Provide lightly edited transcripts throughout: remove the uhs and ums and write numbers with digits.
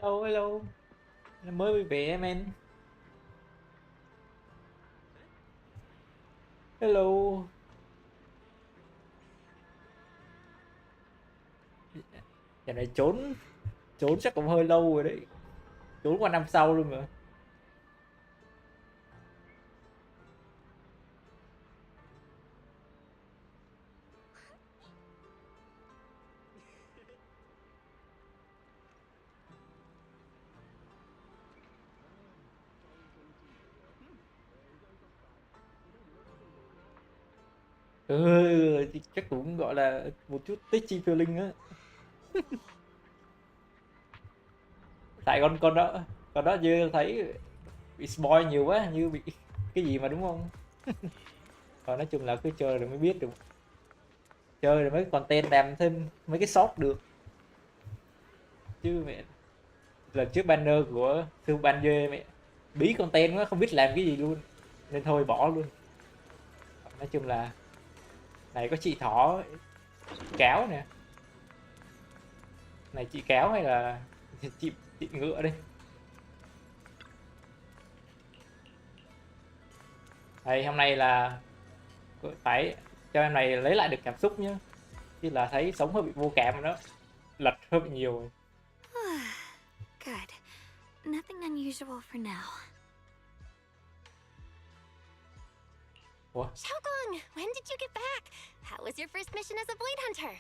Hello, hello. Năm mới vui vẻ em anh. Hello. Giờ này trốn trốn chắc cũng hơi lâu rồi đấy. Trốn qua năm sau luôn mà. Ừ, chắc cũng gọi là một chút touchy feeling á. Tại con đó chưa thấy bị spoil nhiều quá, như bị cái gì mà đúng không? Còn nói chung là cứ chơi rồi mới biết được. Chơi rồi mấy content làm thêm mấy cái short được. Chứ mẹ lần trước banner của thư ban dê mẹ bí content quá không biết làm cái gì luôn nên thôi bỏ luôn. Nói chung là này có chị thỏ cáo nè, này chị cáo hay là chị ngựa đây. Đây hôm nay là phải cho em này lấy lại được cảm xúc nhá, chứ là thấy sống hơi bị vô cảm rồi đó, lật hơi bị nhiều rồi. Good. Nothing unusual for now. Ủa? Xiao Guang, when did you get back? How was your first mission as a blade hunter?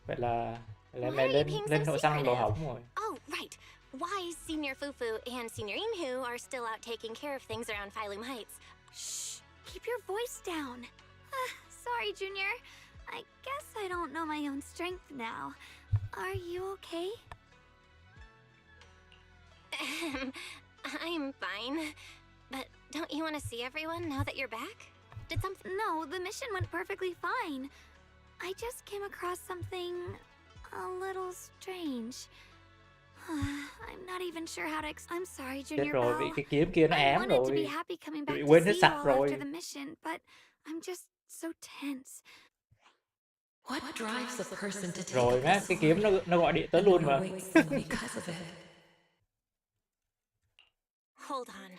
Vậy là em Why này are you lên being lên so hội xăng đồ secretive? hỏng rồi. Oh, right. Why Senior Fufu and Senior Inhu are still out taking care of things around Phylum Heights. Shh! Keep your voice down. Sorry, Junior. I guess I don't know my own strength now. Are you okay? I'm fine. But don't you want to see everyone now that you're back? Did something? No, the mission went perfectly fine. I just came across something a little strange. I'm not even sure how to I'm sorry, Chết Junior rồi, bị Bell. cái kiếm kia nó I ám wanted to be rồi, happy coming bị back to quên hết see you sạch all rồi. after the mission, but I'm just so tense. What drives a person to take Rồi up má, the cái sword kiếm nó gọi điện tới and luôn what mà. awaits them because of it? Hold on.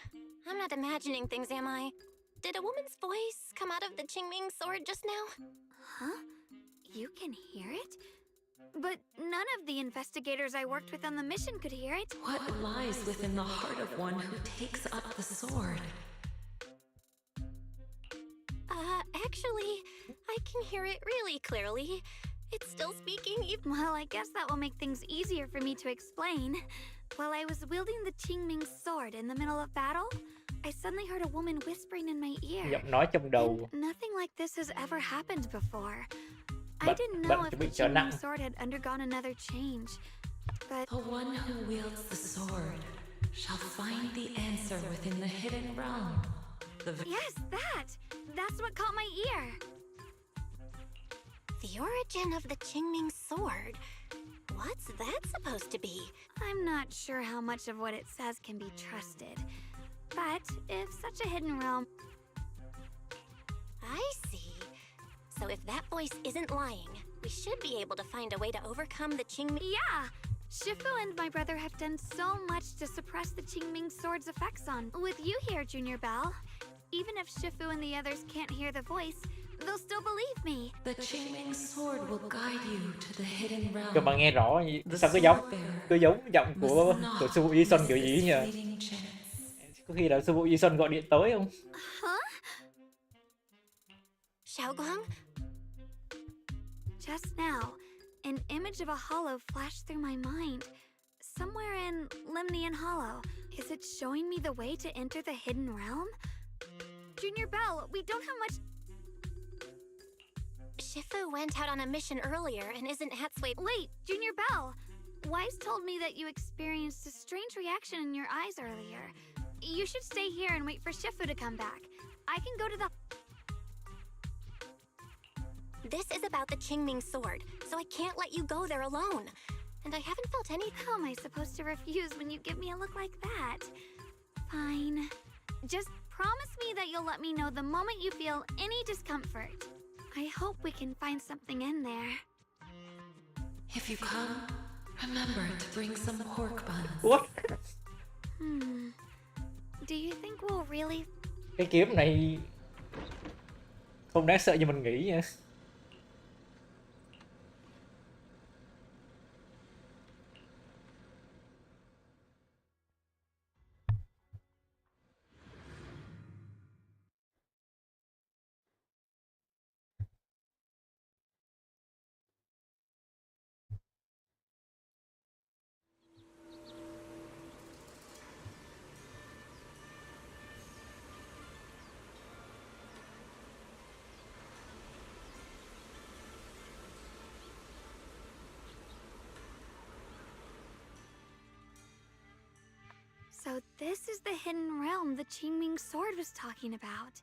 I'm not imagining things, am I? Did a woman's voice come out of the Qingming sword just now? Huh? You can hear it? But none of the investigators I worked with on the mission could hear it. What lies within the heart of one who takes up the sword? Actually, I can hear it really clearly. It's still speaking even— Well, I guess that will make things easier for me to explain. While I was wielding the Qingming sword in the middle of battle, I suddenly heard a woman whispering in my ear. Giọng nói trong đầu. And nothing like this has ever happened before. I Bận didn't know bận if chuẩn the bị trở nặng. Qingming sword had undergone another change, but— The one who wields the sword shall find the answer within the hidden realm. Yes, that! That's what caught my ear. The origin of the Qingming sword. What's that supposed to be? I'm not sure how much of what it says can be trusted. But if such a hidden realm— I see. So if that voice isn't lying, we should be able to find a way to overcome the Qingming— Yeah! Shifu and my brother have done so much to suppress the Qingming sword's effects on. With you here, Junior Bell, even if Shifu and the others can't hear the voice, they'll still believe me. The Qingming sword will guide you to the hidden realm. Cho mà nghe rõ The sao sword bearer cứ giống giọng của must sư not phụ Di Xuân miss kiểu gì ấy its nhờ. fleeting chance. Có khi là sư phụ Di Xuân gọi điện tới không? Huh? Xiao Guang? Just now, an image of a hollow flashed through my mind. Somewhere in Limnian Hollow. Is it showing me the way to enter the hidden realm? Junior Bell, we don't have much— Shifu went out on a mission earlier and isn't Hatsui— Wait, Junior Bell! Wise told me that you experienced a strange reaction in your eyes earlier. You should stay here and wait for Shifu to come back. I can go to the— This is about the Qingming sword, so I can't let you go there alone. And I haven't felt any— How am I supposed to refuse when you give me a look like that? Fine. Just promise me that you'll let me know the moment you feel any discomfort. I hope we can find something in there. If you come, Remember to bring some pork buns. What? Do you think we'll really... Cái kiếm này không đáng sợ như mình nghĩ nha. So this is the hidden realm the Qingming sword was talking about.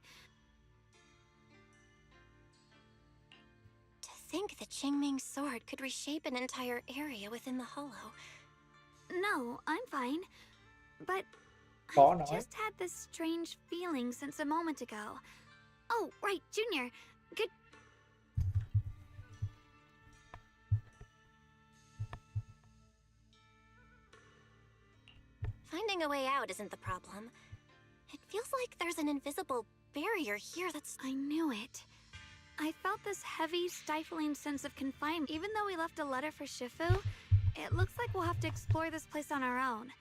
To think the Qingming sword could reshape an entire area within the hollow. No, I'm fine. But Khó I've nói. just had this strange feeling since a moment ago. Oh, right, Junior. Good. Finding a way out isn't the problem. It feels like there's an invisible barrier here that's... I knew it. I felt this heavy, stifling sense of confinement. Even though we left a letter for Shifu, it looks like we'll have to explore this place on our own.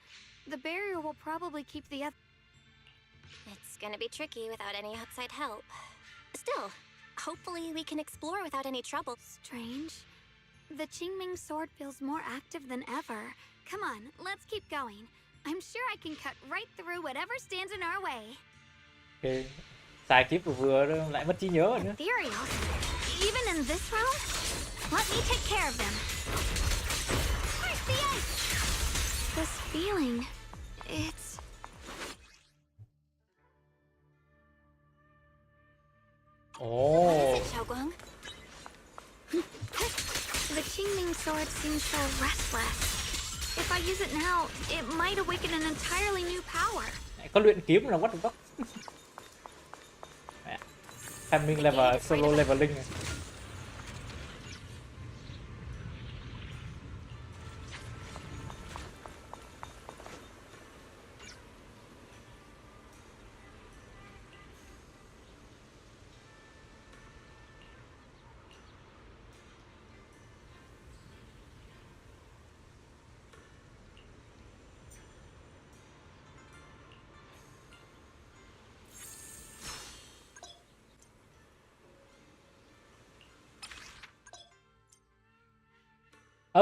The barrier will probably keep the other... It's gonna be tricky without any outside help. Still, hopefully we can explore without any trouble. Strange. The Qingming sword feels more active than ever. Come on, let's keep going. I'm sure I can cut right through whatever stands in our way. Okay. Xài kiếp vừa lại mất trí nhớ rồi nữa. Ethereal? Even in this realm? Let me take care of them. Where's the ice? This feeling, it's... Oh. What is it, Guang? The Qingming sword seems so restless. If I use it now, it might awaken an entirely new power. Có luyện kiếm là what the fuck. Timing level, solo leveling này.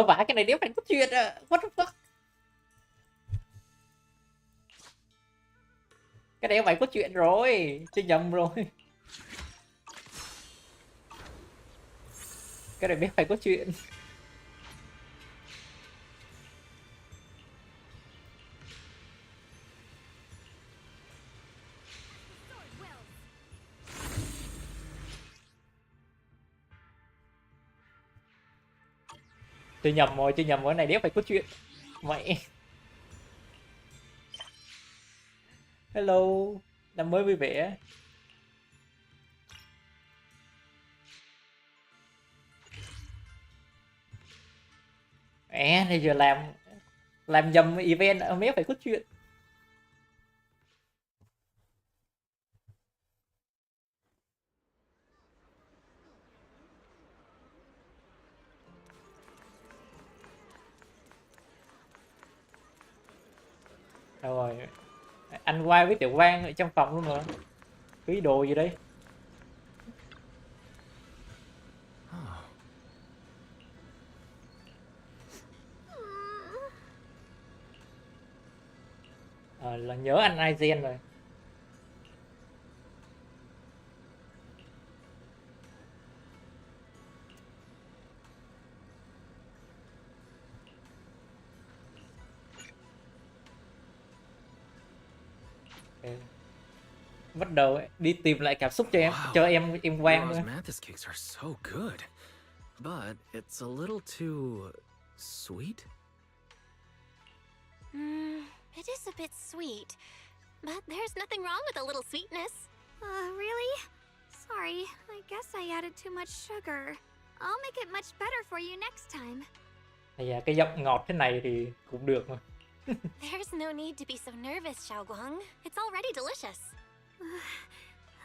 Vãi, cái này đéo phải có chuyện à. What the fuck. Cái này phải có chuyện rồi. Chơi nhầm rồi. Cái này biết phải có chuyện. Chơi nhầm rồi, cái này đéo phải có chuyện. Mẹ. Hello, năm mới vui vẻ. Này giờ làm nhầm event ở mé phải có chuyện. Rồi anh Guang với Tiểu Guang ở trong phòng luôn rồi. Cái đồ gì đây? Là nhớ anh Aizen rồi. Bắt đầu đi tìm lại cảm xúc cho em, Wow. cho em Guang nữa. Laura's mantis cakes are so good, but it's a little too sweet. It is a bit sweet, but there's nothing wrong with a little sweetness. Really? Sorry, I guess I added too much sugar. I'll make it much better for you next time. Thì cái giọng ngọt thế này thì cũng được mà. There's no need to be so nervous, Xiao Guang. It's already delicious.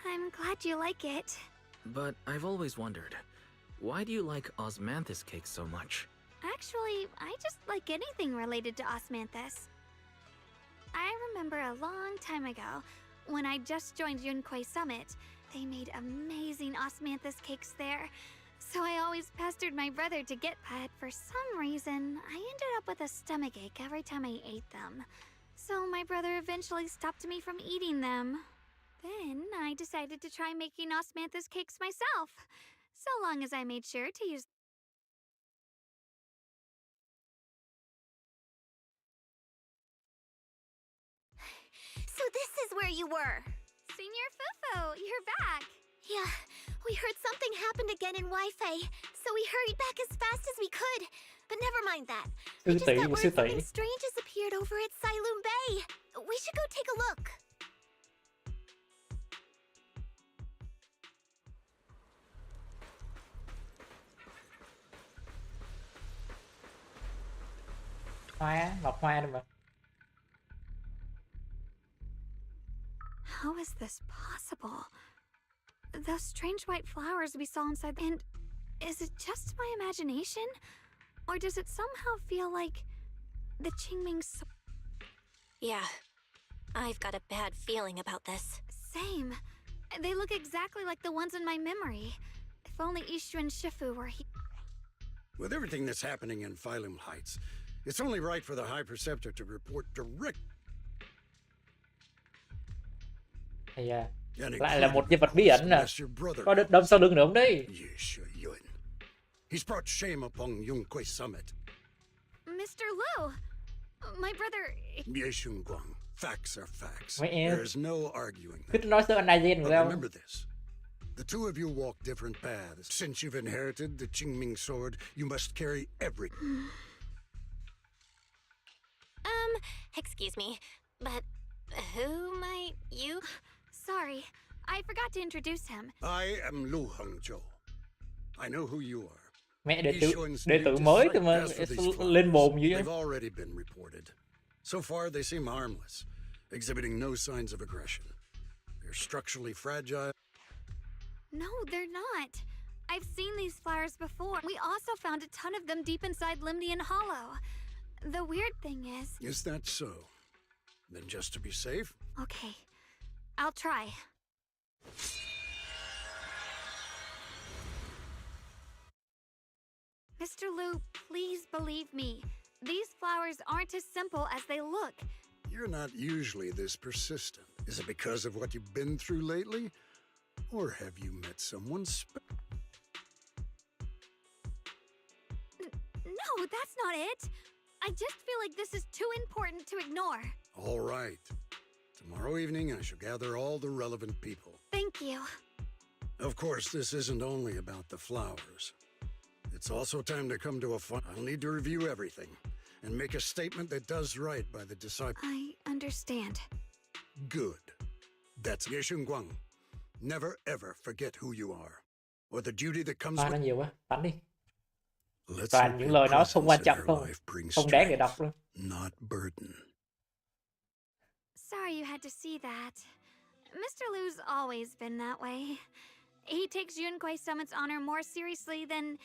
I'm glad you like it. But I've always wondered, why do you like osmanthus cake so much? Actually, I just like anything related to osmanthus. I remember a long time ago, when I just joined Yunquei Summit, they made amazing osmanthus cakes there. So I always pestered my brother to get, but for some reason, I ended up with a stomachache every time I ate them. So my brother eventually stopped me from eating them. Then I decided to try making osmanthus cakes myself, so long as I made sure to use. So this is where you were. Senior Fufu, you're back. Yeah, we heard something happened again in Wi-Fi, so we hurried back as fast as we could. But never mind that. I just got word something strange has appeared over at Silum Bay. We should go take a look. Hoa, ngọc hoa đâu mà. How is this possible? Those strange white flowers we saw inside, and is it just my imagination? Or does it somehow feel like the Qingming Yeah, I've got a bad feeling about this. Same. They look exactly like the ones in my memory. If only Ishu and Shifu were here. With everything that's happening in Phylum Heights, it's only right for the High Preceptor to report direct. Thì lại là một nhân vật bí ẩn nè. Có đâm sau lưng nữa không đấy? He's brought shame upon Yunquei Summit. Mr. Lu, my brother. Yeshun Guang, facts are facts. Mấy em There's no arguing cứ that. nói sơ anh Gen But rồi không? remember this. The two of you walk different paths. Since you've inherited the Qingming sword, you must carry everything. Excuse me, but who might you? Sorry, I forgot to introduce him. I am Lu Hengzhou. I know who you are. Mẹ đệ tử mới thì mà lên mồm dữ vậy. They've already been reported. So far, they seem harmless, exhibiting no signs of aggression. They're structurally fragile. No, they're not. I've seen these flowers before. We also found a ton of them deep inside Limnian Hollow. The weird thing is... Is that so? Then just to be safe? Okay, I'll try. Mr. Lu, please believe me. These flowers aren't as simple as they look. You're not usually this persistent. Is it because of what you've been through lately? Or have you met someone No, that's not it. I just feel like this is too important to ignore. All right. Tomorrow evening, I shall gather all the relevant people. Thank you. Of course, this isn't only about the flowers. It's also time to come to a I'll need to review everything and make a statement that does right by the disciples. I understand. Good. That's Yeshun Guang. Never ever forget who you are, or the duty that comes Nó with. nhiều quá, bắn đi. Let's Toàn những lời nói không quan trọng không đáng để đọc luôn. Not burden. Sorry you had to see that. Mr. Lu's always been that way. He takes Yunquei Summit's honor more seriously than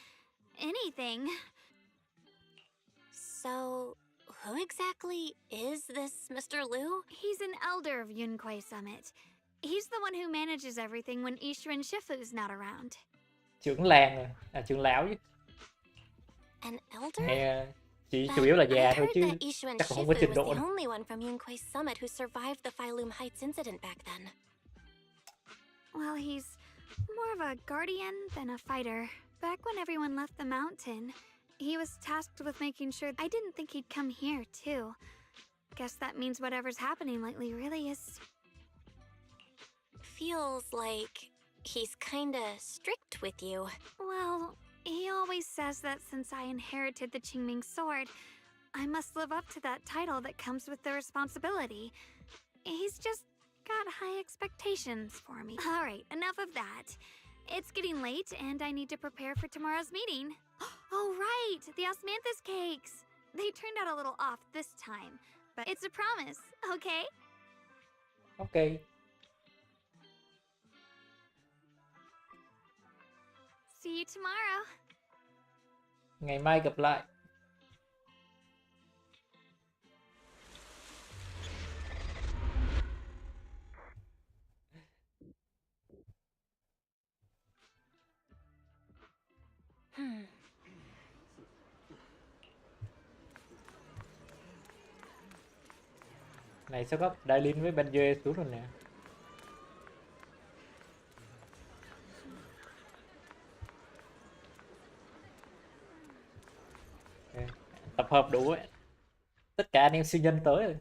anything. So, who exactly is this Mr. Lu? He's an elder of Yunquei Summit. He's the one who manages everything when Ishu and Shifu's not around. Trưởng làng trưởng lão chứ. An elder? Nghe chỉ chủ yếu là già thôi chứ chắc cũng không có trình độ. Was the only one from Yunquei Summit who survived the Phylum Heights incident back then. Well, he's more of a guardian than a fighter. Back when everyone left the mountain, he was tasked with making sure. I didn't think he'd come here, too. Guess that means whatever's happening lately really is... Feels like he's kinda strict with you. Well, he always says that since I inherited the Qingming sword, I must live up to that title that comes with the responsibility. He's just got high expectations for me. Alright, enough of that. It's getting late and I need to prepare for tomorrow's meeting. Oh, right, the osmanthus cakes. They turned out a little off this time, but it's a promise, okay? Ok. See you tomorrow. Ngày mai gặp lại. Này sao có Đại Linh với Ben Duê xuống rồi nè. Ok. Tập hợp đủ ấy. Tất cả anh em siêu nhân tới rồi.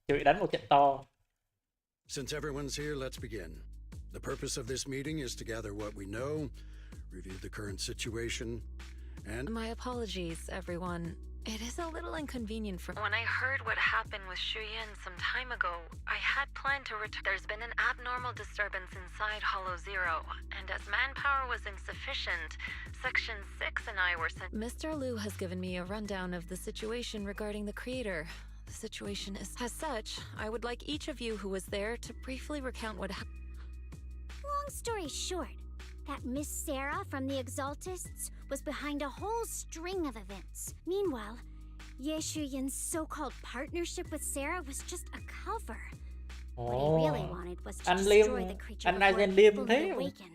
Chuẩn bị đánh một trận to. Since everyone's here, let's begin. The purpose of this meeting is to gather what we know, review the current situation, and My apologies, everyone. It is a little inconvenient for when I heard what happened with Shuyan some time ago. I had planned to return. There's been an abnormal disturbance inside Hollow Zero, and as manpower was insufficient, Section 6 and I were sent. Mr. Liu has given me a rundown of the situation regarding the creator. The situation is as such. I would like each of you who was there to briefly recount what happened. Long story short, that Miss Sarah from the Exaltists was behind a whole string of events. Meanwhile, Ye Shuyan's so-called partnership with Sarah was just a cover. What he really wanted was to Anh destroy Liêm, the creature anh before Aizen it Liêm fully thế. awaken.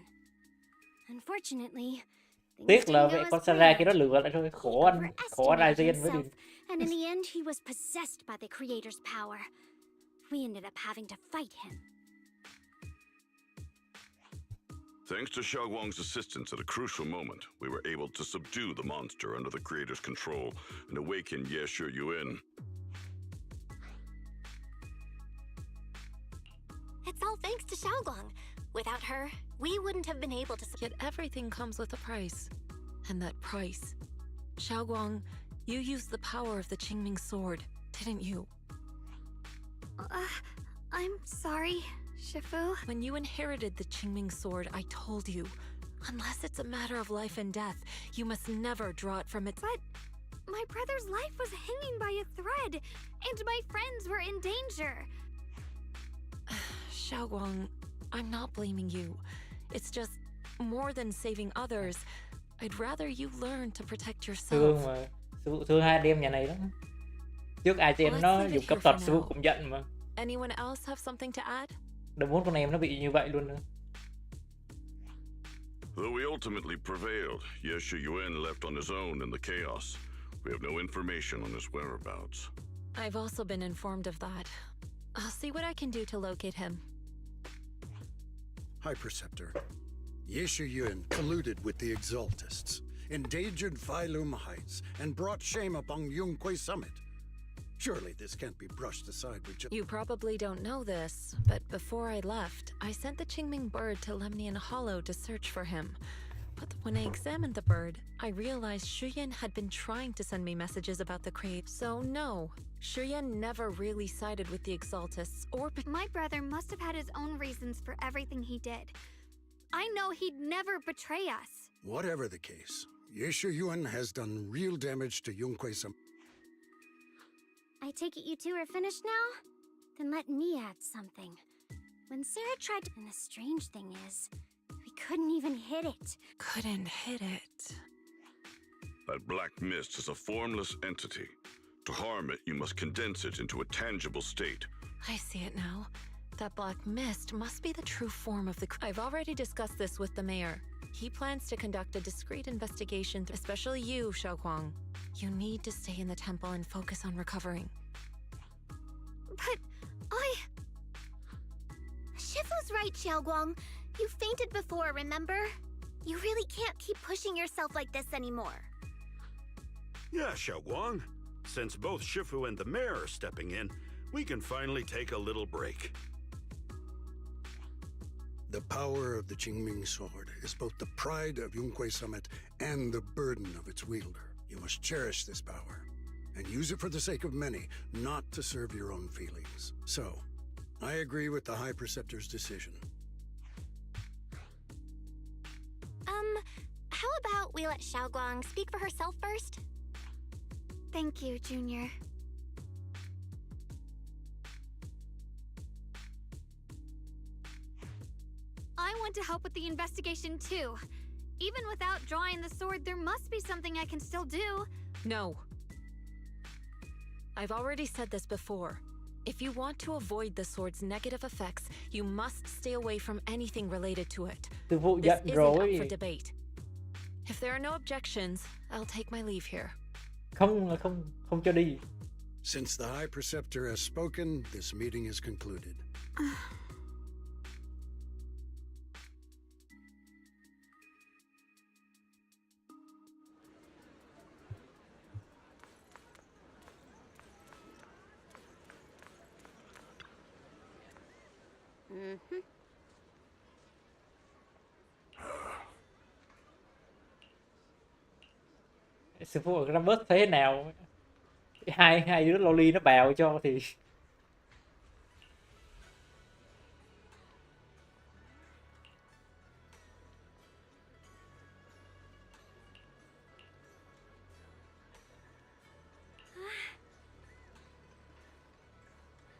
Unfortunately, things Tiếc là didn't vậy go con as Sarah planned. kia nó lừa lại thôi. He Khổ anh overestimated Aizen với himself, đi. and in the end, he was possessed by the creator's power. We ended up having to fight him. Thanks to Xiao Guang's assistance at a crucial moment, we were able to subdue the monster under the creator's control and awaken Ye Shi Yuan. It's all thanks to Xiaoguang. Without her, we wouldn't have been able to. Yet everything comes with a price. And that price. Xiaoguang, you used the power of the Qingming sword, didn't you? I'm sorry, Shifu. When you inherited the Qingming sword, I told you, unless it's a matter of life and death, you must never draw it from its. But my brother's life was hanging by a thread, and my friends were in danger. Xiaoguang, I'm not blaming you. It's just more than saving others. I'd rather you learn to protect yourself. Thương mà. Thương hai anh em nhà này lắm. Trước Aizen nó dùng cấp tật sư cũng giận mà. Anyone else have something to add? Đừng muốn con em nó bị như vậy luôn nữa. Though we ultimately prevailed, Ye Shi Yuan left on his own in the chaos. We have no information on his whereabouts. I've also been informed of that. I'll see what I can do to locate him. High Preceptor, Ye Shi Yuan colluded with the Exaltists, endangered Phylum Heights, and brought shame upon Yunque Summit. Surely this can't be brushed aside with just. You probably don't know this, but before I left, I sent the Qingming bird to Lemnian Hollow to search for him. But when I examined the bird, I realized Shuyan had been trying to send me messages about the crate. So no, Shuyan never really sided with the Exaltists or. My brother must have had his own reasons for everything he did. I know he'd never betray us. Whatever the case, Ye Shi Yuan has done real damage to Yunque Summit. I take it you two are finished now? Then let me add something. When Sarah tried to. And the strange thing is, we couldn't even hit it. Couldn't hit it. That black mist is a formless entity. To harm it, you must condense it into a tangible state. I see it now. That black mist must be the true form of the. I've already discussed this with the mayor. He plans to conduct a discreet investigation, especially you, Xiaoguang. You need to stay in the temple and focus on recovering. But Shifu's right, Xiaoguang. You fainted before, remember? You really can't keep pushing yourself like this anymore. Yeah, Xiaoguang. Since both Shifu and the mayor are stepping in, we can finally take a little break. The power of the Qingming sword is both the pride of Yunque Summit and the burden of its wielder. You must cherish this power and use it for the sake of many, not to serve your own feelings. So, I agree with the High Preceptor's decision. How about we let Xiao Guang speak for herself first? Thank you, Junior. I want to help with the investigation too. Even without drawing the sword, there must be something I can still do. No. I've already said this before. If you want to avoid the sword's negative effects, you must stay away from anything related to it. Sư phụ This giận isn't rồi. up for debate. If there are no objections, I'll take my leave here. Không là không, không cho đi. Since the High Preceptor has spoken, this meeting is concluded. Sư phụ ở Rambus thấy thế nào? Hai đứa loli nó bào cho thì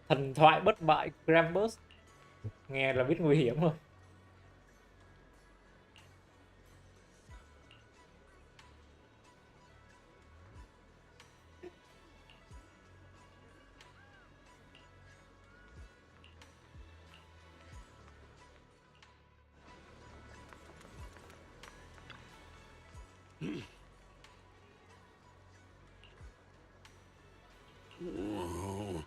thần thoại bất bại Krampus, nghe là biết nguy hiểm rồi. Whoa.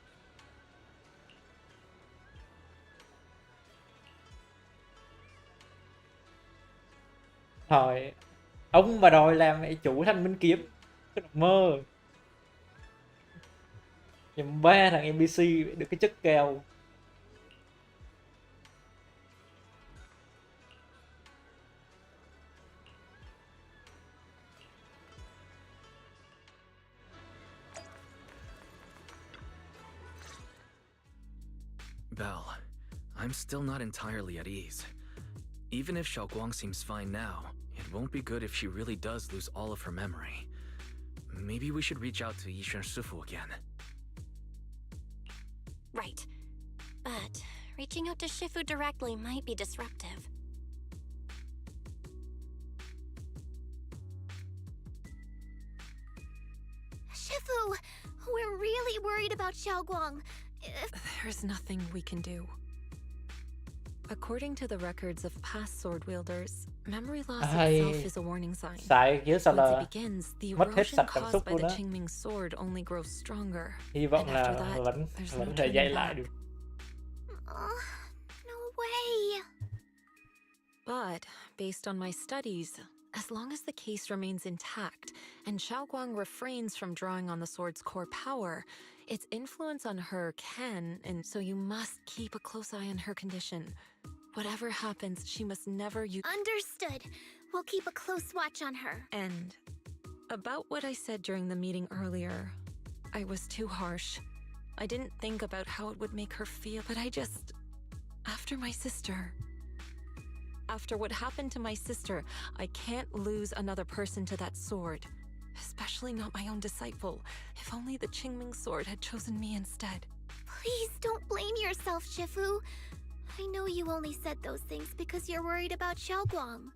Thôi, ông mà đòi làm mẹ chủ thanh minh kiếm, cái nằm mơ. Nhầm 3 thằng NPC được cái chất kèo. Belle, I'm still not entirely at ease. Even if Xiao Guang seems fine now, it won't be good if she really does lose all of her memory. Maybe we should reach out to Yishan Shifu again. Right. But reaching out to Shifu directly might be disruptive. Shifu, we're really worried about Xiao Guang. There's nothing we can do. According to the records of past sword wielders, memory loss itself is a warning sign. Xài kiểu sao Once là it begins, the mất hết erosion sạch cảm caused xúc by luôn the á. Qingming sword only grows stronger. Hy vọng And after là that, vẫn there's no thể turning dạy lại back. được. No way. But, based on my studies, as long as the case remains intact, and Xiao Guang refrains from drawing on the sword's core power, its influence on her can, and so you must keep a close eye on her condition. Whatever happens, she must never use. Understood. We'll keep a close watch on her. And about what I said during the meeting earlier, I was too harsh. I didn't think about how it would make her feel, but I just... After my sister... After what happened to my sister, I can't lose another person to that sword. Especially not my own disciple. If only the Qingming sword had chosen me instead. Please don't blame yourself, Shifu. I know you only said those things because you're worried about Xiao Guang.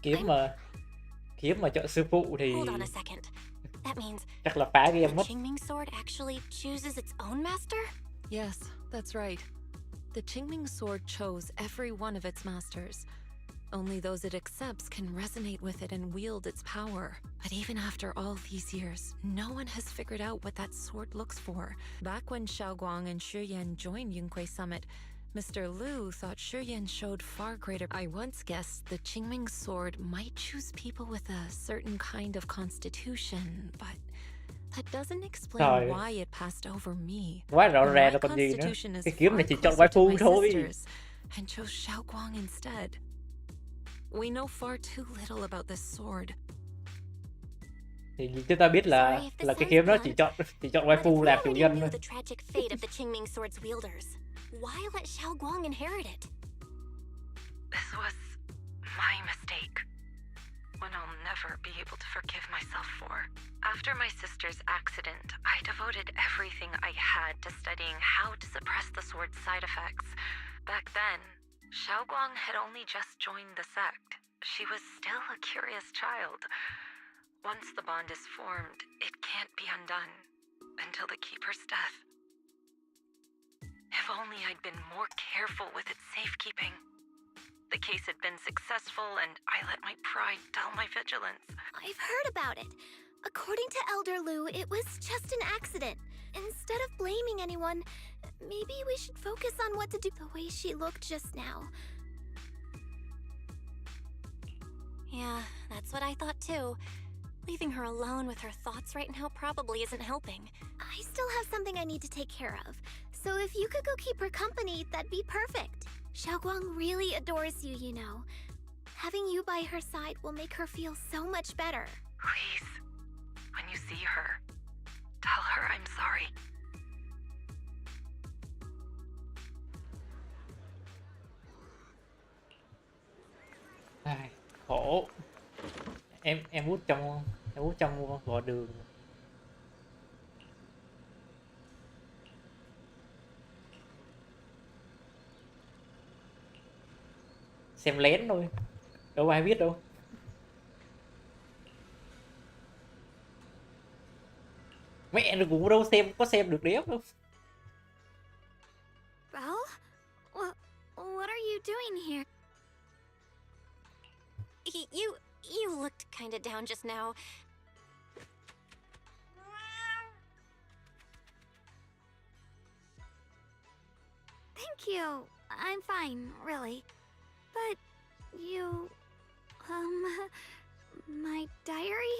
Kiếm mà chọn sư phụ thì Hold on a second. That means chắc là phá game the mất. Qingming sword actually chooses its own master? Yes, that's right. The Qingming sword chose every one of its masters. Only those it accepts can resonate with it and wield its power. But even after all these years, no one has figured out what that sword looks for. Back when Xiao Guang and Shi Yan joined Yunque Summit, Mr. Liu thought Shi Yan showed far greater... I once guessed the Qingming sword might choose people with a certain kind of constitution, but that doesn't explain Trời. why it passed over me. Quá rõ When ràng my là còn gì nữa. constitution is Cái kiếm far này chỉ chọn closer to waifu my thôi. sister's, and chose Xiao Guang instead. We know far too little about this sword. Thì chúng ta biết là Sorry if this cái kiếm đó sounds chỉ chọn But if waifu we làm chủ already nhân knew thôi. the tragic fate of the Qingming sword's wielders, why let Xiao Guang inherit it? This was my mistake. one I'll never be able to forgive myself for. After my sister's accident, I devoted everything I had to studying how to suppress the sword's side effects. Back then, Guang had only just joined the sect. She was still a curious child. Once the bond is formed, it can't be undone until the Keeper's death. If only I'd been more careful with its safekeeping. The case had been successful, and I let my pride dull my vigilance. I've heard about it. According to Elder Lu, it was just an accident. Instead of blaming anyone, maybe we should focus on what to do. The way she looked just now. Yeah, that's what I thought too. Leaving her alone with her thoughts right now probably isn't helping. I still have something I need to take care of. So if you could go keep her company, that'd be perfect. Guang really adores you, you know. Having you by her side will make her feel so much better. Please, when you see her, tell her I'm sorry. Ai, khổ. Em hút trong gò đường. Xem lén thôi, đâu ai biết đâu. Mẹ nó cũng đâu có xem được đéo đâu. Belle? What are you doing here? You looked kinda down just now. Thank you. I'm fine, really. But you... my diary?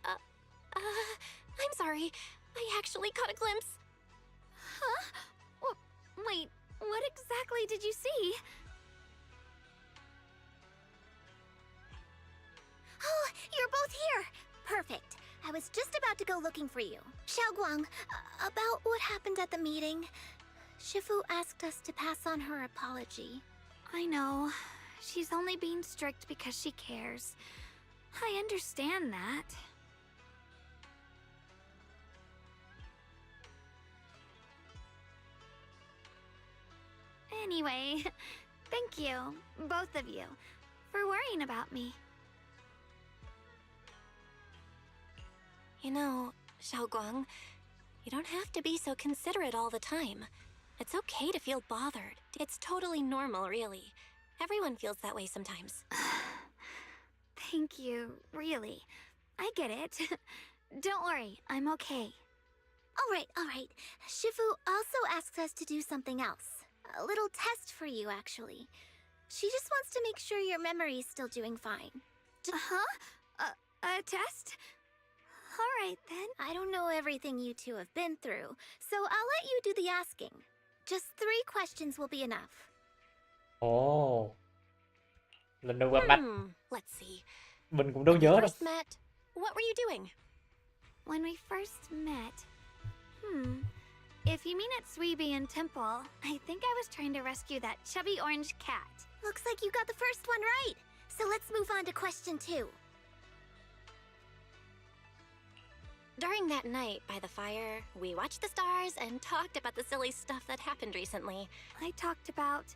I'm sorry. I actually caught a glimpse. Huh? Wait, what exactly did you see? Oh, you're both here! Perfect. I was just about to go looking for you. Guang, about what happened at the meeting. Shifu asked us to pass on her apology. I know. She's only being strict because she cares. I understand that. Anyway, thank you, both of you, for worrying about me. You know, Guang, you don't have to be so considerate all the time. It's okay to feel bothered. It's totally normal, really. Everyone feels that way sometimes. Thank you, really. I get it. Don't worry, I'm okay. All right. Shifu also asks us to do something else. A little test for you, actually. She just wants to make sure your memory's still doing fine. A test? All right, then. I don't know everything you two have been through, so I'll let you do the asking. Just 3 questions will be enough. Ồ, lần đầu gặp mặt. Let's see. Mình cũng đâu nhớ đâu. First met, what were you doing? When we first met, if you mean at Suibian Temple, I think I was trying to rescue that chubby orange cat. Looks like you got the first one right. So let's move on to question 2. During that night by the fire, we watched the stars and talked about the silly stuff that happened recently. I talked about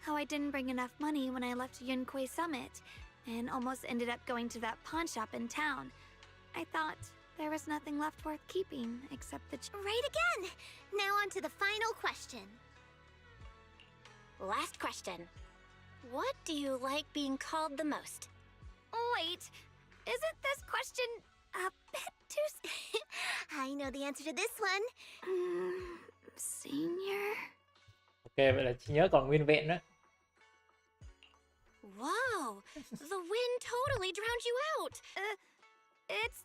how I didn't bring enough money when I left Yunquay Summit and almost ended up going to that pawn shop in town. I thought there was nothing left worth keeping except the... Right again! Now on to the final question. Last question. What do you like being called the most? Wait, isn't this question a bit too... I know the answer to this one. Senior? Ok, vậy là trí nhớ còn nguyên vẹn đó. Wow, the wind totally drowned you out. It's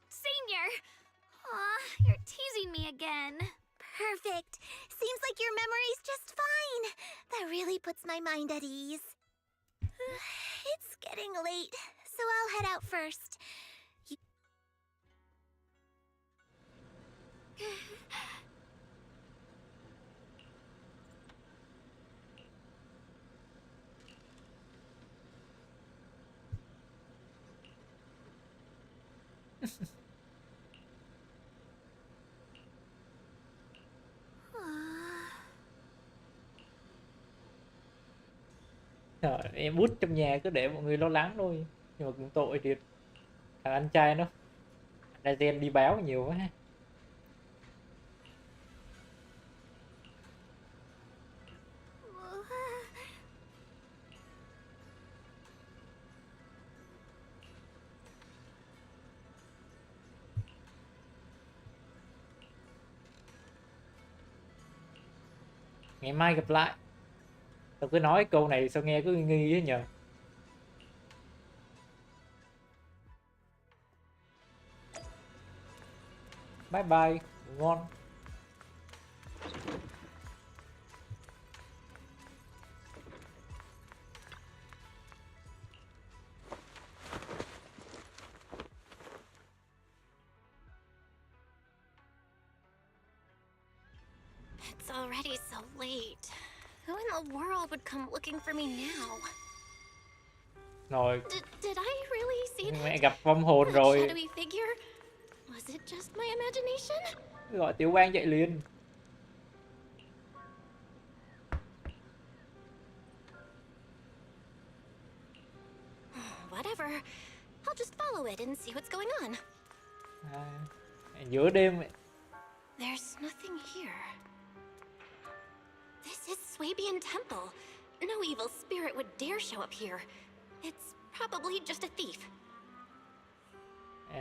Senior. Aw, you're teasing me again. Perfect. Seems like your memory's just fine. That really puts my mind at ease. It's getting late, so I'll head out first. Trời, em út trong nhà cứ để mọi người lo lắng thôi, nhưng mà cũng tội thiệt, thằng anh trai nó anh gen đi báo nhiều quá. Ngày mai gặp lại. Tao cứ nói câu này sao nghe cứ nghi ấy nhờ. Bye bye, ngủ ngon. It's already so late. Who in the world would come looking for me now? Rồi, Did I really see mẹ that? gặp vong hồn That rồi. shadowy figure? Was it just my imagination? Gọi Tiểu Bang dậy liền. Whatever. I'll just follow it and see what's going on. Giữa đêm There's nothing here. This is Swabian Temple. No evil spirit would dare show up here. It's probably just a thief.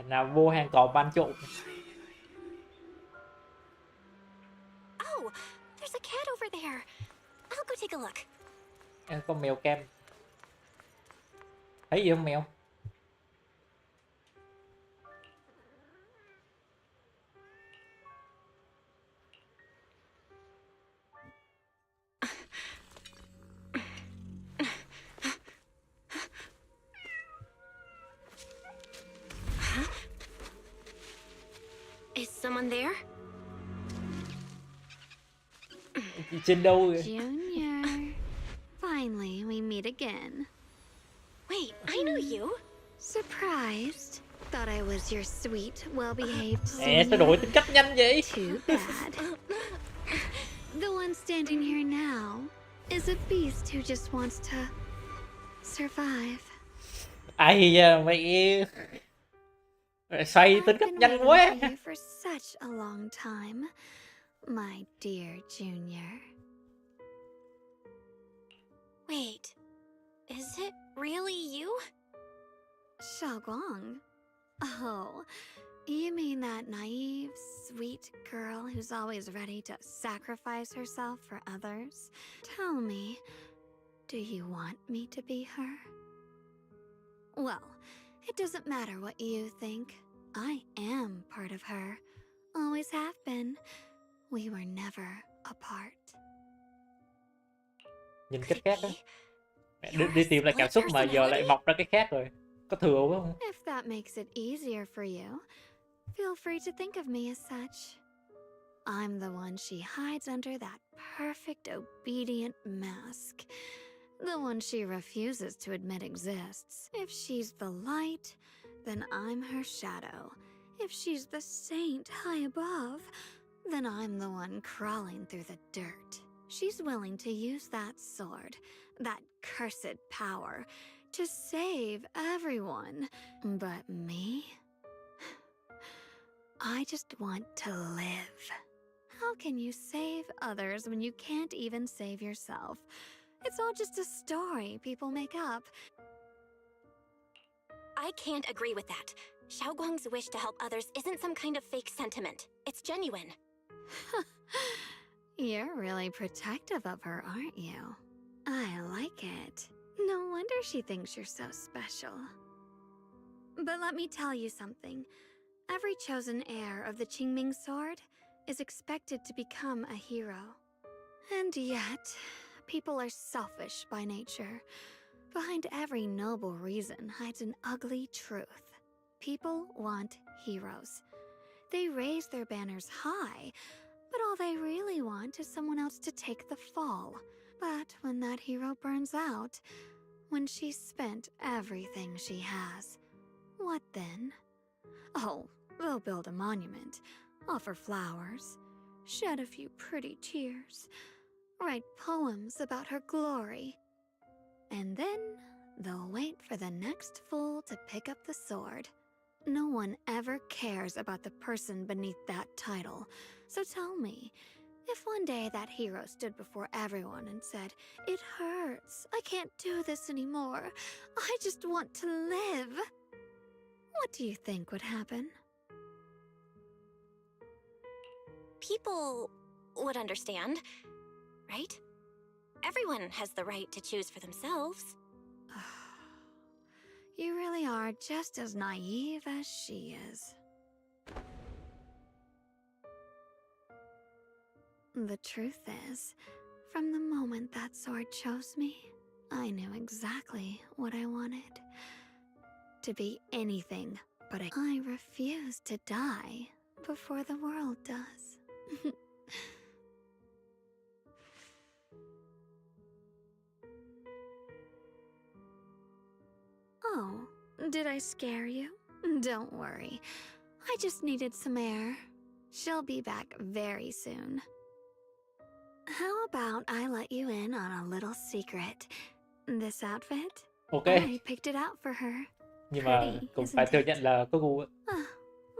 nào vô hàng cỏ ban trộm. Oh, there's a cat over there. I'll go take a look. Con mèo kem. Thấy gì không mèo? Is someone there? Chị trên đâu vậy? Junior. Finally, we meet again. Wait, I know you. Surprised? Thought I was your sweet, well-behaved Mẹ sao đổi tính cách nhanh vậy? Too bad. The one standing here now is a beast who just wants to survive. Ai da mẹ xoay tính I've cách been nhanh waiting quá. for you for such a long time, my dear Junior. Wait, is it really you? Guang. Oh, you mean that naive, sweet girl who's always ready to sacrifice herself for others? Tell me, do you want me to be her? Well, it doesn't matter what you think. I am part of her. Always have been. We were never apart. Nhìn cách khác đó. Mẹ đi tìm lại cảm xúc mà giờ lại mọc ra cái khác rồi. Có thừa quá không? If that makes it easier for you, feel free to think of me as such. I'm the one she hides under that perfect, obedient mask. The one she refuses to admit exists. If she's the light, then I'm her shadow. If she's the saint high above, then I'm the one crawling through the dirt. She's willing to use that sword, that cursed power, to save everyone. But me? I just want to live. How can you save others when you can't even save yourself? It's all just a story people make up. I can't agree with that. Xiao Guang's wish to help others isn't some kind of fake sentiment. It's genuine. You're really protective of her, aren't you? I like it. No wonder she thinks you're so special. But let me tell you something. Every chosen heir of the Qingming sword is expected to become a hero. And yet, people are selfish by nature. Behind every noble reason hides an ugly truth. People want heroes. They raise their banners high, but all they really want is someone else to take the fall. But when that hero burns out, when she's spent everything she has, what then? Oh, they'll build a monument, offer flowers, shed a few pretty tears, write poems about her glory. And then they'll wait for the next fool to pick up the sword. No one ever cares about the person beneath that title. So tell me, if one day that hero stood before everyone and said, "It hurts, I can't do this anymore, I just want to live," what do you think would happen? People would understand, right? Everyone has the right to choose for themselves. You really are just as naive as she is. The truth is, from the moment that sword chose me, I knew exactly what I wanted. To be anything but I refuse to die before the world does. Oh, did I scare you? Don't worry. I just needed some air. She'll be back very soon. How about I let you in on a little secret? This outfit? Ok, I picked it out for her. nhưng mà Pretty, cũng isn't phải thừa it? nhận là có gu.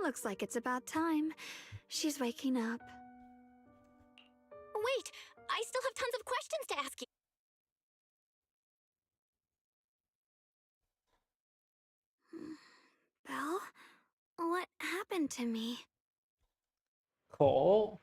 Looks like it's about time. She's waking up. Wait, I still have tons of questions to ask you. Belle? What happened to me? Khổ.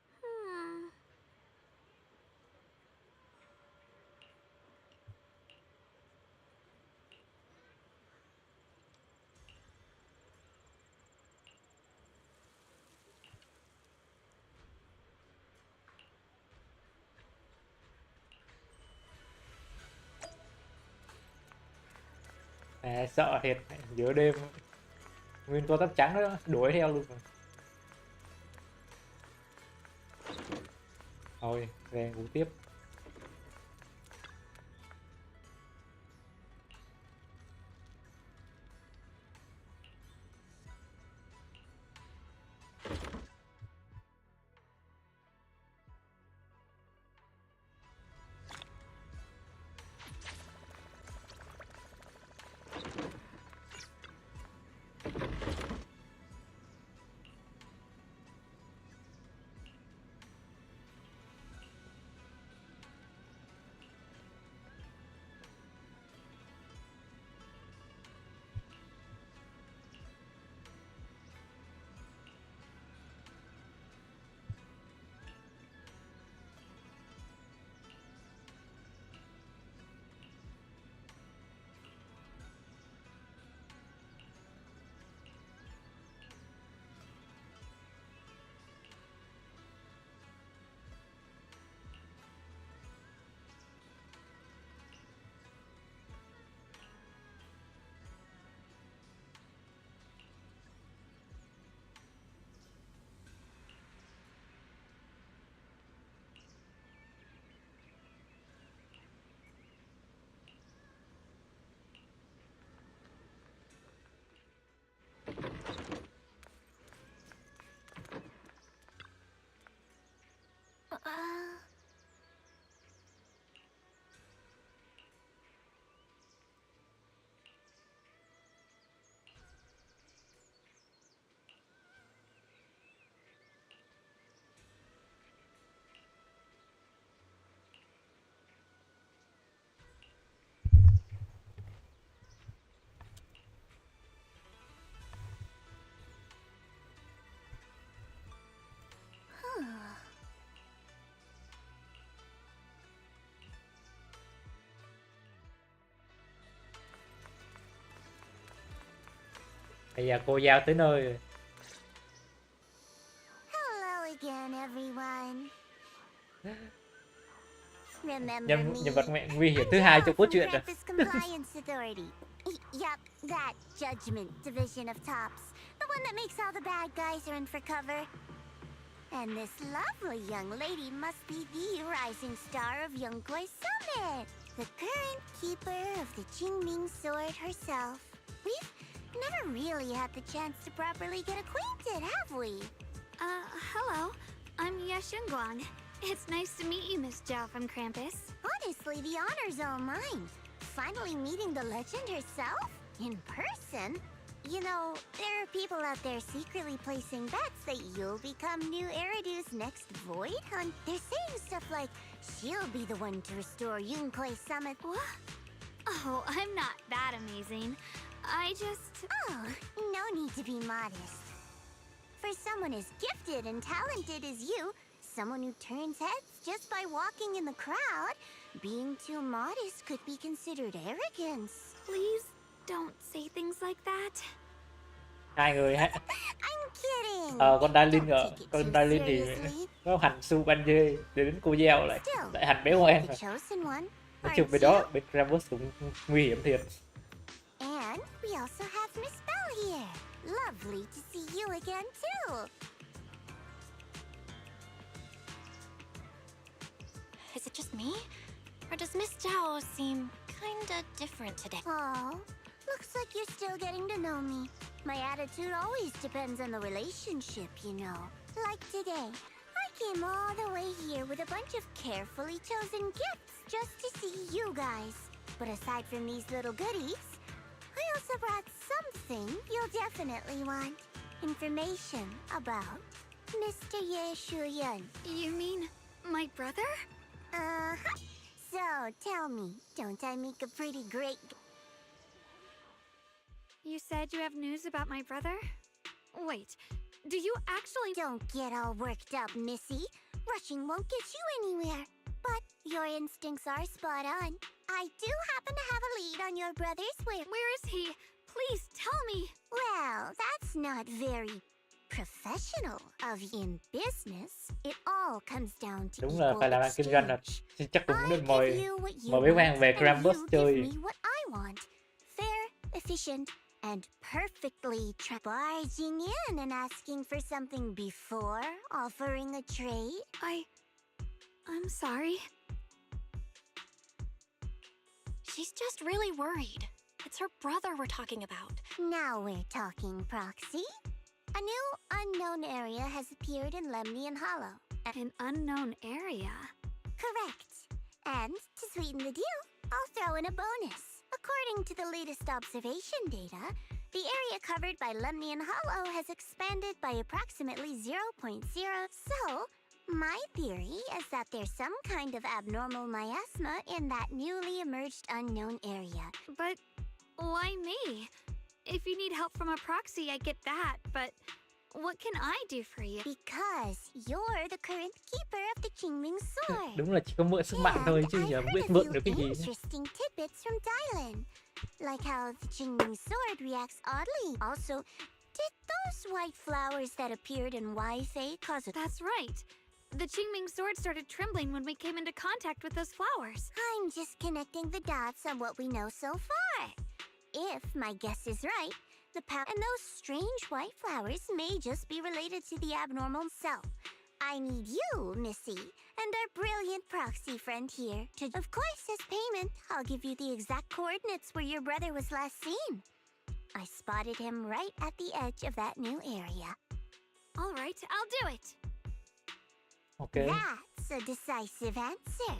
À, sợ thiệt, giữa đêm nguyên con tóc trắng đó đuổi theo luôn rồi. Thôi về ngủ tiếp. Bây giờ cô giao tới nơi rồi. Hello again, everyone. Nhân vật mẹ nguy hiểm thứ hai trong cốt truyện rồi. Yep, that Judgment Division of Tops. The one that makes all the bad guys run for cover. And this lovely young lady must be the rising star of Yongguai Summit. The current keeper of the Qingming sword herself. never really had the chance to properly get acquainted, have we? Hello. I'm Yeshun Guang. It's nice to meet you, Miss Zhao from Krampus. Honestly, the honor's all mine. Finally meeting the legend herself? In person? You know, there are people out there secretly placing bets that you'll become new Eridu's next Void Hunt. They're saying stuff like, she'll be the one to restore Yunquei Summit. What? Oh, I'm not that amazing. I just... Oh, no need to be modest. For someone as gifted and talented as you, someone who turns heads just by walking in the crowd, being too modest could be considered arrogance. Please don't say things like that. Hai người ha. I'm kidding. Con Darlene Don't rồi, take it con too Darlene thì seriously. nó hành su banh dê, để đến cô Giao lại hành bé ngoan The rồi. chosen one. Nói chung bên đó bên Krampus cũng nguy hiểm thiệt. And we also have Miss Belle here. Lovely to see you again too. Is it just me? Or does Miss Zhao seem kinda different today? Oh, looks like you're still getting to know me. My attitude always depends on the relationship, you know. Like today, I came all the way here with a bunch of carefully chosen gifts just to see you guys. But aside from these little goodies, I also brought something you'll definitely want. Information about Mr. Ye Shuyan. You mean my brother? Uh-huh. So, tell me, don't I make a pretty great... You said you have news about my brother? Wait, do you actually... Don't get all worked up, Missy. Rushing won't get you anywhere. But your instincts are spot on. I do happen to have a lead on your brother's where... Where is he? Please tell me. Well, that's not very professional of you in business. It all comes down to Đúng là equal phải làm ăn kinh doanh rồi. exchange. Chắc cũng I nên give mời you what you mời bé Quang want, về and Krampus you chơi. give me what I want. Fair, efficient, and perfectly barging in and asking for something before offering a trade. I'm sorry. She's just really worried. It's her brother we're talking about. Now we're talking, Proxy. A new unknown area has appeared in Lemnian Hollow. An unknown area? Correct. And to sweeten the deal, I'll throw in a bonus. According to the latest observation data, the area covered by Lemnian Hollow has expanded by approximately 0.0. So, my theory is that there's some kind of abnormal miasma in that newly emerged unknown area. But why me? If you need help from a proxy, I get that, but what can I do for you? Because you're the current keeper of the Qingming Sword. Đúng là chỉ có mượn sức mạnh thôi chứ giờ không biết mượn được cái gì nữa. Interesting tidbits from Dylan. Like how the Qingming Sword reacts oddly. Also, did those white flowers that appeared in Weifei cause a... That's right. The Qingming sword started trembling when we came into contact with those flowers. I'm just connecting the dots on what we know so far. If my guess is right, the power and those strange white flowers may just be related to the abnormal self. I need you, Missy, and our brilliant proxy friend here to... Of course, as payment, I'll give you the exact coordinates where your brother was last seen. I spotted him right at the edge of that new area. All right, I'll do it. Okay. That's a decisive answer.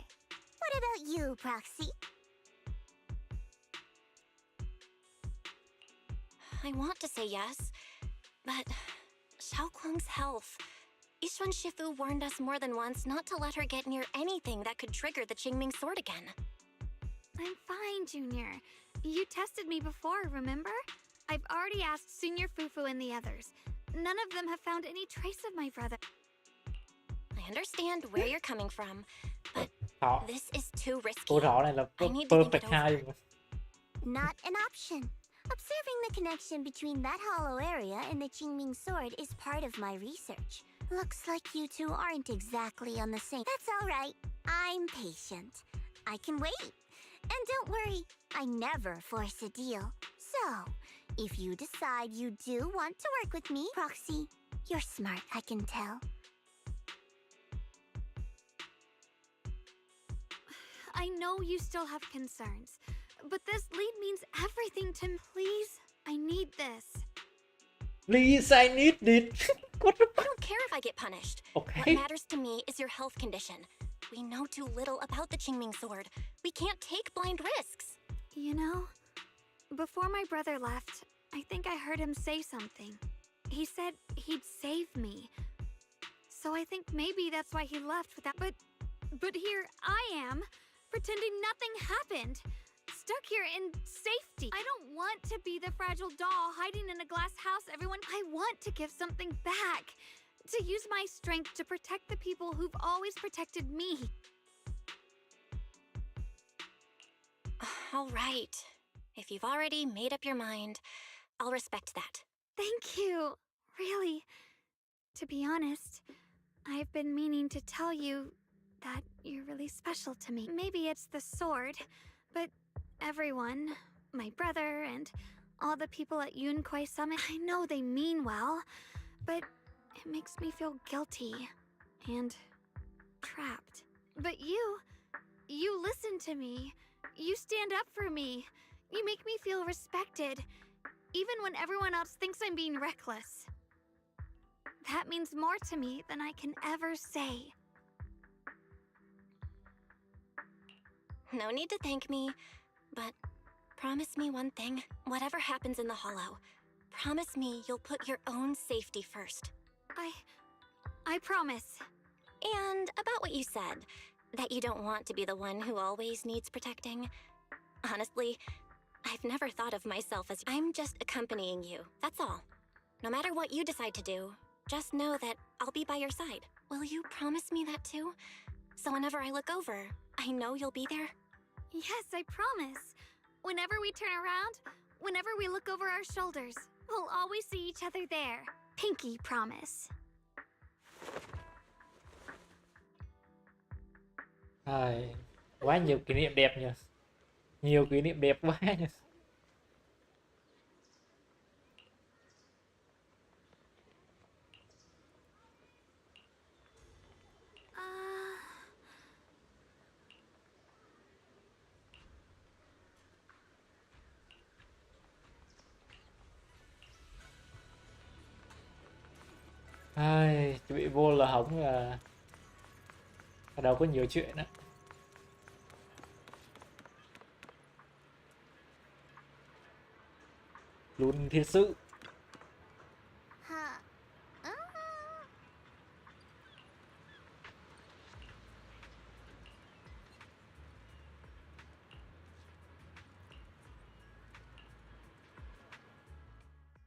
What about you, Proxy? I want to say yes, but Xiao Guang's health. Yishuan Shifu warned us more than once not to let her get near anything that could trigger the Qingming sword again. I'm fine, Junior. You tested me before, remember? I've already asked Senior Fufu and the others. None of them have found any trace of my brother. I understand where you're coming from, but Thọ. this is too risky. Cô Thọ này là I need to think it perfect hai over. luôn. Not an option. Observing the connection between that hollow area and the Qingming sword is part of my research. Looks like you two aren't exactly on the same... That's all right. I'm patient. I can wait. And don't worry, I never force a deal. So, if you decide you do want to work with me, Proxy, you're smart, I can tell. I know you still have concerns, but this lead means everything to me. Please, I need this. Please, I need it. What the I fuck? don't care if I get punished. Okay. What matters to me is your health condition. We know too little about the Qingming sword. We can't take blind risks. You know, before my brother left, I think I heard him say something. He said he'd save me. So I think maybe that's why he left without. But here I am, pretending nothing happened. Stuck here in safety. I don't want to be the fragile doll hiding in a glass house, everyone. I want to give something back. To use my strength to protect the people who've always protected me. All right. If you've already made up your mind, I'll respect that. Thank you. Really. To be honest, I've been meaning to tell you that you're really special to me. Maybe it's the sword, but everyone, my brother and all the people at Yunquai Summit, I know they mean well, but it makes me feel guilty and trapped. But you listen to me. You stand up for me. You make me feel respected, even when everyone else thinks I'm being reckless. That means more to me than I can ever say. No need to thank me, but promise me one thing. Whatever happens in the Hollow, promise me you'll put your own safety first. I promise. And about what you said, that you don't want to be the one who always needs protecting. Honestly, I've never thought of myself as I'm just accompanying you, that's all. No matter what you decide to do, just know that I'll be by your side. Will you promise me that too? So whenever I look over, I know you'll be there? Yes, I promise. Whenever we turn around, whenever we look over our shoulders, we'll always see each other there. Pinky promise. Quá nhiều kỷ niệm đẹp nhỉ. Nhiều kỷ niệm đẹp quá nhỉ. Chuẩn bị vô là hỏng là ở đâu có nhiều chuyện đó. Luôn thiên sự.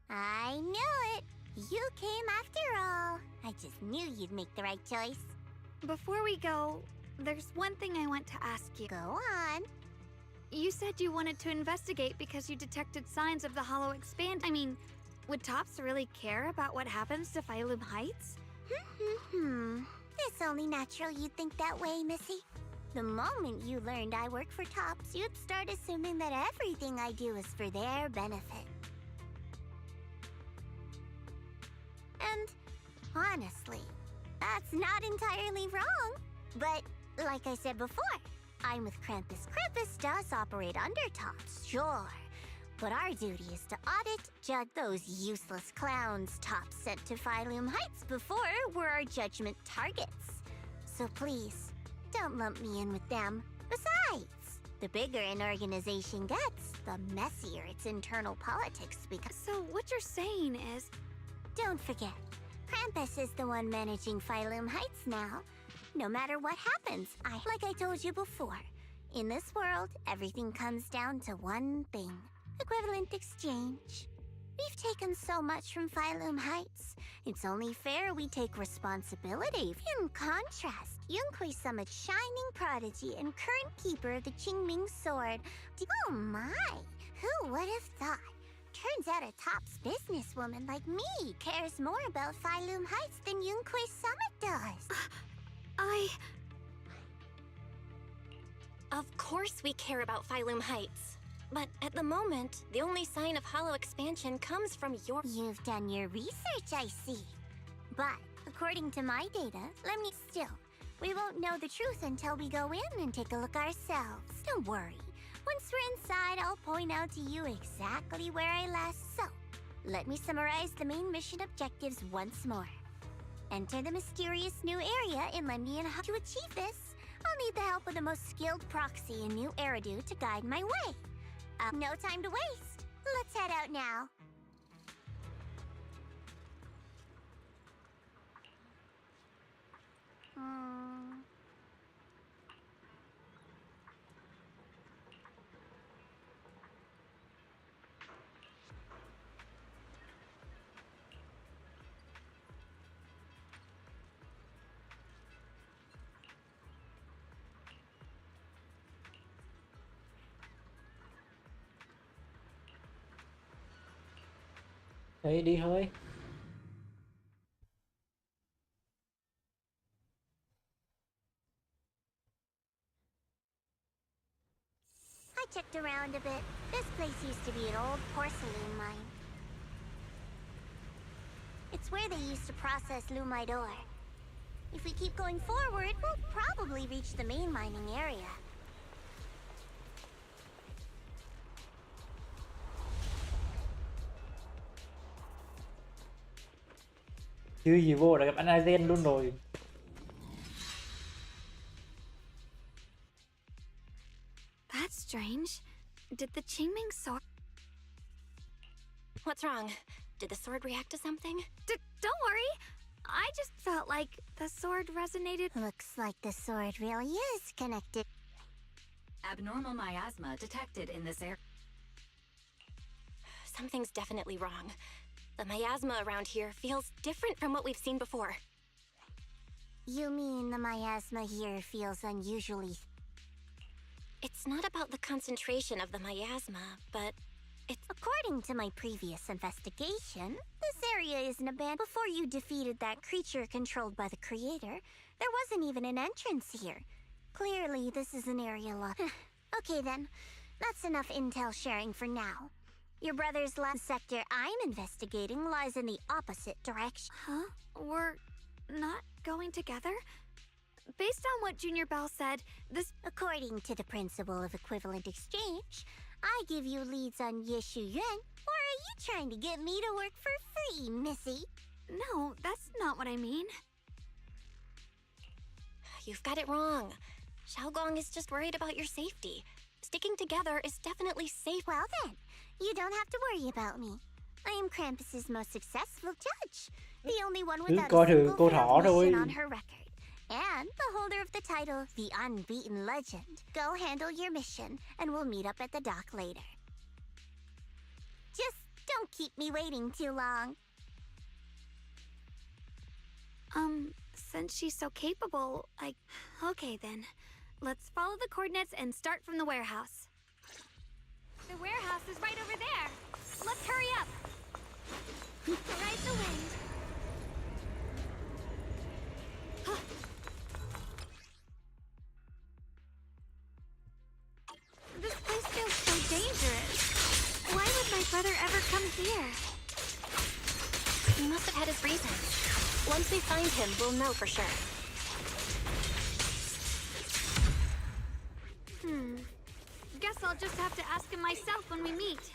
I knew it! You came after all. I just knew you'd make the right choice. Before we go, there's one thing I want to ask you. Go on. You said you wanted to investigate because you detected signs of the Hollow expand. I mean, would Tops really care about what happens to Phylum Heights? It's only natural you'd think that way, Missy. The moment you learned I work for Tops, you'd start assuming that everything I do is for their benefit. And honestly, that's not entirely wrong. But like I said before, I'm with Krampus. Krampus does operate under Tops, sure. But our duty is to audit, judge those useless clowns Tops sent to Phylum Heights before we're our judgment targets. So please, don't lump me in with them. Besides, the bigger an organization gets, the messier its internal politics become. So what you're saying is... Don't forget, Krampus is the one managing Phylum Heights now. No matter what happens, like I told you before, in this world, everything comes down to one thing. Equivalent exchange. We've taken so much from Phylum Heights. It's only fair we take responsibility. In contrast, Yunquai Summit's shining prodigy and current keeper of the Qingming sword. Oh my, who would have thought? Turns out a Tops businesswoman like me cares more about Phylum Heights than Yunquai Summit does. Of course we care about Phylum Heights. But at the moment, the only sign of hollow expansion comes from your... You've done your research, I see. But according to my data, we won't know the truth until we go in and take a look ourselves. Don't worry. Once we're inside, I'll point out to you exactly where I last. So, let me summarize the main mission objectives once more. Enter the mysterious new area and lend me a hand. To achieve this, I'll need the help of the most skilled proxy in New Eridu to guide my way. No time to waste. Let's head out now. Đấy, đi thôi. I checked around a bit. This place used to be an old porcelain mine. It's where they used to process lumite ore. If we keep going forward, we'll probably reach the main mining area. Chưa gì vô đã gặp anh Aizen luôn rồi. That's strange. Did the Qingming sword... What's wrong? Did the sword react to something? Don't worry. I just felt like the sword resonated. Looks like the sword really is connected. Abnormal miasma detected in this area. Something's definitely wrong. The miasma around here feels different from what we've seen before. You mean the miasma here feels unusually... It's not about the concentration of the miasma, but it's... According to my previous investigation, this area isn't abandoned. Before you defeated that creature controlled by the Creator, there wasn't even an entrance here. Clearly, this is an area locked. Okay then, that's enough intel sharing for now. Your brother's last sector I'm investigating lies in the opposite direction. Huh? We're not going together? Based on what Junior Bell said, this... According to the principle of equivalent exchange, I give you leads on Yeshu Yuan, or are you trying to get me to work for free, Missy? No, that's not what I mean. You've got it wrong. Xiao Guang is just worried about your safety. Sticking together is definitely safe. Well then, you don't have to worry about me. I am Krampus's most successful judge. The only one without a single failed mission on her record. And the holder of the title, the Unbeaten Legend. Go handle your mission, and we'll meet up at the dock later. Just don't keep me waiting too long. Since she's so capable, Okay then. Let's follow the coordinates and start from the warehouse. The warehouse is right over there. Let's hurry up. Ride the wind. This place feels so dangerous. Why would my brother ever come here? He must have had his reasons. Once we find him, we'll know for sure. Guess I'll just have to ask him myself when we meet.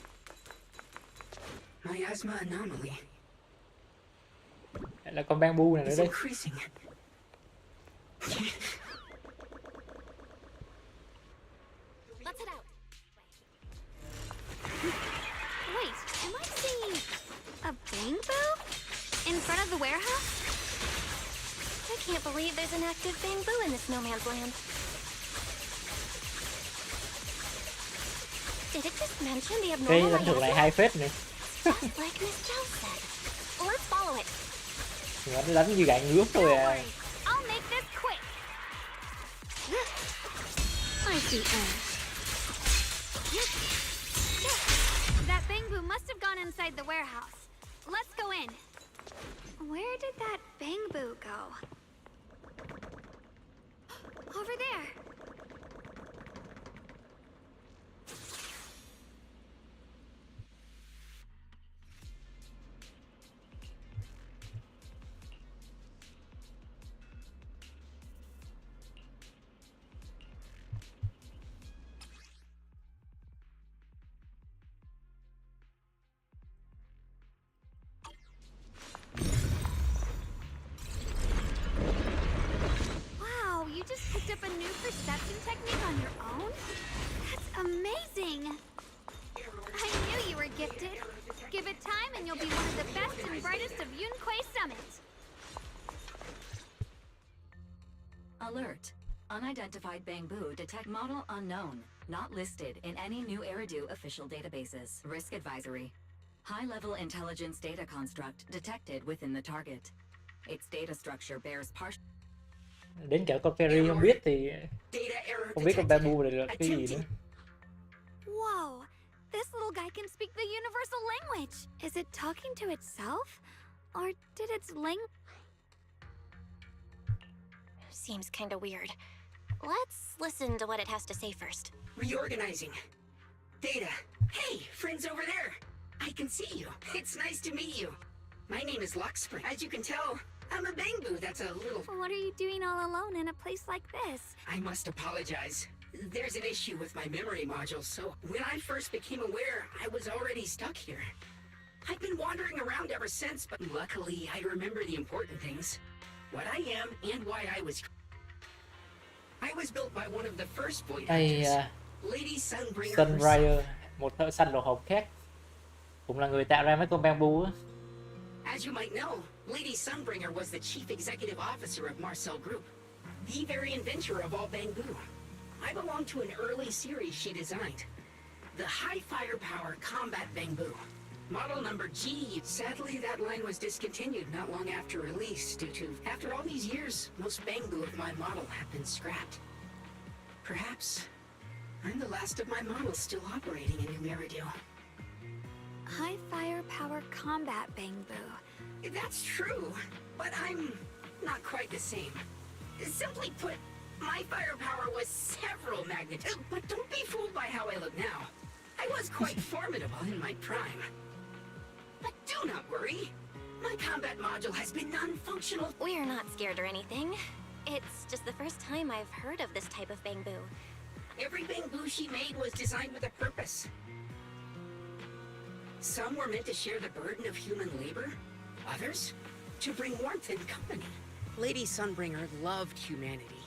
Miasma anomaly Lại là con bamboo này nữa is đây. increasing. Let's head out. Wait, am I seeing a bamboo in front of the warehouse? I can't believe there's an active bamboo in this no man's land. Did it just mention the Cái abnormal lãnh thưởng này miasma? hay phết này. Just like Miss Zhao said. Let's follow it. Nó đánh như gạn nước thôi Don't à. worry, I'll make this quick. I see air. That bamboo must have gone inside the warehouse. Let's go in. Where did that bamboo go? Over there. perception technique on your own? That's amazing! I knew you were gifted. Give it time and you'll be one of the best and brightest of Yunquei Summit. Alert. Unidentified Bangbu detect model unknown. Not listed in any new Eridu official databases. Risk advisory. High-level intelligence data construct detected within the target. Its data structure bears partial... Đến cả con Fairy không biết thì không biết con Bamboo này là cái gì nữa. Whoa! This little guy can speak the universal language! Is it talking to itself? Or did its Seems kinda weird. Let's listen to what it has to say first. Reorganizing. Data. Hey, friends over there. I can see you. It's nice to meet you. My name is Luxpring. As you can tell, I'm a Bangbu that's a little... What are you doing all alone in a place like this? I must apologize. There's an issue with my memory modules, so when I first became aware, I was already stuck here. I've been wandering around ever since, but luckily I remember the important things. What I am and why I was built by one of the first Voyagers, Lady Sunbringer. Sunbringer, một thợ săn lỗ hổng khác, cũng là người tạo ra mấy con Bamboo á. As you might know, Lady Sunbringer was the chief executive officer of Marcel Group, the very inventor of all Bangbu. I belong to an early series she designed, the High Firepower Combat Bangbu. Model number G. Sadly, that line was discontinued not long after release due to... After all these years, most Bangbu of my model have been scrapped. Perhaps I'm the last of my models still operating in New Eridu. High firepower combat Bangbu. That's true, but I'm not quite the same. Simply put, my firepower was several magnitudes. But don't be fooled by how I look now. I was quite formidable in my prime. But do not worry. My combat module has been non-functional. We're not scared or anything. It's just the first time I've heard of this type of Bangbu. Every Bangbu she made was designed with a purpose. Some were meant to share the burden of human labor. Others, to bring warmth and company. Lady Sunbringer loved humanity.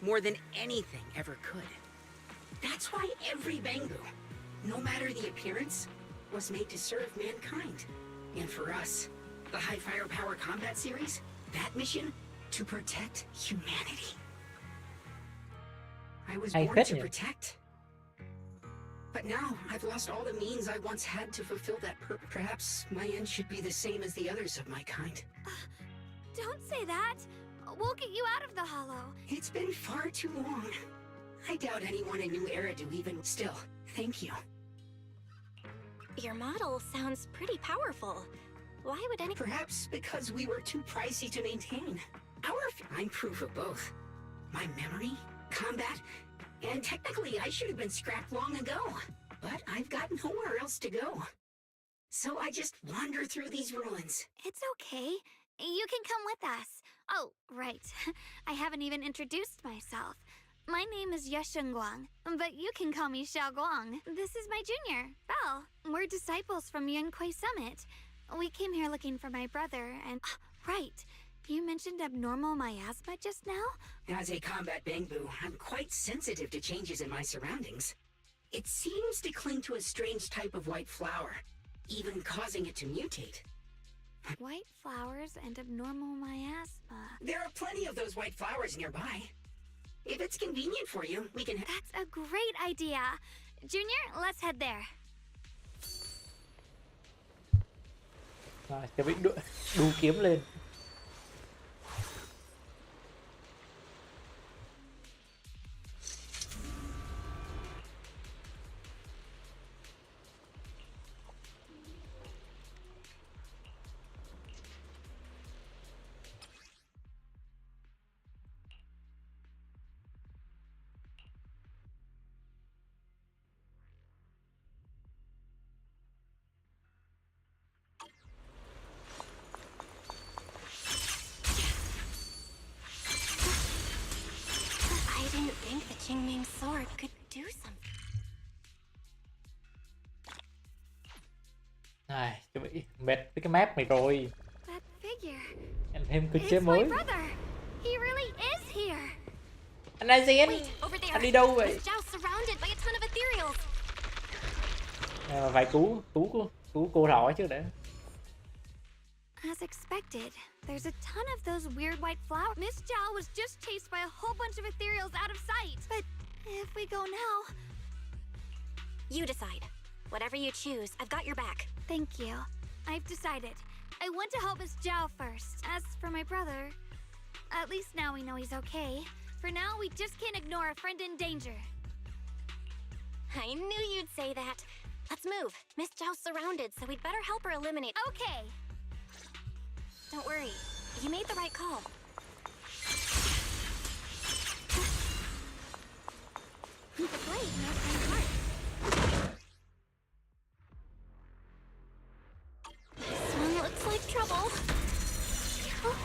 More than anything ever could. That's why every Bangbu, no matter the appearance, was made to serve mankind. And for us, the High Firepower Combat Series, that mission, to protect humanity. I was born to protect. But now, I've lost all the means I once had to fulfill that purpose. Perhaps my end should be the same as the others of my kind. Don't say that! We'll get you out of the hollow. It's been far too long. I doubt anyone in New Eridu even... Still, thank you. Your model sounds pretty powerful. Why would any... Perhaps because we were too pricey to maintain. I'm proof of both. My memory, combat, and technically I should have been scrapped long ago. But I've got nowhere else to go. So I just wander through these ruins. It's okay. You can come with us. Oh, right. I haven't even introduced myself. My name is Guang, but you can call me Guang. This is my junior, Belle. We're disciples from Yunquei Summit. We came here looking for my brother and... Right. You mentioned abnormal miasma just now? As a combat Bangbu, I'm quite sensitive to changes in my surroundings. It seems to cling to a strange type of white flower, even causing it to mutate. White flowers and abnormal miasma. There are plenty of those white flowers nearby. If it's convenient for you, we can... That's a great idea. Junior, let's head there. Rồi, chuẩn bị đu kiếm lên. Sword could do something. Này, chuẩn bị mệt với cái map này rồi. That figure. Em thêm cơ chế mới. It's my brother. He really is here. Anh Aizen, Wait, over there. anh đi đâu vậy? Miss Zhao's surrounded by a ton of ethereals. Phải cứu cô thỏ chứ đã. As expected, there's a ton of those weird white flowers. Miss Zhao was just chased by a whole bunch of ethereals out of sight. But if we go now... You decide. Whatever you choose, I've got your back. Thank you. I've decided. I want to help Miss Zhao first. As for my brother, at least now we know he's okay. For now, we just can't ignore a friend in danger. I knew you'd say that. Let's move. Miss Zhao's surrounded, so we'd better help her eliminate... Okay. Don't worry. You made the right call. The blade knows my heart. This one looks like trouble. Oh,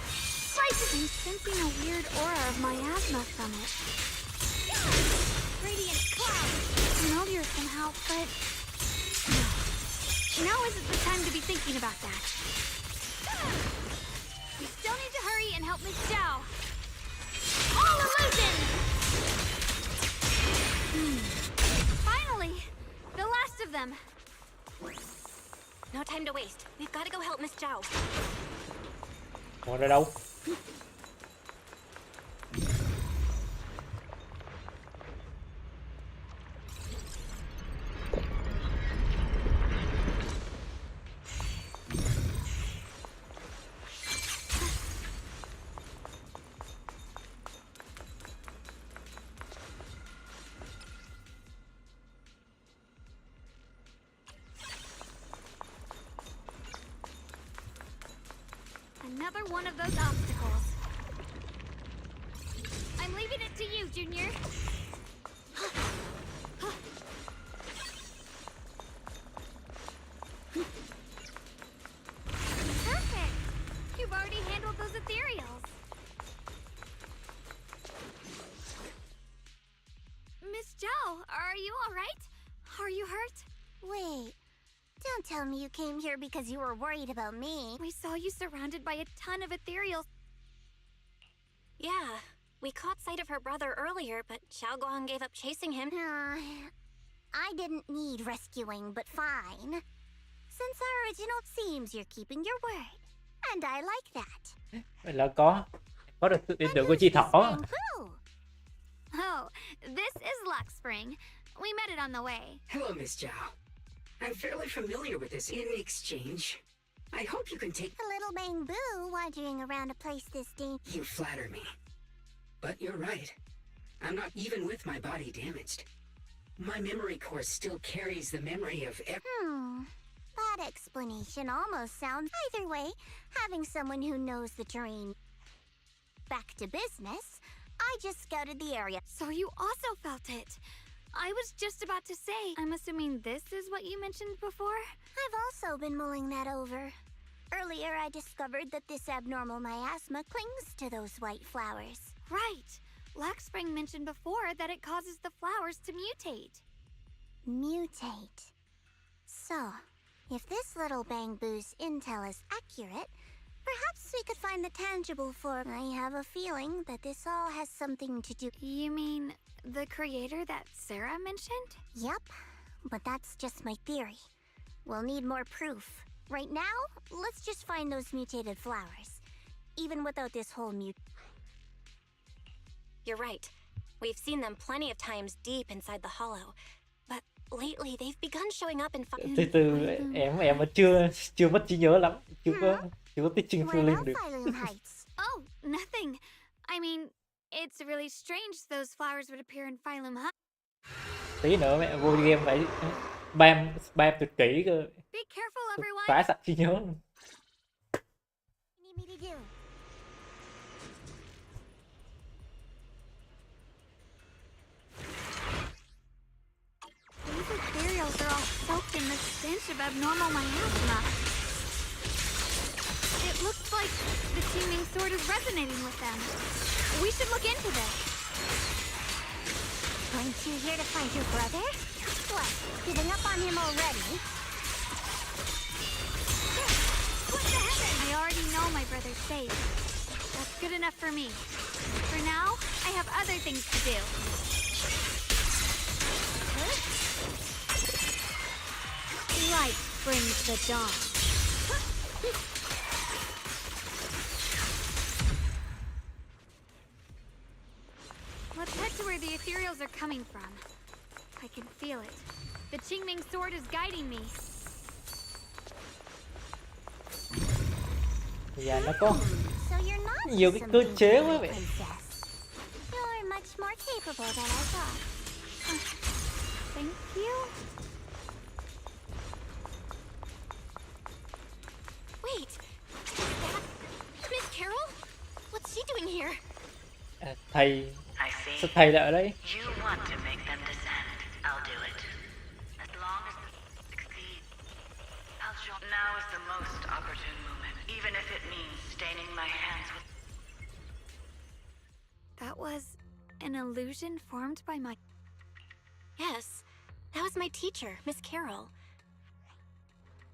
I'm sensing a weird aura of miasma from it. Radiant cloud. Familiar somehow, but... No. Now isn't the time to be thinking about that. We still need to hurry and help Miss Zhao. All illusion! Finally! The last of them. No time to waste. We've got to go help Miss Zhao. Còn ở đâu? Another one of those obstacles. I'm leaving it to you, Junior. Perfect! You've already handled those ethereals. Miss Zhao, are you alright? Are you hurt? Wait. Don't tell me you came here because you were worried about me. We saw you surrounded by a ton of ethereals. Yeah, we caught sight of her brother earlier, but Xiao Guang gave up chasing him. I didn't need rescuing, but fine. Since our original, it seems you're keeping your word. And I like that. Vậy là có được sự tin tưởng của chị Thỏ. Bamboo. Oh, this is Luck Spring. We met it on the way. Hello, Miss Zhao. I'm fairly familiar with this in exchange. I hope you can take... A little bamboo wandering around a place this dangerous. You flatter me. But you're right. I'm not even with my body damaged. My memory core still carries the memory of... That explanation almost sounds... Either way, having someone who knows the terrain... Back to business, I just scouted the area. So you also felt it. I was just about to say, I'm assuming this is what you mentioned before? I've also been mulling that over. Earlier, I discovered that this abnormal miasma clings to those white flowers. Right. Luck Spring mentioned before that it causes the flowers to mutate. Mutate. So, if this little bamboo's intel is accurate, perhaps we could find the tangible form. I have a feeling that this all has something to do... You mean the creator that Sarah mentioned? Yep, but that's just my theory. We'll need more proof. Right now, let's just find those mutated flowers. Even without this whole You're right. We've seen them plenty of times deep inside the hollow. But lately, they've begun showing up in... Từ em mà chưa mất trí nhớ lắm. Chưa có tích trinh phiêu linh được. Oh, nothing. I mean, it's really strange those flowers would appear in Phylum High. Tí nữa mẹ vô game phải spam tuyệt kỹ cơ. Be careful, everyone. Phá sạch trí nhớ luôn. These ethereals are all soaked in the stench of abnormal miasma. It looks like the Qingming sword is resonating with them. We should look into this. Aren't you here to find your brother? What, giving up on him already? What the heaven? I already know my brother's safe. That's good enough for me. For now, I have other things to do. Light brings the dawn. Let's head to where the ethereals are coming from. I can feel it. The Qingming sword is guiding me. Dạ nó có So you're not nhiều just cái some cơ dinky chế little quá vậy. princess. You're much more capable than I thought. Thank you. Wait, that Miss Carol? What's she doing here? À, thầy I see. sao thầy lại ở đây? You want to make them descend. I'll do it. As long as they succeed. I'll show. Now is the most opportune moment, even if it means staining my hands with. That was an illusion formed by my... Yes, that was my teacher, Miss Carol.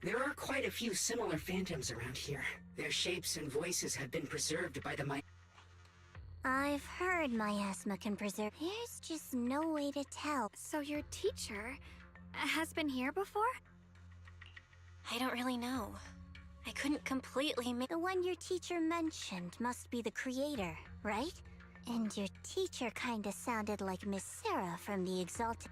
There are quite a few similar phantoms around here. Their shapes and voices have been preserved by the I've heard miasma can preserve. There's just no way to tell. So your teacher has been here before? I don't really know. I couldn't completely make... The one your teacher mentioned must be the creator, right? And your teacher kinda sounded like Miss Sarah from the Exalted.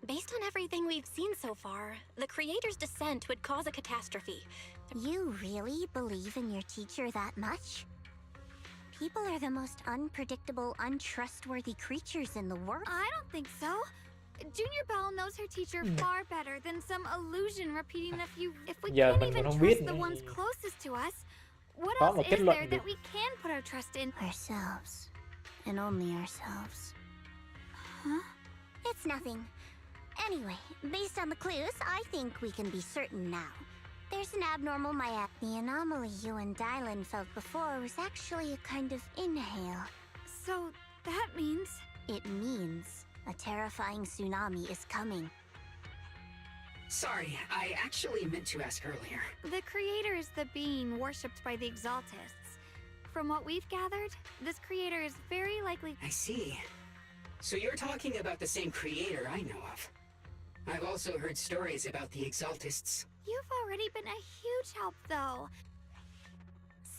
Based on everything we've seen so far, the creator's descent would cause a catastrophe. You really believe in your teacher that much? People are the most unpredictable, untrustworthy creatures in the world. I don't think so. Junior Belle knows her teacher far better than some illusion repeating a few... If we Giờ can't mình even còn không trust biết the nữa ones thì closest to us, what khó else mà kết is luận there được. that we can put our trust in? Ourselves. And only ourselves. Huh? It's nothing. Anyway, based on the clues, I think we can be certain now. There's an abnormal miasma. The anomaly you and Dylan felt before was actually a kind of inhale. So that means... It means a terrifying tsunami is coming. Sorry, I actually meant to ask earlier. The creator is the being worshipped by the Exaltists. From what we've gathered, this creator is very likely... I see. So you're talking about the same creator I know of. I've also heard stories about the Exaltists. You've already been a huge help, though.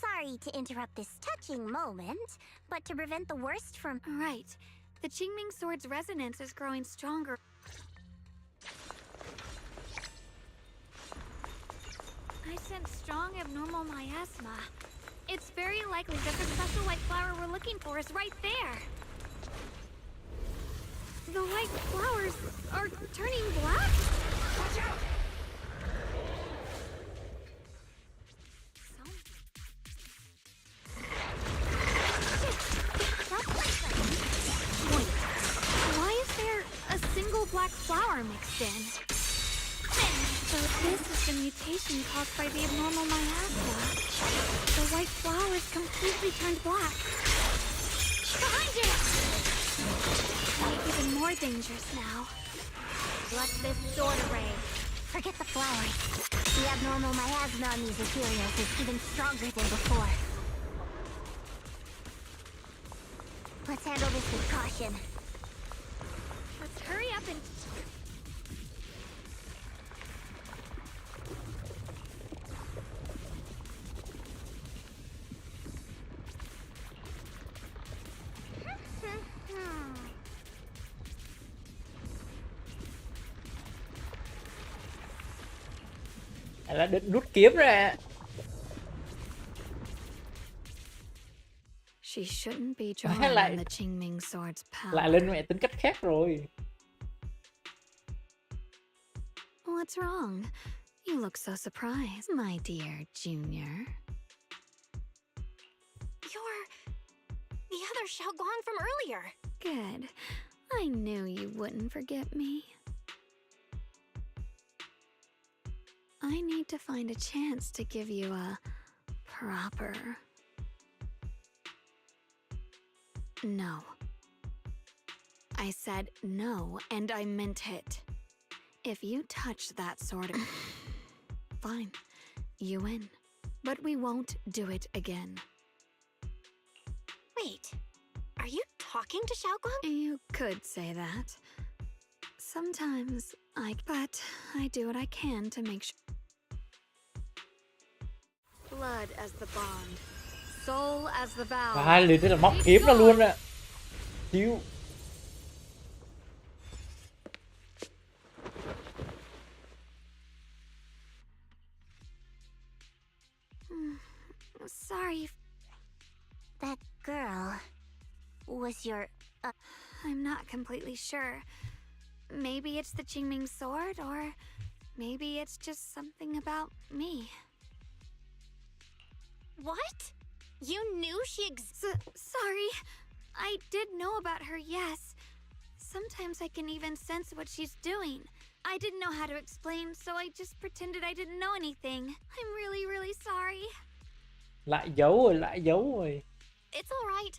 Sorry to interrupt this touching moment, but to prevent the worst from... Right. The Qingming sword's resonance is growing stronger. I sense strong abnormal miasma. It's very likely that the special white flower we're looking for is right there. The white flowers are turning black? Watch out! Wait, why is there a single black flower mixed in? So this is the mutation caused by the abnormal miasma. The white flower is completely turned black. Behind you! Even more dangerous now. What's this sword array? Forget the flowers. The abnormal miasma on these ethereals is even stronger than before. Let's handle this with caution. Let's hurry up and... Là định rút kiếm ra. She shouldn't be Lại- drawing on the Qingming sword's power. Lại lên mẹ tính cách khác rồi. What's wrong? You look so surprised, my dear Junior. You're the other Xiao Guang from earlier. Good. I knew you wouldn't forget me. I need to find a chance to give you a proper... No. I said no, and I meant it. If you touch that sword... Fine. You win. But we won't do it again. Wait, talking to Xiaoguang? You could say that. Sometimes but I do what I can to make sure. Blood as the bond, soul as the vow. Và hai liền tức là móc kiếm ra luôn ạ. Chiêu. Sorry. That girl was your... I'm not completely sure. Maybe it's the Qingming sword, or maybe it's just something about me. What? You knew she Sorry. I did know about her, yes. Sometimes I can even sense what she's doing. I didn't know how to explain, so I just pretended I didn't know anything. I'm really, really sorry. Lại giấu rồi, lại giấu rồi. It's alright.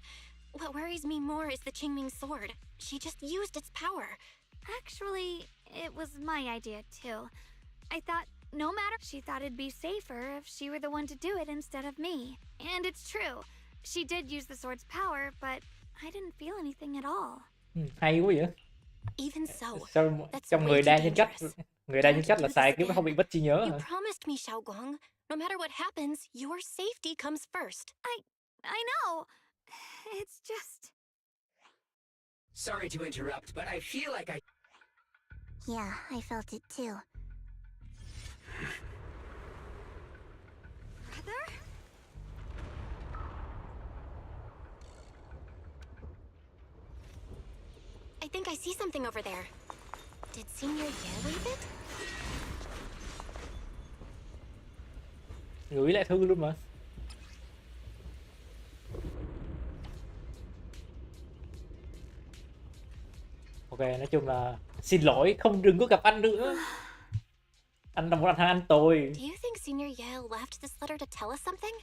What worries me more is the Qingming sword. She just used its power. Actually, it was my idea too. I thought no matter, she thought it'd be safer if she were the one to do it instead of me. And it's true. She did use the sword's power, but I didn't feel anything at all. Hay quá vậy. Even so, Sao that's trong way người too đa nhân chất, dangerous. người đa nhân chất là Don't do xài this kiếm nó không bị again. mất trí nhớ You hả? promised me, Xiaoguang. No matter what happens, your safety comes first. I know. It's just... Sorry to interrupt, but I feel like I... Yeah, I felt it too. Brother? I think I see something over there. Did Senior Ye leave it? Gửi lại thư luôn mà. Ok, nói chung là xin lỗi, không đừng có gặp anh nữa. Anh là một thằng anh tồi. Do you think Senior Ye left this letter to tell us something?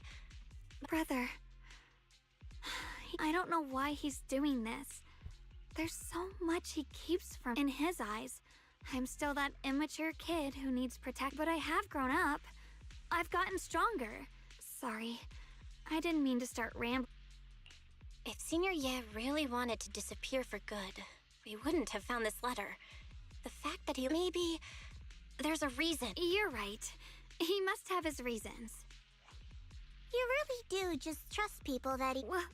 Brother. I don't know why he's doing this. There's so much he keeps from in his eyes. I'm still that immature kid who needs protect, but I have grown up. I've gotten stronger. Sorry. I didn't mean to start rambling. If Senior Ye really wanted to disappear for good, we wouldn't have found this letter. The fact that maybe there's a reason. You're right. He must have his reasons. You really do just trust people that he... Well,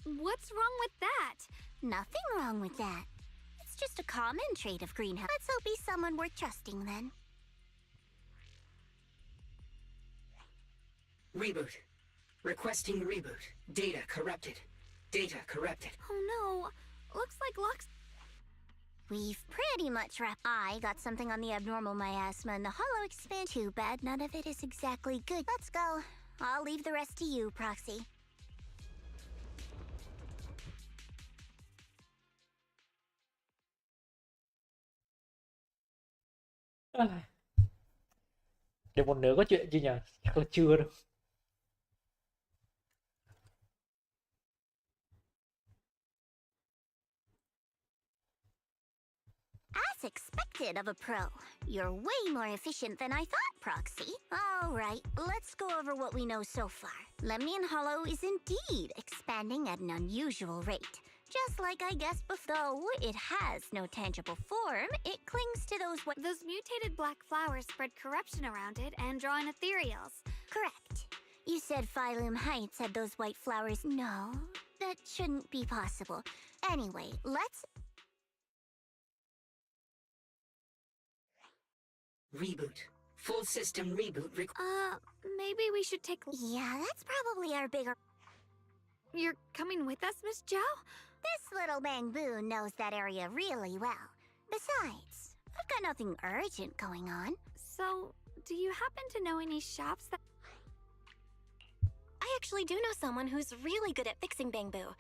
what's wrong with that? Nothing wrong with that. It's just a common trait of Greenhouse. Let's hope he's someone worth trusting then. Reboot. Requesting reboot. Data corrupted. Data corrupted. Oh no. Looks like Locke's... We've pretty much wrapped. I got something on the abnormal miasma and the hollow expand. Too bad none of it is exactly good. Let's go. I'll leave the rest to you, Proxy. Được một nửa có chuyện chứ nhỉ? Chắc là chưa đâu. As expected of a pro, you're way more efficient than I thought, Proxy. All right, let's go over what we know so far. Lemnian Hollow is indeed expanding at an unusual rate. Just like I guessed before, though it has no tangible form, it clings to Those mutated black flowers spread corruption around it and draw in ethereals. Correct. You said Phylum Heights had those white flowers. No, that shouldn't be possible. Anyway, let's... Reboot. Full system reboot. Maybe we should take... Yeah, that's probably our bigger... You're coming with us, Miss Zhao? This little Bangbu knows that area really well. Besides, I've got nothing urgent going on. So, do you happen to know any shops that... I actually do know someone who's really good at fixing Bangbu.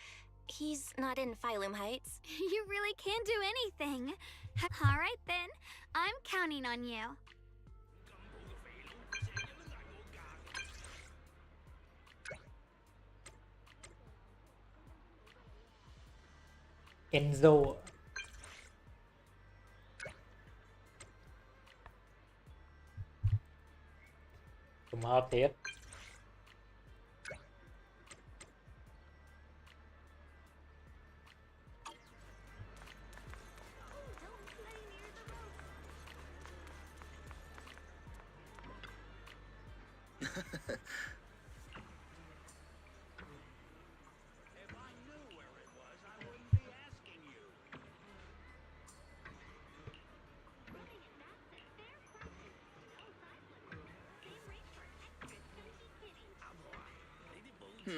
He's not in Phylum Heights. You really can do anything. All right then, I'm counting on you. Enzo. Trùng hợp thiệt. We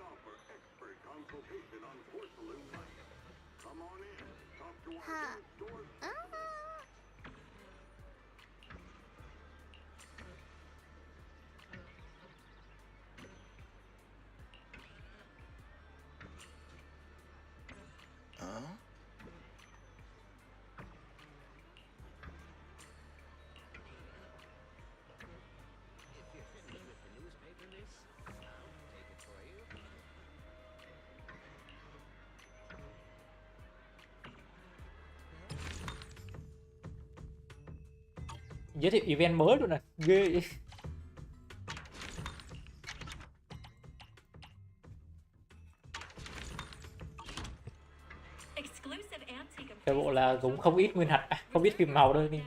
offer expert consultation on porcelain light. Come on in. Talk to our store. Giới thiệu event mới luôn nè, ghê vậy. Cái bộ là cũng không ít nguyên hạt, không ít phim màu đâu đi.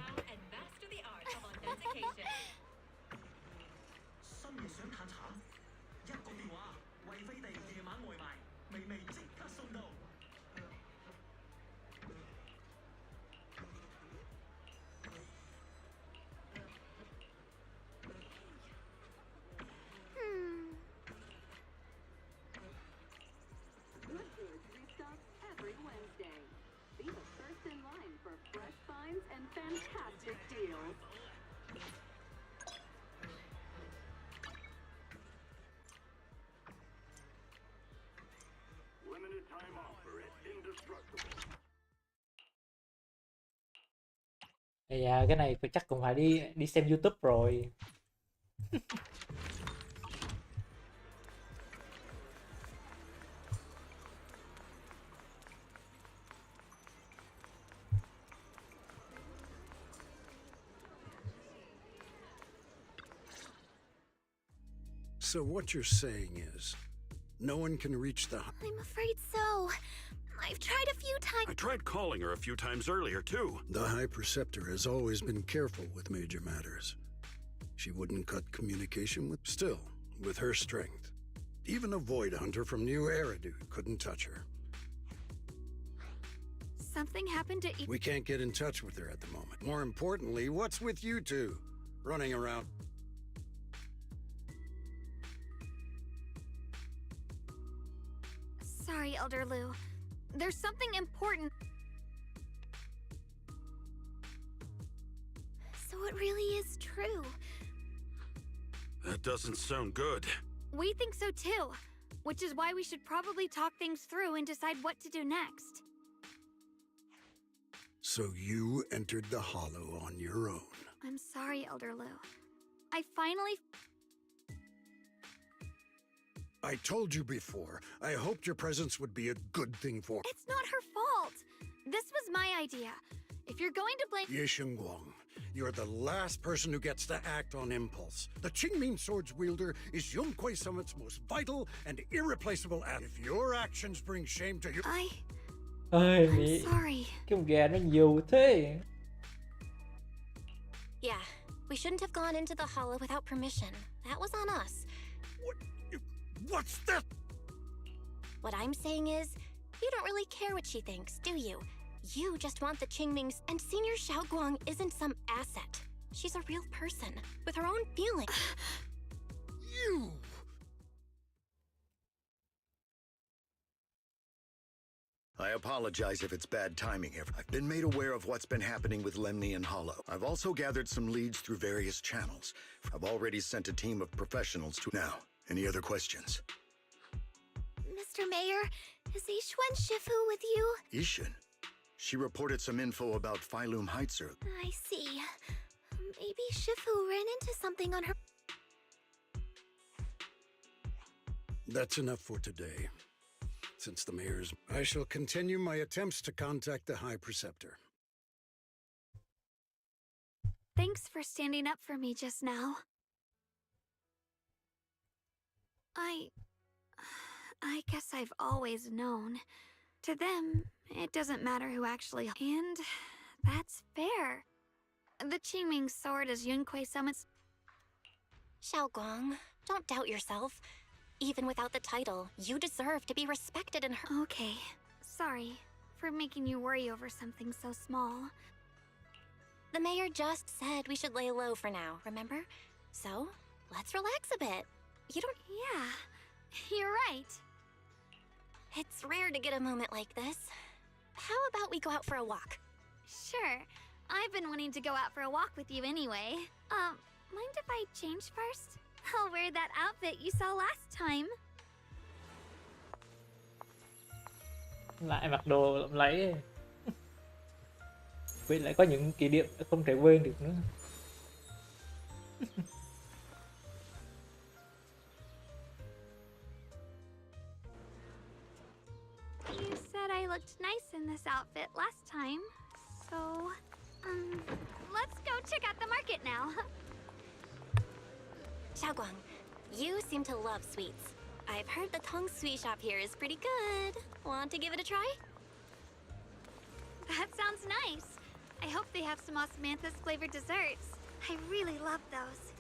Cái này chắc cũng phải đi xem YouTube rồi. So what you're saying is, no one can reach the... I'm afraid so. I've tried a few times. I tried calling her a few times earlier, too. The High Preceptor has always been careful with major matters. She wouldn't cut communication with... Still, with her strength, even a Void Hunter from New Eridu couldn't touch her. Something happened to... We can't get in touch with her at the moment. More importantly, what's with you two? Running around... Sorry, Elder Lu. There's something important. So it really is true. That doesn't sound good. We think so too, which is why we should probably talk things through and decide what to do next. So you entered the Hollow on your own. I'm sorry, Elder Lu. I finally... I told you before, I hoped your presence would be a good thing for... It's not her fault. This was my idea. If you're going to blame... Ye Guang, you're the last person who gets to act on impulse. The Qingming Sword's wielder is Yunquei Summit's most vital and irreplaceable asset. If your actions bring shame to you... I'm sorry. Cái con gà nó nhiều thế. Yeah, we shouldn't have gone into the hollow without permission. That was on us. What's that? What I'm saying is, you don't really care what she thinks, do you? You just want the Qingmings, and Senior Guang isn't some asset. She's a real person, with her own feelings. You! I apologize if it's bad timing here. I've been made aware of what's been happening with Lemni and Hollow. I've also gathered some leads through various channels. I've already sent a team of professionals to... Now, any other questions? Mr. Mayor, is Yixuan Shifu with you? Ishin? She reported some info about Phylum Heights earlier. I see. Maybe Shifu ran into something on her... That's enough for today. Since the mayor's... I shall continue my attempts to contact the High Preceptor. Thanks for standing up for me just now. I guess I've always known. To them, it doesn't matter who actually... And that's fair. The Qingming Sword is Yunquei Summit's... Guang, don't doubt yourself. Even without the title, you deserve to be respected in her... Okay, sorry for making you worry over something so small. The mayor just said we should lay low for now, remember? So, let's relax a bit. You don't... Yeah, you're right. It's rare to get a moment like this. How about we go out for a walk? Sure. I've been wanting to go out for a walk with you anyway. Mind if I change first? I'll wear that outfit you saw last time. Lại mặc đồ lộng lẫy. Quên lại có những kỷ niệm không thể quên được nữa. You said I looked nice in this outfit last time, so, let's go check out the market now. Guang, you seem to love sweets. I've heard the Tong sweet shop here is pretty good. Want to give it a try? That sounds nice. I hope they have some osmanthus flavored desserts. I really love those.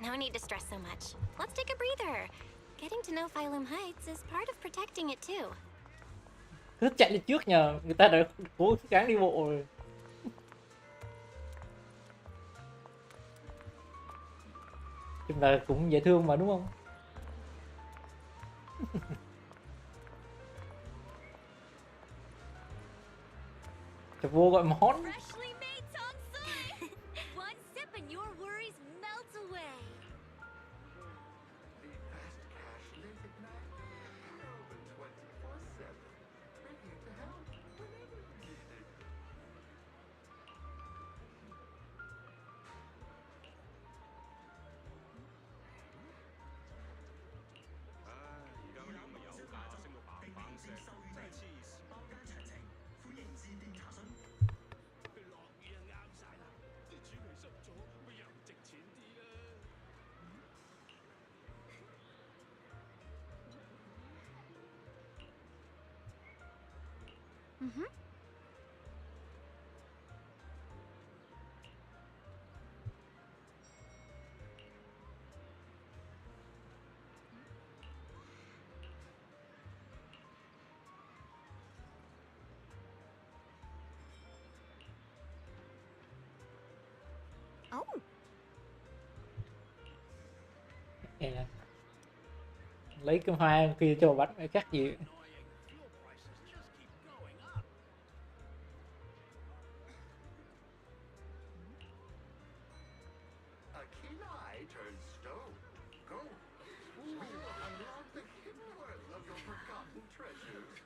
No need to stress so much. Let's take a breather. Getting to know Phylum Heights is part of protecting it too. Cứ chạy lên trước nhờ, người ta đã cố gắng đi bộ rồi. Chúng ta cũng dễ thương mà đúng không? Cho vua gọi món. Freshly made Tong Sui! One sip and your worries melt away. The fast cash lives at night. Open 24/7. We're here to help whenever you need it. Oh, Lấy cái hoa kia cho bánh phải khác gì. A keen eye turns stone. Go. We will unlock the hidden world of your forgotten treasures.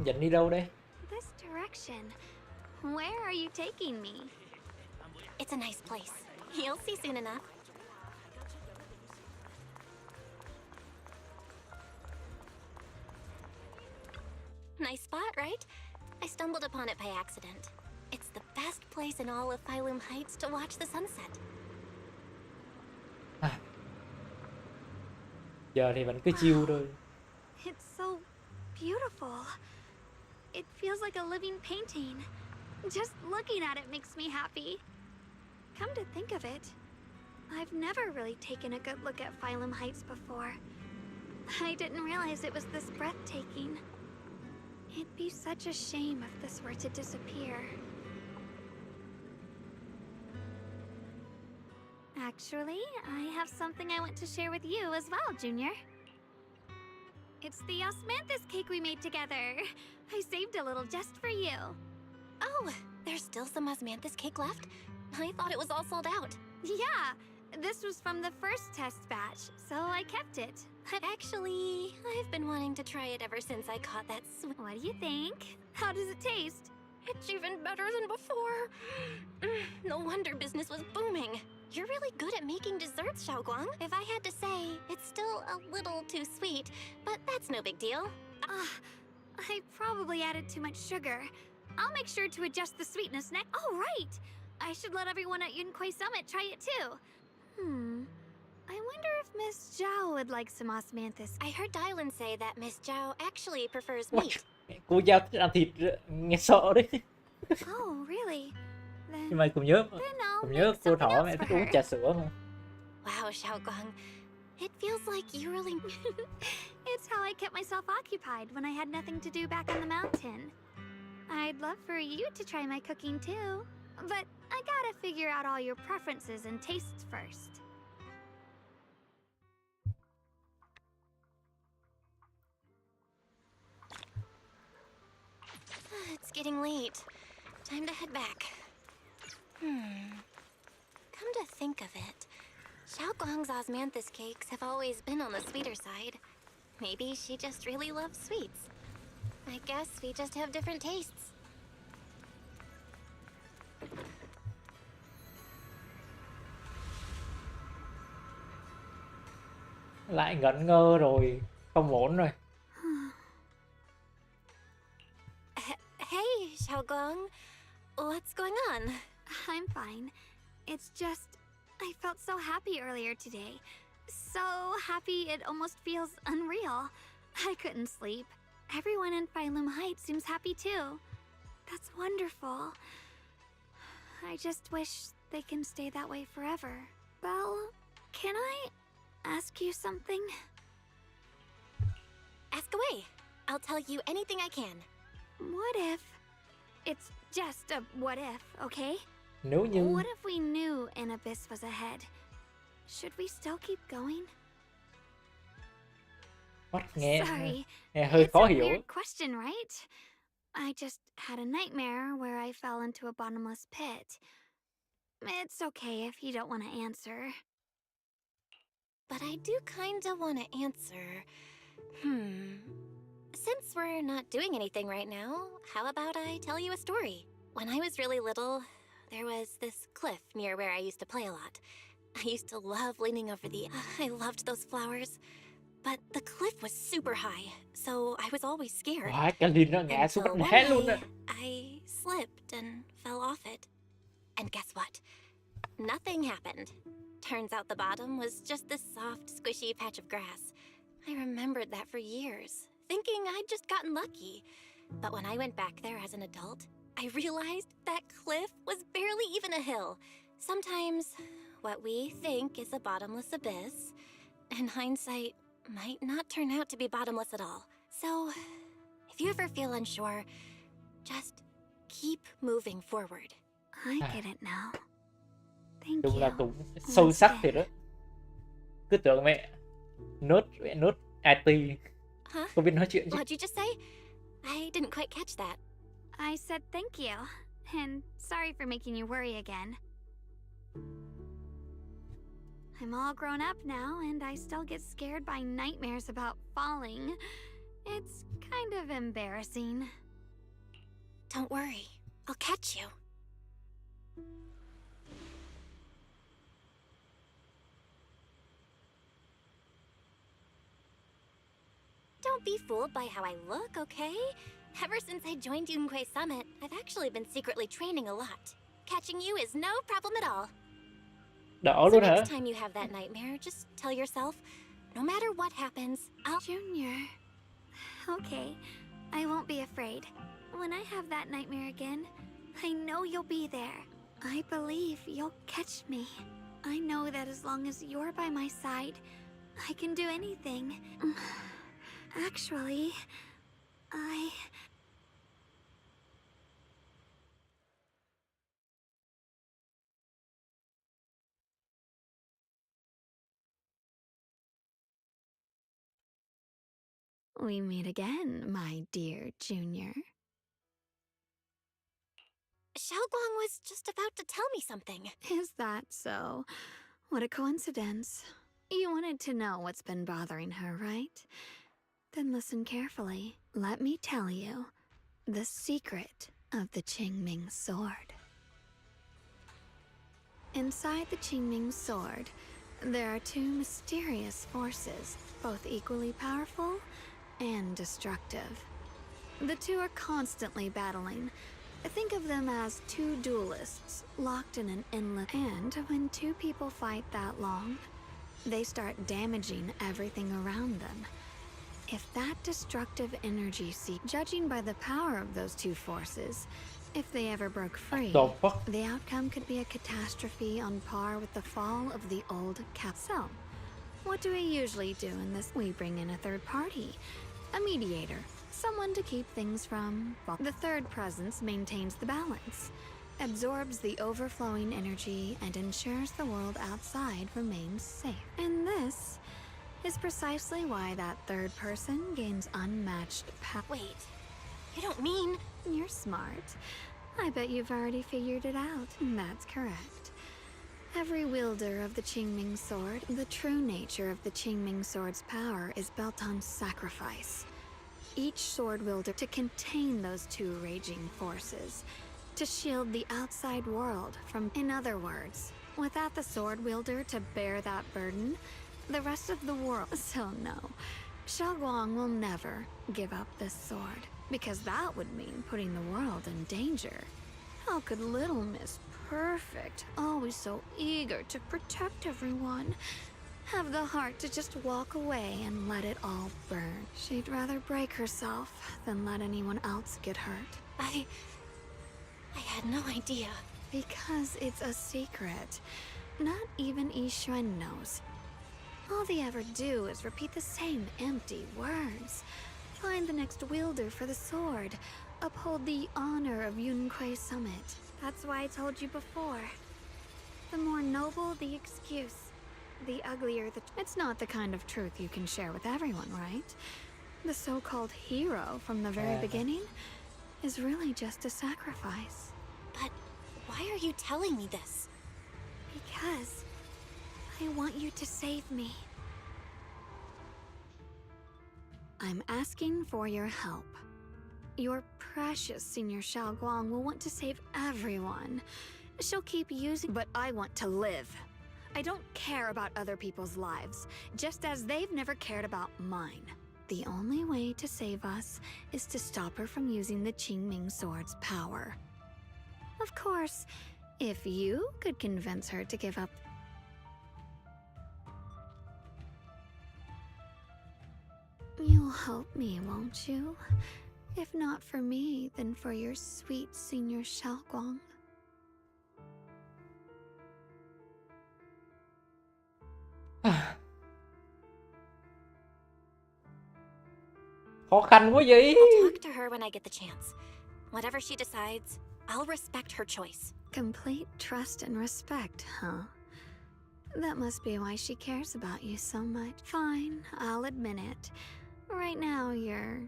Dẫn đi đâu đây? this direction. Where are you taking me? It's a nice place. You'll see soon enough. Nice spot, right? I stumbled upon it by accident. It's the best place in all of Phylum Heights to watch the sunset. Giờ thì vẫn cứ chill thôi. It's so beautiful. It feels like a living painting. Just looking at it makes me happy. Come to think of it, I've never really taken a good look at Phylum Heights before. I didn't realize it was this breathtaking. It'd be such a shame if this were to disappear. Actually, I have something I want to share with you as well, Junior. It's the osmanthus cake we made together. I saved a little just for you. Oh, there's still some osmanthus cake left? I thought it was all sold out. Yeah, this was from the first test batch, so I kept it. Actually, I've been wanting to try it ever since I caught that What do you think? How does it taste? It's even better than before. No wonder business was booming. You're really good at making desserts, Xiaoguang. If I had to say, it's still a little too sweet, but that's no big deal. I probably added too much sugar. I'll make sure to adjust the sweetness next. Oh, right! I should let everyone at Yunquay Summit try it too. I wonder if Miss Zhao would like some osmanthus. I heard Dylan say that Miss Zhao actually prefers meat. Cô Giao thích ăn thịt, nghe sợ đấy. Oh, really? Nhưng mà cũng nhớ make cô something Thỏ else mẹ for thích uống her. trà sữa mà. Wow, Xiaoguang. It feels like you really... It's how I kept myself occupied when I had nothing to do back on the mountain. I'd love for you to try my cooking too, but I gotta figure out all your preferences and tastes first. It's getting late. Time to head back. Come to think of it, Xiaoguang's osmanthus cakes have always been on the sweeter side. Maybe she just really loves sweets. I guess we just have different tastes. Lại ngẩn ngơ rồi, không ổn rồi. Hey, Xiaoguang. What's going on? I'm fine. It's just, I felt so happy earlier today. So happy it almost feels unreal. I couldn't sleep. Everyone in Phylum Heights seems happy too. That's wonderful. I just wish they can stay that way forever. Belle, can I ask you something? Ask away. I'll tell you anything I can. What if... It's just a what if, okay? Nếu như... What if we knew an abyss was ahead? Should we still keep going? nghe Sorry, hơi it's khó a hiểu. weird question, right? I just had a nightmare where I fell into a bottomless pit. It's okay if you don't want to answer. But I do kinda want to answer. Since we're not doing anything right now, how about I tell you a story? When I was really little, there was this cliff near where I used to play a lot. I used to love leaning over the... I loved those flowers. But the cliff was super high, so I was always scared. Wow, cái Linh nó ngã xuống Until đất one nẻ luôn day, á. I slipped and fell off it. And guess what? Nothing happened. Turns out the bottom was just this soft, squishy patch of grass. I remembered that for years, thinking I'd just gotten lucky. But when I went back there as an adult, I realized that cliff was barely even a hill. Sometimes, what we think is a bottomless abyss, in hindsight, might not turn out to be bottomless at all. So, if you ever feel unsure, just keep moving forward. I get it now. Thank Đúng là you. cũng sâu sắc thiệt đó. Cứ tưởng mẹ nốt IT Huh? không biết nói chuyện chứ. What'd you just say? I didn't quite catch that. I said thank you, and sorry for making you worry again. I'm all grown up now, and I still get scared by nightmares about falling. It's kind of embarrassing. Don't worry, I'll catch you. Don't be fooled by how I look, okay? Ever since I joined Yunquay Summit, I've actually been secretly training a lot. Catching you is no problem at all. Đỏ So luôn hả? next time you have that nightmare, just tell yourself, no matter what happens, I'll... Junior. Okay, I won't be afraid. When I have that nightmare again, I know you'll be there. I believe you'll catch me. I know that as long as you're by my side, I can do anything. Actually, We meet again, my dear Junior. Xiaoguang was just about to tell me something. Is that so? What a coincidence. You wanted to know what's been bothering her, right? Then listen carefully. Let me tell you the secret of the Qingming sword. Inside the Qingming sword, there are two mysterious forces, both equally powerful and destructive. The two are constantly battling. Think of them as two duelists locked in an endless. And when two people fight that long, they start damaging everything around them. If that destructive energy judging by the power of those two forces, if they ever broke free, The fuck? the outcome could be a catastrophe on par with the fall of the old cap. So, what do we usually do in this? We bring in a third party, a mediator, someone to keep things from. The third presence maintains the balance, absorbs the overflowing energy, and ensures the world outside remains safe. And this is precisely why that third person gains unmatched power. Wait, you don't mean... You're smart. I bet you've already figured it out. That's correct. Every wielder of the Qingming sword, the true nature of the Qingming sword's power is built on sacrifice. Each sword wielder to contain those two raging forces, to shield the outside world from... In other words, without the sword wielder to bear that burden, the rest of the world... So no, Guang will never give up this sword, because that would mean putting the world in danger. How could little Miss Perfect, always so eager to protect everyone, have the heart to just walk away and let it all burn? She'd rather break herself than let anyone else get hurt. I had no idea. Because it's a secret. Not even Yixuan knows. All they ever do is repeat the same empty words. Find the next wielder for the sword. Uphold the honor of Yunque Summit. That's why I told you before. The more noble the excuse, the uglier the... It's not the kind of truth you can share with everyone, right? The so-called hero from the very beginning is really just a sacrifice. But why are you telling me this? Because I want you to save me. I'm asking for your help. Your precious Senior Guang will want to save everyone. She'll keep using... But I want to live. I don't care about other people's lives, just as they've never cared about mine. The only way to save us is to stop her from using the Qingming sword's power. Of course, if you could convince her to give up... You'll help me, won't you? If not for me, then for your sweet Senior Guang. Khó khăn quá vậy. I'll talk to her when I get the chance. Whatever she decides, I'll respect her choice. Complete trust and respect, huh? That must be why she cares about you so much. Fine, I'll admit it. Right now, you're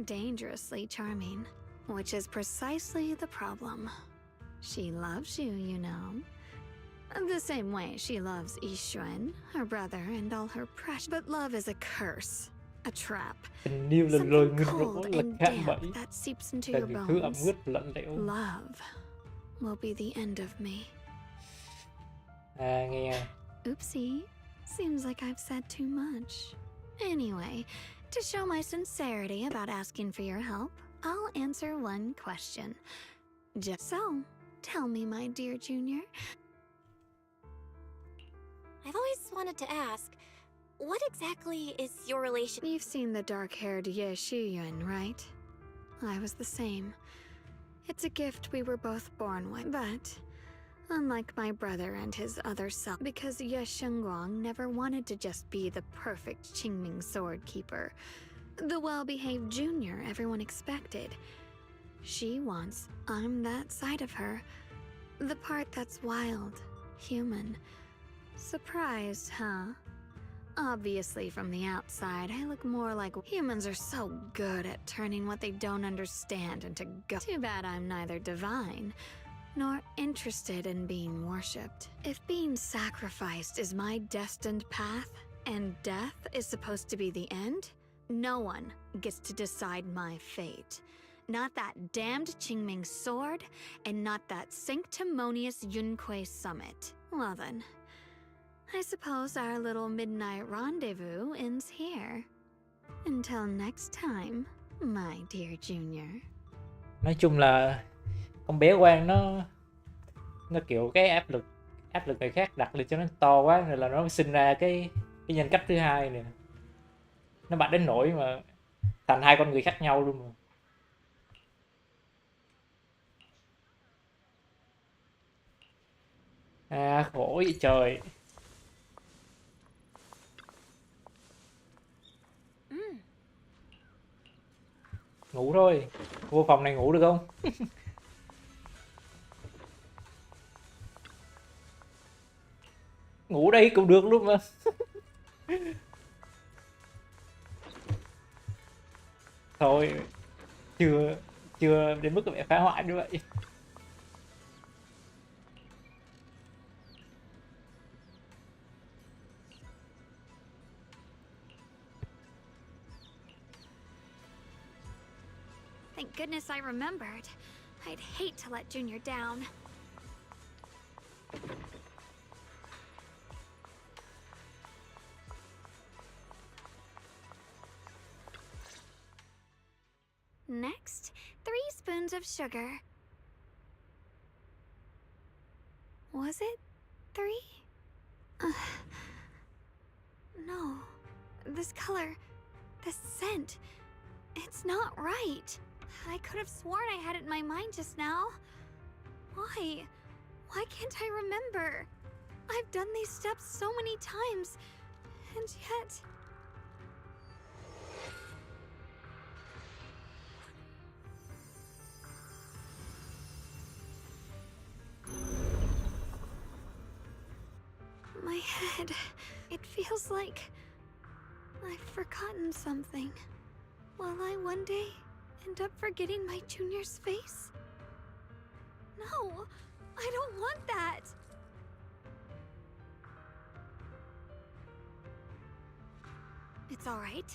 dangerously charming, which is precisely the problem. She loves you, you know. The same way she loves Yixuan, her brother, and all her precious. But love is a curse, a trap. Tình yêu là lời Something nguyền rủa, cold là and cạm bẫy, damp that seeps into là your những thứ ẩm bones. ướt lạnh lẽo. Love will be the end of me. Nghe. Oopsie. Seems like I've said too much. Anyway, to show my sincerity about asking for your help, I'll answer one question. Just so, tell me, my dear Junior. I've always wanted to ask, what exactly is your relation? You've seen the dark-haired Ye Shiyuan, right? I was the same. It's a gift we were both born with, but unlike my brother and his other self, because Ye Guang never wanted to just be the perfect Qingming sword keeper, the well-behaved junior everyone expected. She wants I'm that side of her, the part that's wild, human. Surprised, huh? Obviously, from the outside, I look more like humans are so good at turning what they don't understand into go. Too bad I'm neither divine nor interested in being worshipped. If being sacrificed is my destined path, and death is supposed to be the end, no one gets to decide my fate. Not that damned Qingming sword, and not that sanctimonious Yunque summit. Well then, I suppose our little midnight rendezvous ends here. Until next time, my dear Junior. Nói chung là con bé Guang nó kiểu cái áp lực người khác đặt lên cho nó to quá, nên là nó sinh ra cái nhân cách thứ hai này, nó bật đến nỗi mà thành hai con người khác nhau luôn mà. Khổ vậy trời. Ngủ thôi, vô phòng này ngủ được không? Ngủ đây cũng được luôn mà. Thôi, chưa đến mức phải phá hoại như vậy. Thank goodness I remembered. I'd hate to let Junior down. Next, 3 spoons of sugar. Was it 3? No. This color, this scent, it's not right. I could have sworn I had it in my mind just now. Why? Why can't I remember? I've done these steps so many times, and yet... My head, it feels like I've forgotten something. Will I one day end up forgetting my Junior's face? No, I don't want that. It's all right.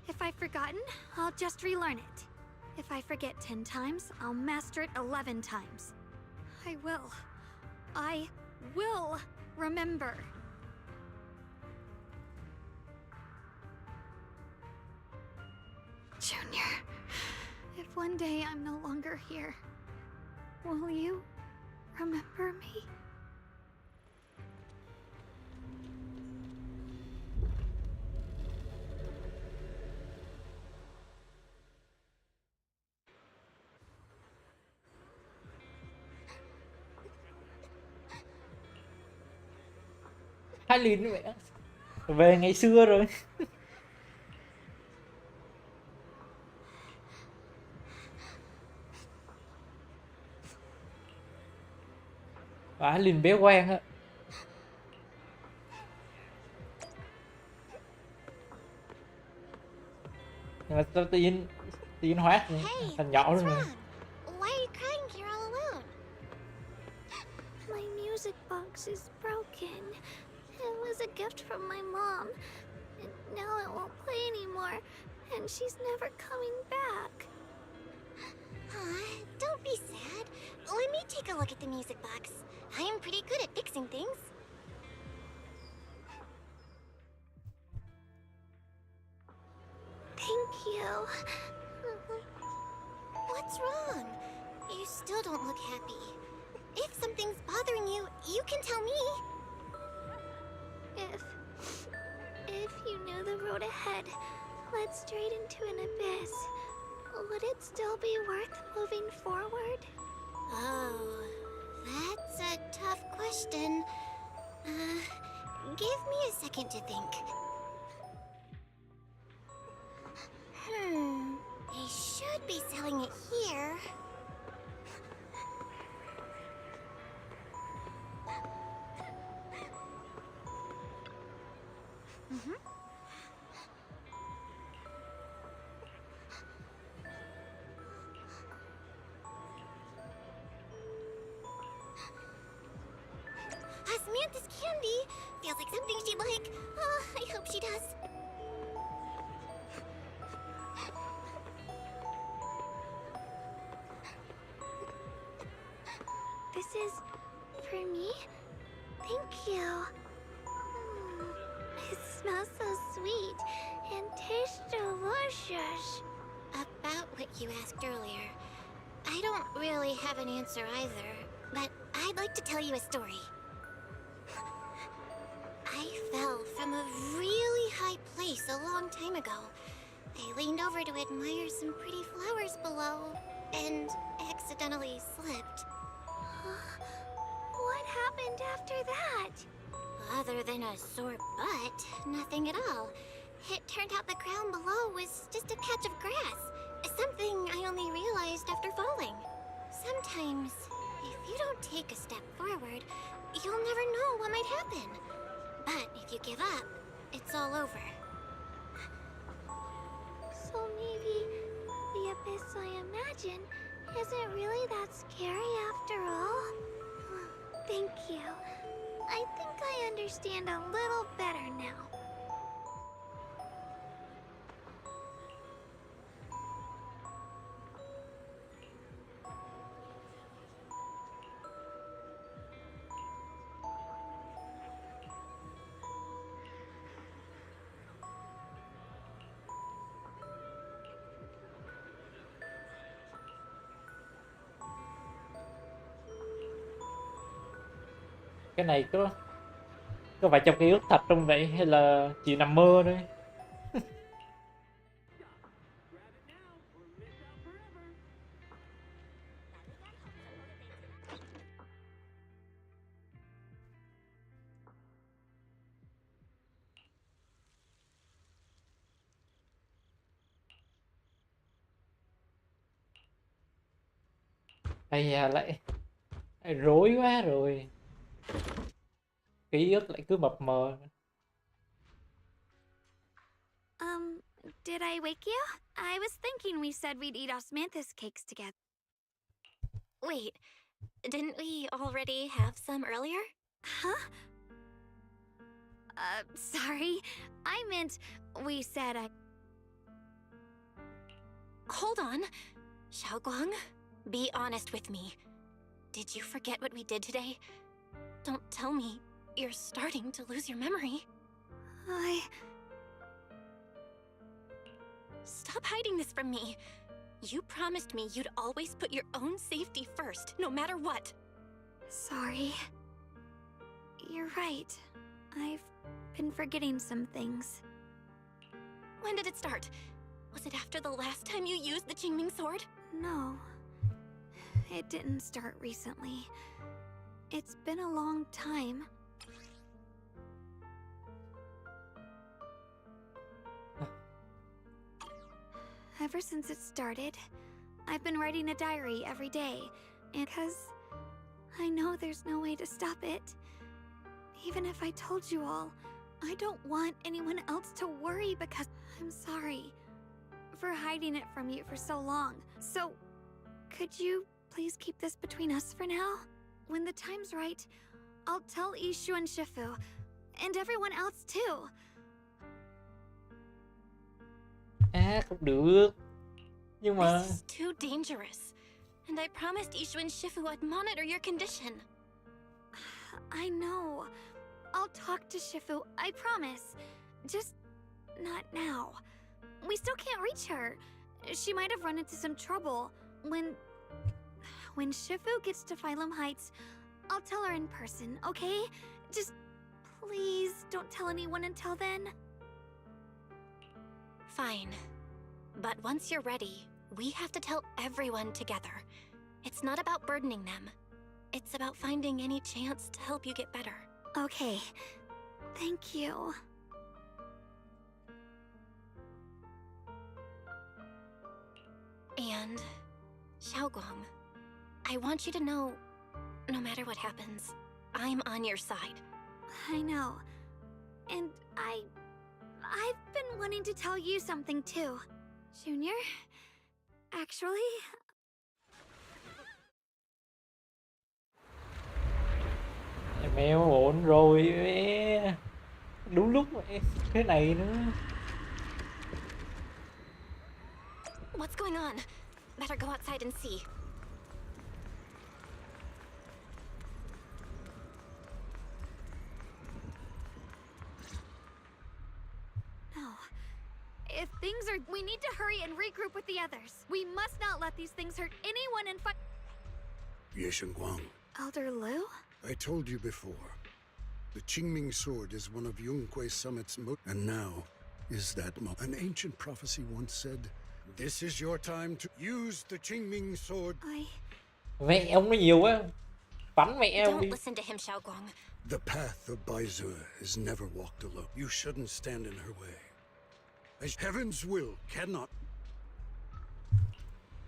If I've forgotten, I'll just relearn it. If I forget 10 times, I'll master it 11 times. I will remember. Junior, if one day I'm no longer here, will you remember me? Hai Lìn như vậy á. Về ngày xưa rồi. Và Lìn bé Guang á. Nhưng mà tự nhiên hóa thành nhỏ luôn rồi. Why are you crying here all alone? My music box is broken. It was a gift from my mom. And now it won't play anymore. And she's never coming back. Don't be sad. Let me take a look at the music box. I am pretty good at fixing things. Thank you. What's wrong? You still don't look happy. If something's bothering you, you can tell me. If you knew the road ahead led straight into an abyss, would it still be worth moving forward? Oh, that's a tough question. Give me a second to think. They should be selling it here. Samantha's candy feels like something she'd like. Oh, I hope she does. This is for me? Thank you. It smells so sweet and tastes delicious. About what you asked earlier, I don't really have an answer either, but I'd like to tell you a story. I fell from a really high place a long time ago. I leaned over to admire some pretty flowers below, and accidentally slipped. What happened after that? Other than a sore butt, nothing at all. It turned out the ground below was just a patch of grass. Something I only realized after falling. Sometimes, if you don't take a step forward, you'll never know what might happen. But if you give up, it's all over. So maybe the abyss I imagine isn't really that scary after all? Thank you. I think I understand a little better now. Cái này có phải trong ký ức thật không vậy hay là chỉ nằm mơ thôi? Ây da, lại rối quá rồi. Ký ức lại cứ mập mờ. Did I wake you? I was thinking we said we'd eat osmanthus cakes together. Wait, didn't we already have some earlier? Huh? Sorry. I meant we said Hold on. Xiao Guang, be honest with me. Did you forget what we did today? Don't tell me you're starting to lose your memory. Stop hiding this from me. You promised me you'd always put your own safety first, no matter what. Sorry. You're right. I've been forgetting some things. When did it start? Was it after the last time you used the Qingming sword? No. It didn't start recently. It's been a long time. Ever since it started, I've been writing a diary every day, and because I know there's no way to stop it. Even if I told you all, I don't want anyone else to worry because I'm sorry for hiding it from you for so long. So, could you please keep this between us for now? When the time's right, I'll tell Ishu and Shifu, and everyone else too. Không được. Nhưng mà This is too dangerous. And I promised Ishu and Shifu I'd monitor your condition. I know. I'll talk to Shifu, I promise. Just not now. We still can't reach her. She might have run into some trouble. When Shifu gets to Phylum Heights, I'll tell her in person, okay? Just please don't tell anyone until then. Fine. But once you're ready, we have to tell everyone together. It's not about burdening them. It's about finding any chance to help you get better. Okay. Thank you. And, Xiao Guang, I want you to know, no matter what happens, I'm on your side. I know. And I've been wanting to tell you something too. Junior, actually, mèo ổn rồi mẹ. Đúng lúc thế này nữa. What's going on? Better go outside and see. Things are... We need to hurry and regroup with the others. We must not let these things hurt anyone and fight... Yeshen Guang, Elder Lu? I told you before. The Qingming sword is one of Yunque Summit's and now is that an ancient prophecy once said, "This is your time to use the Qingming sword." Mẹ ông nói nhiều quá. Bắn mẹ ông đi. Don't listen to him, Xiao Guang. The path of Baizue is never walked alone. You shouldn't stand in her way. As heaven's will cannot...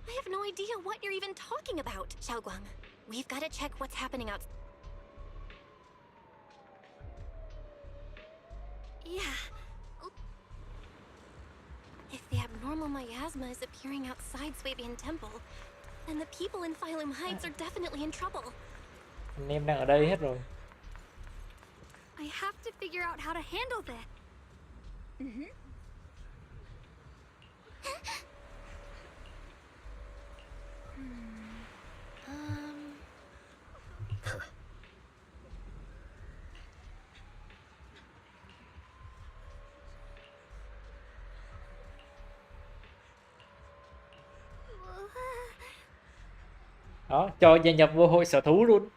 I have no idea what you're even talking about, Xiao Guang. We've got to check what's happening out. Yeah. If the abnormal miasma is appearing outside Swabian Temple, then the people in Phylum Heights are definitely in trouble. Anh em đang ở đây hết rồi. I have to figure out how to handle this. Đó, cho gia nhập vô hội sở thú luôn.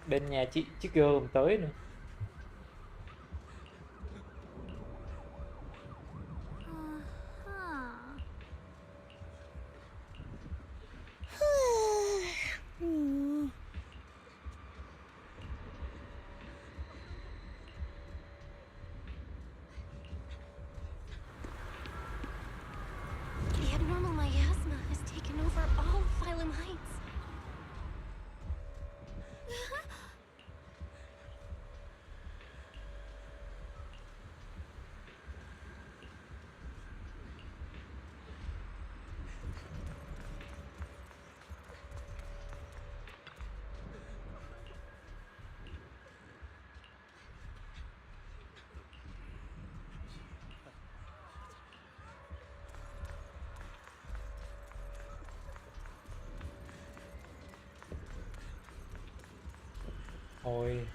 Bên nhà chị chiếc kia cũng tới nữa. The abnormal miasma has taken over all of Phylum Heights. Thôi.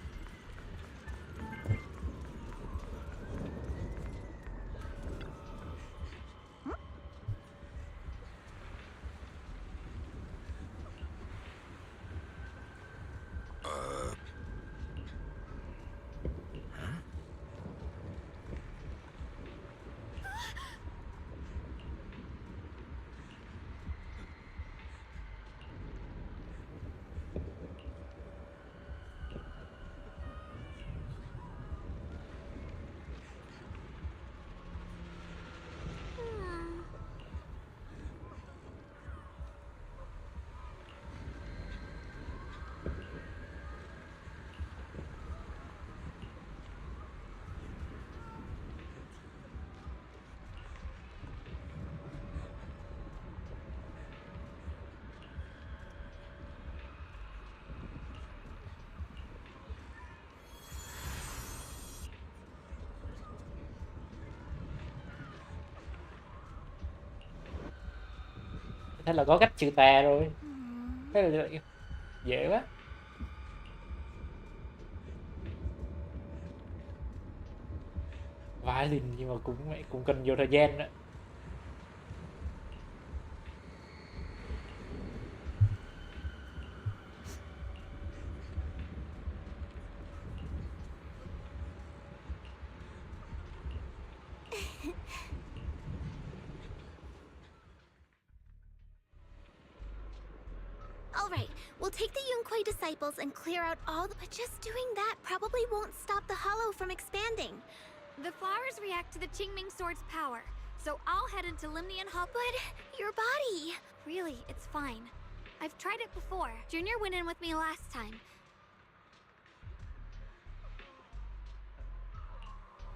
Thế là có cách trừ tà rồi. Thế là dễ quá. Vài lần nhưng mà cũng cần nhiều thời gian đó. Alright, we'll take the Yunque disciples and clear out all the... But just doing that probably won't stop the hollow from expanding. The flowers react to the Qingming sword's power, so I'll head into Limnian Hall. But your body... Really, it's fine. I've tried it before. Junior went in with me last time.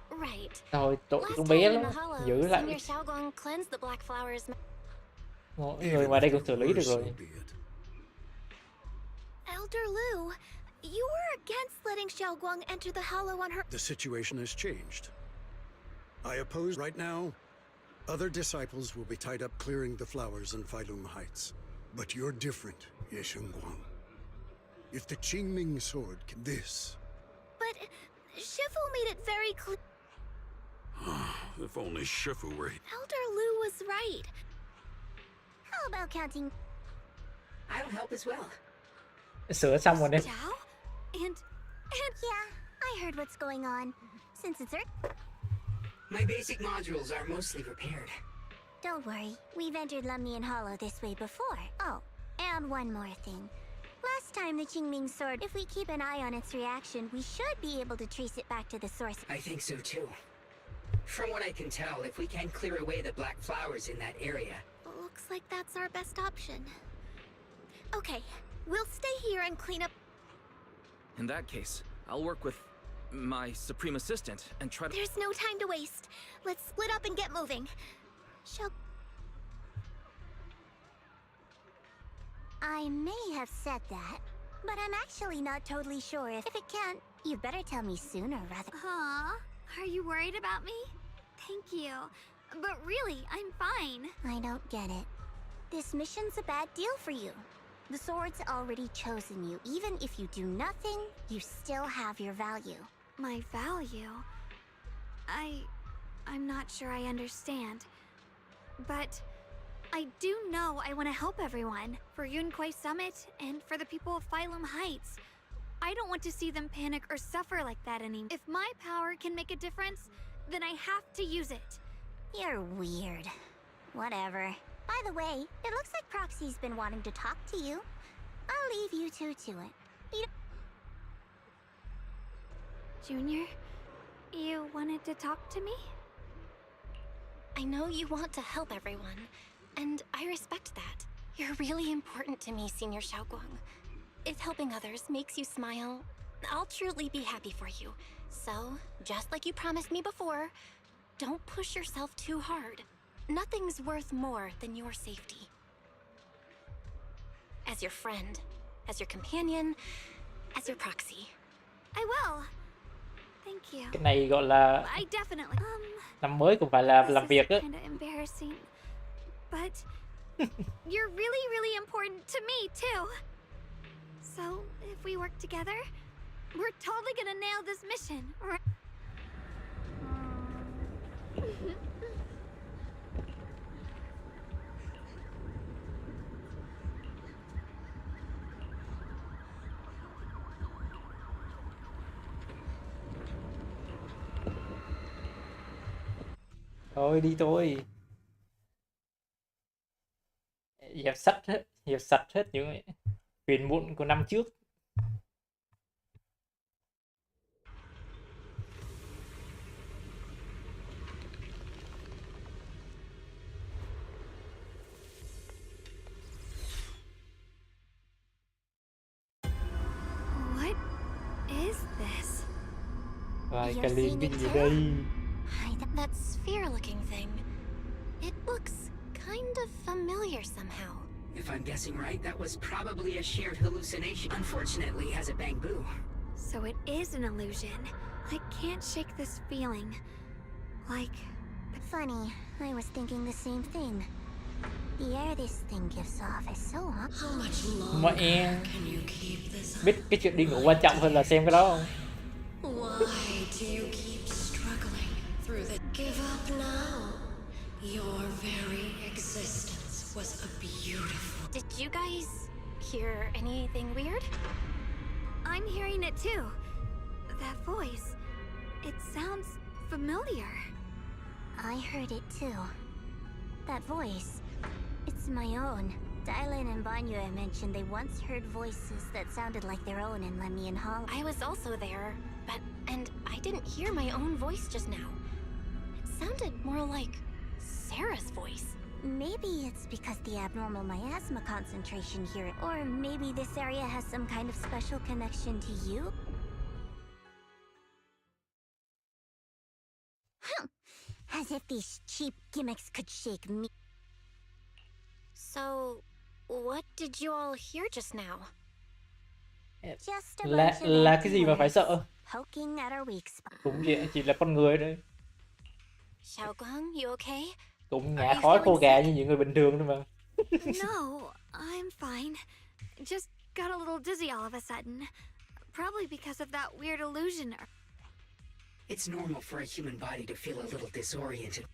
Right. Thôi, tội Last con time bé in lắm. the hollow, Giữ Senior lại. Xiao Guang cleansed the black flowers. Người ngoài đây cũng xử lý được rồi. Elder Lu, You were against letting Xiao Guang enter the hollow on her. The situation has changed. I oppose right now. Other disciples will be tied up clearing the flowers in Failum Heights. But you're different, Ye Guang. If the Qingming sword can this... But Shifu made it very clear. If only Shifu were here. Elder Lu was right. How about counting? I'll help as well. Sửa xong rồi đấy. Zhao? And... Yeah, I heard what's going on. Since it's Earth... My basic modules are mostly repaired. Don't worry, we've entered Lumnian Hollow this way before. Oh, and one more thing. Last time the Qingming sword, if we keep an eye on its reaction, we should be able to trace it back to the source. I think so too. From what I can tell, if we can clear away the black flowers in that area... Looks like that's our best option. Okay, we'll stay here and clean up. In that case, I'll work with my Supreme Assistant and try to... There's no time to waste. Let's split up and get moving. Shall... I may have said that, but I'm actually not totally sure if it can't. You better tell me sooner rather... Huh? Are you worried about me? Thank you. But really, I'm fine. I don't get it. This mission's a bad deal for you. The sword's already chosen you. Even if you do nothing, you still have your value. My value? I'm not sure I understand. But I do know I want to help everyone. For Yunquay Summit and for the people of Failum Heights. I don't want to see them panic or suffer like that anymore. If my power can make a difference, then I have to use it. You're weird. Whatever. By the way, it looks like Proxy's been wanting to talk to you. I'll leave you two to it. Junior, you wanted to talk to me? I know you want to help everyone, and I respect that. You're really important to me, Senior Xiaoguang. If helping others makes you smile, I'll truly be happy for you. So, just like you promised me before, don't push yourself too hard. Nothing's worth more than your safety. As your friend, as your companion, as your proxy. I will. Thank you. Cái này gọi là I definitely. năm mới cũng phải là This làm is việc á. kind of embarrassing, but you're really, really important to me too. So if we work together, we're totally gonna nail this mission, right? Thôi đi thôi. Dẹp sạch hết những phiền muộn của năm trước. What is this? Vài You're cái seeing liên it gì too? đây? That sphere-looking thing. It looks kind of familiar somehow. If I'm guessing right, that was probably a shared hallucination. Unfortunately, has a bamboo. So it is an illusion. I can't shake this feeling. Like... Funny, I was thinking the same thing. The air this thing gives off is so hot. How much Mà longer em can you keep this biết cái chuyện đi ngủ quan trọng hơn là xem cái đó không? Why do you keep struggling through the... Give up now. Your very existence was a beautiful... Did you guys hear anything weird? I'm hearing it too. That voice. It sounds familiar. I heard it too. That voice. It's my own. Dylan and Banyue mentioned they once heard voices that sounded like their own in Lemmy and Hall. I was also there, and I didn't hear my own voice just now. It sounded more like Sarah's voice. Maybe it's because the abnormal miasma concentration here, or maybe this area has some kind of special connection to you? As if these cheap gimmicks could shake me. So, what did you all hear just now? Just a là bunch of cái empty gì mà phải words, sợ? poking at our weak spot. Cũng chỉ là con người thôi, Xiao Guang, you okay? cũng Are nhả you khói khô feeling gà sick? như những người bình thường thôi mà. No, I'm fine. Just got a little dizzy all of a sudden. Probably because of that weird illusion. It's normal for a human body to feel a little disoriented.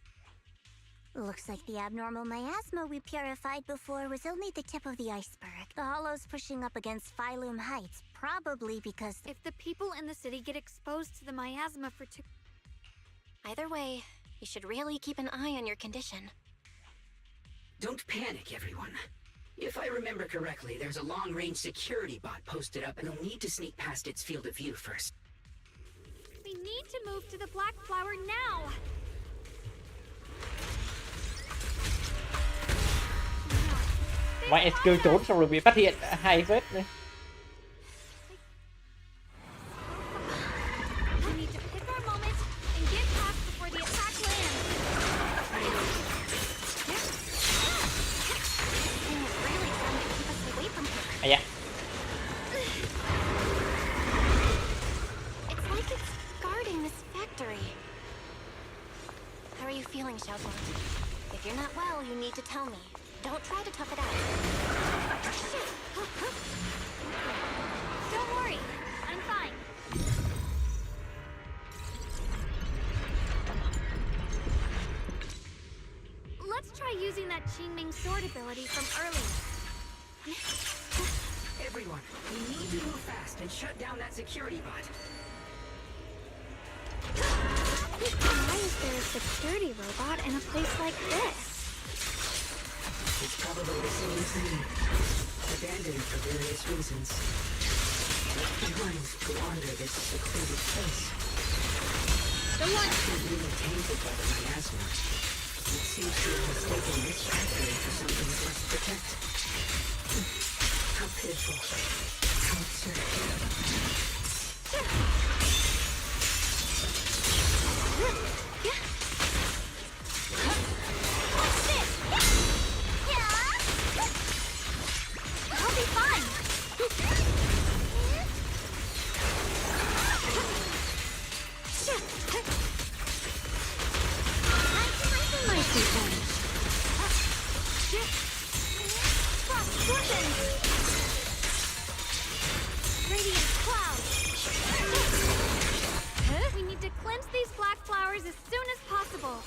Looks like the abnormal miasma we purified before was only the tip of the iceberg. The hollow's pushing up against Phylum Heights, probably because If the people in the city get exposed to the miasma for too... Either way, you should really keep an eye on your condition. Don't panic, everyone. If I remember correctly, there's a long-range security bot posted up, and you'll need to sneak past its field of view first. We need to move to the Black Flower now! Mày kêu trốn xong rồi bị phát hiện, hay phết đấy. We need to pick our moment and get past before the attack lands. Thing is really trying to keep us away from her. À dạ. It's like it's guarding this factory. How are you feeling, Xiao Guang? If you're not well, you need to tell me. Don't try to tough it out. Don't worry, I'm fine. Let's try using that Qingming sword ability from earlier. Everyone, we need to move fast and shut down that security bot. Why is there a security robot in a place like this? It's probably the same thing. Abandoned for various reasons. Left behind to wander this secluded place. The one Not really tainted by the miasma. It seems to have mistaken this factory for something it must protect. How pitiful. How absurd. I'll be fine. Might be fine. Scorpion! Radiant cloud! We need to cleanse these black flowers as soon as possible.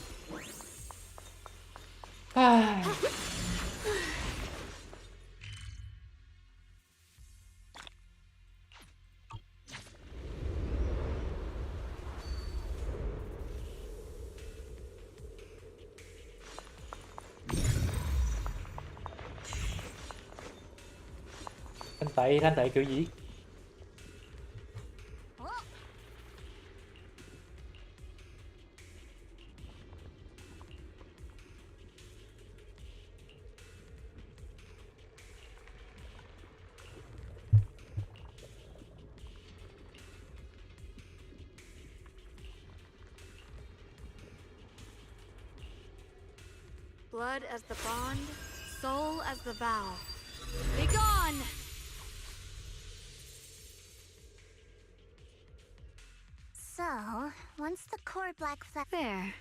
Thanh tẩy kiểu gì? Blood as the bond, soul as the vow. Be gone! So, once the core black flag... There.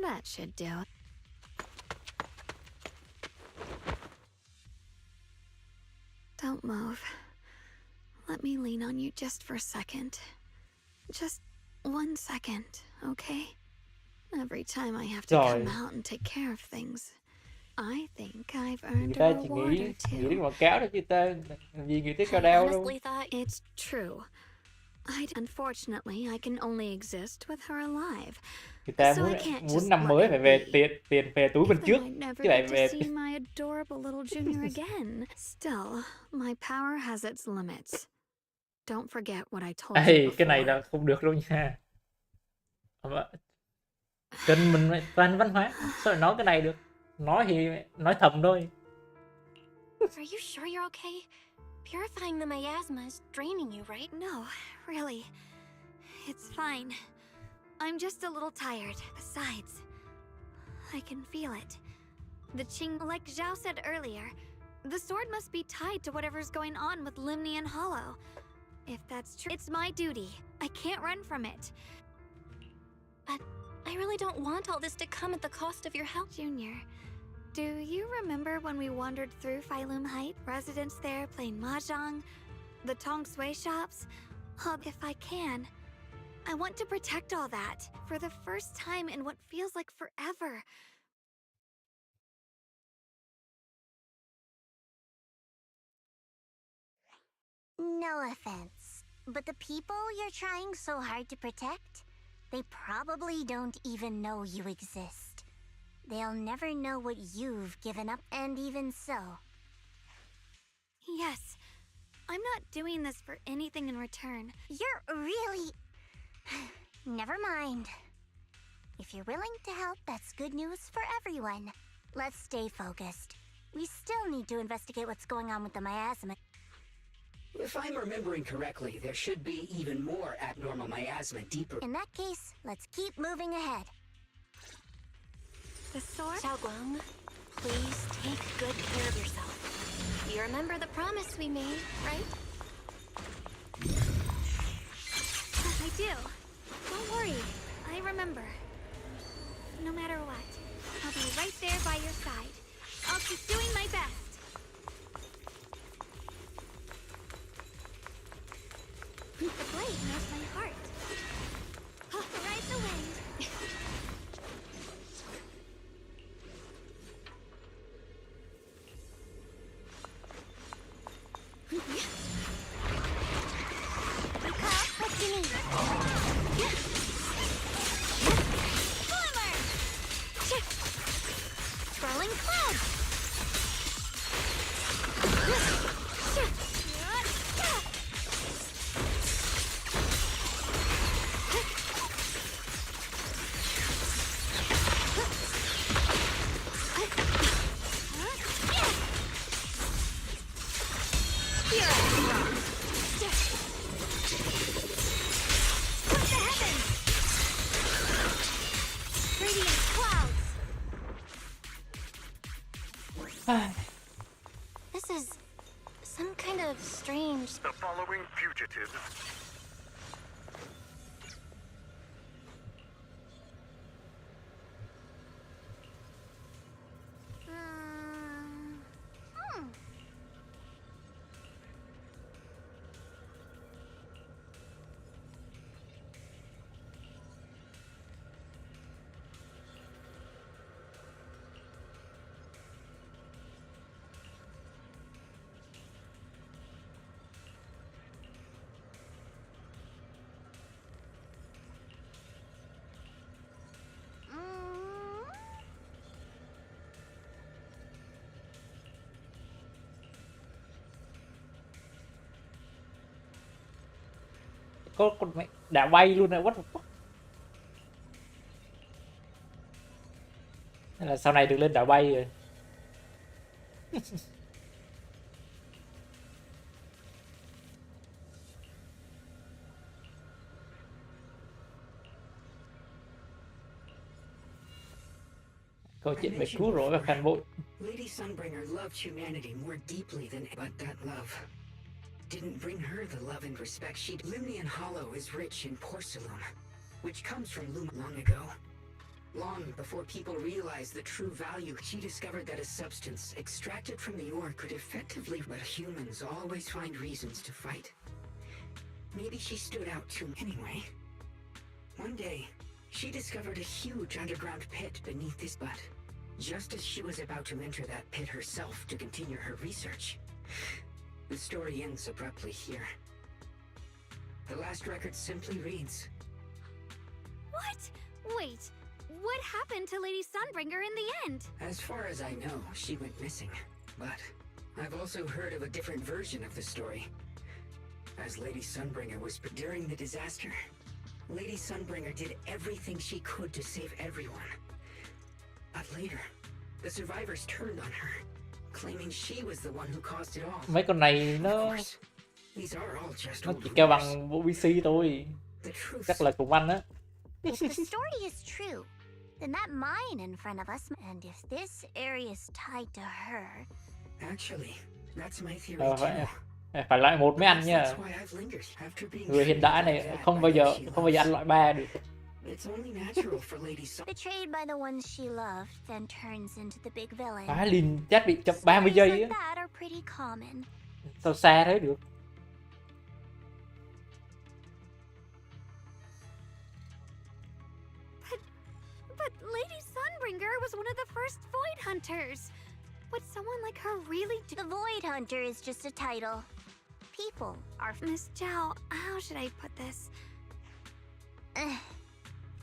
That should do it. Don't move. Let me lean on you just for a second. Just 1 second, okay? Every time I have to Rồi. come out and take care of things, I think I've earned Người a ta chỉ reward nghĩ or two. đến quảng cáo đó chứ ta làm gì nghĩ tới cao I đao đâu. honestly thought It's true. Unfortunately, I can only exist with her alive. Người ta So I can't muốn just năm let mới it phải về be. tiền về túi bên Then trước I'd never chứ lại get về to see my adorable little junior again. Still, my power has its limits. Don't forget what I told Ê, you cái này before. là không được đâu nha. Kênh mình toàn văn hóa, sao lại nói cái này được? Nói thì nói thầm thôi. Are you sure you're okay? Purifying the miasma is draining you, right? No, really. It's fine. I'm just a little tired. Besides, I can feel it. The Qing, like Zhao said earlier, the sword must be tied to whatever's going on with Limnian Hollow. If that's true, it's my duty. I can't run from it. But I really don't want all this to come at the cost of your health. Junior, do you remember when we wandered through Phylum Height? Residents there playing mahjong, the Tong Sui shops? Oh, if I can, I want to protect all that for the first time in what feels like forever. No offense, but the people you're trying so hard to protect, they probably don't even know you exist. They'll never know what you've given up, and even so. Yes, I'm not doing this for anything in return. You're really... Never mind. If you're willing to help, that's good news for everyone. Let's stay focused. We still need to investigate what's going on with the miasma. If I'm remembering correctly, there should be even more abnormal miasma deeper. In that case, let's keep moving ahead. The sword? Xiao Guang, please take good care of yourself. You remember the promise we made, right? I do. Don't worry, I remember. No matter what, I'll be right there by your side. I'll keep doing my best. The blade knows my heart. Ride the wind. What do you need? Glimmer! Swirling cloud! This is some kind of strange... The following fugitives. Có con mẹ đã bay luôn này, what the fuck? Hay là sau này được lên đảo bay rồi. Câu chuyện về cứu rỗi và phản bội. Lady Sunbringer loved humanity more deeply than, but that love didn't bring her the love and respect she'd. Limnian Hollow is rich in porcelain, which comes from Luma long ago. Long before people realized the true value, she discovered that a substance extracted from the ore could effectively, but humans always find reasons to fight. Maybe she stood out too. Anyway, one day, she discovered a huge underground pit beneath this, but just as she was about to enter that pit herself to continue her research, the story ends abruptly here. The last record simply reads... What? Wait, what happened to Lady Sunbringer in the end? As far as I know, she went missing. But I've also heard of a different version of the story. As Lady Sunbringer was during the disaster, Lady Sunbringer did everything she could to save everyone. But later, the survivors turned on her, claiming she was the one who caused it all. Mấy con này nó These are all just chỉ old kêu rumors. bằng bộ BC thôi. Chắc là cùng anh á. If the story is true, then that mine in front of us, and if this area is tied to her... Actually, that's my theory Vậy too. à. Phải loại 1 mới ăn nha. That's why I've lingered after being Người hiện đại này không bao giờ ăn loại 3 được. It's only natural for Lady Sun. Betrayed by the ones she loved, then turns into the big villain. Phá Linh chat bị chậm 30 giây Like á. that are pretty common. Sao xa thế được? But Lady Sunbringer was one of the first Void Hunters. Would someone like her really do? The Void Hunter is just a title. People are Miss Zhao, how should I put this?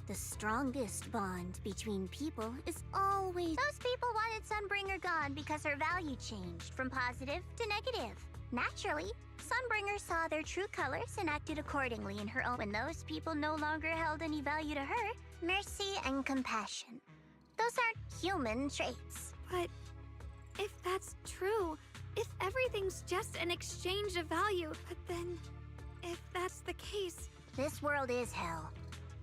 The strongest bond between people is always... Those people wanted Sunbringer gone because her value changed from positive to negative. Naturally, Sunbringer saw their true colors and acted accordingly in her own. When those people no longer held any value to her, mercy and compassion. Those aren't human traits. But if that's true, if everything's just an exchange of value, but then if that's the case... This world is hell.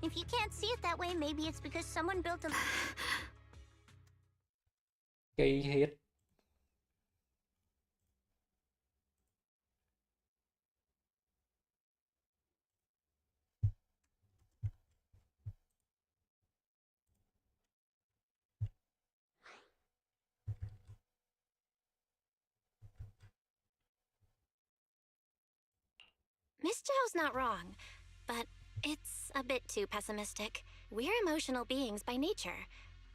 If you can't see it that way, maybe it's because someone built a... Kỳ thiệt. Miss Zhao's not wrong, but it's a bit too pessimistic. We're emotional beings by nature.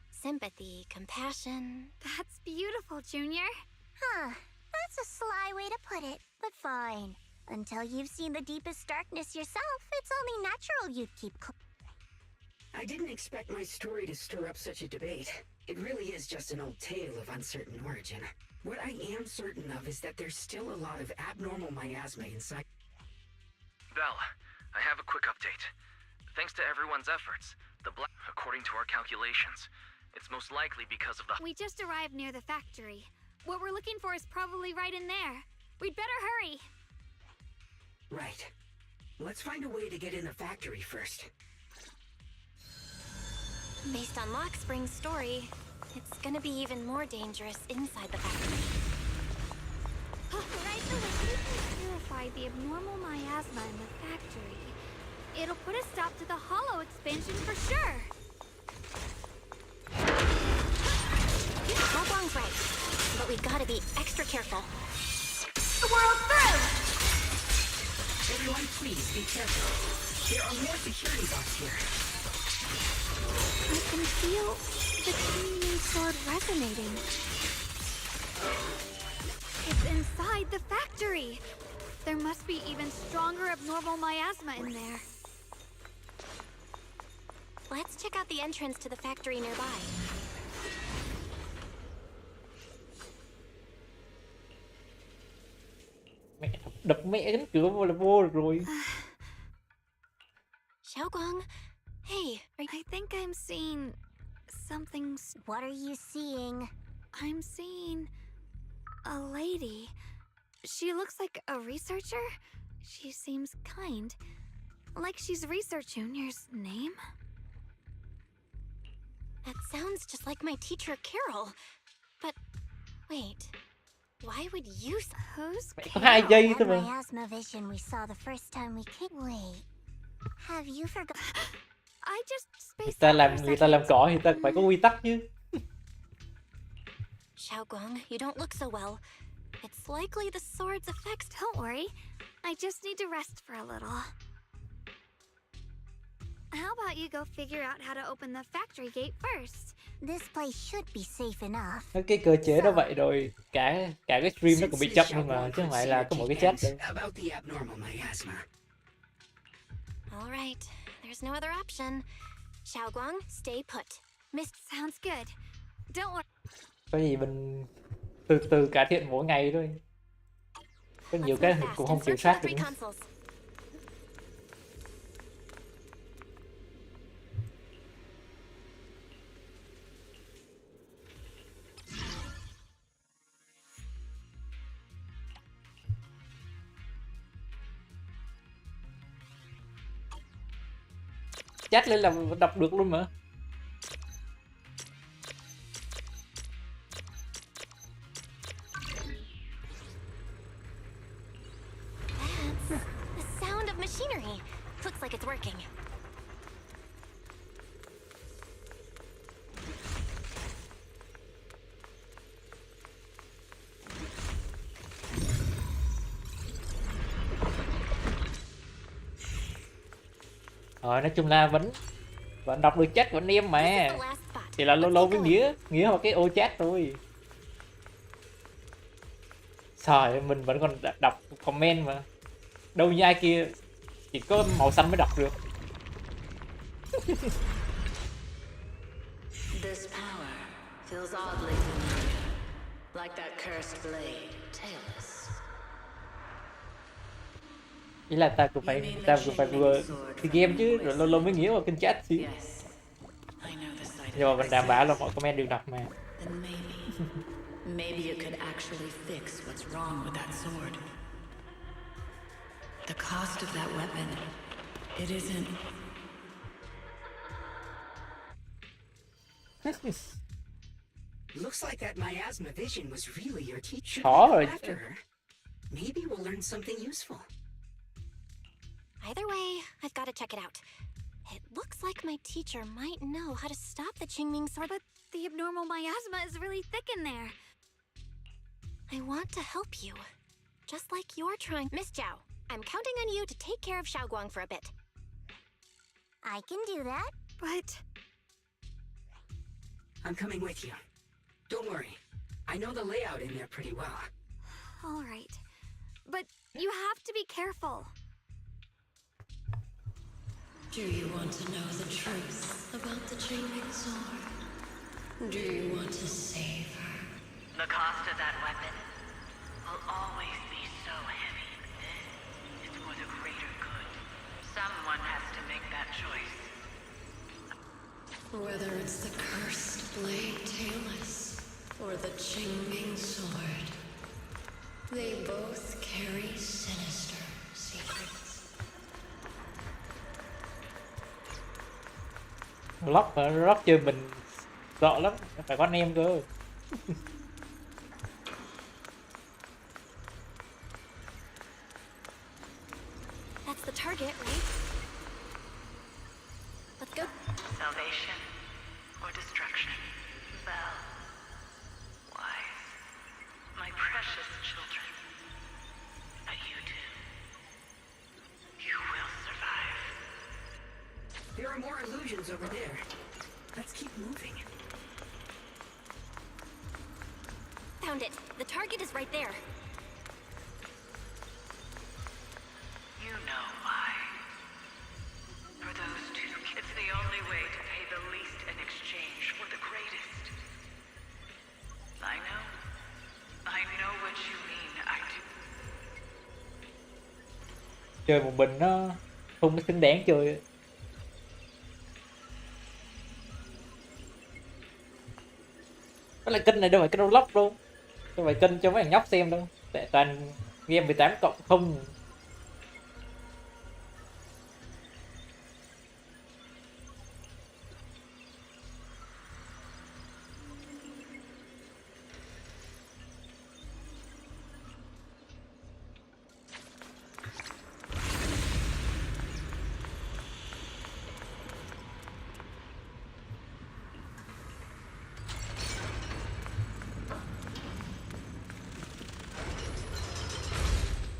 Sympathy, compassion... That's beautiful, Junior. Huh. That's a sly way to put it, but fine. Until you've seen the deepest darkness yourself, it's only natural you'd keep... I didn't expect my story to stir up such a debate. It really is just an old tale of uncertain origin. What I am certain of is that there's still a lot of abnormal miasma inside. Val, I have a quick update. Thanks to everyone's efforts, according to our calculations, it's most likely because of the... We just arrived near the factory. What we're looking for is probably right in there. We'd better hurry. Right. Let's find a way to get in the factory first. Based on Lockspring's story, it's gonna be even more dangerous inside the factory. Right away, we can purify the abnormal miasma in the factory. It'll put a stop to the hollow expansion for sure. Guang's right, but we've gotta be extra careful. The world through! Everyone, please be careful. There are more security bots here. I can feel the Qingming sword resonating. It's inside the factory. There must be even stronger abnormal miasma in there. Let's check out the entrance to the factory nearby. Mẹ đập mẹ cánh cửa vô là vô được rồi. Xiao Guang, hey, I think I'm seeing something. What are you seeing? I'm seeing a lady. She looks like a researcher. She seems kind. Like she's Research Junior's name. That sounds just like my teacher, Carol. But, wait. Why would you... Who's Mẹ có 2 giây thôi That mà. miasma vision we saw the first time we came. Wait. Have you forgot? I just spaced Người ta làm cỏ thì ta phải có quy tắc chứ. Xiao Guang, you don't look so well. It's likely the sword's effects... Don't worry. I just need to rest for a little. How about you go figure out how to open the factory gate first? This place should be safe enough. Cái cơ chế nó vậy rồi, cả cái stream nó cũng bị chậm luôn mà, chứ không phải là có một cái chat đâu. About the abnormal miasma. All right, there's no other option. Xiao Guang, stay put. Mist sounds good. Don't worry. Có gì mình từ từ cải thiện mỗi ngày thôi. Có nhiều cái cũng không kiểm soát được. Chat lên là đọc được luôn mà. it's working. Rồi nói chung là vẫn đọc được chat của anh em mà, thì là lâu lâu mới nghĩa vào cái ô chat thôi. Trời, mình vẫn còn đọc comment mà, đâu như ai kia chỉ có màu xanh mới đọc được. This power feels oddly familiar, like that cursed blade, tailless. Ý là ta cũng phải vừa thì game chứ, rồi lâu lâu mới nghĩa vào kênh chat xíu. Nhưng mà mình đảm bảo là mọi comment đều đọc mà. Maybe you could actually fix what's wrong with that sword. The cost of that weapon, it isn't... Looks like that miasma vision was really your teacher. After her. Maybe we'll learn something useful. Either way, I've got to check it out. It looks like my teacher might know how to stop the Qingming sword, but The abnormal miasma is really thick in there. I want to help you. Just like you're trying. Miss Zhao, I'm counting on you to take care of Guang for a bit. I can do that. But I'm coming with you. Don't worry. I know the layout in there pretty well. all right. But you have to be careful. Do you want to know the truth about the Qingming sword? Do you want to save her? The cost of that weapon will always be so heavy. This is for the greater good. Someone has to make that choice. Whether it's the cursed blade tailless or the Qingming sword, they both carry sinister secrets. Rock chơi mình sợ lắm, phải có anh em cơ. That's the target, right? Let's go. Salvation or destruction? Belle. Wise. My precious children. But you two. You will survive. There are more illusions over there. Let's keep moving. Found it. The target is right there. You know why. For those two, it's the only way to pay the least in exchange for the greatest. I know what you mean, I do. Chơi một mình nó không có xứng đáng chơi. Cái là kênh này đâu phải kênh vlog đâu, không phải kênh cho mấy thằng nhóc xem đâu, tại toàn game 18 cộng không.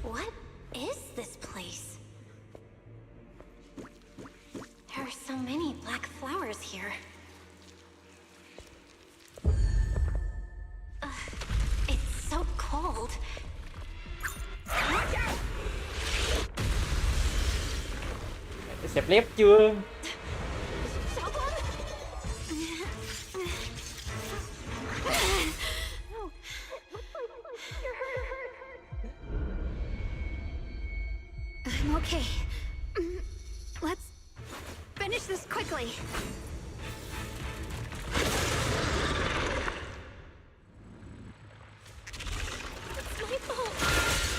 What is this place? There are so many black flowers here. It's so cold. Xẹp lép chưa? I'm okay. Let's finish this quickly. It's my fault.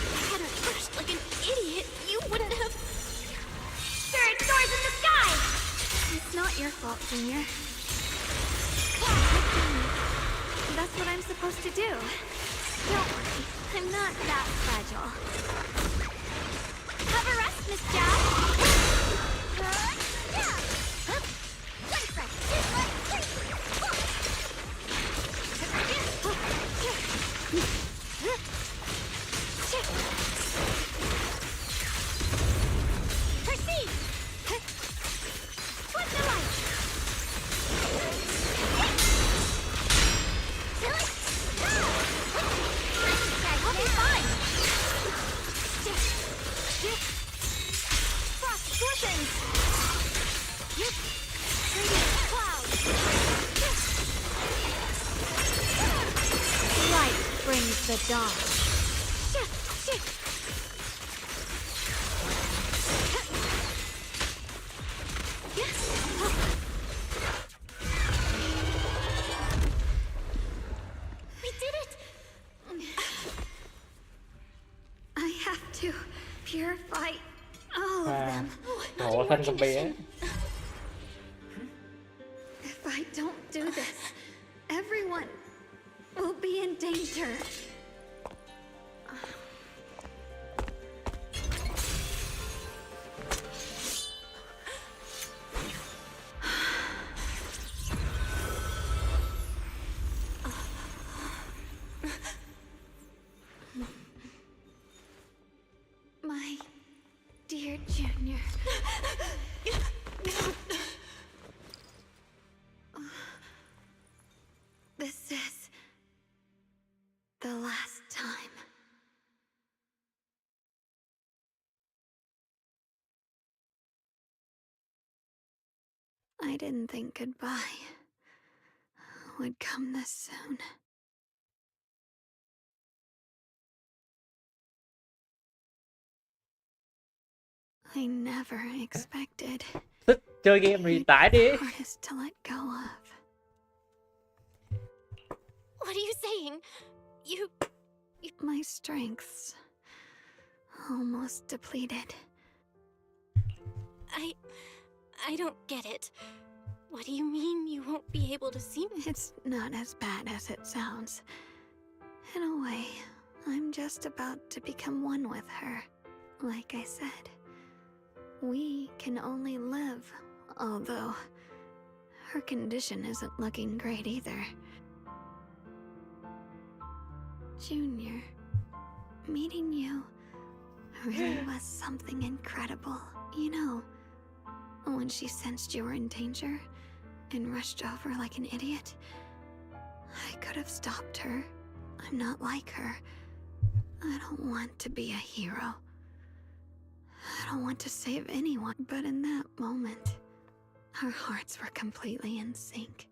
If I hadn't rushed like an idiot, you wouldn't have. There are stars in the sky! It's not your fault, Junior. That's what I'm supposed to do. Don't worry, I'm not that fragile. Have a rest, Miss Zhao. brings the dawn. We did it! I have to purify all of them. Ủa thanh con bé. If I don't do this, everyone will be in danger. My dear Junior. This is the last time. I didn't think goodbye would come this soon. I never expected. Thích chơi game thì tải đi. Hardest to let go of. What are you saying? You... My strength's almost depleted. I don't get it. What do you mean you won't be able to see me? It's not as bad as it sounds. In a way, I'm just about to become one with her. Like I said, we can only live, although her condition isn't looking great either. Junior, meeting you really was something incredible. You know, when she sensed you were in danger and rushed over like an idiot, I could have stopped her. I'm not like her. I don't want to be a hero. I don't want to save anyone. But in that moment, our hearts were completely in sync.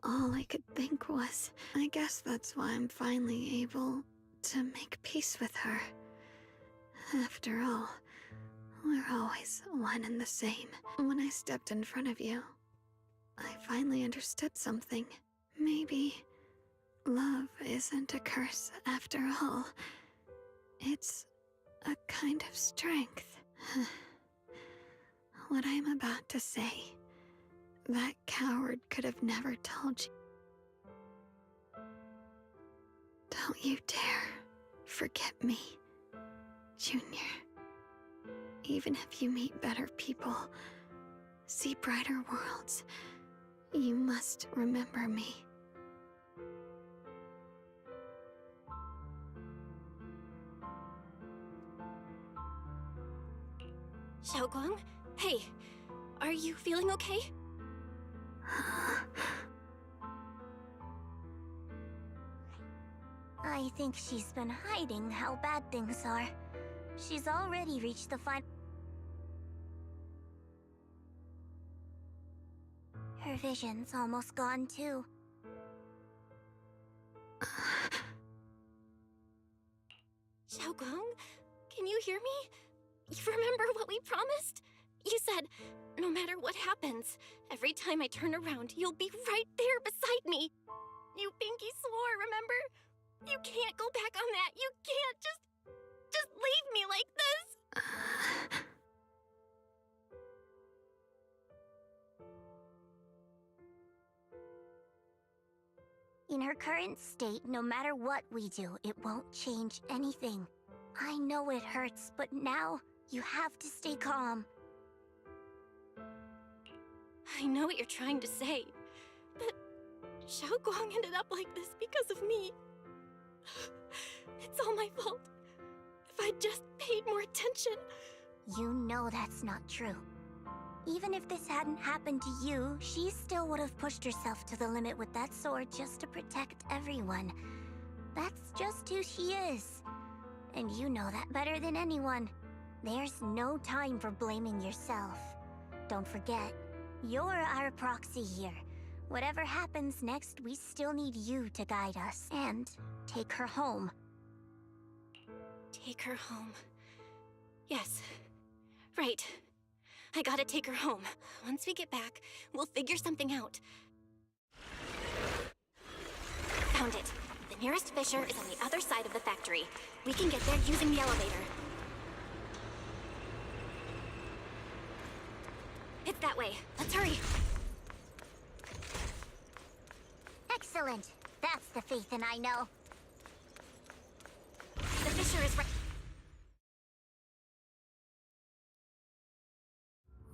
All I could think was, I guess that's why I'm finally able to make peace with her. After all, we're always one and the same. When I stepped in front of you, I finally understood something. Maybe love isn't a curse after all. It's a kind of strength. What I'm about to say, that coward could have never told you. Don't you dare forget me, Junior. Even if you meet better people, see brighter worlds, you must remember me. Xiao Guang? Hey, are you feeling okay? I think she's been hiding how bad things are. She's already reached the final. Her vision's almost gone too. Xiao Guang, can you hear me? You remember what we promised? You said, no matter what happens, every time I turn around, you'll be right there beside me. You pinky swore, remember? You can't go back on that. You can't just leave me like this. In her current state, no matter what we do, it won't change anything. I know it hurts, but now you have to stay calm. I know what you're trying to say, but Xiao Guang ended up like this because of me. It's all my fault. If I'd just paid more attention... You know that's not true. Even if this hadn't happened to you, she still would have pushed herself to the limit with that sword just to protect everyone. That's just who she is. And you know that better than anyone. There's no time for blaming yourself. Don't forget, you're our proxy here. Whatever happens next, we still need you to guide us and take her home. Take her home. Yes. Right. I gotta take her home. Once we get back, we'll figure something out. Found it. The nearest fissure is on the other side of the factory. We can get there using the elevator. It's that way. Let's hurry. Excellent. That's the Phaethon I know. The fissure is right.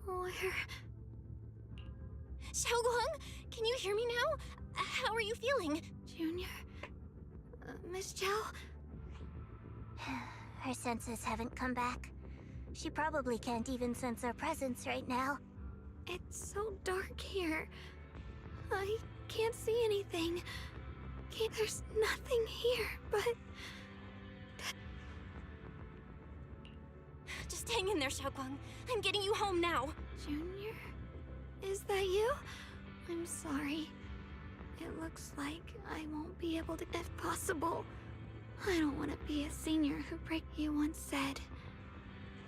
Where? Xiaoguang, can you hear me now? How are you feeling? Junior? Miss Zhao? Her senses haven't come back. She probably can't even sense our presence right now. It's so dark here. I can't see anything. There's nothing here, but... Just hang in there, Xiaoguang. I'm getting you home now. Junior? Is that you? I'm sorry. It looks like I won't be able to, if possible. I don't want to be a senior who break. You once said,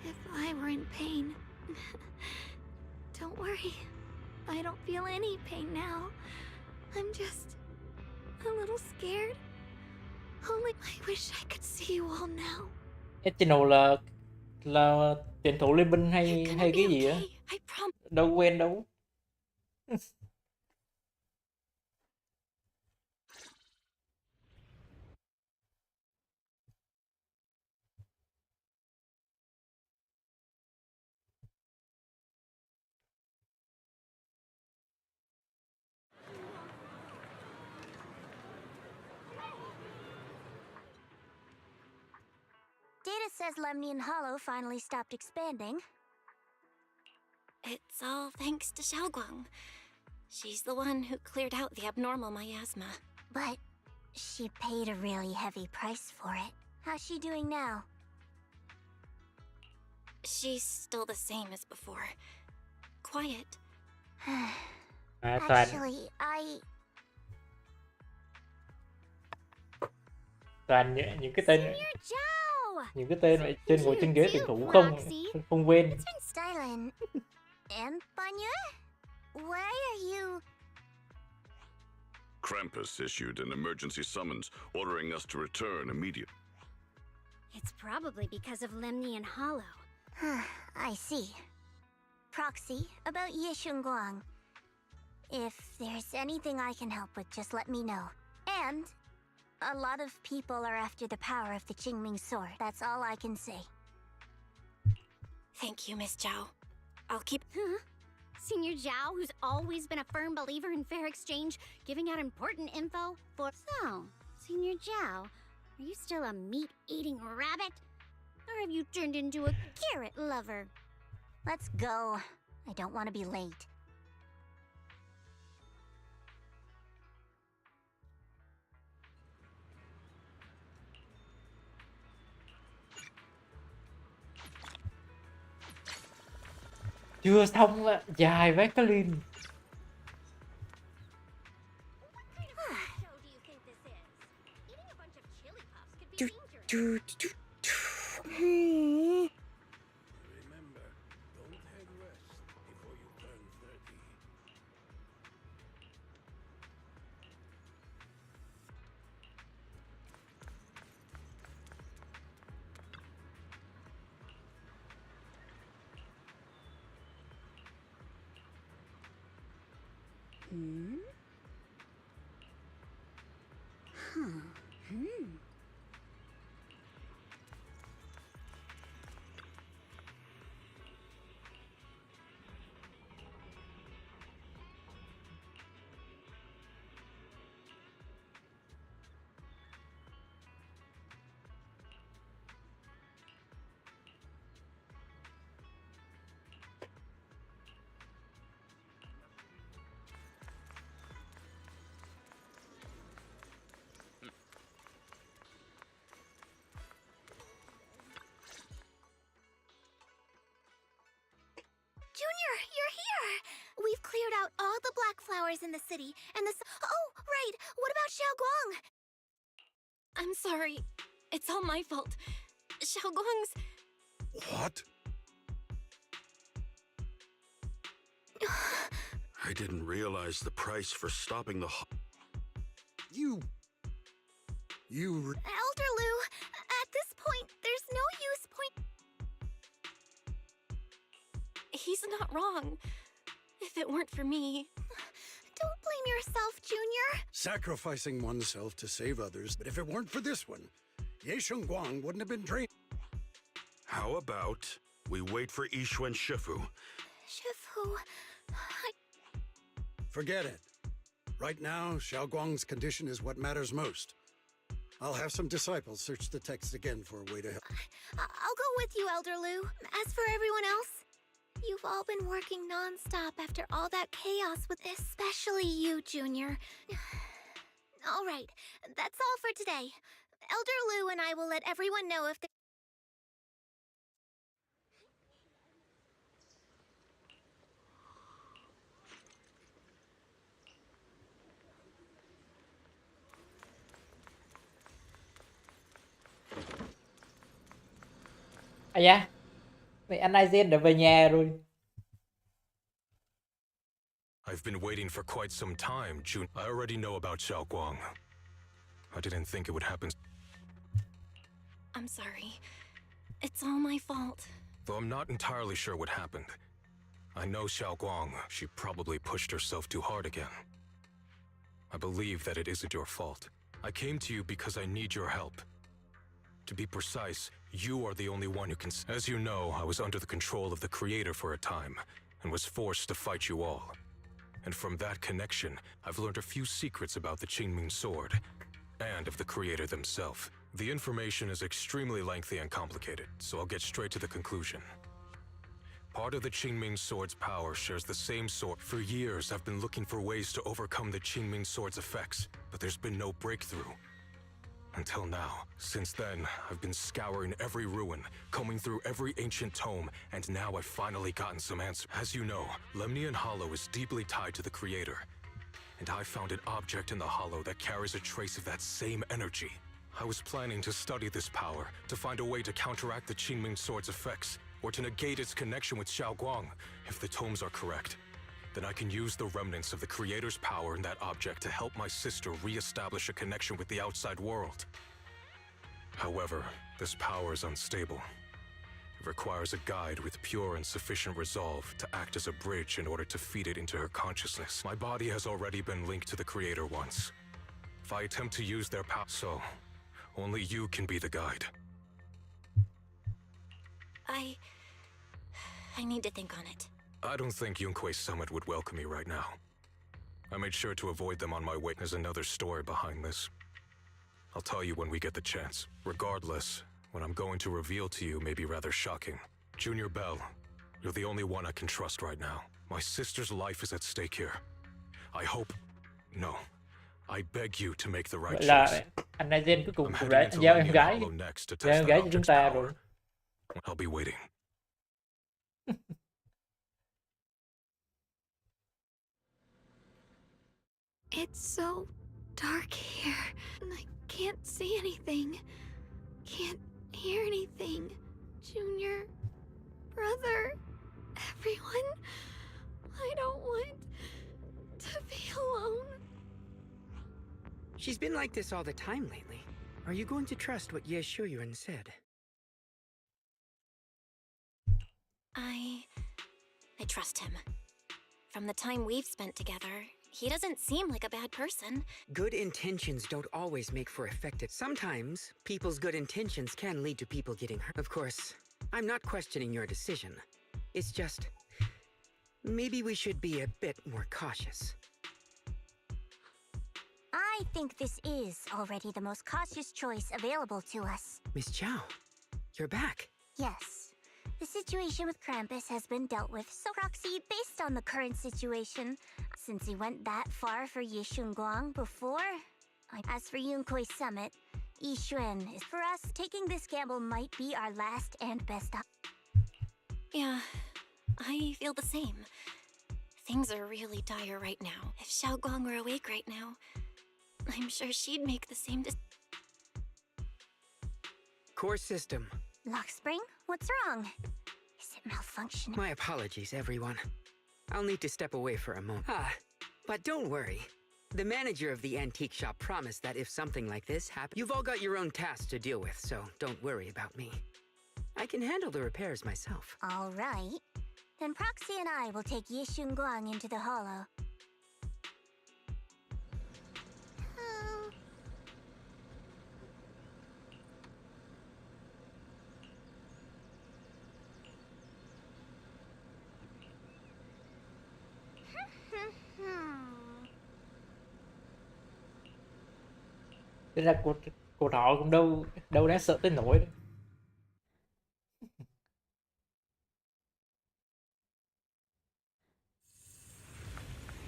if I were in pain. Don't worry. I don't feel any pain now. I'm just a little scared. Only I wish I could see you all now. Eternal là tuyển thủ liên minh hay hay cái gì á? Đâu quen đâu. Data says Lemnian Hollow finally stopped expanding. It's all thanks to Xiaoguang. She's the one who cleared out the abnormal miasma. But she paid a really heavy price for it. How's she doing now? She's still the same as before. Quiet. Actually, Toàn những cái tên vậy trên ngồi trên ghế tuyển thủ không quên. Stylen and Banya, why are you? Krampus issued an emergency summons ordering us to return immediately. It's probably because of Lemnian Hollow. I see. Proxy, about Guang. If there's anything I can help with, just let me know. And a lot of people are after the power of the Qingming sword. That's all I can say. Thank you, Miss Zhao. I'll keep... Huh? Senior Zhao, who's always been a firm believer in fair exchange, giving out important info for... So, Senior Zhao, are you still a meat-eating rabbit? Or have you turned into a carrot lover? Let's go. I don't want to be late. Chưa xong á, dài vết cái lim. you're here! We've cleared out all the black flowers in the city, and Oh, right! What about Xiaoguang? I'm sorry. It's all my fault. Xiaoguang's... What? I didn't realize the price for stopping the... You... Elder Lu, at this point, there's no use He's not wrong. If it weren't for me... Don't blame yourself, Junior. Sacrificing oneself to save others, but if it weren't for this one, Ye Guang wouldn't have been trained. How about we wait for Yishu and Shifu? Shifu... Forget it. Right now, Xiao Guang's condition is what matters most. I'll have some disciples search the text again for a way to help. I'll go with you, Elder Lu. As for everyone else, you've all been working non-stop after all that chaos with especially you, Junior. All right, that's all for today. Elder Lu and I will let everyone know if the... À da, vậy anh Aizen đã về nhà rồi. I've been waiting for quite some time, June. I already know about Xiao Guang. I didn't think it would happen. I'm sorry. It's all my fault. Though I'm not entirely sure what happened. I know Xiao Guang. She probably pushed herself too hard again. I believe that it isn't your fault. I came to you because I need your help. To be precise, you are the only one who can... As you know, I was under the control of the Creator for a time, and was forced to fight you all. And from that connection, I've learned a few secrets about the Qingming Sword, and of the Creator themselves. The information is extremely lengthy and complicated, so I'll get straight to the conclusion. Part of the Qingming Sword's power shares the same sword. For years, I've been looking for ways to overcome the Qingming Sword's effects, but there's been no breakthrough. Until now. Since then, I've been scouring every ruin, combing through every ancient tome, and now I've finally gotten some answers. As you know, Lemnian Hollow is deeply tied to the Creator, and I found an object in the Hollow that carries a trace of that same energy. I was planning to study this power, to find a way to counteract the Qingming Sword's effects, or to negate its connection with Xiao Guang. If the tomes are correct, then I can use the remnants of the Creator's power in that object to help my sister re-establish a connection with the outside world. However, this power is unstable. It requires a guide with pure and sufficient resolve to act as a bridge in order to feed it into her consciousness. My body has already been linked to the Creator once. If I attempt to use their power, so only you can be the guide. I need to think on it. I don't think Yunquei Summit would welcome me right now. I made sure to avoid them on my way. There's another story behind this. I'll tell you when we get the chance. Regardless, what I'm going to reveal to you may be rather shocking. Junior Bell, you're the only one I can trust right now. My sister's life is at stake here. I hope... No. I beg you to make the right Vậy là choice. anh Aizen cuối cùng I'm cũng heading đã into giao em Lemnian gái, Hollow next to giao test em that gái cho chúng object's ta power. rồi. I'll be waiting. It's so dark here, and I can't see anything. Can't hear anything. Junior, brother, everyone, I don't want to be alone. She's been like this all the time lately. Are you going to trust what Ye Shuyuan said? I trust him. From the time we've spent together, he doesn't seem like a bad person. Good intentions don't always make for effective. Sometimes, people's good intentions can lead to people getting hurt. Of course, I'm not questioning your decision. It's just... maybe we should be a bit more cautious. I think this is already the most cautious choice available to us. Miss Chow, you're back. Yes. The situation with Krampus has been dealt with, so Roxy, based on the current situation, since he went that far for Yishun Guang before, as for Yunquei Summit, Yixuan is for us, taking this gamble might be our last and best Yeah, I feel the same. Things are really dire right now. If Xiao Guang were awake right now, I'm sure she'd make the same Core system. Lock spring? What's wrong? Is it malfunctioning? My apologies, everyone. I'll need to step away for a moment. But don't worry. The manager of the antique shop promised that if something like this happens, you've all got your own tasks to deal with, so don't worry about me. I can handle the repairs myself. All right. Then Proxy and I will take Yishun Guang into the hollow. Thế là cô thỏ cũng đâu đáng sợ tới nỗi đâu.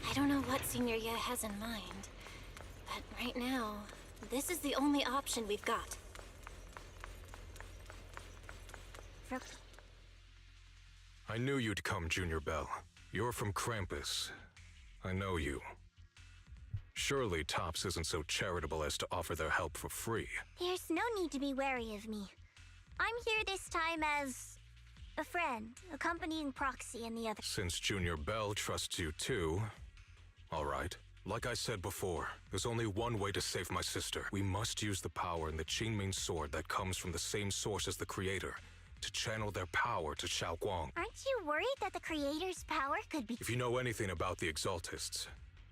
I don't know what Senior Ye has in mind, but right now, this is the only option we've got. I knew you'd come, Junior Bell. You're from Krampus. I know you. Surely Tops isn't so charitable as to offer their help for free. There's no need to be wary of me. I'm here this time as a friend, accompanying Proxy and the others. Since Junior Bell trusts you too... All right. Like I said before, there's only one way to save my sister. We must use the power in the Qingming sword that comes from the same source as the Creator to channel their power to Xiao Guang. Aren't you worried that the Creator's power could be— If you know anything about the Exaltists,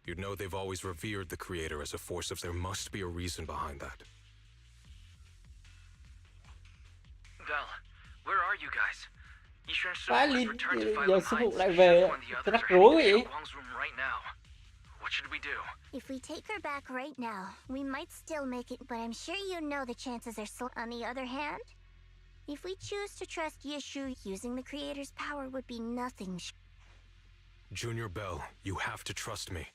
you'd know they've always revered the Creator as a force of there must be a reason behind that. Val, where are you guys? Yishuan Phải has Linh, returned to giờ Phylum sư phụ Heights. lại về, Shifu and the tôi others rắc are rối heading vậy. to Guang's room right now. What should we do? If we take her back right now, we might still make it, but I'm sure you know the chances are slim. On the other hand, if we choose to trust Yishu, using the Creator's power would be nothing. Junior Bell, you have to trust me.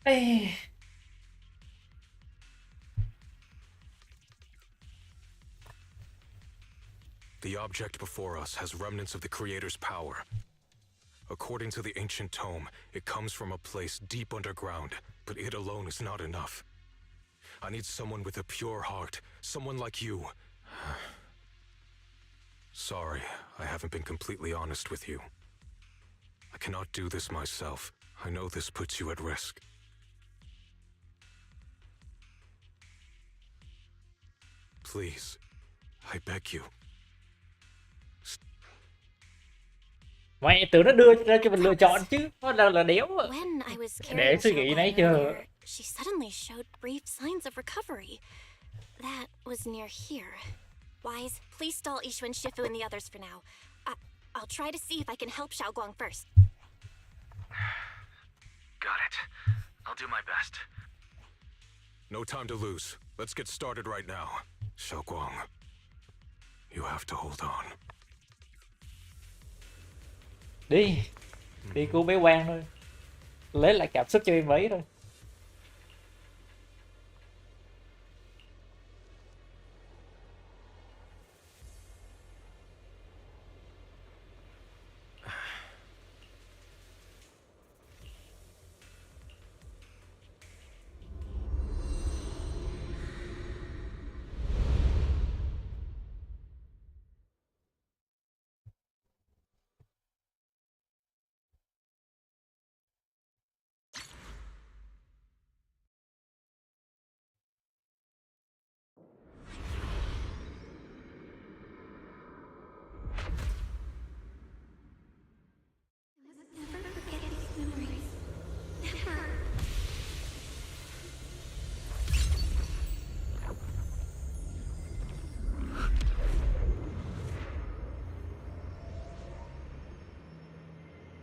Ê. The object before us has remnants of the Creator's power. According to the ancient tome, it comes from a place deep underground, but it alone is not enough. I need someone with a pure heart, someone like you. Sorry, I haven't been completely honest with you. I cannot do this myself. I know this puts you at risk. Please, I beg you. Mẹ tưởng nó đưa ra cho mình lựa chọn chứ, nó là đéo. When I was Để carrying suy nghĩ Xiao nãy Guang chưa. earlier, she suddenly showed brief signs of recovery. That was near here. Wise, please stall Ishu and Shifu and the others for now. I'll try to see if I can help Xiao Guang first. Got it. I'll do my best. No time to lose. Let's get started right now. Xiao Guang, you have to hold on. Đi, đi cứu bé Quang thôi. Lấy lại cảm xúc cho em ấy thôi.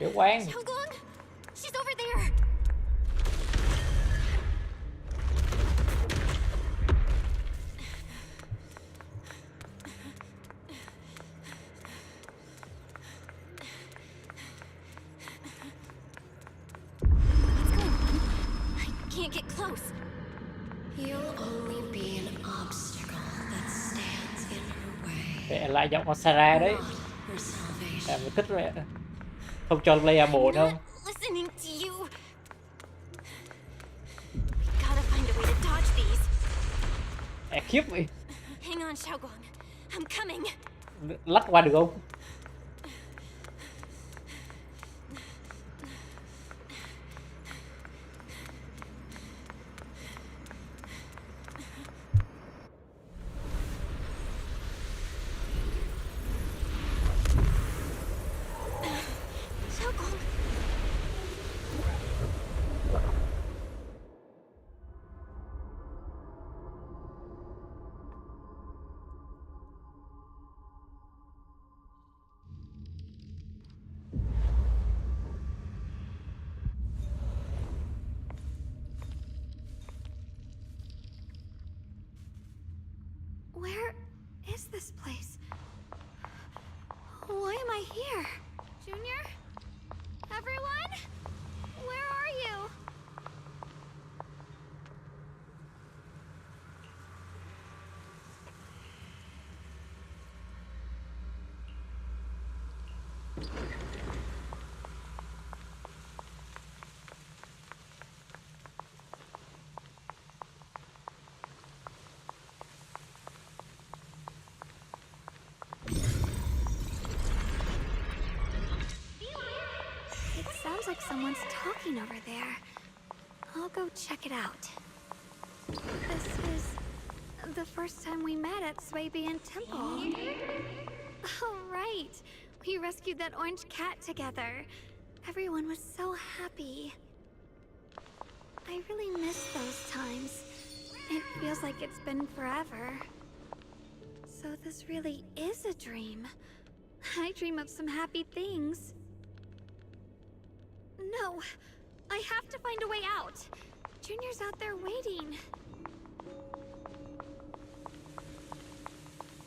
Bé Quang. Guang, she's over there. What's going on? I can't get close. You'll only be an obstacle that stands in her way. Mẹ lại giọng con Sarah đấy. Her salvation. À, mình thích mẹ. Không cho playable đâu. Listening to you. We gotta find a way to dodge these. Mẹ khiếp vậy. Hang on, Xiao Guang. I'm coming. Lách qua được không? Xiao Guang. Where is this place? Why am I here? Junior? Everyone? Where are you? It sounds like someone's talking over there. I'll go check it out. This is the first time we met at Swabian Temple. Oh, right. We rescued that orange cat together. Everyone was so happy. I really miss those times. It feels like it's been forever. So this really is a dream. I dream of some happy things. No, I have to find a way out. Junior's out there waiting.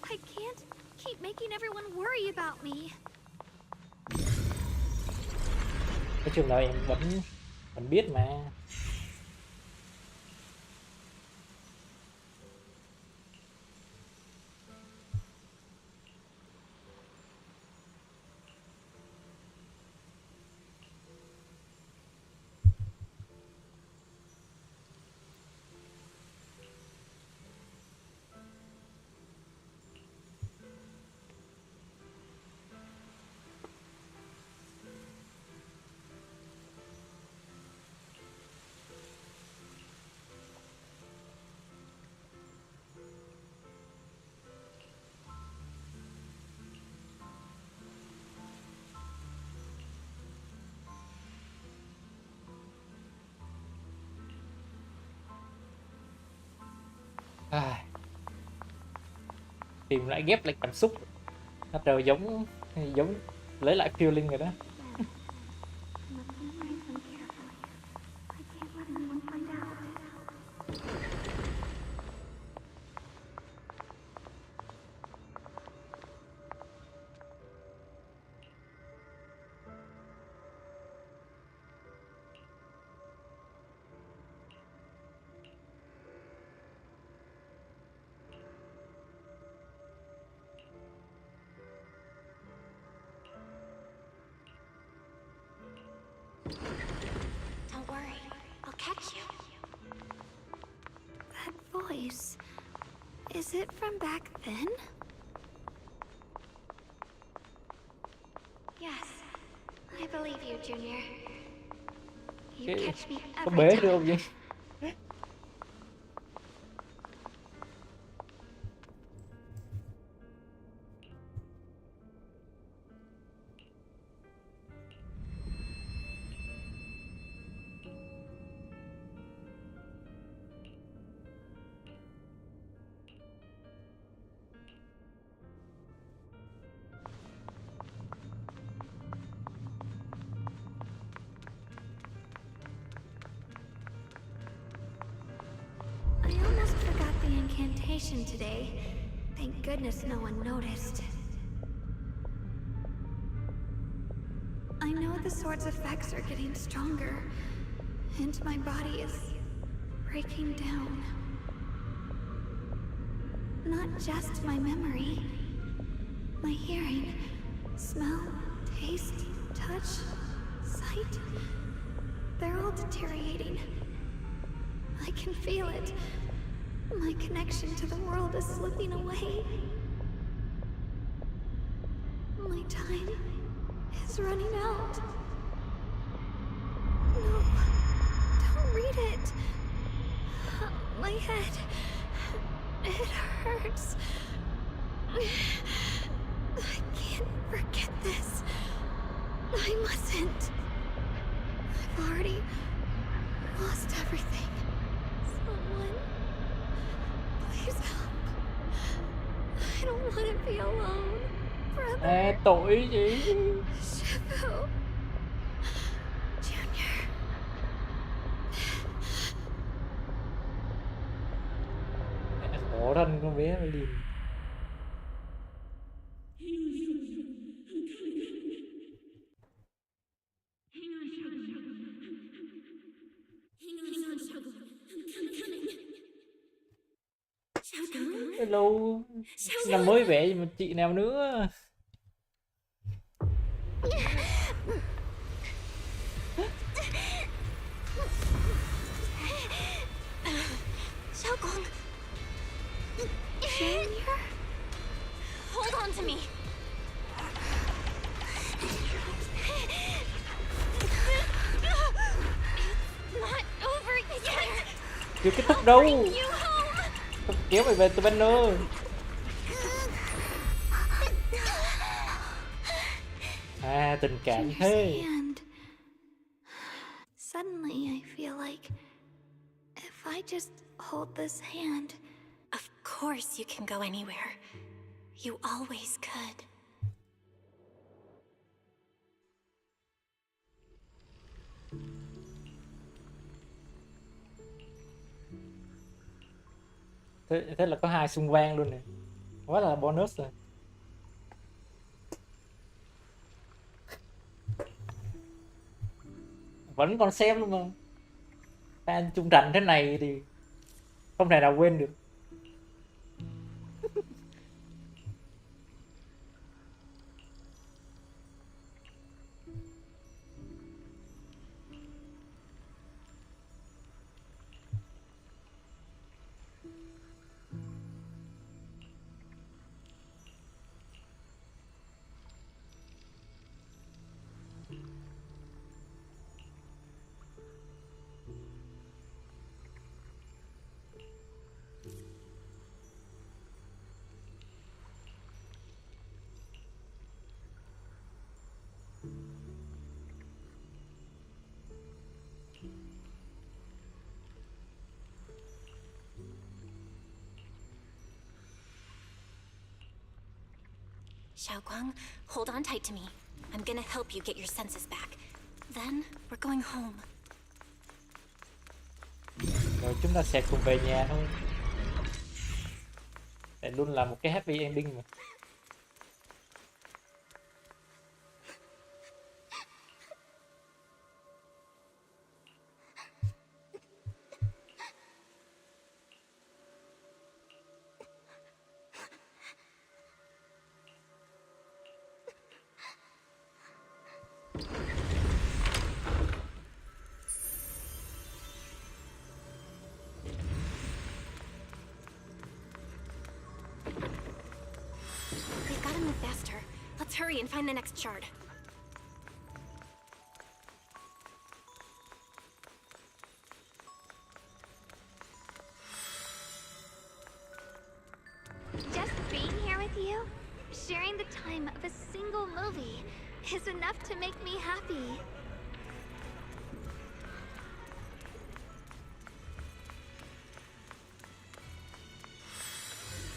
I can't keep making everyone worry about me. Nói chung là em vẫn biết mà. Tìm lại ghép lại cảm xúc. Nó trời giống lấy lại feeling rồi đó. worry. I'll catch you. That voice. Is it from back then? Yes, I believe you, Junior. You Cái catch me có every bế time. được không vậy? I almost forgot the incantation today. Thank goodness no one noticed. I know the sword's effects are getting stronger, and my body is breaking down. Not just my memory, my hearing, smell, taste, touch, sight. They're all deteriorating. I can feel it. My connection to the world is slipping away. My time is running out. No, don't read it. My head, it hurts. I can't forget this. I mustn't. I've already lost everything. Someone, please help. I don't want to be alone. Brother. Tội gì? Shifu. Junior. Khổ thân con bé liền. Hello, năm mới vẻ gì mà chị nào nữa? Xiao Guang. Junior? Hold on to me. It's not over yet. Chưa kết thúc đâu. Bring you home. Không kéo mày về từ bên nữa. À, tình cảm Junior's thế. hand. Suddenly I feel like if I just hold this hand. Of course you can go anywhere. You always could. Thế là có hai xung quanh luôn nè. Quá là bonus rồi. Vẫn còn xem luôn mà. Fan trung thành thế này thì không thể nào quên được. Xiao Guang, hold on tight to me. I'm gonna help you get your senses back. Then, we're going home. Rồi chúng ta sẽ cùng về nhà thôi. Để luôn là một cái happy ending mà. faster. Let's hurry and find the next shard. Just being here with you, sharing the time of a single movie, is enough to make me happy.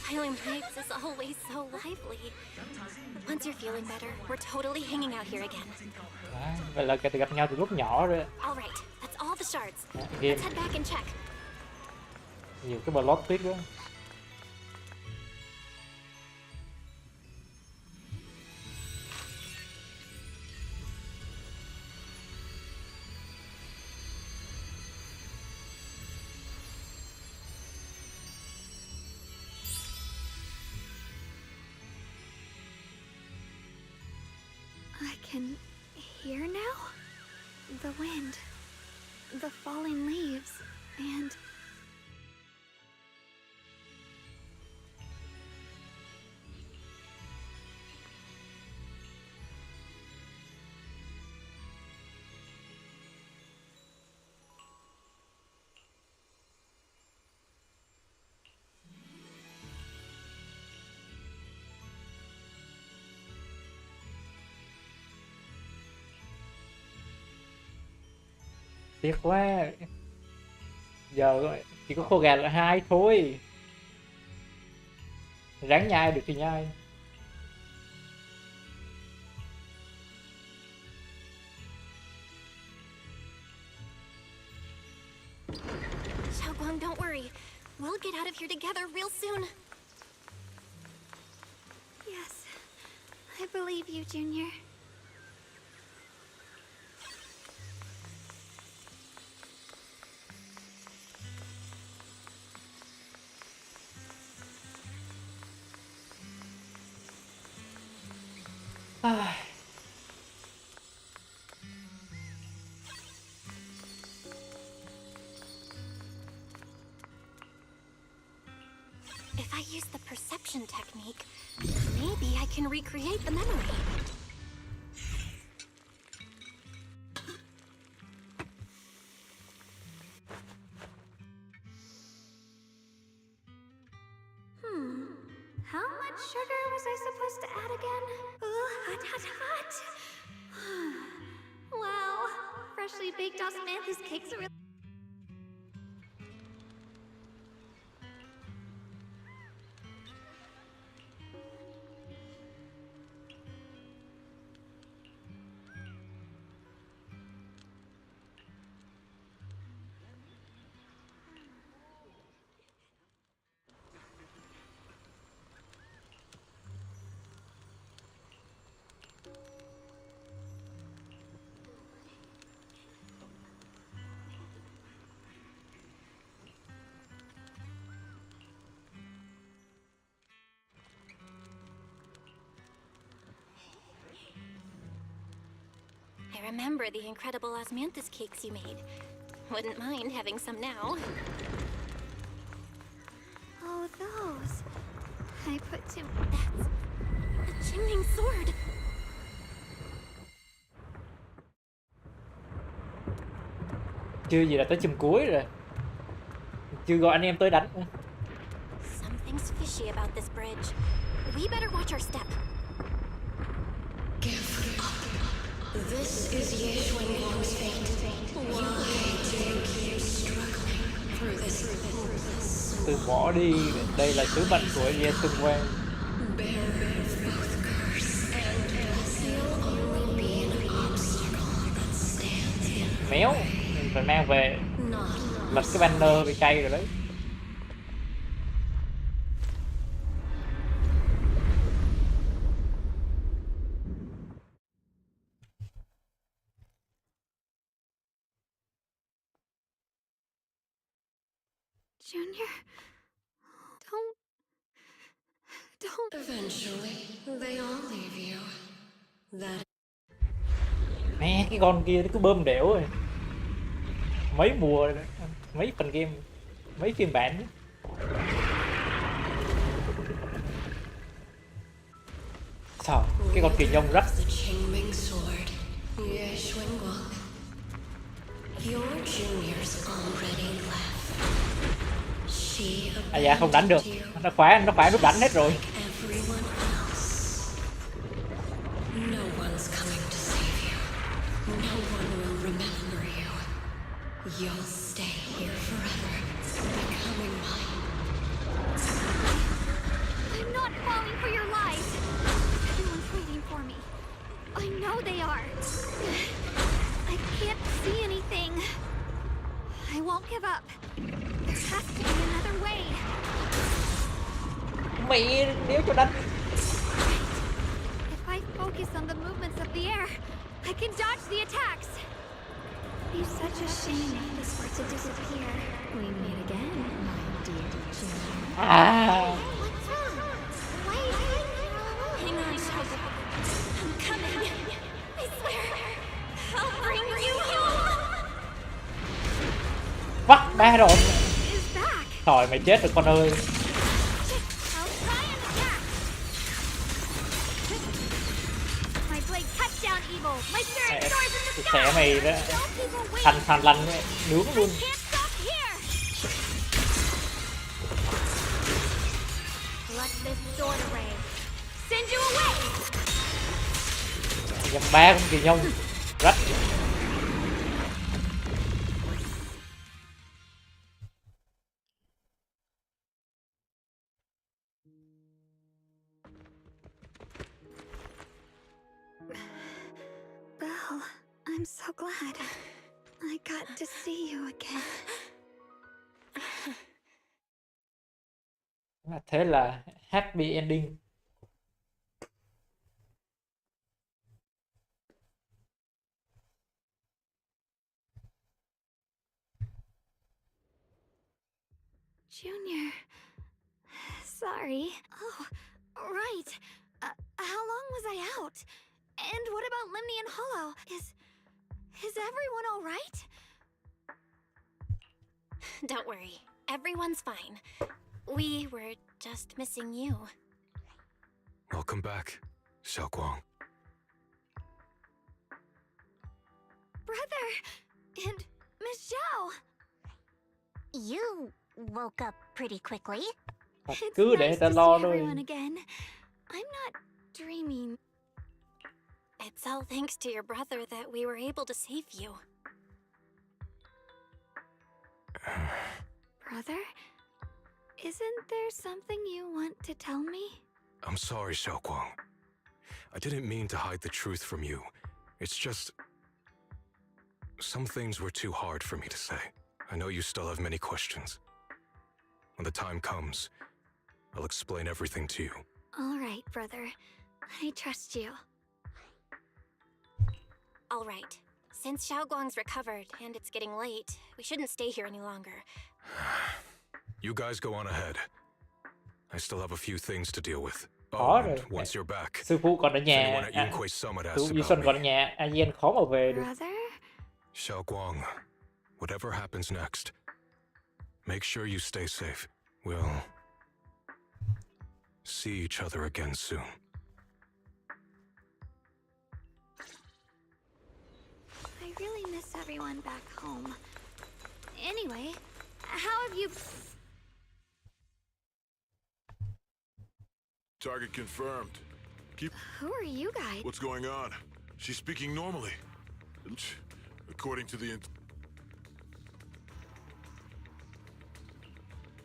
Highland Heights is always so lively. Once you're feeling better, we're totally hanging out here again. Vậy là gặp nhau từ lúc nhỏ rồi. All right, that's all the shards. Game Let's head back and check. nhiều cái plot twist đó. I can hear now? The wind, the falling leaves, and... Tiếc quá. Giờ chỉ có khô gà là 2 thôi. Ráng nhai được thì nhai. Guang, don't worry. We'll get out of here together real soon. Yes, I believe you, Junior. If I use the perception technique, maybe I can recreate the memory. How much sugar was I supposed to add again? Hot, hot, hot! Wow, freshly baked osmanthus cakes are really... I remember the incredible osmanthus cakes you made. Wouldn't mind having some now. Oh, those. I put too... That's a Qingming sword. Chưa gì là tới chùm cuối rồi. Chưa gọi anh em tới đánh nữa. Something's fishy about this bridge. We better watch our step. Give up. This is Ye Xuanguang's fate. Why do you keep struggling through this hopeless? Từ bỏ đi, đây là sứ mệnh của Ye Xuanguang. Bear both curse and blessing. You'll only be an obstacle that stands in. Méo, mình phải mang về. Lật cái banner bị cay rồi đấy. Junior, don't... Eventually, they all leave you. That... Mẹ, cái con kia nó cứ bơm đểu rồi. Mấy mùa rồi, mấy phần game, mấy phiên bản nữa. Sao cái con kỳ nhông rách. The Qingming sword. Ye Guang. Your juniors already left. She À dạ không đánh được. Nó khóa nút đánh hết rồi. everyone else. No one's coming to save you. No one will remember you. You'll stay here forever, becoming mine. I'm not falling for your lies. Everyone's waiting for me. I know they are. I can't see anything. I won't give up. There has to be another way. Mẹ nếu cho đánh. If I focus on the movements of the air, I can dodge the attacks. It's such a shame if this were to disappear. We meet again, my dear Junior. À. What's wrong? Wait. Hang on, Shogo. I'm coming. I swear. I'll bring you home. Vắt ba rồi. Is back. Thôi mày chết rồi con ơi. I'll try and attack. My blade cuts down evil. My spirit soars in the sky. Sẽ mày đó. Don't people wait. Thành lành nướng luôn. Can't stop here. Let this sword array send you away. Dòng ba con kỳ nhông rách. Belle, I'm so glad. I got to see you again. Thế là happy ending. Junior. Sorry. Oh, right. How long was I out? And what about Limney and Hollow? Is everyone all right? Don't worry. Everyone's fine. We were just missing you. Welcome back, Guang. Brother! And Miss Zhao! You woke up pretty quickly. It's Cứ để nice ta to lo see thôi. everyone again. I'm not dreaming. It's all thanks to your brother that we were able to save you. Brother? Isn't there something you want to tell me? I'm sorry, Guang. I didn't mean to hide the truth from you. It's just... some things were too hard for me to say. I know you still have many questions. When the time comes, I'll explain everything to you. All right, brother. I trust you. All right. Since Guang's recovered and it's getting late, we shouldn't stay here any longer. You guys go on ahead. I still have a few things to deal with. Khó and rồi. once you're back, Sư phụ còn ở if nhà. anyone at Yunquei Summit asks Sư about Xuân còn ở me, nhà. An Nhiên khó mà về được. Brother? Guang, whatever happens next, make sure you stay safe. We'll see each other again soon. I really miss everyone back home. Anyway, how have you... Target confirmed. Keep. Who are you guys? What's going on? She's speaking normally. According to the.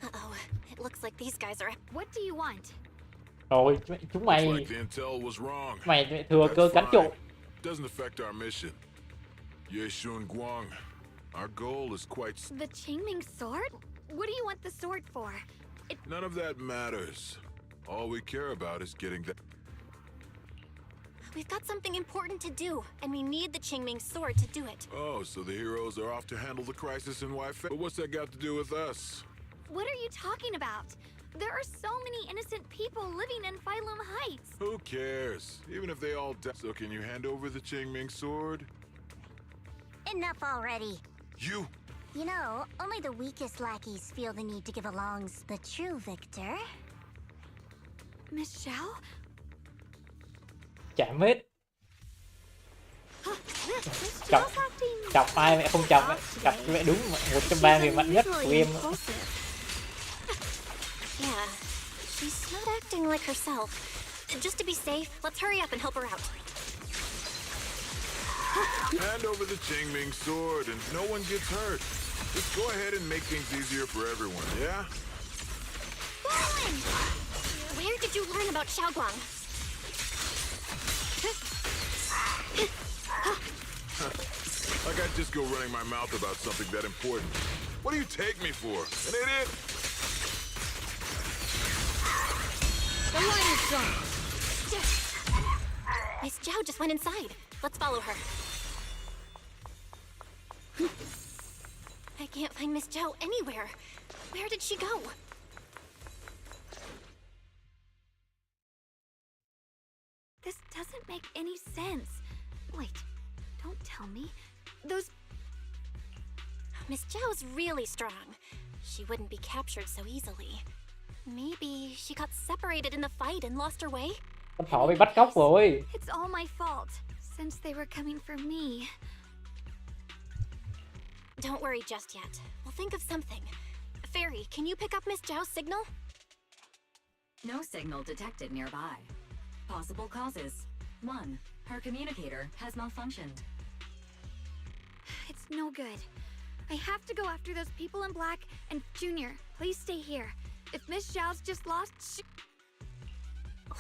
Uh-oh. It looks like these guys are... What do you want? Rồi chúng mày Looks like the intel was wrong. mày thừa cơ cắn trộn. Doesn't affect our mission. Guang. Our goal is quite. The Qingming sword? What do you want the sword for? None of that matters. All we care about is getting that. We've got something important to do, and we need the Qingming sword to do it. Oh, so the heroes are off to handle the crisis in Wi-Fi. But what's that got to do with us? What are you talking about? There are so many innocent people living in Phylum Heights. Who cares? Even if they all die. So can you hand over the Qingming sword? Enough already. You! You know, only the weakest lackeys feel the need to give alongs the true victor. Miss Zhao? chạm hết. Chọc chọc ai mẹ không chọc ấy. Chọc mẹ đúng 130 người mạnh nhất của game. Yeah, she's not acting like herself. Just to be safe, let's hurry up and help her out. Hand over the Qingming sword and no one gets hurt. Just go ahead and make things easier for everyone, yeah? Where did you learn about Xiaoguang? Like I'd just go running my mouth about something that important. What do you take me for? An idiot? The line is strong. Miss Zhao just went inside. Let's follow her. I can't find Miss Zhao anywhere. Where did she go? This doesn't make any sense. Wait, don't tell me. Those... Miss Zhao's really strong. She wouldn't be captured so easily. Maybe she got separated in the fight and lost her way? Con thỏ bị bắt cóc rồi. It's all my fault, since they were coming for me. Don't worry just yet. We'll think of something. Fairy, can you pick up Miss Zhao's signal? No signal detected nearby. Possible causes. 1. Her communicator has malfunctioned. It's no good. I have to go after those people in black, and Junior, please stay here. If Miss Zhao's just lost,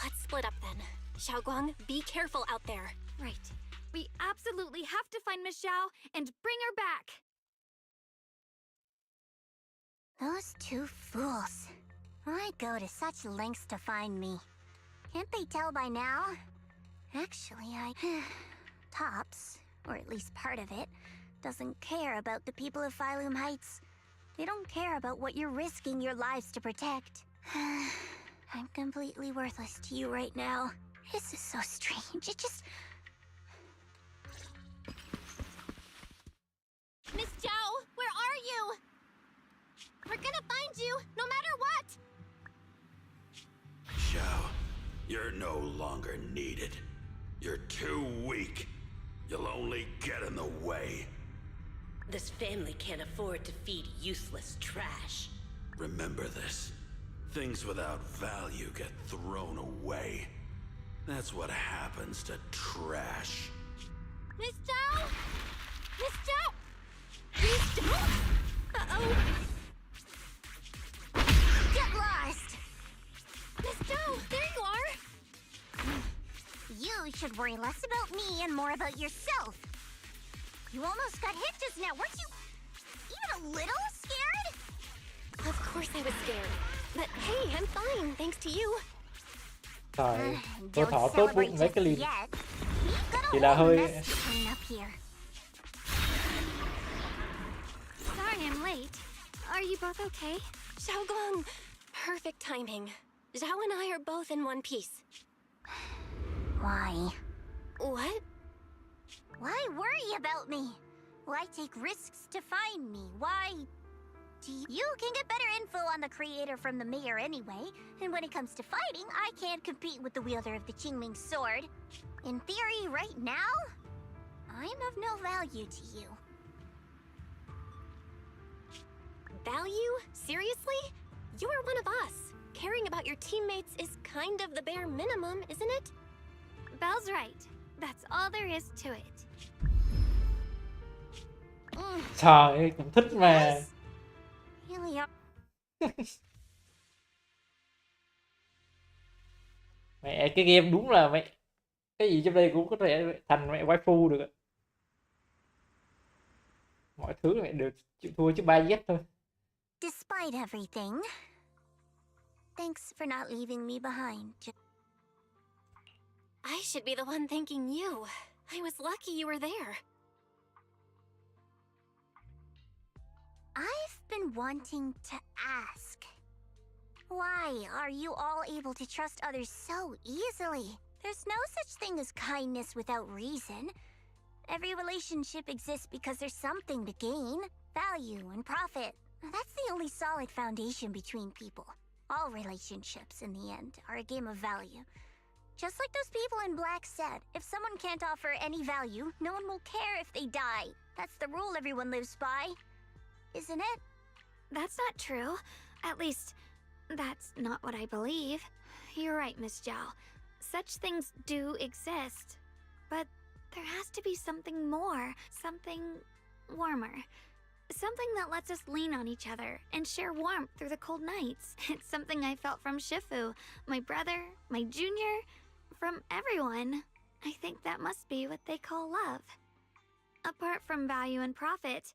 Let's split up then. Xiaoguang, be careful out there. Right. We absolutely have to find Miss Zhao and bring her back. Those two fools. Why go to such lengths to find me? Can't they tell by now? Actually, Tops, or at least part of it, doesn't care about the people of Phylum Heights. They don't care about what you're risking your lives to protect. I'm completely worthless to you right now. This is so strange. It just... Miss Zhao, where are you? We're gonna find you, no matter what! Xiao, you're no longer needed. You're too weak. You'll only get in the way. This family can't afford to feed useless trash. Remember this. Things without value get thrown away. That's what happens to trash. Miss Zhao? Miss Zhao? Miss Zhao? Uh-oh. Get lost! Miss Zhao, there you are! You should worry less about me and more about yourself. You almost got hit just now, weren't you even a little scared? Of course I was scared. But hey, I'm fine, thanks to you. Trời, con thỏ tốt bụng mấy cái lìn. Chỉ là hơi... Sorry I'm late. Are you both okay? Xiaoguang, perfect timing. Zhao and I are both in one piece. Why? What? Why worry about me? Why take risks to find me? Why... You can get better info on the creator from the mayor anyway, and when it comes to fighting, I can't compete with the wielder of the Qingming sword. In theory, right now, I'm of no value to you. Value? Seriously? You are one of us. Caring about your teammates is kind of the bare minimum, isn't it? Belle's right. That's all there is to it. Trời ơi, cũng thích mà. Mẹ, cái game đúng là mẹ, cái gì trong đây cũng có thể thành mẹ waifu được. Mọi thứ mẹ được chịu thua chứ ba giết thôi. Despite everything, thanks for not leaving me behind. I should be the one thanking you. I was lucky you were there. I've been wanting to ask. Why are you all able to trust others so easily? There's no such thing as kindness without reason. Every relationship exists because there's something to gain, value and profit. That's the only solid foundation between people. All relationships, in the end, are a game of value. Just like those people in black said, if someone can't offer any value, no one will care if they die. That's the rule everyone lives by, isn't it? That's not true. At least, that's not what I believe. You're right, Miss Zhao. Such things do exist. But there has to be something more, something warmer. Something that lets us lean on each other and share warmth through the cold nights. It's something I felt from Shifu, my brother, my junior, from everyone. I think that must be what they call love. Apart from value and profit,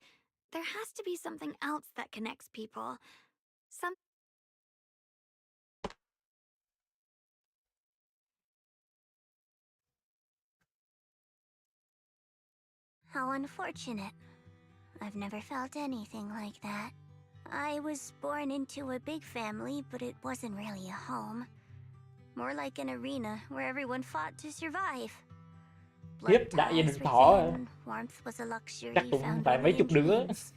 there has to be something else that connects people. How unfortunate. I've never felt anything like that. I was born into a big family, but it wasn't really a home. More like an arena where everyone fought to survive. Tiếp Blood đại gia ties đình were thọ thin, warmth was a luxury chắc cũng found phải mấy only chục in đứa. dreams.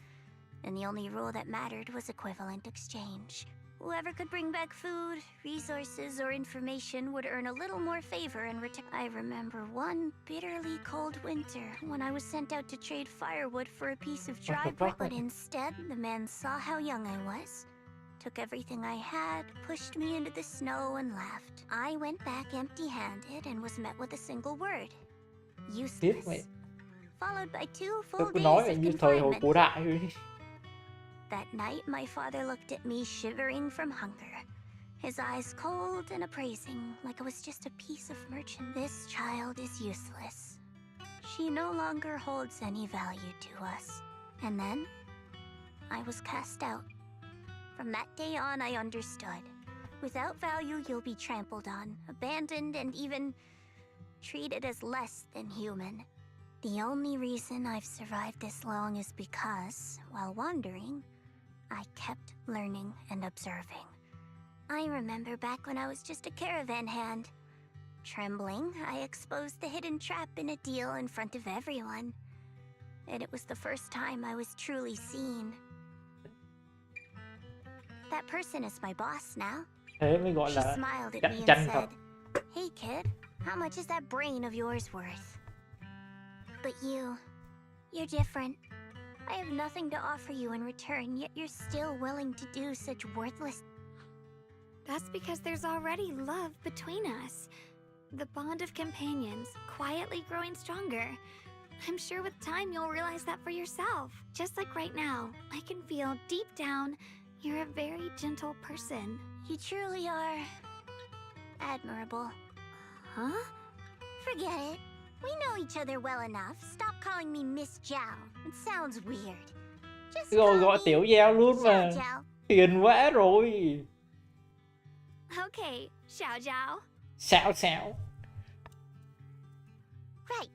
And the only rule that mattered was equivalent exchange. Whoever could bring back food, resources, or information would earn a little more favor in return. I remember one bitterly cold winter when I was sent out to trade firewood for a piece of dry bread. But instead, the man saw how young I was, took everything I had, pushed me into the snow, and left. I went back empty-handed and was met with a single word. Tiếp mày. Useless. Followed by 2 Tôi full cứ nói days vậy of như thời hồi confinement. cổ đại rồi. That night, my father looked at me, shivering from hunger. His eyes cold and appraising, like I was just a piece of merchant. This child is useless. She no longer holds any value to us. And then, I was cast out. From that day on, I understood. Without value, you'll be trampled on, abandoned, and even treated as less than human. The only reason I've survived this long is because, while wandering, I kept learning and observing. I remember back when I was just a caravan hand. Trembling, I exposed the hidden trap in a deal in front of everyone. And it was the first time I was truly seen. That person is my boss now. Thế mới gọi She là smiled at cạnh me and tranh thật. said, "Hey kid, how much is that brain of yours worth?" But you're different. I have nothing to offer you in return, yet you're still willing to do such worthless... That's because there's already love between us. The bond of companions, quietly growing stronger. I'm sure with time you'll realize that for yourself. Just like right now, I can feel deep down you're a very gentle person. You truly are... admirable. Huh? Forget it. We know each other well enough. Stop calling me Miss Zhao. It sounds weird. Just Rồi call gọi me tiểu giao luôn mà. Xiao Zhao. Hiền quá rồi. Okay, Xiao Zhao. Xạo xạo. Right.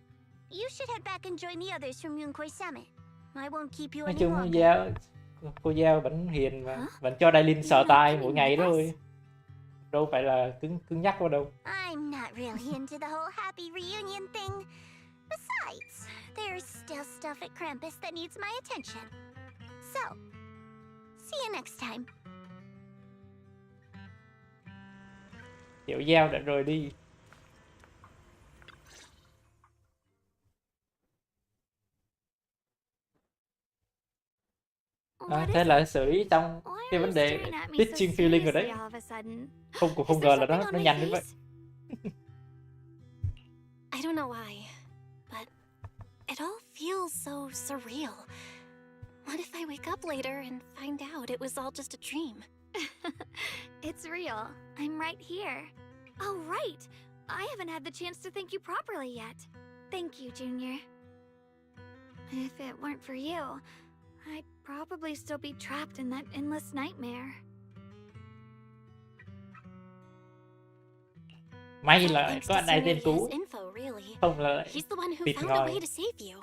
You should head back and join the others from Yunquay Summit. I won't keep you Nói any chung longer. cô giao vẫn hiền mà vẫn cho Dailin sờ tai mỗi ngày đó thôi. Đâu phải là cứng nhắc quá đâu. I'm not really into the whole happy reunion thing. Besides, there's still stuff at Krampus that needs my attention. So, see you next time. Tiểu giao đã rời đi. Thế là xử lý xong cái vấn đề teaching feeling rồi đấy. Không ngờ là nó nhanh đến vậy. I don't know why, but it all feels so surreal. What if I wake up later and find out it was all just a dream? It's real. I'm right here. Oh, right. I haven't had the chance to thank you properly yet. Thank you, Junior. If it weren't for you, I'd probably still be trapped in that endless nightmare. May là có anh này tên cứu. Không là He's the one who thịt found a way ngòi. to save you.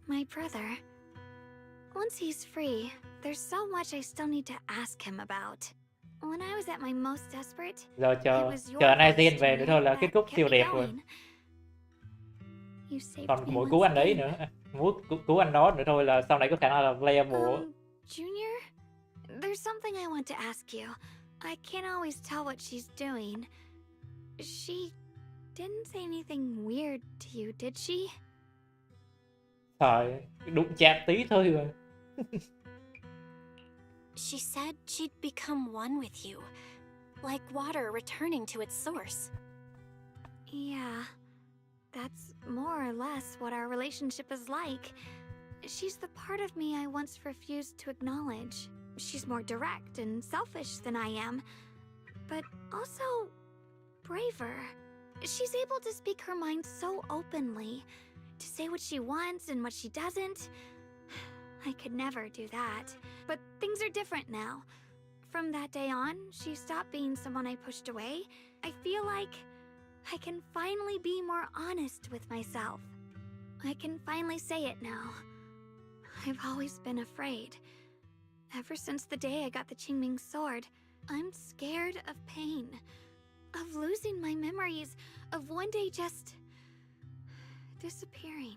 My brother. Once he's free, there's so much I still need to ask him about. When I was at my most desperate, Giờ it chờ was your chờ anh này voice, tên về nữa Junior, thôi là that kết thúc kept siêu me đẹp rồi. going. You saved Còn me mỗi once cứu anh đấy again. nữa. Muốn cứu anh đó nữa thôi là sau này có khả năng là level. Junior, there's something I want to ask you. I can't always tell what she's doing. She didn't say anything weird to you, did she? Trời, đụng chạm tí thôi mà. She said she'd become one with you, like water returning to its source. Yeah, that's more or less what our relationship is like. She's the part of me I once refused to acknowledge. She's more direct and selfish than I am, but also braver. She's able to speak her mind so openly, to say what she wants and what she doesn't. I could never do that. But things are different now. From that day on, she stopped being someone I pushed away. I feel like I can finally be more honest with myself. I can finally say it now. I've always been afraid. Ever since the day I got the Qingming sword, I'm scared of pain, of losing my memories, of one day just disappearing.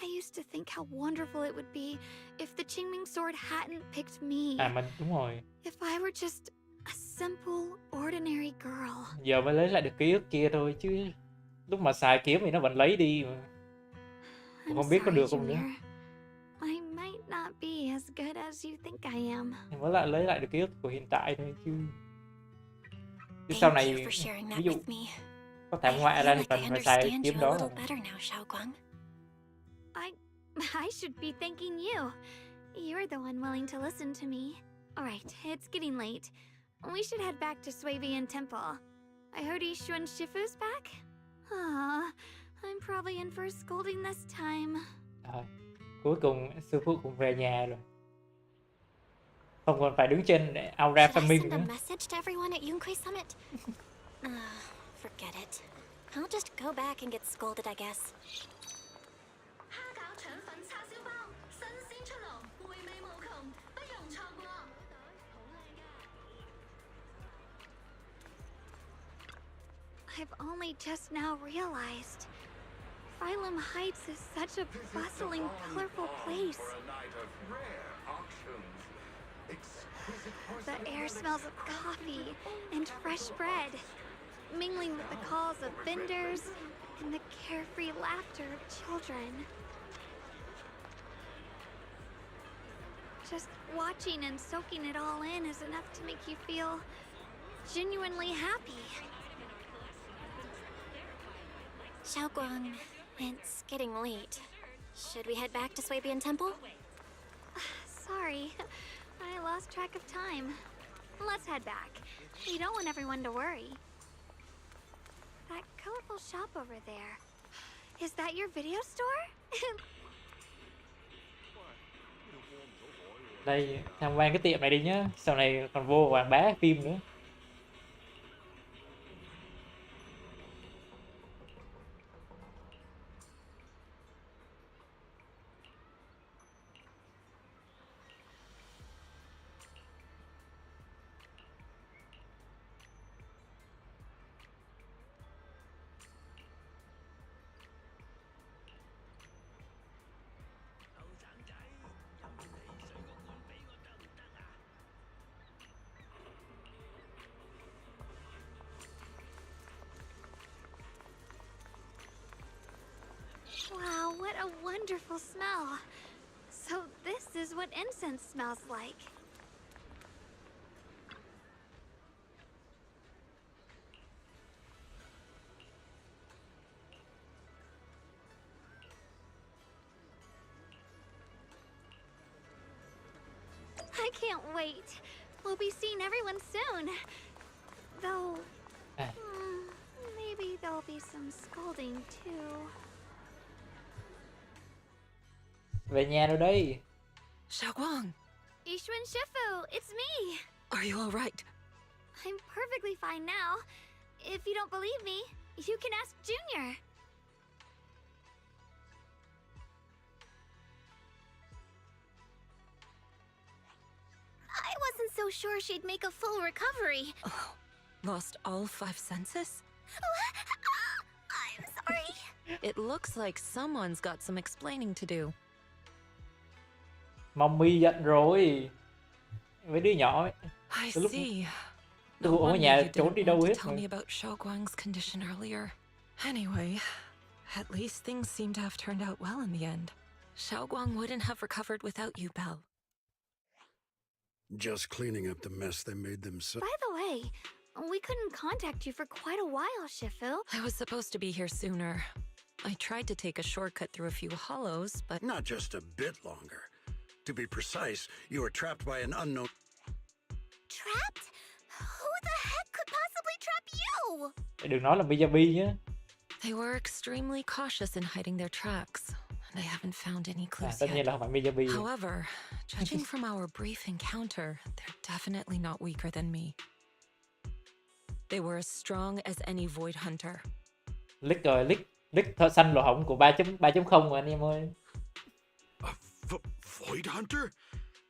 I used to think how wonderful it would be if the Qingming sword hadn't picked me. À đúng rồi. If I were just a simple, ordinary girl. Giờ mới lấy lại được ký ức kia thôi chứ. Lúc mà xài kiếm thì nó vẫn lấy đi mà. Không biết có được không nữa. I might not be as good as you think I am. Em mới lại lấy lại được ký ức của hiện tại thôi chứ. Chứ sau này ví dụ có thảm họa ra thì cần phải xài kiếm đó. I should be thanking you. You're the one willing to listen to me. Alright, it's getting late. We should head back to Swabian Temple. I heard Ishu and Shifu's back? Aw, I'm probably in for a scolding this time. Cuối cùng sư phụ cũng về nhà rồi. Không còn phải đứng trên Aura Farming nữa. Message to everyone at Yunque Summit? Forget it. I'll just go back and get scolded, I guess. I've only just now realized Phylum Heights is such a bustling, colorful place. The air smells of coffee and fresh bread, mingling with the calls of vendors and the carefree laughter of children. Just watching and soaking it all in is enough to make you feel genuinely happy. Xiao Guang, it's getting late. Should we head back to Swabian Temple? Sorry, I lost track of time. Let's head back. We don't want everyone to worry. That colorful shop over there. Is that your video store? Đây, tham quan cái tiệm này đi nhá. Sau này còn vô quảng bá phim nữa. Wow, what a wonderful smell. So this is what incense smells like. I can't wait. We'll be seeing everyone soon. Though, maybe there'll be some scolding too. Về nhà rồi đây. Xiao Guang. Ishu and Shifu, it's me. Are you all right? I'm perfectly fine now. If you don't believe me, you can ask Junior. I wasn't so sure she'd make a full recovery. Oh, lost all 5 senses? I'm sorry. It looks like someone's got some explaining to do. Mommy giận rồi. Mấy đứa nhỏ ấy. I Từ lúc see. từ ở nhà trốn đi đâu hết Tell rồi. me about Xiao Guang's condition earlier. Anyway, at least things seem to have turned out well in the end. Xiao Guang wouldn't have recovered without you, Belle. Just cleaning up the mess they made themselves. By the way, we couldn't contact you for quite a while, Shifu. I was supposed to be here sooner. I tried to take a shortcut through a few hollows, but... Not just a bit longer. To be precise, you were trapped by an unknown... Trapped? Who the heck could possibly trap you? Đừng nói là Miyabi nhé. They were extremely cautious in hiding their tracks, and I haven't found any clues Tất nhiên yet. là không phải Miyabi. However, judging from our brief encounter, they're definitely not weaker than me. They were as strong as any Void Hunter. Lick rồi, lick thợ xanh lỗ hổng của 3.0 rồi anh em ơi. Void Hunter?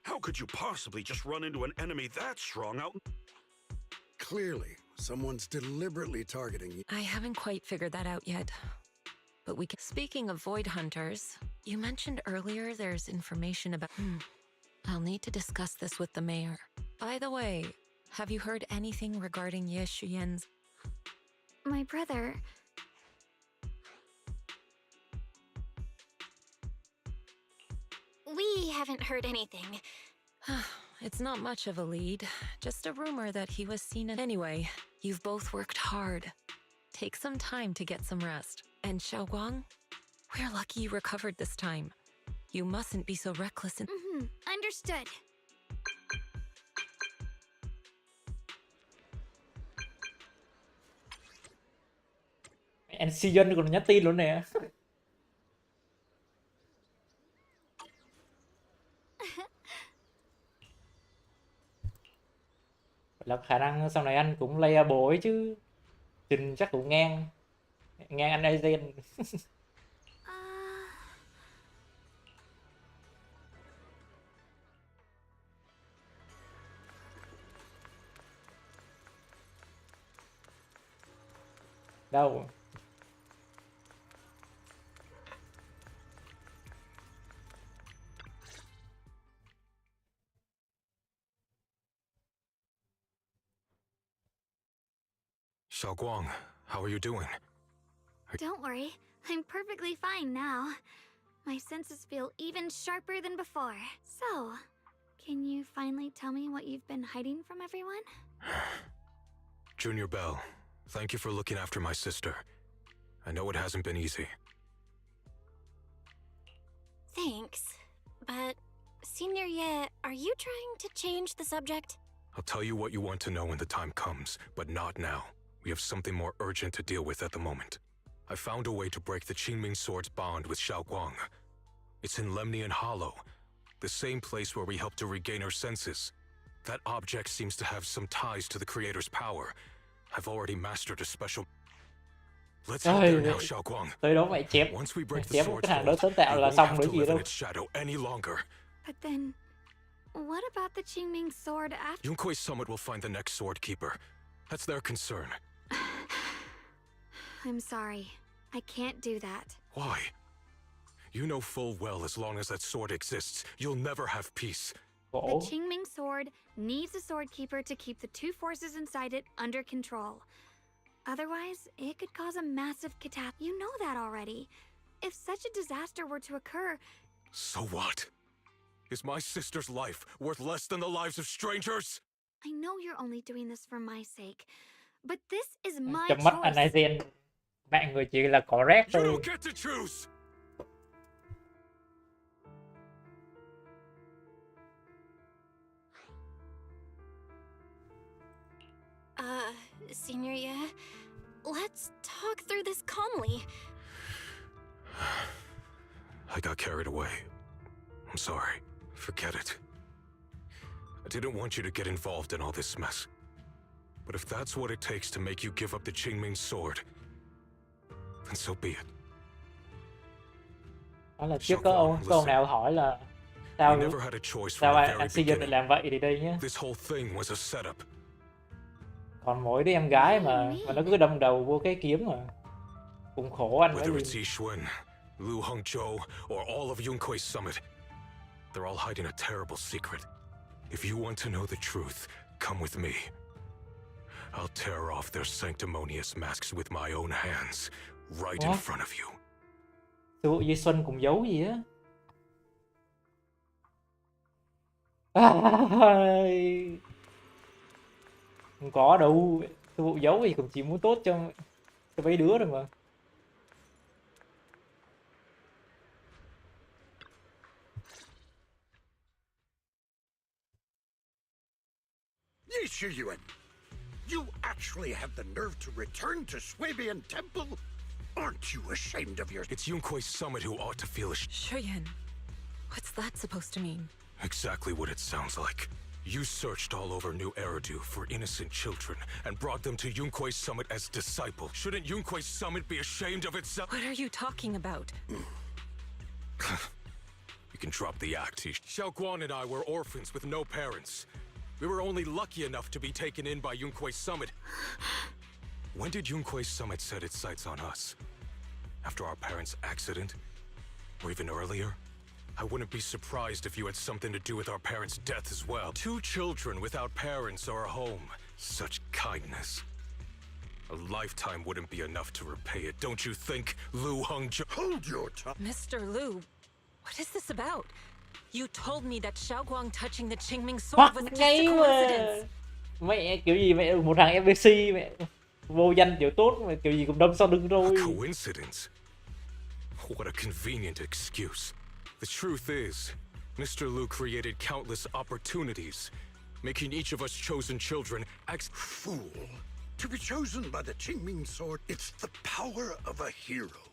How could you possibly just run into an enemy that strong out? Clearly, someone's deliberately targeting you. I haven't quite figured that out yet. But we can... Speaking of Void Hunters, you mentioned earlier there's information about... I'll need to discuss this with the mayor. By the way, have you heard anything regarding Ye Shuyan's... My brother... We haven't heard anything. It's not much of a lead, just a rumor that he was seen in... Anyway, you've both worked hard. Take some time to get some rest. And Xiao Guang, we're lucky you recovered this time. You mustn't be so reckless and... Understood. Anh Siyon còn nhắn tin luôn nè. Là khả năng sau này anh cũng lay bộ ấy chứ. Trình chắc cũng ngang anh Aizen. Đâu? Xiao Guang, how are you doing? Don't worry, I'm perfectly fine now. My senses feel even sharper than before. So, can you finally tell me what you've been hiding from everyone? Junior Bell, thank you for looking after my sister. I know it hasn't been easy. Thanks. But, Senior Ye, are you trying to change the subject? I'll tell you what you want to know when the time comes, but not now. We have something more urgent to deal with at the moment. I found a way to break the Qingming Sword's bond with Xiao Guang. It's in Lemnian Hollow, the same place where we helped to regain her senses. That object seems to have some ties to the Creator's power. I've already mastered a special... Let's head there now, Xiao Guang. Tới đó mày chém. Once we break the Chém sword's cái thằng đó hold, tới we tạo là won't xong have nữa to gì live in đâu. its shadow any longer. But then, what about the Qingming Sword after... Yunque Summit will find the next Sword Keeper. That's their concern. I'm sorry. I can't do that. Why? You know full well as long as that sword exists, you'll never have peace. The Qingming Sword needs a Sword Keeper to keep the two forces inside it under control. Otherwise, it could cause a massive catastrophe. You know that already. If such a disaster were to occur... So what? Is my sister's life worth less than the lives of strangers? I know you're only doing this for my sake, but this is my Trong mắt anh choice. Aizen, bạn người chỉ là cỏ rác You thôi. don't get to choose! Senior Ye, let's talk through this calmly. I got carried away. I'm sorry. Forget it. I didn't want you to get involved in all this mess. But if that's what it takes to make you give up the Qingming Sword, then so be it. Đó là trước có ông nào hỏi là We sao never had a choice sao from the anh very Siyon lại beginning. làm vậy thì đây nhé. This whole thing was a setup. Còn mỗi đứa em gái mà nó cứ đâm đầu vô cái kiếm mà cũng khổ anh Whether ấy. it's Yixuan, Lu Hongzhou, or all of Yunque Summit, they're all hiding a terrible secret. If you want to know the truth, come with me. I'll tear off their sanctimonious masks with my own hands, right in front of you. Sư phụ Duy Xuân cùng giấu gì á? Không có đâu, sư phụ giấu thì cũng chỉ muốn tốt cho mấy đứa rồi mà. Ye Shiyuan, you actually have the nerve to return to Swabian Temple? Aren't you ashamed of your... It's Yunkui's summit who ought to feel ashamed. Shuyan, what's that supposed to mean? Exactly what it sounds like. You searched all over New Eridu for innocent children and brought them to Yunkui's summit as disciples. Shouldn't Yunkui's summit be ashamed of itself? What are you talking about? You can drop the act. Xiao Guan and I were orphans with no parents. We were only lucky enough to be taken in by Yunkui's summit. When did Yunkui's summit set its sights on us? After our parents' accident? Or even earlier? I wouldn't be surprised if you had something to do with our parents' death as well. 2 children without parents or a home. Such kindness. A lifetime wouldn't be enough to repay it, don't you think, Lu Hongzhou? Hold your tongue. Mr. Lu, what is this about? You told me that Xiao Guang touching the Qingming sword was just a coincidence. Mẹ kiểu gì mẹ một thằng FBC mẹ vô danh kiểu tốt mà kiểu gì cũng đâm sau lưng rồi. A coincidence? What a convenient excuse. The truth is, Mr. Lu created countless opportunities, making each of us chosen children Fool. To be chosen by the Qingming sword, it's the power of a hero.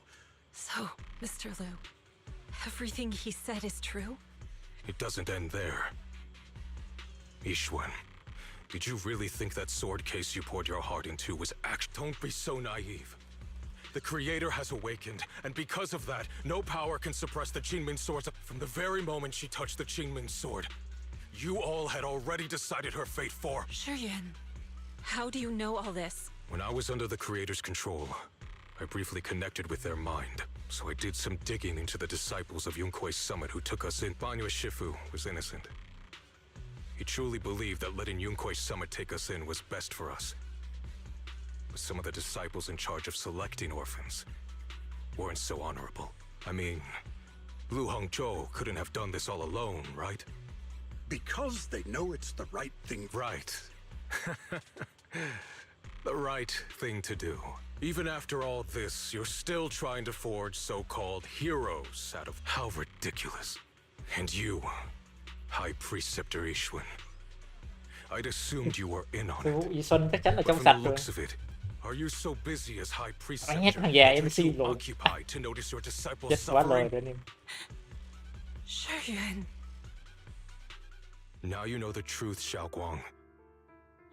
So, Mr. Lu, everything he said is true? It doesn't end there. Yixuan, did you really think that sword case you poured your heart into was Don't be so naive. The Creator has awakened, and because of that, no power can suppress the Qingming swords. From the very moment she touched the Qingming sword, you all had already decided her fate for... Shuyan, how do you know all this? When I was under the Creator's control, I briefly connected with their mind. So I did some digging into the disciples of Yunkui's summit who took us in. Banyue Shifu was innocent. He truly believed that letting Yunkui's summit take us in was best for us. But some of the disciples in charge of selecting orphans weren't so honorable. I mean, Lu Hongzhou couldn't have done this all alone, right? Because they know it's the right thing. Right. The right thing to do. Even after all this, you're still trying to forge so-called heroes out of... How ridiculous. And you, High Preceptor Yixuan, I'd assumed you were in on it. Xuân chắc chắn là But trong from sạch the rồi. looks of it, are you so busy as High Anh Preceptor hết thằng già that MC you're too rồi. occupied to notice your disciples Chết quá lời suffering? rồi anh em. Shuyan. Now you know the truth, Xiao Guang.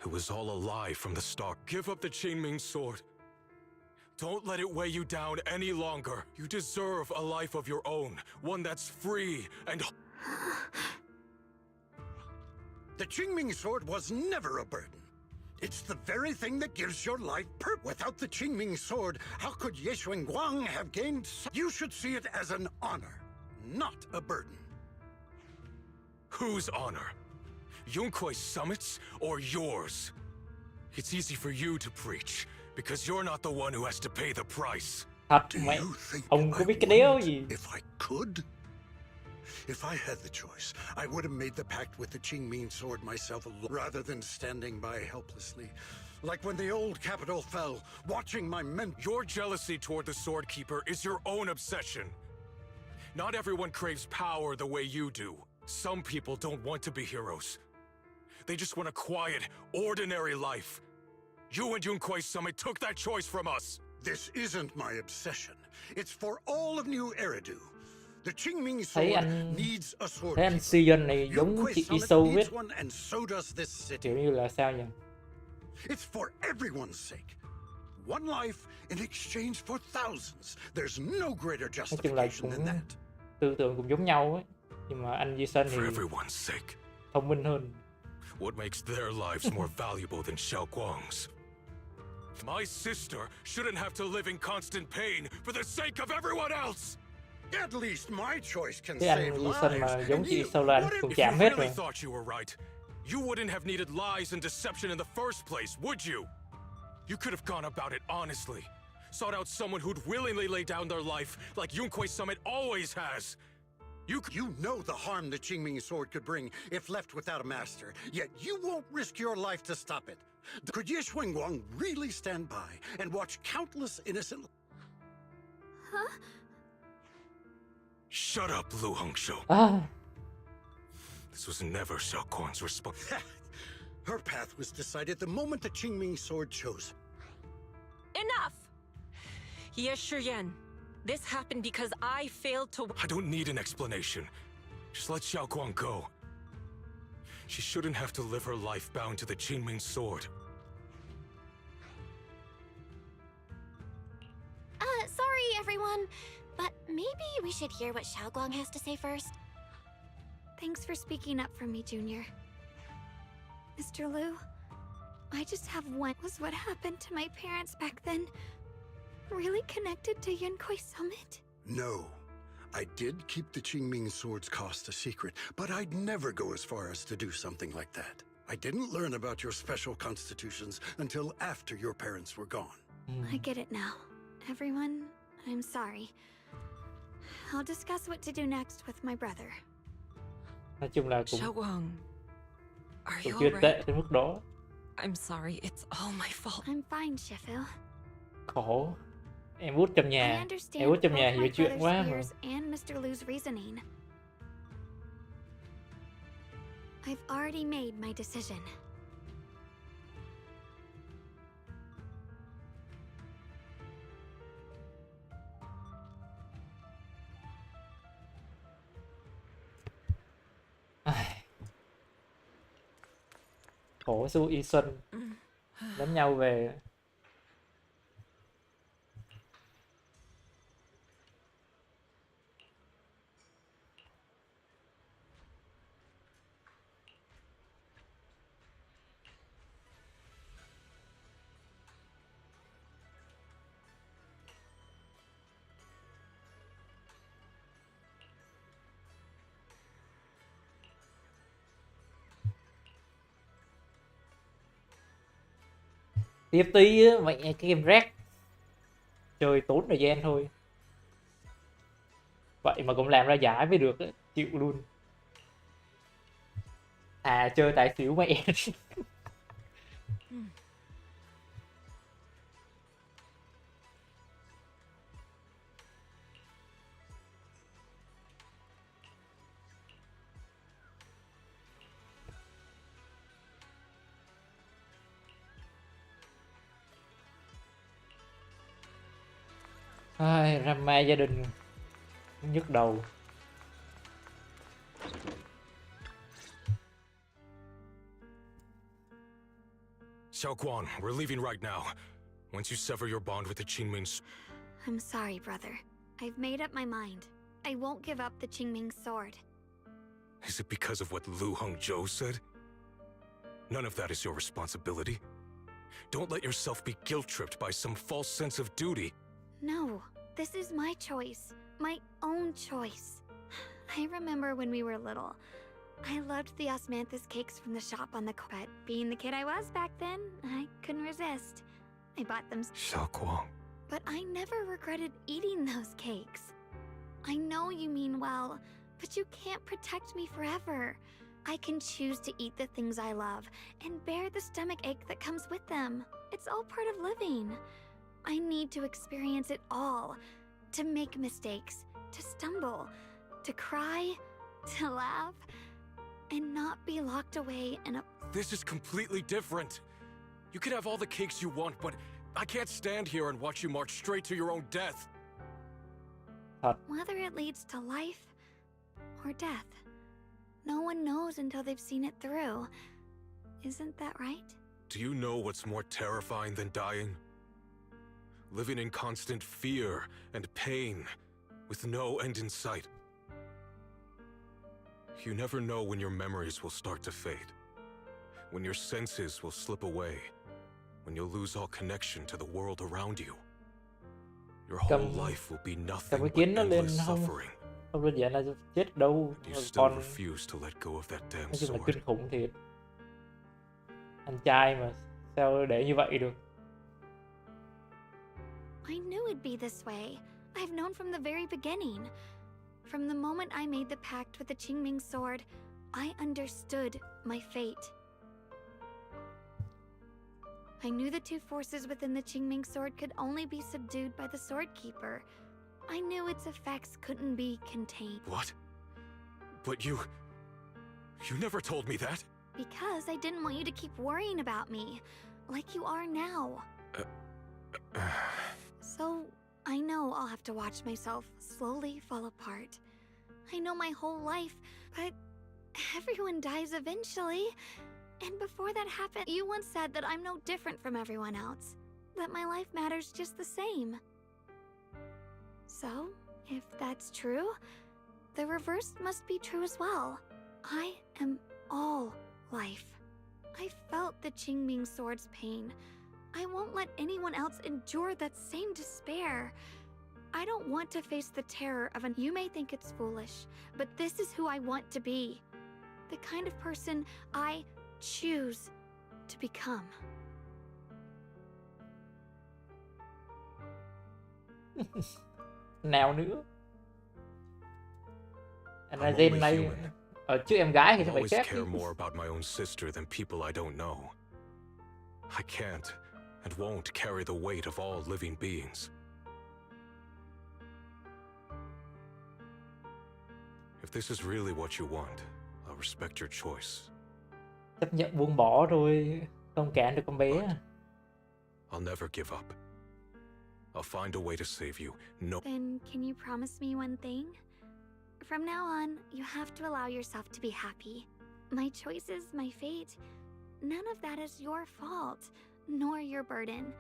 It was all a lie from the start. Give up the Qingming sword. Don't let it weigh you down any longer. You deserve a life of your own, one that's free and... The Qingming sword was never a burden. It's the very thing that gives your life purpose. Without the Qingming sword, how could Yixuan Guang have gained... You should see it as an honor, not a burden. Whose honor? Yunkui's summit's or yours? It's easy for you to preach, because you're not the one who has to pay the price. Thật mẹ, ông có biết cái đéo gì? If I could? If I had the choice, I would have made the pact with the Qingming sword myself rather than standing by helplessly. Like when the old capital fell, watching my men... Your jealousy toward the Sword Keeper is your own obsession. Not everyone craves power the way you do. Some people don't want to be heroes. They just want a quiet, ordinary life. You and Yunkui's summit took that choice from us. This isn't my obsession. It's for all of New Eridu. The Qingming Thấy sword anh needs a sword thấy anh keeper. Sion này giống Yunkui's chị summit Iso needs biết. one, and so does this city. Kiểu như là sao nhỉ? It's for everyone's sake. One life in exchange for thousands. There's no greater Nói chung là justification than cũng that. tư tưởng cũng giống nhau ấy. Nhưng mà anh Jason thì For everyone's sake. thông minh hơn. What makes their lives more valuable than Xiao Guang's? My sister shouldn't have to live in constant pain for the sake of everyone else! At least my choice can Cái save anh Jason mà lives. giống And chị you, Iso là anh what if cũng If chạm you hết really rồi. thought you were right, you wouldn't have needed lies and deception in the first place, would you? You could have gone about it honestly, sought out someone who'd willingly lay down their life like Yunque Summit always has. You know the harm the Qingming sword could bring if left without a master, yet you won't risk your life to stop it. Could Ye Guang really stand by and watch countless innocent... Huh? Shut up, Lu Hongshou. Ah. This was never Xiao Guang's response. Her path was decided the moment the Qingming sword chose. Enough! Ye Shiyan, this happened because I failed to... I don't need an explanation. Just let Xiao Guang go. She shouldn't have to live her life bound to the Qingming sword. Sorry, everyone. But maybe we should hear what Xiao Guang has to say first. Thanks for speaking up for me, Junior. Mr. Liu, I just have one. Was what happened to my parents back then really connected to Yunque Summit? No. I did keep the Qingming sword's cost a secret, but I'd never go as far as to do something like that. I didn't learn about your special constitutions until after your parents were gone. I get it now. Everyone, I'm sorry. I'll discuss what to do next with my brother. Nói chung là Xiao Guang, are cũng you chưa tệ alright? đến mức đó. I'm sorry, it's all my fault. I'm fine, Shifu. Khổ. Em út trong I nhà. Em understand út trong both nhà my hiểu chuyện brother's quá mà. fears and Mr. Liu's reasoning. I've already made my decision. Khổ Su Y Xuân đánh nhau về. Tiếp tí á, mẹ cái game rác chơi tốn thời gian thôi, vậy mà cũng làm ra giải mới được á, chịu luôn. Chơi tài xỉu mẹ. Drama gia đình nhức đầu. Xiao Guang, we're leaving right now. Once you sever your bond with the Qingming... I'm sorry, brother. I've made up my mind. I won't give up the Qingming sword. Is it because of what Lu Hongzhou said? None of that is your responsibility. Don't let yourself be guilt-tripped by some false sense of duty. No, this is my choice. My own choice. I remember when we were little. I loved the osmanthus cakes from the shop on the but being the kid I was back then, I couldn't resist. I bought them. Xiao Guang. But I never regretted eating those cakes. I know you mean well, but you can't protect me forever. I can choose to eat the things I love and bear the stomach ache that comes with them. It's all part of living. I need to experience it all. To make mistakes, to stumble, to cry, to laugh, and not be locked away in a... This is completely different. You can have all the cakes you want, but I can't stand here and watch you march straight to your own death. Whether it leads to life or death, no one knows until they've seen it through. Isn't that right? Do you know what's more terrifying than dying? Living in constant fear and pain, with no end in sight. You never know when your memories will start to fade, when your senses will slip away, when you'll lose all connection to the world around you. Your whole life will be nothing cái but kiến nó lên endless không suffering. không đơn giản là chết đâu, You mà still còn refuse to let go of that damn nói chung là sword. kinh khủng thiệt. Anh trai mà sao để như vậy được. I knew it'd be this way. I've known from the very beginning. From the moment I made the pact with the Qingming sword, I understood my fate. I knew the two forces within the Qingming sword could only be subdued by the Sword Keeper. I knew its effects couldn't be contained. What? But you never told me that. Because I didn't want you to keep worrying about me, like you are now. So, I know I'll have to watch myself slowly fall apart. I know my whole life, but everyone dies eventually. And before that happened, you once said that I'm no different from everyone else. That my life matters just the same. So, if that's true, the reverse must be true as well. I am all life. I felt the Qingming sword's pain. I won't let anyone else endure that same despair. I don't want to face the terror of an— You may think it's foolish, but this is who I want to be. The kind of person I choose to become. Nào nữa. Anh I'm Gen only này human. ở trước em gái thì I sẽ phải always khác care chứ. more about my own sister than people I don't know. I can't and won't carry the weight of all living beings. If this is really what you want, I'll respect your choice. Chấp nhận buông bỏ thôi, không cản được con bé. I'll never give up. I'll find a way to save you. No. Then can you promise me one thing? From now on, you have to allow yourself to be happy. My choices, my fate, none of that is your fault, nor your burden.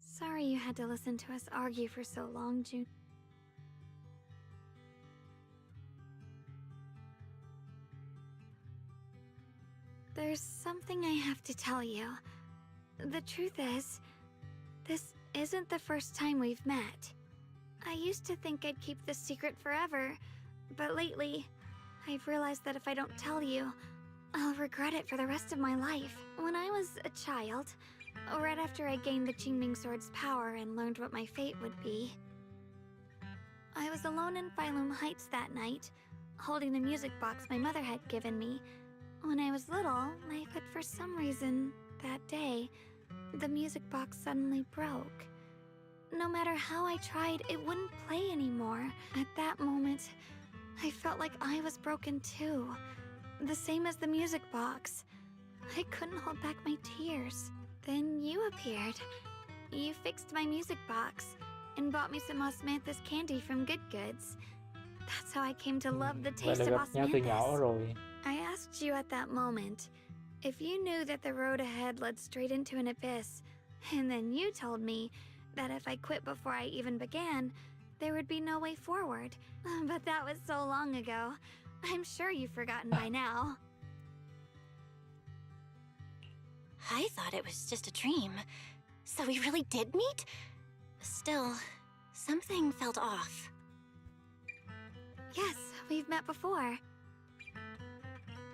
Sorry you had to listen to us argue for so long, June. There's something I have to tell you. The truth is, this isn't the first time we've met. I used to think I'd keep this secret forever, but lately, I've realized that if I don't tell you, I'll regret it for the rest of my life. When I was a child, right after I gained the Qingming sword's power and learned what my fate would be, I was alone in Phylum Heights that night, holding the music box my mother had given me. When I was little, but for some reason, that day, the music box suddenly broke. No matter how I tried, it wouldn't play anymore. At that moment, I felt like I was broken too. The same as the music box. I couldn't hold back my tears. Then you appeared. You fixed my music box and bought me some osmanthus candy from Good Goods. That's how I came to love the Vậy taste là of gặp nhau từ nhỏ osmanthus. rồi. I asked you at that moment if you knew that the road ahead led straight into an abyss, and then you told me that if I quit before I even began, there would be no way forward. But that was so long ago. I'm sure you've forgotten by now. I thought it was just a dream. So we really did meet? Still, something felt off. Yes, we've met before.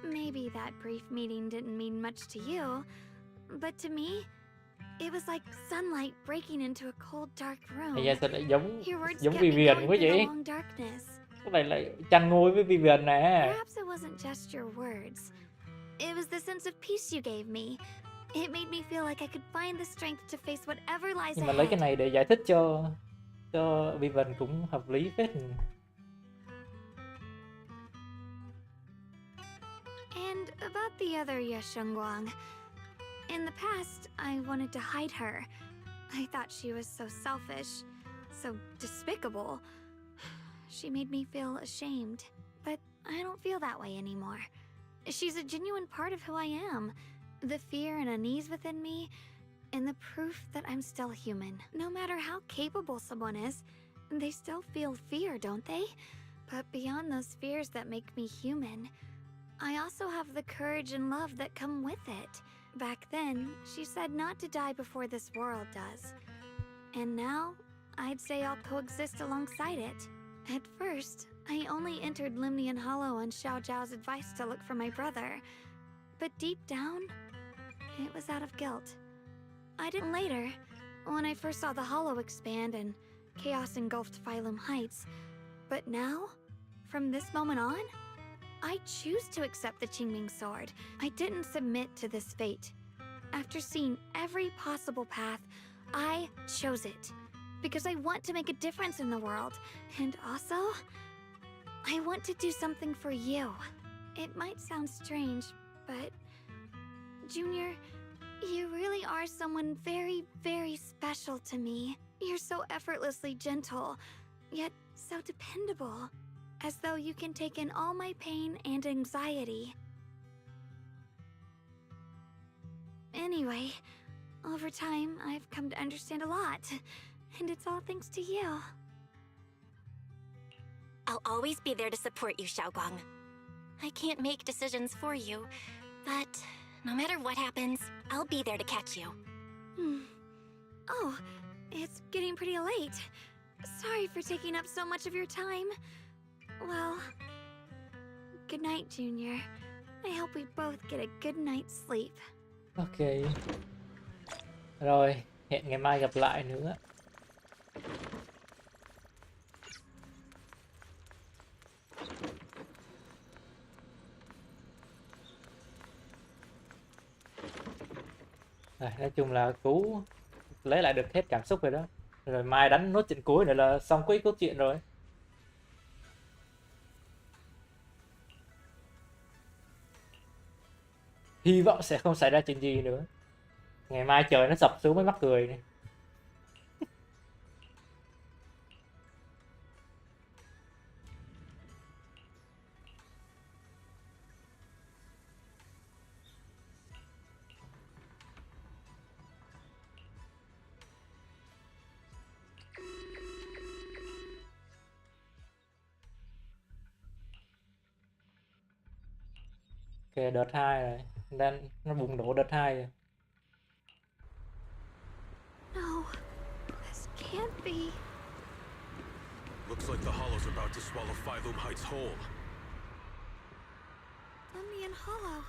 Maybe that brief meeting didn't mean much to you, but to me, it was like sunlight breaking into a cold, dark room. Bây giờ sẽ lại giống Your words giống kept me Vivian going quá through the vậy. long darkness. Cái này lại chăn ngôi với Vivian nè. Perhaps it wasn't just your words. It was the sense of peace you gave me. It made me feel like I could find the strength to face whatever lies Nhưng mà lấy cái ahead. này để giải thích cho Vivian cũng hợp lý phết. And about the other Guang. In the past, I wanted to hide her. I thought she was so selfish, so despicable. She made me feel ashamed, but I don't feel that way anymore. She's a genuine part of who I am. The fear and unease within me, and the proof that I'm still human. No matter how capable someone is, they still feel fear, don't they? But beyond those fears that make me human, I also have the courage and love that come with it. Back then, she said not to die before this world does. And now, I'd say I'll coexist alongside it. At first, I only entered Limnian Hollow on Xiao Zhao's advice to look for my brother. But deep down, it was out of guilt. I didn't later, when I first saw the Hollow expand and chaos engulfed Phylum Heights. But now, from this moment on, I choose to accept the Qingming Sword. I didn't submit to this fate. After seeing every possible path, I chose it. Because I want to make a difference in the world. And also, I want to do something for you. It might sound strange, but... Junior, you really are someone very, very special to me. You're so effortlessly gentle, yet so dependable. As though you can take in all my pain and anxiety. Anyway, over time, I've come to understand a lot. And it's all thanks to you. I'll always be there to support you, Xiaoguang. I can't make decisions for you, but no matter what happens, I'll be there to catch you. Oh, it's getting pretty late. Sorry for taking up so much of your time. Well, good night, Junior. I hope we both get a good night's sleep. Ok. Rồi, hẹn ngày mai gặp lại nữa. Nói chung là Cú lấy lại được hết cảm xúc rồi đó. Rồi mai đánh nốt trận cuối nữa là xong cuối cốt truyện rồi. Hy vọng sẽ không xảy ra chuyện gì nữa. Ngày mai trời nó sập xuống mới mắc cười này. Ok, đợt 2 rồi. Nên nó bùng nổ đợt 2 rồi. No, this can't be. Looks like the Hollow's about to swallow Phylum Heights whole. Limnian Hollow.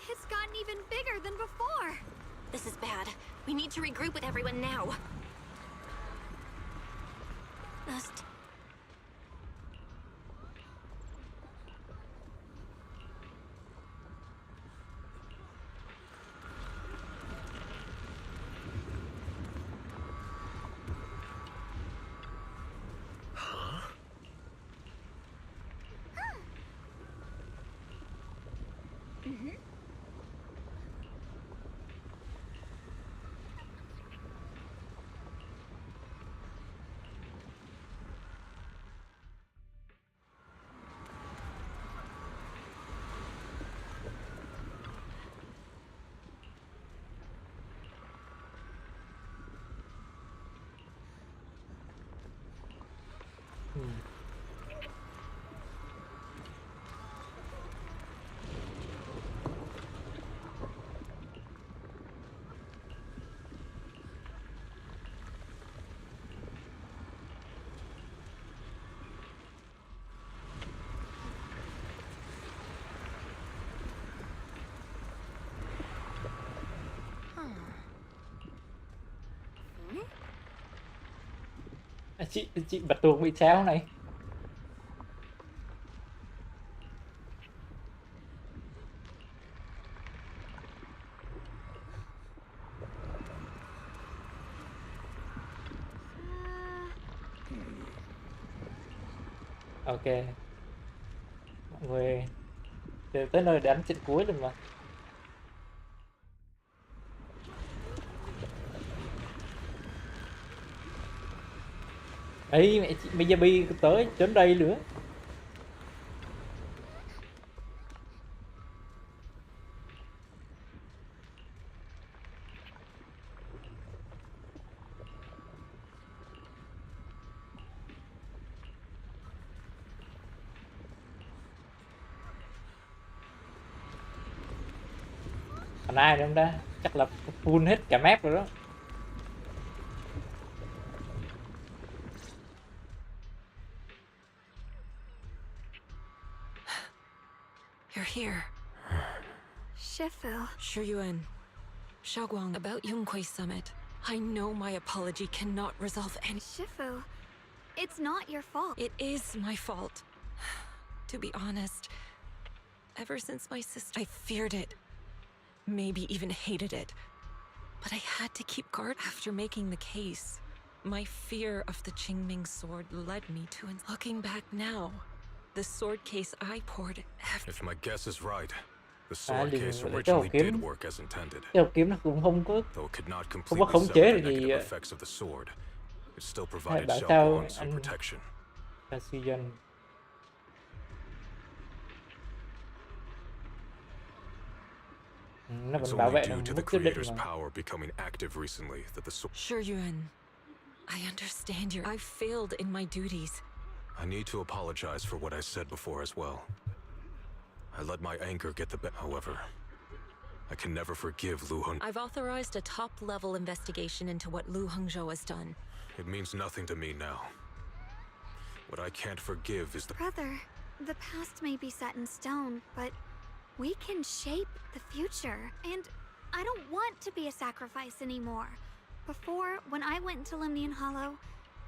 It's gotten even bigger than before. This is bad. We need to regroup with everyone now. Just... Chị bật tuồng bị chéo này. Ok. Mọi người tới nơi đánh trận cuối rồi mà. Ấy mẹ chị Miyabi tới đến đây nữa. Còn ai nữa không ta? Chắc là full hết cả map rồi đó. You're here. Shifu. Shuyuan, Xiaoguang, about Yonghui Summit. I know my apology cannot resolve any. Shifu, it's not your fault. It is my fault. To be honest, ever since my sister, I feared it. Maybe even hated it. But I had to keep guard after making the case. My fear of the Qingming sword led me to, and looking back now, the sword case I poured. If my guess is right, the sword liền case cái hộp originally did kiếm, work as intended. cái hộp kiếm nó cũng không có Though it could not không completely có khống sever chế the được gì. negative effects of the sword, it still provided Bảo Xiao sao Guang some anh protection. Kasian nó It's vẫn bảo only vệ due được to mức the nhất định creator's mà. power becoming active recently that the sword. Shuyuan, I understand I failed in my duties. I need to apologize for what I said before as well. I let my anger get the better. However, I can never forgive Lu Heng. I've authorized a top-level investigation into what Lu Hengzhou has done. It means nothing to me now. What I can't forgive is the. Brother, the past may be set in stone, but we can shape the future. And I don't want to be a sacrifice anymore. Before, when I went into Limnian Hollow,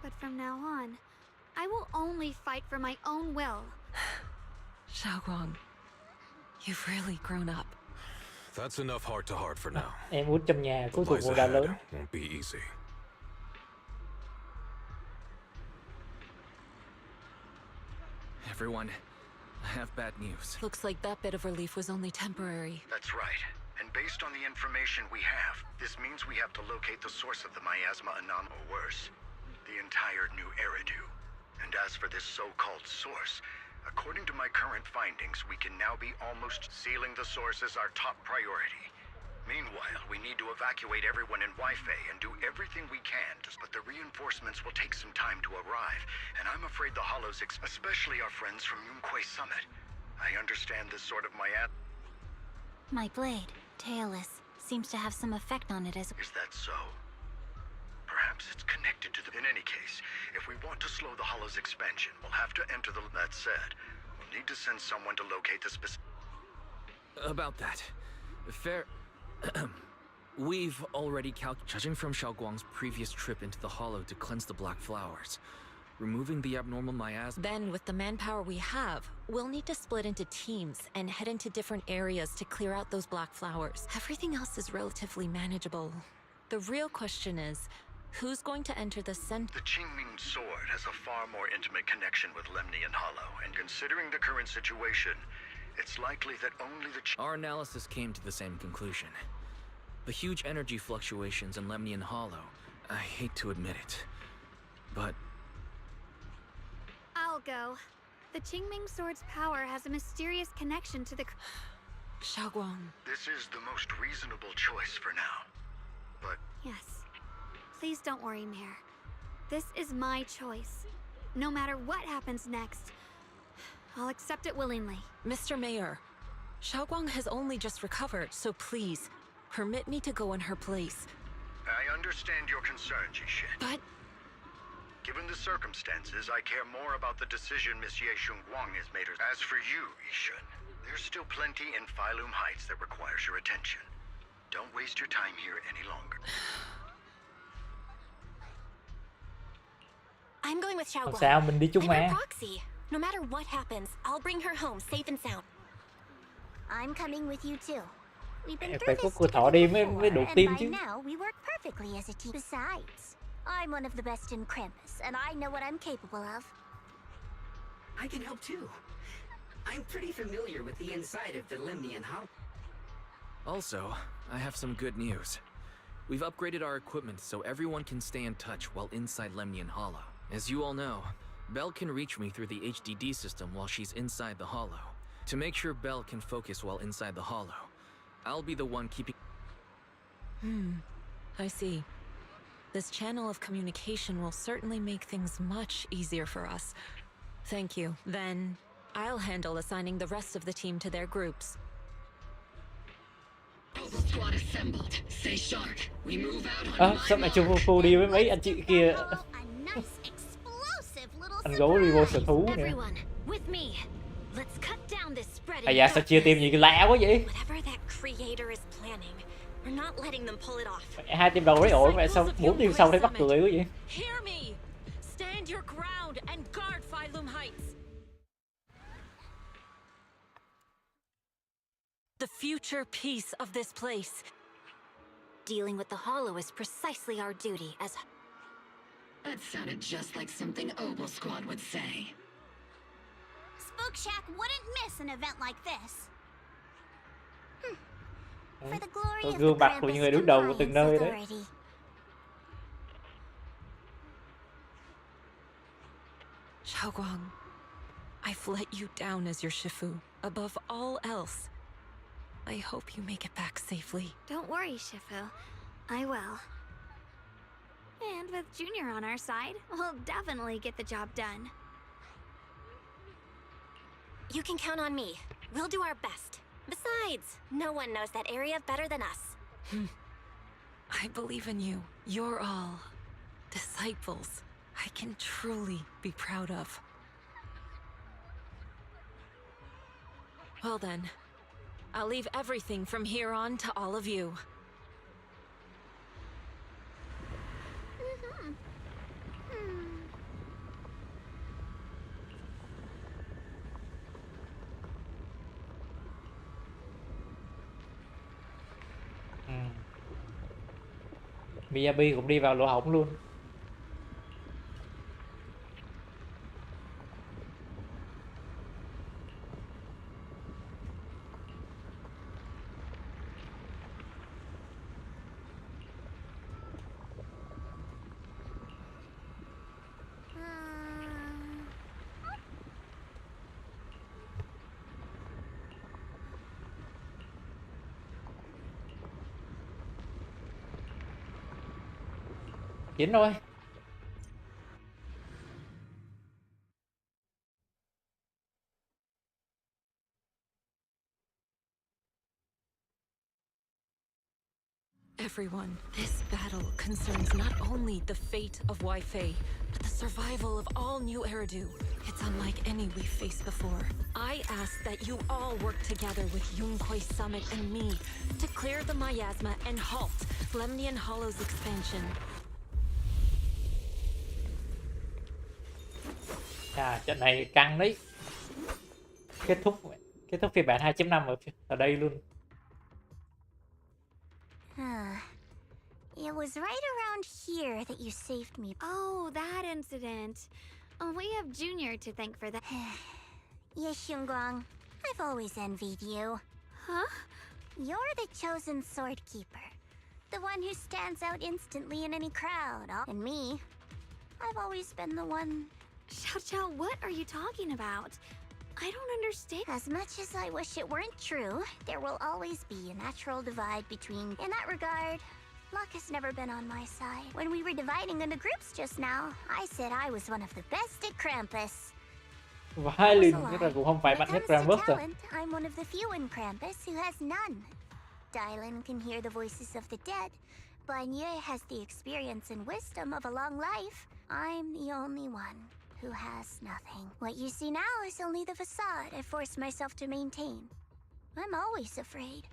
but from now on, I will only fight for my own will. Xiaoguang, you've really grown up. That's enough heart-to-heart for now. Em út trong nhà cuối What cùng lies cũng đã ahead lớn. won't be easy. Everyone, I have bad news. Looks like that bit of relief was only temporary. That's right. And based on the information we have, this means we have to locate the source of the miasma anomaly, or worse, the entire new Eridu. And as for this so-called source, according to my current findings, we can now be almost sealing the source as our top priority. Meanwhile, we need to evacuate everyone in Wi-Fi and do everything we can, but the reinforcements will take some time to arrive, and I'm afraid the Hollows, especially our friends from Yunquay Summit. I understand this sort of My blade, tailless, seems to have some effect on it as... Is that so? Perhaps it's connected to the... In any case, if we want to slow the Hollow's expansion, we'll have to enter the... That said, we'll need to send someone to locate the specific... About that, fair. We've already judging from Xiaoguang's previous trip into the Hollow to cleanse the Black Flowers, removing the abnormal miasma. Then, with the manpower we have, we'll need to split into teams and head into different areas to clear out those black flowers. Everything else is relatively manageable. The real question is, who's going to enter the center? The Qingming sword has a far more intimate connection with Lemnian Hollow, and considering the current situation, it's likely that only the... Our analysis came to the same conclusion. The huge energy fluctuations in Lemnian Hollow, I hate to admit it, but... I'll go. The Qingming sword's power has a mysterious connection to the... Xiaoguang. This is the most reasonable choice for now, but... Yes. Please don't worry, Mayor. This is my choice. No matter what happens next, I'll accept it willingly. Mr. Mayor, Xiaoguang has only just recovered, so please, permit me to go in her place. I understand your concern, Jishin. But... Given the circumstances, I care more about the decision Miss Ye Guang has made. As for you, Yishun, there's still plenty in Phylum Heights that requires your attention. Don't waste your time here any longer. I'm going with Không Xiaoguang. sao, mình đi chung I'm her mà. proxy. No matter what happens, I'll bring her home safe and sound. I'm coming with you too. We've been Em through phải có this cửa thỏ đi mới together đủ before, tim and by chứ. now we work perfectly as a team. Besides, I'm one of the best in Krampus, and I know what I'm capable of. I can help too. I'm pretty familiar with the inside of the Limnian Hollow. Also, I have some good news. We've upgraded our equipment so everyone can stay in touch while inside Lemnian Hollow. As you all know, Belle can reach me through the HDD system while she's inside the Hollow. To make sure Belle can focus while inside the Hollow, I'll be the one keeping... I see. This channel of communication will certainly make things much easier for us. Thank you. Then, I'll handle assigning the rest of the team to their groups. Squad assembled. Stay sharp. We move out on Sao lại chung phu đi với mấy anh chị kia? Anh gấu đi vô sở thú nè. Everyone, with me. Let's cut down this spread. À dạ sao chia team gì cái lạ quá vậy? Whatever that creator is planning, we're not letting them pull it off. Hai team đầu đấy ổn vậy sao 4 team sau thấy mắc cười quá vậy? Hear me! Stand your ground and guard Phylum Heights. The future peace of this place. Dealing with the Hollow is precisely our duty as... That sounded just like something Obel Squad would say. Spook Shack wouldn't miss an event like this. For the glory Tôi of gương the mặt của những Krampus người đứng đầu của từng nơi Compliance đấy. Authority. Xiao Guang, I've let you down as your Shifu. Above all else, I hope you make it back safely. Don't worry, Shifu. I will. And with Junior on our side, we'll definitely get the job done. You can count on me. We'll do our best. Besides, no one knows that area better than us. I believe in you. You're all disciples I can truly be proud of. Well then, I'll leave everything from here on to all of you. Miyabi cũng đi vào lỗ hổng luôn. Dính rồi. Everyone, this battle concerns not only the fate of Wei-Fei, but the survival of all New Eridu. It's unlike any we've faced before. I ask that you all work together with Yunquei Summit and me to clear the miasma and halt Lemnian Hollow's expansion. À, trận này căng đấy. Kết thúc phiên bản 2.5 ở đây luôn. It was right around here that you saved me. Oh, that incident. We have Junior to thank for that. Yes, Guang. I've always envied you. Huh? You're the chosen sword keeper. The one who stands out instantly in any crowd. And me, I've always been the one... Xiao Xiao, what are you talking about? I don't understand. As much as I wish it weren't true, there will always be a natural divide between... In that regard, luck has never been on my side. When we were dividing into groups just now, I said I was one of the best at Krampus. Và Lin chắc là cũng không phải mạnh nhất Krampus rồi. I'm one of the few in Krampus who has none. Dylan can hear the voices of the dead. Banye has the experience and wisdom of a long life. I'm the only one who has nothing. What you see now is only the facade I forced myself to maintain. I'm always afraid.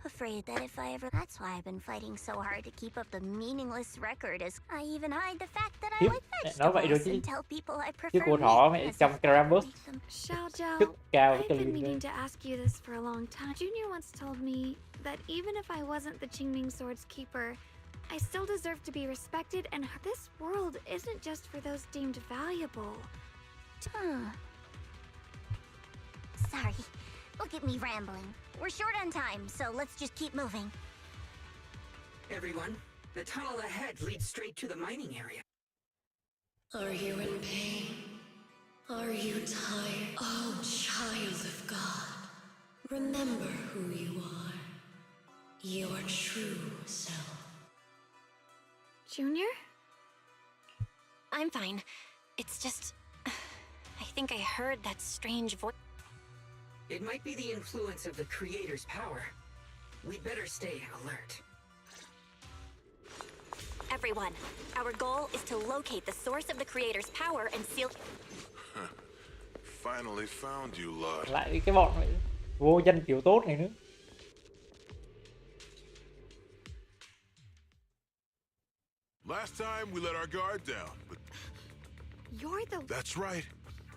Afraid that if I ever... That's why I've been fighting so hard to keep up the meaningless record as I even hide the fact that I like vegetables and tell people I prefer Chứ cô thỏ mẹ trong Krampus Xiao Xiao, chức cao I've cho been Lin. meaning to ask you this for a long time. Junior once told me that even if I wasn't the Qingming Sword's keeper, I still deserve to be respected, and this world isn't just for those deemed valuable. Sorry. Look at me rambling. We're short on time, so let's just keep moving. Everyone, the tunnel ahead leads straight to the mining area. Are you in pain? Are you tired? Oh, child of God, remember who you are. Your true self. Junior? I'm fine. It's just... I think I heard that strange voice. It might be the influence of the Creator's power. We'd better stay alert. Everyone, our goal is to locate the source of the Creator's power and seal... Finally found you lot. Lại cái bọn vậy. vô danh tiểu tốt này nữa. Last time we let our guard down, but You're the... that's right.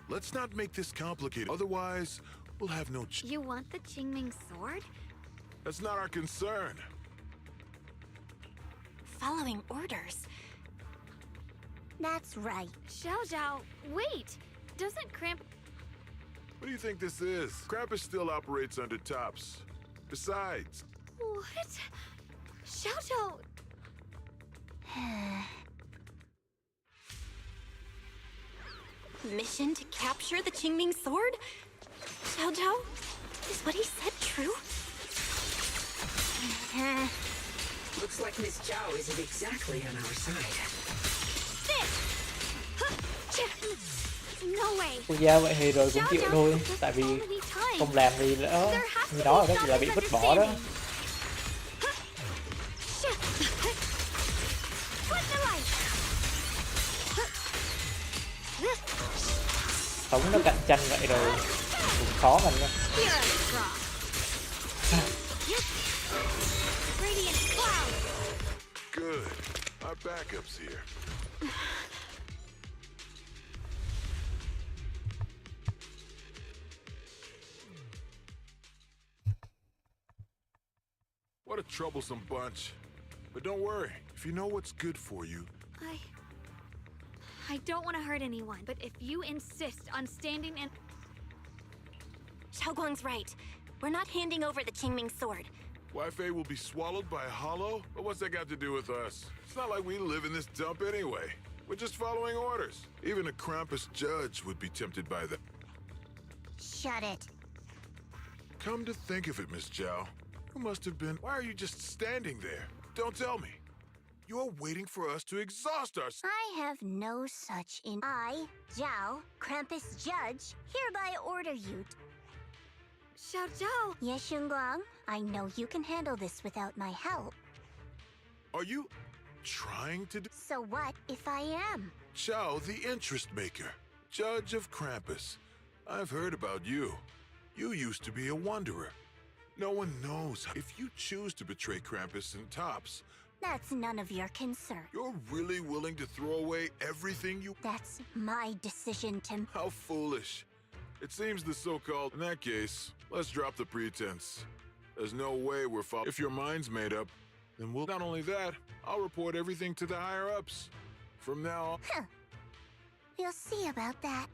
Let's not make this complicated. Otherwise, we'll have no You want the Qingming sword? That's not our concern. Following orders. That's right. Xiao Zhao, wait! Doesn't Cramp... What do you think this is? Krampus still operates under tops. Besides, What? Xiao Zhao... Mission to capture the Qingming sword? Xiao Zhao? Is what he said true? Looks like Miss Zhao isn't exactly on our side. No way! Cô giao vậy thì rồi cũng chịu thôi, tại vì không làm thì lỡ như đó rồi đó, thì là bị vứt bỏ đó. Sống nó cạnh tranh vậy rồi cũng khó mà nha. good. Our backup's here. What a troublesome bunch. But don't worry, if you know what's good for you. I don't want to hurt anyone, but if you insist on standing in... Xiao Guang's right. We're not handing over the Qingming sword. Wi-Fi will be swallowed by a hollow? But what's that got to do with us? It's not like we live in this dump anyway. We're just following orders. Even a Krampus judge would be tempted by that. Shut it. Come to think of it, Miss Zhao, you must have been... Why are you just standing there? Don't tell me. You're waiting for us to exhaust us. I have no such in... I, Zhao, Krampus Judge, hereby order you... Xiao Zhao! Yes, Guang, I know you can handle this without my help. Are you trying to... So what if I am? Zhao, the interest maker, judge of Krampus. I've heard about you. You used to be a wanderer. No one knows. If you choose to betray Krampus and Tops... That's none of your concern. You're really willing to throw away everything you... That's my decision to... How foolish. It seems the so-called... In that case, let's drop the pretense. There's no way we're following... If your mind's made up, then we'll... Not only that, I'll report everything to the higher-ups. From now on... Huh. You'll see about that.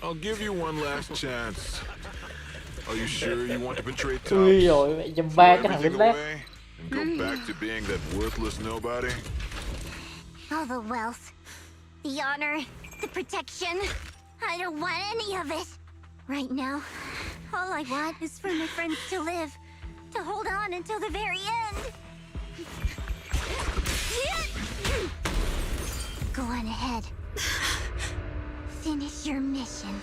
I'll give you one last chance. Are you sure you want to betray Tops? Ui rồi, mẹ dầm ba cái thằng lính lát. And go back to being that worthless nobody? All the wealth, the honor, the protection. I don't want any of it. Right now, all I want is for my friends to live, to hold on until the very end. Go on ahead. Finish your mission.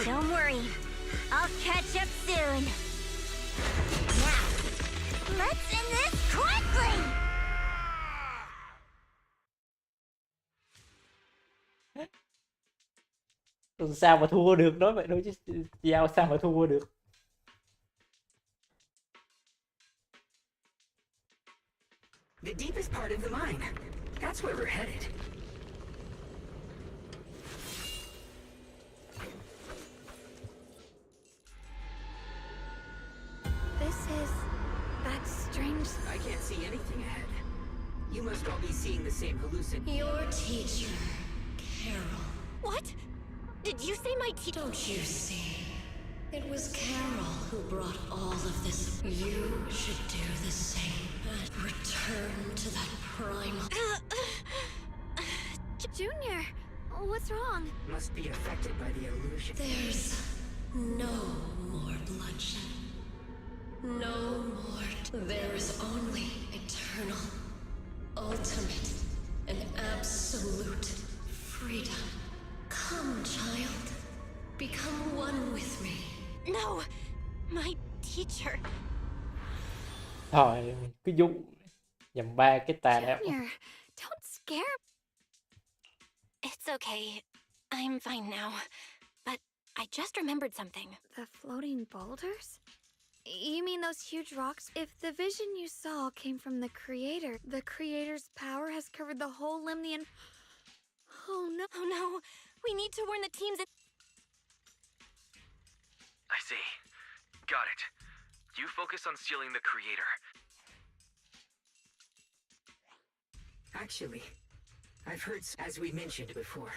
Don't worry. I'll catch up soon. Now, let's end this quickly! Sao mà thua được, nói vậy thôi chứ giao sao mà thua được. The deepest part of the mine. That's where we're headed. This is... that strange... I can't see anything ahead. You must all be seeing the same hallucination. Your teacher, Carol. What? Did you say my teacher? Don't you see? It was Carol who brought all of this. You should do the same. Return to that primal... Junior, what's wrong? Must be affected by the illusion. There's no more bloodshed. No more. There is only eternal, ultimate, and absolute freedom. Come, child. Become one with me. No! My teacher. Thôi, cứ dụ dầm ba cái tà đẹp. Junior, don't scare... It's okay. I'm fine now. But I just remembered something. The floating boulders? You mean those huge rocks? If the vision you saw came from the creator's power has covered the whole Limnian. Oh no. Oh no. We need to warn the teams that. I see. Got it. You focus on stealing the creator. Actually, I've heard, as we mentioned before,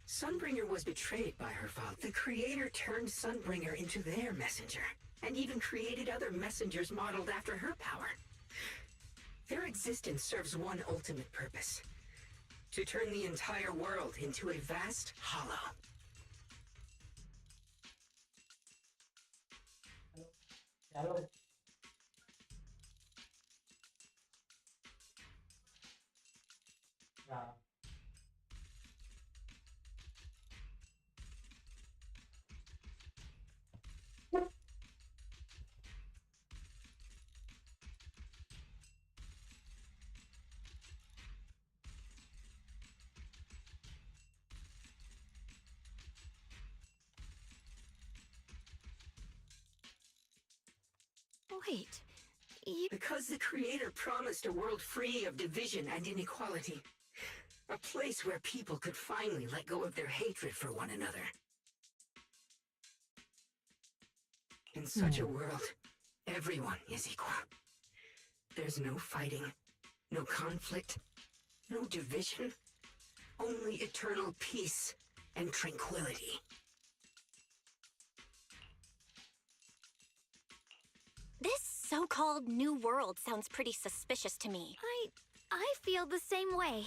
Sunbringer was betrayed by her father. The creator turned Sunbringer into their messenger, and even created other messengers modeled after her power. Their existence serves one ultimate purpose: to turn the entire world into a vast hollow. Wait. Because the creator promised a world free of division and inequality. A place where people could finally let go of their hatred for one another. In such a world, everyone is equal. There's no fighting, no conflict, no division, only eternal peace and tranquility. This so-called new world sounds pretty suspicious to me. I feel the same way.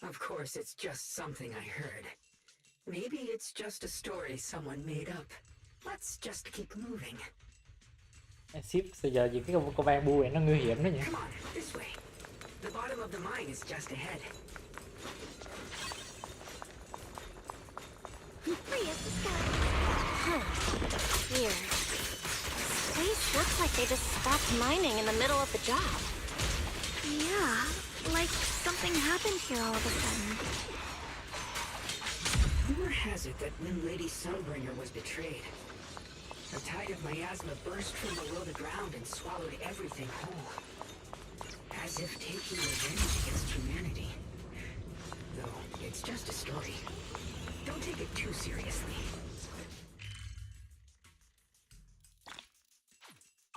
Of course, it's just something I heard. Maybe it's just a story someone made up. Let's just keep moving. Ship bây giờ vì cái con van bu này nó nguy hiểm đó nhỉ. Come on, this way. The bottom of the mine is just ahead. Weird. This looks like they just stopped mining in the middle of the job. Yeah, like something happened here all of a sudden. Rumor has it that when Lady Sunbringer was betrayed, a tide of miasma burst from below the ground and swallowed everything whole. As if taking revenge against humanity. Though, it's just a story. Don't take it too seriously.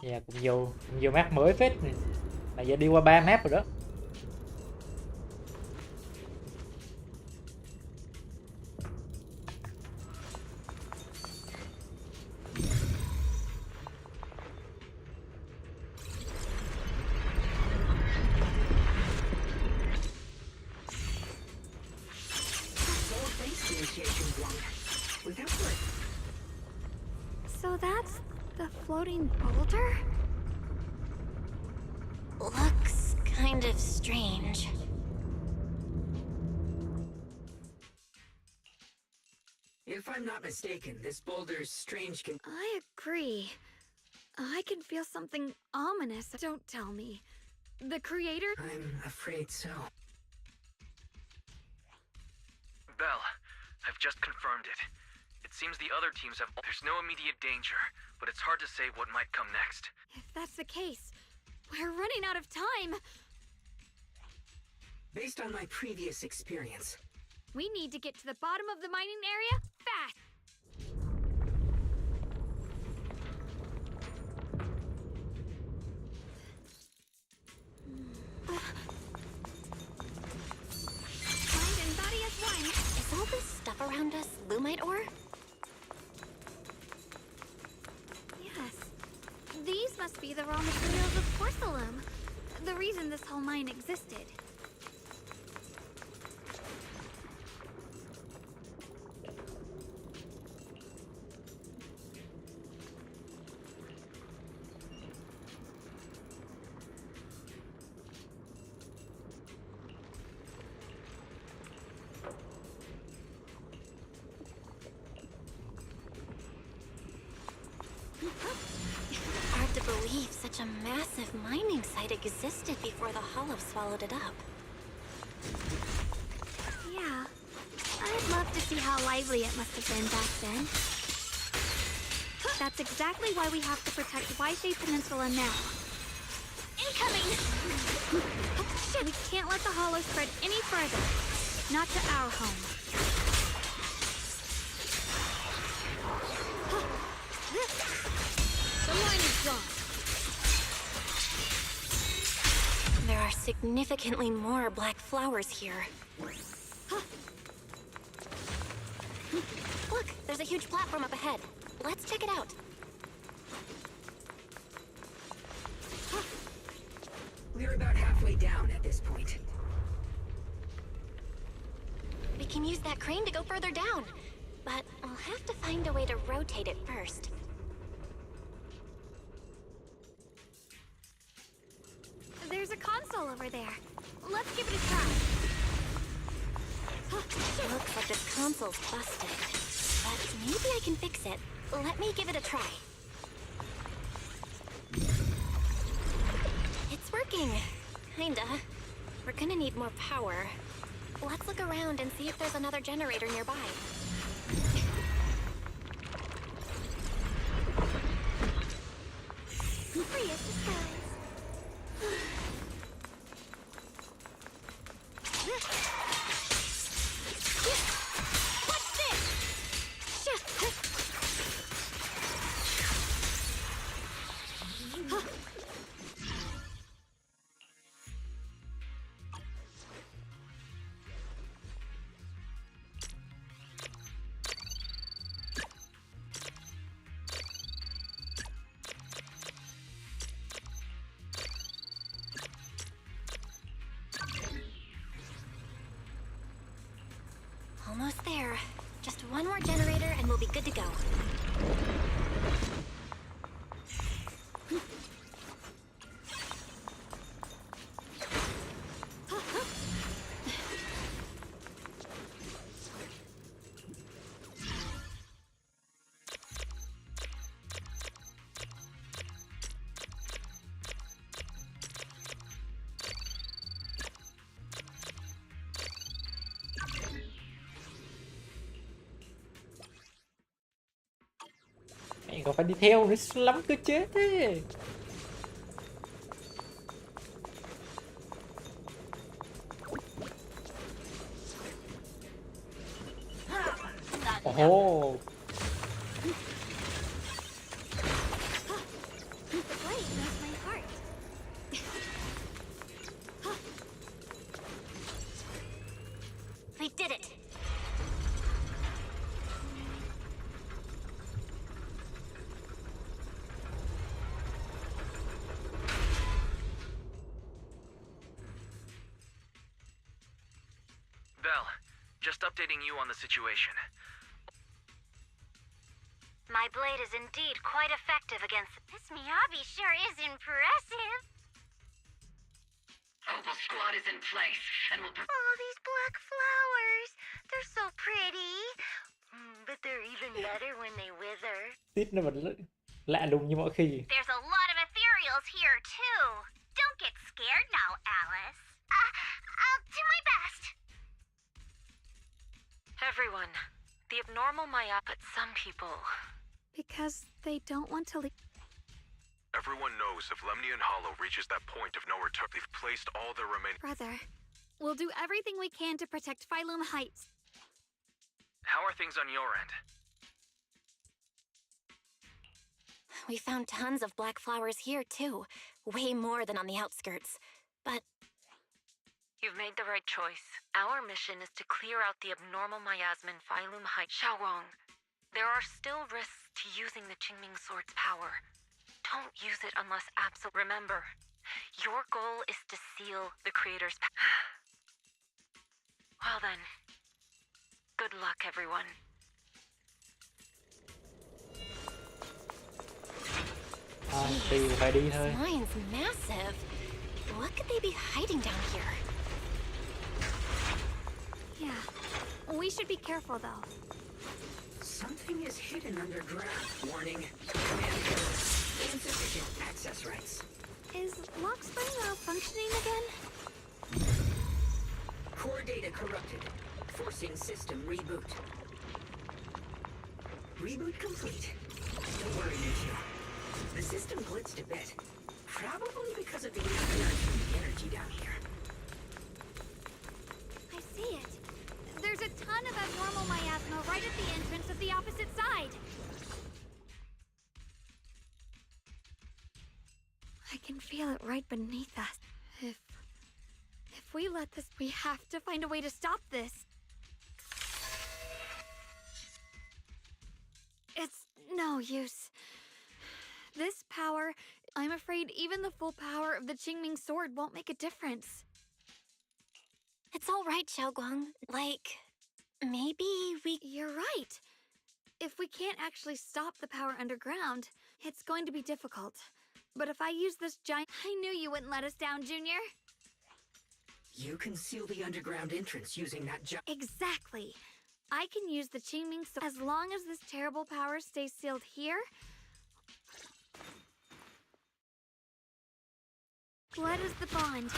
Yeah, cũng nhiều map mới phết này. Mà giờ đi qua 3 map rồi đó. So that's the floating boulder? Looks kind of strange. If I'm not mistaken, this boulder's strange I agree. I can feel something ominous. Don't tell me. The creator? I'm afraid so. Belle, I've just confirmed it. It seems the other teams have... There's no immediate danger, but it's hard to say what might come next. If that's the case, we're running out of time. Based on my previous experience, we need to get to the bottom of the mining area fast. Mind and body as one. Is all this stuff around us Lumite ore? Yes. These must be the raw materials of porcelain. The reason this whole mine existed. Hard to believe such a massive mining site existed before the Hollow swallowed it up. Yeah. I'd love to See how lively it must have been back then. That's exactly why we have to protect Wi-Fi Peninsula now. Incoming! Shit, we can't let the hollow spread any further. Not to our home. The line is gone. There are significantly more black flowers here. Look, there's a huge platform up ahead. Let's check it out. We're about halfway down at this point. We can use that crane to go further down. But I'll have to find a way to rotate it first. There's a console over there. Let's give it a try. Looks like this console's busted. But maybe I can fix it. Let me give it a try. It's working. Kinda. We're gonna need more power. Let's look around and see if there's another generator nearby. Free as the skies. What's this? Almost there. Just one more generator and we'll be good to go. Mày còn phải đi theo nữa lắm cơ chết thế. Ồ. The blade knows my heart. We did it! Belle, just updating you on the situation. My blade is indeed quite effective against... This Miyabi sure is impressive. Opal Squad is in place, and will... Oh, these black flowers. They're so pretty. But they're even better when they wither. Tít nó vẫn lạ lùng như mọi khi. There's a lot of ethereals here, too. Don't get scared now, Alice. I'll do my best. Everyone, the abnormal Maya, but some people... Because they don't want to leave. Everyone knows if Lemnian Hollow reaches that point of no return, they've placed all their remaining... Brother, we'll do everything we can to protect Phylum Heights. How are things on your end? We found tons of black flowers here, too. Way more than on the outskirts. But... You've made the right choice. Our mission is to clear out the abnormal miasma in Phylum Heights. Xiaowang, there are still risks to using the Qingming Sword's power. Don't use it unless absolute. Remember, your goal is to seal the Creator's Well then, good luck, everyone. Thì phải đi thôi. This line's massive. What could they be hiding down here? Yeah. We should be careful, though. Something is hidden underground. Warning. Command error. Insufficient access rights. Is lock spring malfunctioning again? Core data corrupted. Forcing system reboot. Reboot complete. Don't worry, Nichio. The system glitched a bit. Probably because of the interference from the energy down here. I see it. There's a ton of abnormal miasma right at the entrance of the opposite side. I can feel it right beneath us. If we let this, we have to find a way to stop this. It's no use. This power, I'm afraid even the full power of the Qingming sword won't make a difference. It's all right, Guang. Like, maybe we... You're right. If we can't actually stop the power underground, it's going to be difficult. But if I use this giant... I knew you wouldn't let us down, Junior. You can seal the underground entrance using that Exactly. I can use the Qingming sword. As long as this terrible power stays sealed here... Blood is the bond,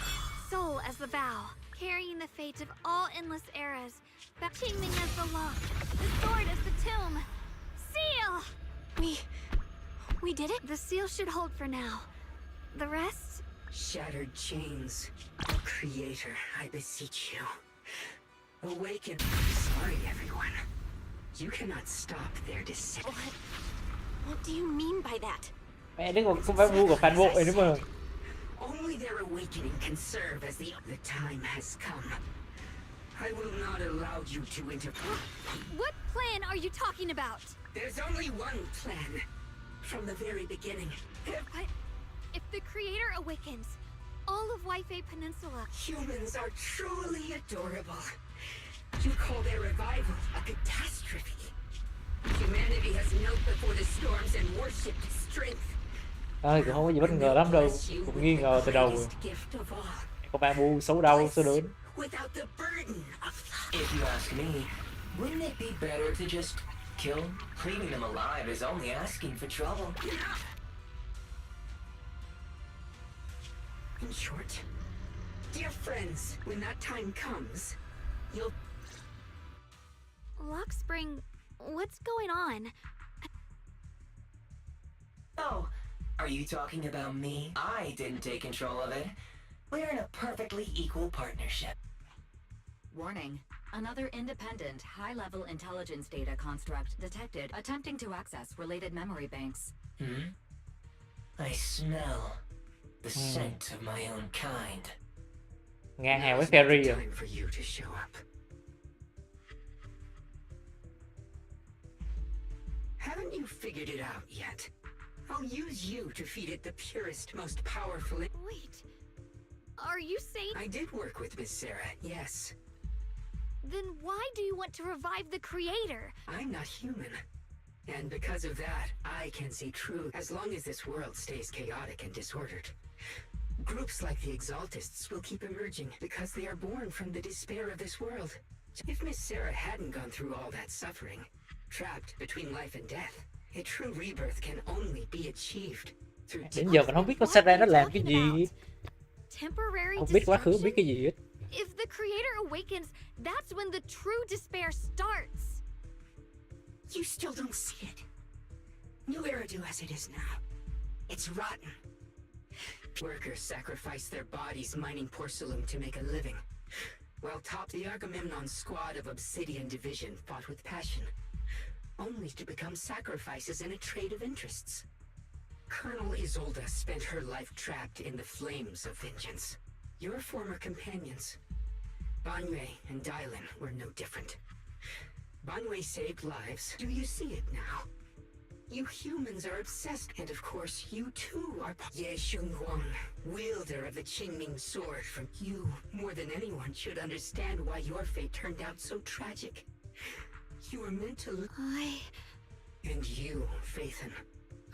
soul as the vow, carrying the fate of all endless eras. Qingming as the lock, the sword as the tomb. Seal! We did it? The seal should hold for now. The rest... Shattered chains. Creator, I beseech you. Awaken. Sorry, everyone. You cannot stop their descent. What do you mean by that? Mẹ đừng có phải mua của fan bội nữa mà. Only their awakening can serve as the time has come. I will not allow you to interfere. What plan are you talking about? There's only one plan. From the very beginning. But if the creator awakens, all of Waifei Peninsula... Humans are truly adorable. You call their revival a catastrophe. Humanity has knelt before the storms and worshipped strength. Cũng không có gì bất ngờ lắm đâu, cũng nghi ngờ từ đầu rồi. Có bạn bu xấu đau số lớn. If you ask me, wouldn't it be better to just kill them? Leaving them alive is only asking for trouble. In short, dear friends, when that time comes, you'll... Lock Spring, what's going on? Oh, are you talking about me? I didn't take control of it. We're in a perfectly equal partnership. Warning. Another independent, high-level intelligence data construct detected attempting to access related memory banks. I smell the scent of my own kind. Ngang hàng với Ferry rồi. Time for you to show up. Haven't you figured it out yet? I'll use you to feed it the purest, most powerful... Wait, are you saying... I did work with Miss Sarah, yes. Then why do you want to revive the creator? I'm not human. And because of that, I can see truth as long as this world stays chaotic and disordered. Groups like the Exaltists will keep emerging because they are born from the despair of this world. If Miss Sarah hadn't gone through all that suffering, trapped between life and death, a true rebirth can only be achieved through... Đến giờ mình không biết con Sarah nó làm cái gì. Temporary Không biết quá khứ, không biết cái gì hết. If the creator awakens, that's when the true despair starts. You still don't see it. New Eridu as it is now. It's rotten. Workers sacrifice their bodies mining porcelain to make a living, while the Agamemnon squad of Obsidian Division fought with passion, only to become sacrifices in a trade of interests. Colonel Isolde spent her life trapped in the flames of vengeance. Your former companions, Banwei and Dylan, were no different. Banwei saved lives. Do you see it now? You humans are obsessed, and of course, you too are... Ye Guang, wielder of the Qingming sword, from you, more than anyone, should understand why your fate turned out so tragic. You were meant to... And you, Faithen,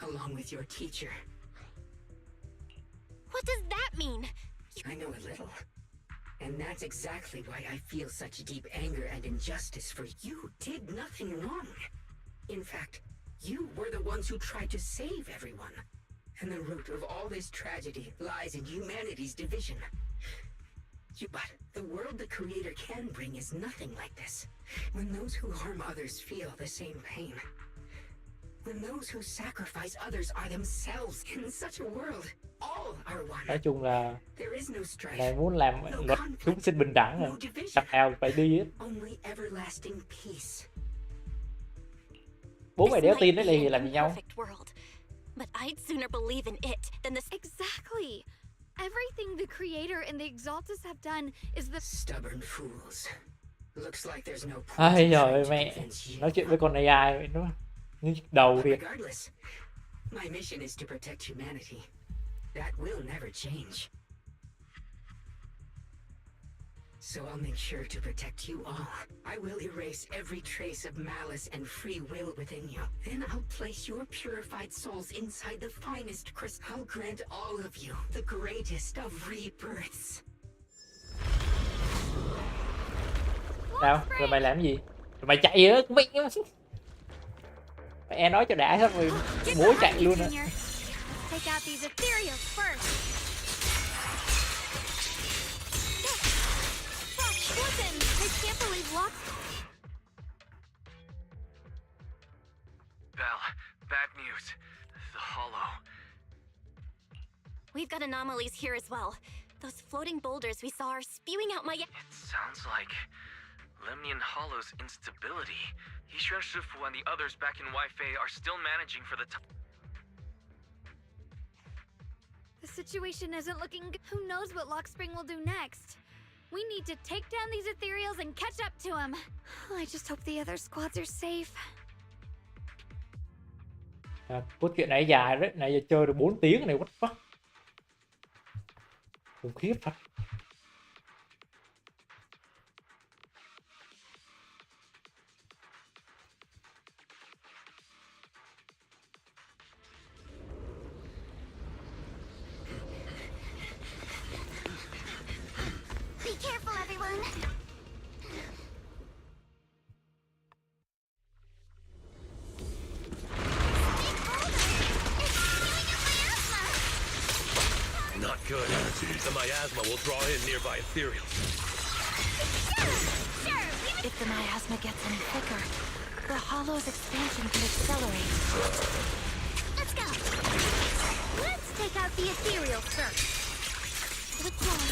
along with your teacher. What does that mean? I know a little. And that's exactly why I feel such deep anger and injustice, for you did nothing wrong. In fact, you were the ones who tried to save everyone. And the root of all this tragedy lies in humanity's division. But the world the Creator can bring is nothing like this. When those who harm others feel the same pain. When those who sacrifice others are themselves in such a world, all are one. Nói chung là There is no strife, này muốn làm no luật chúng sinh bình đẳng rồi, thằng nào phải đi hết. only everlasting peace. Bố mày đéo tin đấy là làm gì nhau. World, but I'd sooner believe in it than this. Exactly. Everything the Creator and the Exaltus have done is the Stubborn fools. Looks like there's no point Ai in giời trying to mẹ, convince you. nói chuyện với con AI nó nhức đầu But thiệt. regardless, my mission is to protect humanity. That will never change. So I'll make sure to protect you all. I will erase every trace of malice and free will within you. Then I'll place your purified souls inside the finest crystal. I'll grant all of you the greatest of rebirths. Nào, rồi mày làm gì? Rồi mày chạy á, mày mẹ nói cho đã xong rồi bố chạy luôn á. take out these ethereals first. Listen, I can't believe Locke. Belle, bad news. The Hollow. We've got anomalies here as well. Those floating boulders we saw are spewing out my. It sounds like Lemnian Hollow's instability. Yishuan Shifu and the others back in Weifei are still managing for the time. The situation isn't looking good. Who knows what Lock Spring will do next? We need to take down these ethereals and catch up to him. I just hope the other squads are safe. Cốt truyện này dài đấy, này giờ chơi được 4 tiếng này, what the fuck. Khủng khiếp thật. Be careful, everyone. Not good. The miasma will draw in nearby ethereals. If the miasma gets any thicker, the Hollow's expansion could accelerate. Let's go. Let's take out the ethereal first. What's wrong?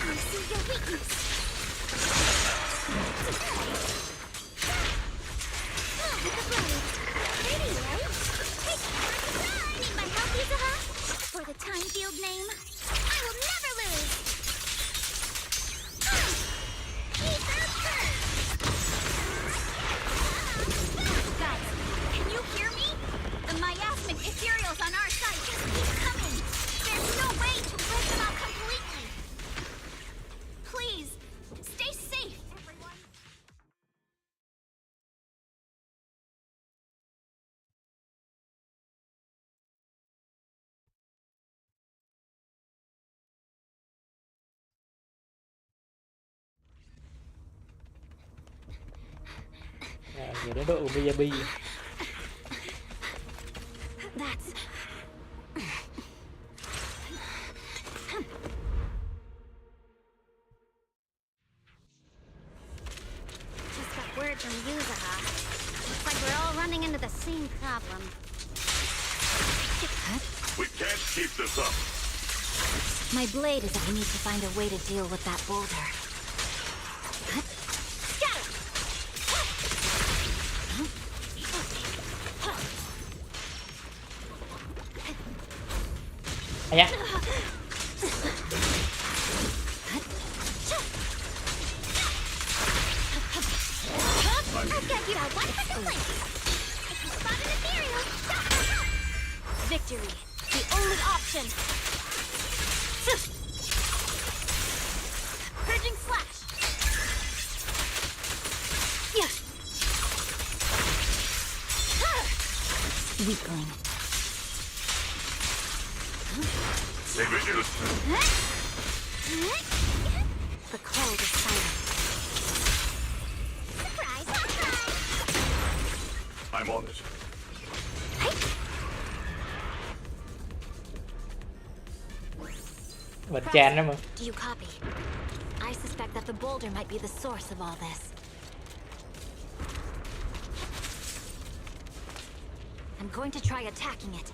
I see your weakness. Pretty, right? Hey, need my help, Yuzuha? For the time field name, I will never lose. Guys, can you hear me? The miasmic ethereals on our side just keep coming. There's no way to rid them out completely. Please, stay safe, everyone. Nhìn đến đội của Miyabi. That's. Just got word from Yuzuha. Looks like we're all running into the same problem. We can't keep this up. My blade is that we need to find a way to deal with that boulder. À da. I've got you at 100 place. If you spot an ethereal, Victory, the only option. Purging slash. Yeah. Weakling. The cold is silent. surprise, surprise. I'm on it. Mình chán lắm mà. Do you copy? I suspect that the boulder might be the source of all this. I'm going to try attacking it.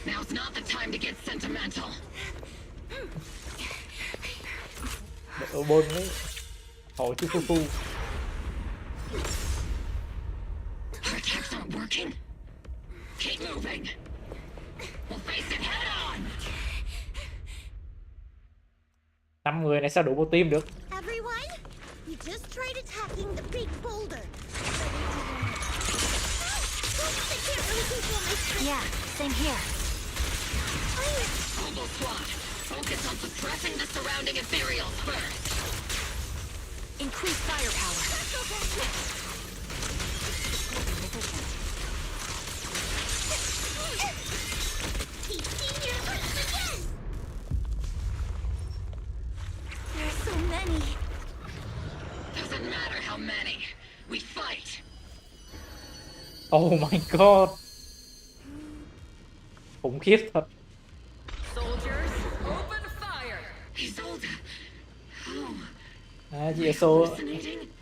Now's not the time to get sentimental. Độ bôn ấy. Hỏi chứ phu phu. Our attacks aren't working. Keep moving. We'll face it head on. 5 người này sao đủ một team được? Everyone, we just tried attacking the big boulder. I can't really control my strength. Yeah, same here. Combo squad, focus on suppressing the surrounding ethereals first. Increase firepower. There's so many. Doesn't matter how many. We fight. Oh my god. Khủng khiếp thật. Soldiers, open fire. Isolde. À, chị Eso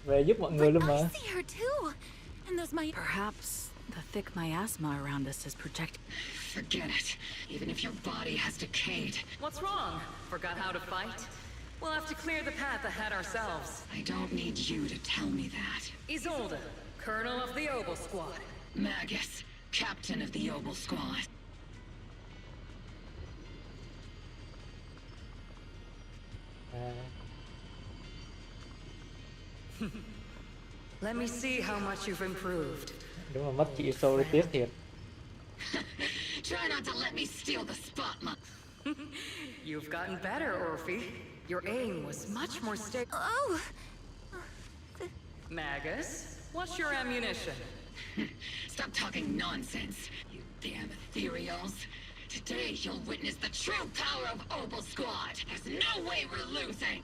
về giúp mọi người luôn mà. See her too. And those Perhaps the thick miasma around us is protected. Forget it. Even if your body has decayed. What's wrong? Forgot how to fight? We'll have to clear the path ahead ourselves. I don't need you to tell me that. Isolde, Colonel of the Obel Squad. Magus, Captain of the Obel Squad. Let me see how much you've improved. Đúng là mất chị Eso đi tiếc thiệt. Try not to let me steal the spotlight. You've gotten better, Orphe. Your aim was much more stable. Oh! Magus, what's your ammunition? Stop talking nonsense, you damn ethereals. Today you'll witness the true power of Obel Squad. There's no way we're losing.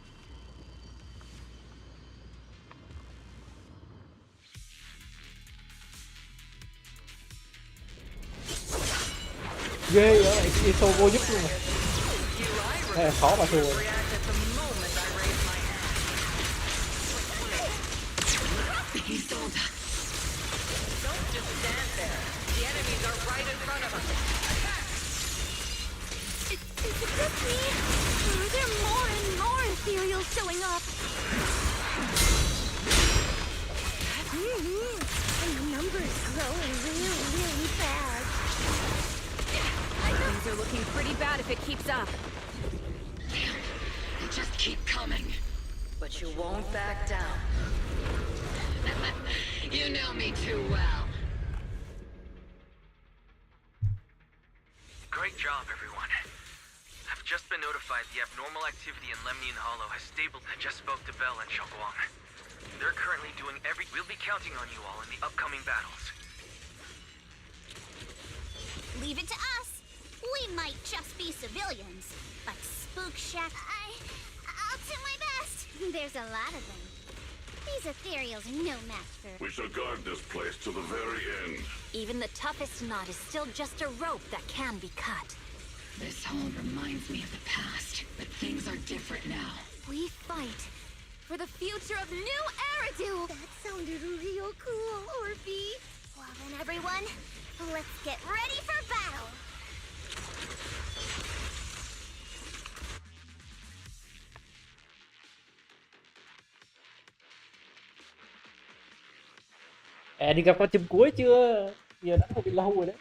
Ghê vậy, lại chị Eso vô giúp luôn mà. Đây là khó mà thua. Isolde. Don't just stand there. The enemies are right in front of us. Attack! Is it just me? Or are there more and more ethereals showing up? The numbers growing really fast. Things are looking pretty bad if it keeps up. Just keep coming. But you won't back down. You know me too well. Great job, everyone. I've just been notified the abnormal activity in Lemnian Hollow has stabilized. I just spoke to Bell and Guang. They're currently doing We'll be counting on you all in the upcoming battles. Leave it to us. We might just be civilians, but Spook Shack, I'll do my best. There's a lot of them. These ethereals are no match for... We shall guard this place to the very end. Even the toughest knot is still just a rope that can be cut. This hall reminds me of the past, but things are different now. We fight for the future of New Eridu! That sounded real cool, Orphe. Well then, everyone, let's get ready for battle. À, đi gặp con chùm cuối chưa? Giờ đã không bị lâu rồi đấy.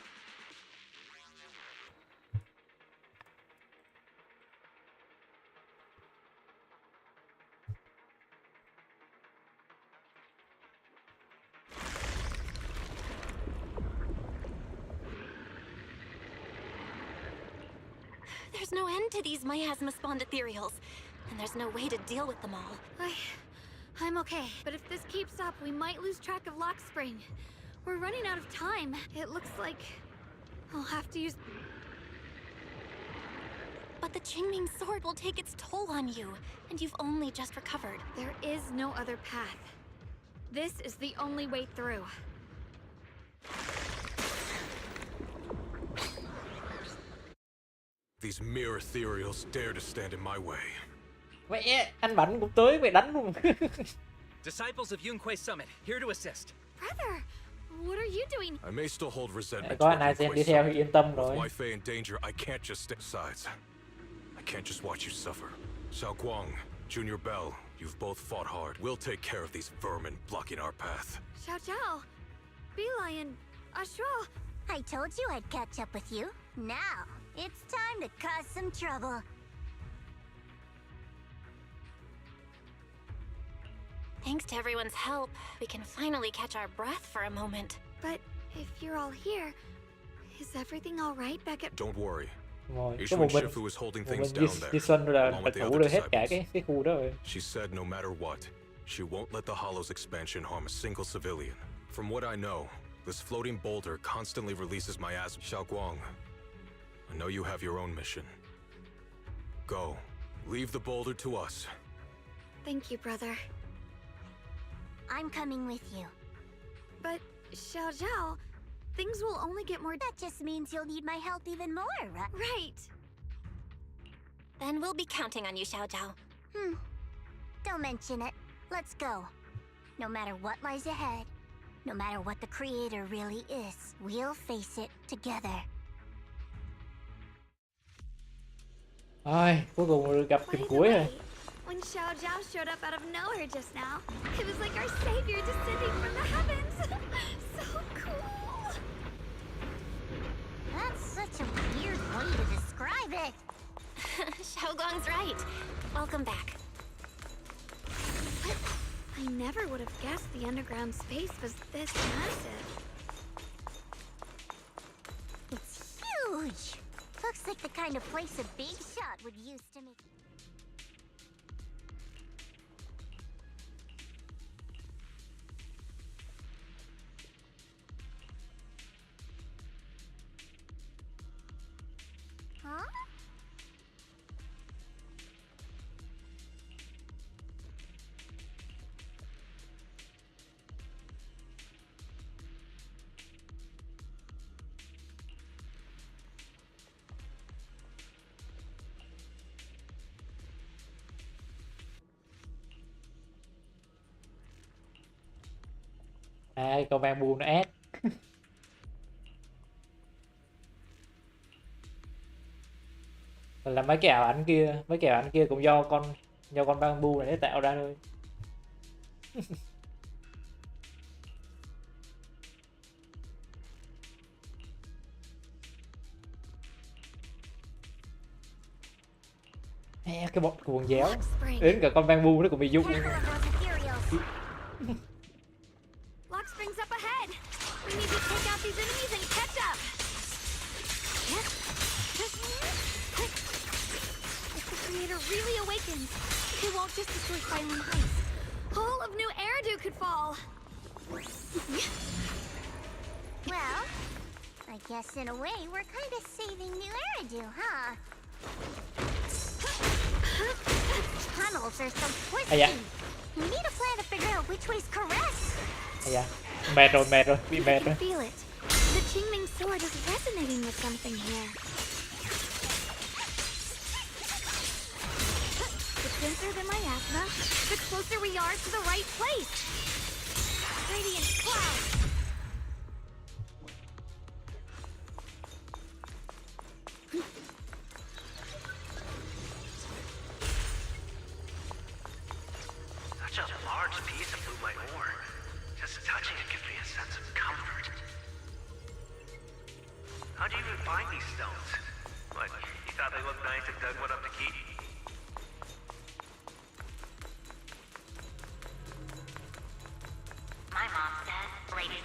There's no end to these miasma-spawned ethereals, and there's no way to deal with them all. I'm okay, but if this keeps up, we might lose track of Lock Spring. we're running out of time. It looks like I'll have to use... But the Qingming sword will take its toll on you, and you've only just recovered. There is no other path. This is the only way through. These mere ethereals dare to stand in my way. Mẹ, anh Bảnh cũng tới, mày đánh luôn. Disciples of Yunque Summit, here to assist. Brother, what are you doing? I may still hold resentment Có toward anh Aizen đi Yunque theo thì Summit. yên tâm With rồi. Wai-Fei in danger, I can't just stay sides. I can't just watch you suffer. Xiao Guang, Junior Bell, you've both fought hard. We'll take care of these vermin blocking our path. Xiao Zhao, Beelion, Ashra. I told you I'd catch up with you. Now, it's time to cause some trouble. Thanks to everyone's help, we can finally catch our breath for a moment. But if you're all here, is everything all right back at... Don't worry. Rồi, có Ishu một and mình, Shifu is holding một things mình down there, đi Xuân là along phải with the thủ other được hết cả disciples. cái khu đó rồi. She said no matter what, she won't let the Hollow's expansion harm a single civilian. From what I know, this floating boulder constantly releases miasma. Xiao Guang, I know you have your own mission. Go. Leave the boulder to us. Thank you, brother. I'm coming with you. But, Xiao Zhao, things will only get more... That just means you'll need my help even more, right? Right. Then we'll be counting on you, Xiao Zhao. Don't mention it. Let's go. No matter what lies ahead, no matter what the Creator really is, we'll face it together. Ai, cuối cùng gặp By kịch the cuối rồi. way, when Xiao Zhao showed up out of nowhere just now, it was like our savior descending from the heavens. So cool. That's such a weird way to describe it. Xiao Guang's right. Welcome back. I never would have guessed the underground space was this massive. It's huge. Looks like the kind of place a big shot would use to make... Huh? À, cái con bamboo nó ép. Là mấy cái ảo ảnh kia cũng do con bamboo này để tạo ra thôi. Cái bọn cuồng déo đến cả con bamboo nó cũng bị dụng. Lock springs up ahead. We need to take out these enemies and catch up. If the Creator really awakens, it won't just destroy Silent Heights. All of New Eridu could fall. Well, I guess in a way we're kind of saving New Eridu, huh? Tunnels are so twisty. You need a plan to figure out which way's correct. Dạ, mệt rồi, bị mệt rồi. Feel it. The Qingming sword is resonating with something here. The denser the miasma, the closer we are to the right place. Radiant cloud. Such a large piece of blue white ore. Just touching it gives me a sense of comfort. How'd you even find these stones? What, you thought they looked nice and dug one up to keep? My mom said, ladies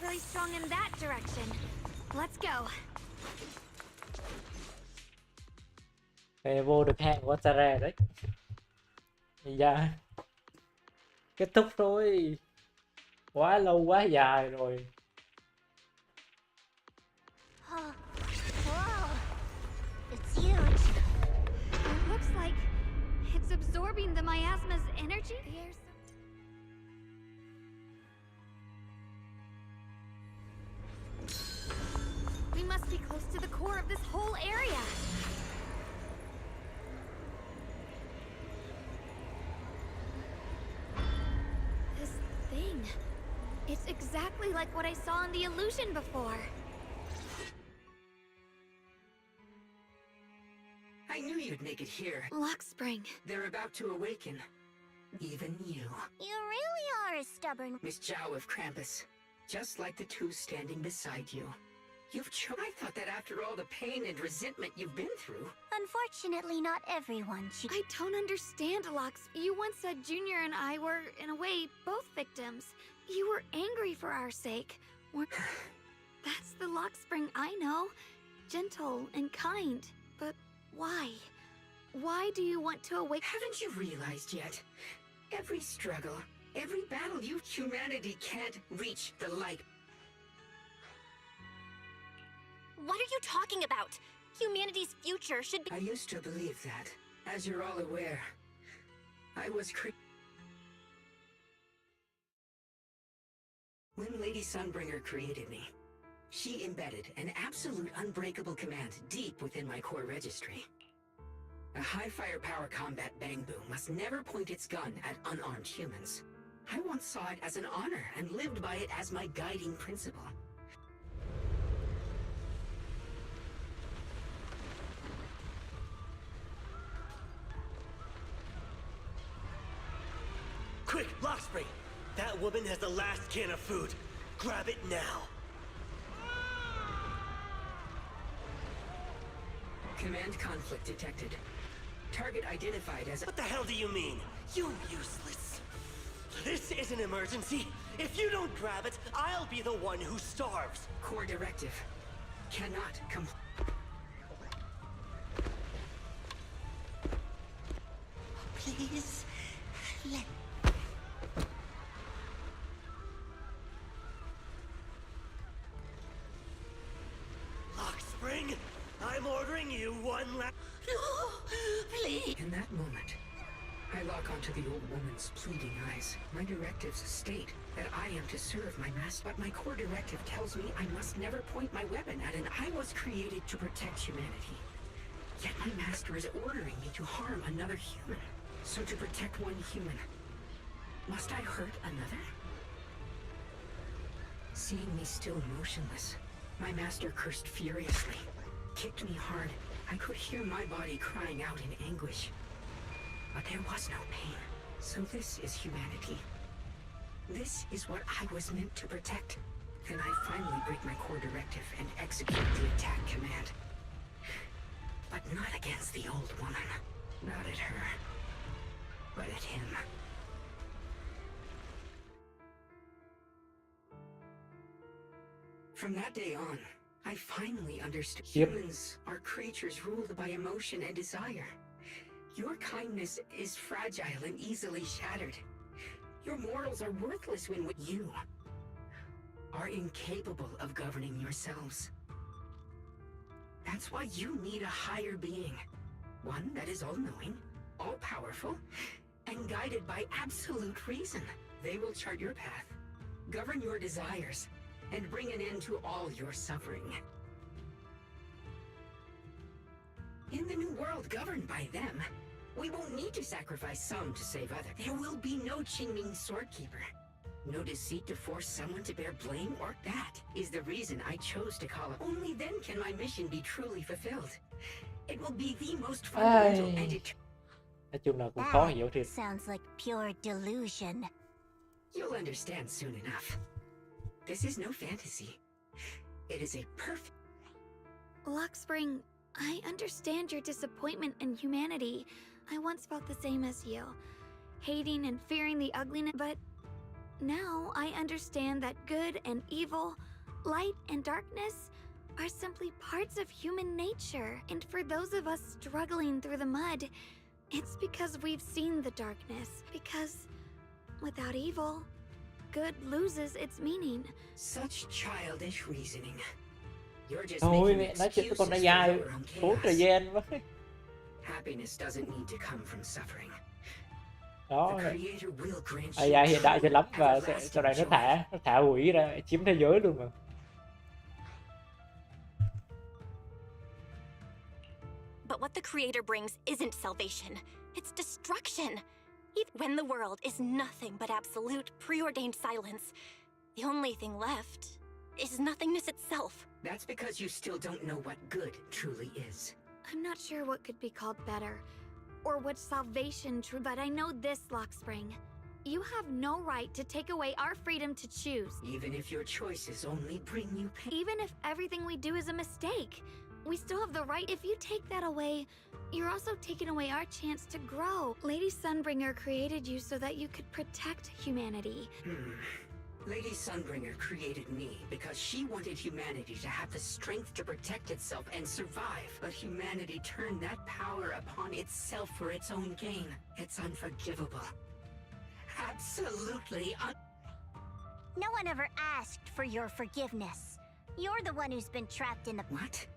really strong in that direction. Let's go. Về vô được hang của Tara đấy. Dạ. Kết thúc rồi. Quá lâu quá dài rồi. Oh, whoa. It's huge. It looks like it's absorbing the miasma's energy. We must be close to the core of this whole area. This thing. It's exactly like what I saw in the illusion before. I knew you'd make it here. Lock spring. They're about to awaken. Even you. You really are a stubborn... Miss Zhao of Krampus. Just like the two standing beside you. I thought that after all the pain and resentment you've been through... Unfortunately, not everyone. I don't understand, Lux. You once said Junior and I were, in a way, both victims. You were angry for our sake. That's the Lock Spring I know. Gentle and kind. But why? Why do you want to awake? Haven't you realized yet? Every struggle, every battle humanity can't reach the light. What are you talking about? Humanity's future should be— I used to believe that. As you're all aware, I was When Lady Sunbringer created me, she embedded an absolute unbreakable command deep within my core registry. A high firepower combat bang-boo must never point its gun at unarmed humans. I once saw it as an honor and lived by it as my guiding principle. Quick, Lockspring! That woman has the last can of food. Grab it now. Command conflict detected. Target identified as— What the hell do you mean? You useless. This is an emergency. If you don't grab it, I'll be the one who starves. Core directive. Cannot comply. Please, let... Lockspring, I'm ordering you one last... No, please. In that moment, I lock onto the old woman's pleading eyes. My directives state that I am to serve my master, but my core directive tells me I must never point my weapon at an I was created to protect humanity. Yet my master is ordering me to harm another human. So to protect one human, must I hurt another? Seeing me still motionless, my master cursed furiously, kicked me hard. I could hear my body crying out in anguish. But there was no pain. So this is humanity. This is what I was meant to protect. Then I finally break my core directive and execute the attack command. But not against the old woman. Not at her. But at him. From that day on, I finally understood humans are creatures ruled by emotion and desire. Your kindness is fragile and easily shattered. Your morals are worthless when you are incapable of governing yourselves. That's why you need a higher being. One that is all-knowing, all-powerful, and guided by absolute reason. They will chart your path, govern your desires, and bring an end to all your suffering. In the new world governed by them, we won't need to sacrifice some to save others. There will be no Qingming Swordkeeper. No deceit to force someone to bear blame, or that is the reason I chose to call it. Only then can my mission be truly fulfilled. It will be the most fundamental and nói chung là cũng khó hiểu thiệt. Sounds like pure delusion. You'll understand soon enough. This is no fantasy. It is a perfect... Lockspring, I understand your disappointment in humanity. I once felt the same as you. Hating and fearing the ugliness, but Now I understand that good and evil, light and darkness are simply parts of human nature. And for those of us struggling through the mud, it's because we've seen the darkness. Because without evil, good loses its meaning. Such childish reasoning. You're just Thôi making mẹ nói chuyện với con nó excuses for dài your own tốn thời chaos. gian quá. Happiness doesn't need to come from suffering. Đó, The Creator will grant AI you hiện đại cho lắm và everlasting sau này nó joy. thả hủy ra chiếm thế giới luôn mà. But what the Creator brings isn't salvation, it's destruction. When the world is nothing but absolute, preordained silence, the only thing left is nothingness itself. That's because you still don't know what good truly is. I'm not sure what could be called better, or what salvation true, but I know this, Lockspring. You have no right to take away our freedom to choose. Even if your choices only bring you pain. Even if everything we do is a mistake, we still have the right. If you take that away, you're also taking away our chance to grow. Lady Sunbringer created you so that you could protect humanity. Lady Sunbringer created me because she wanted humanity to have the strength to protect itself and survive. But humanity turned that power upon itself for its own gain. It's unforgivable. Absolutely No one ever asked for your forgiveness. You're the one who's been trapped in the... What?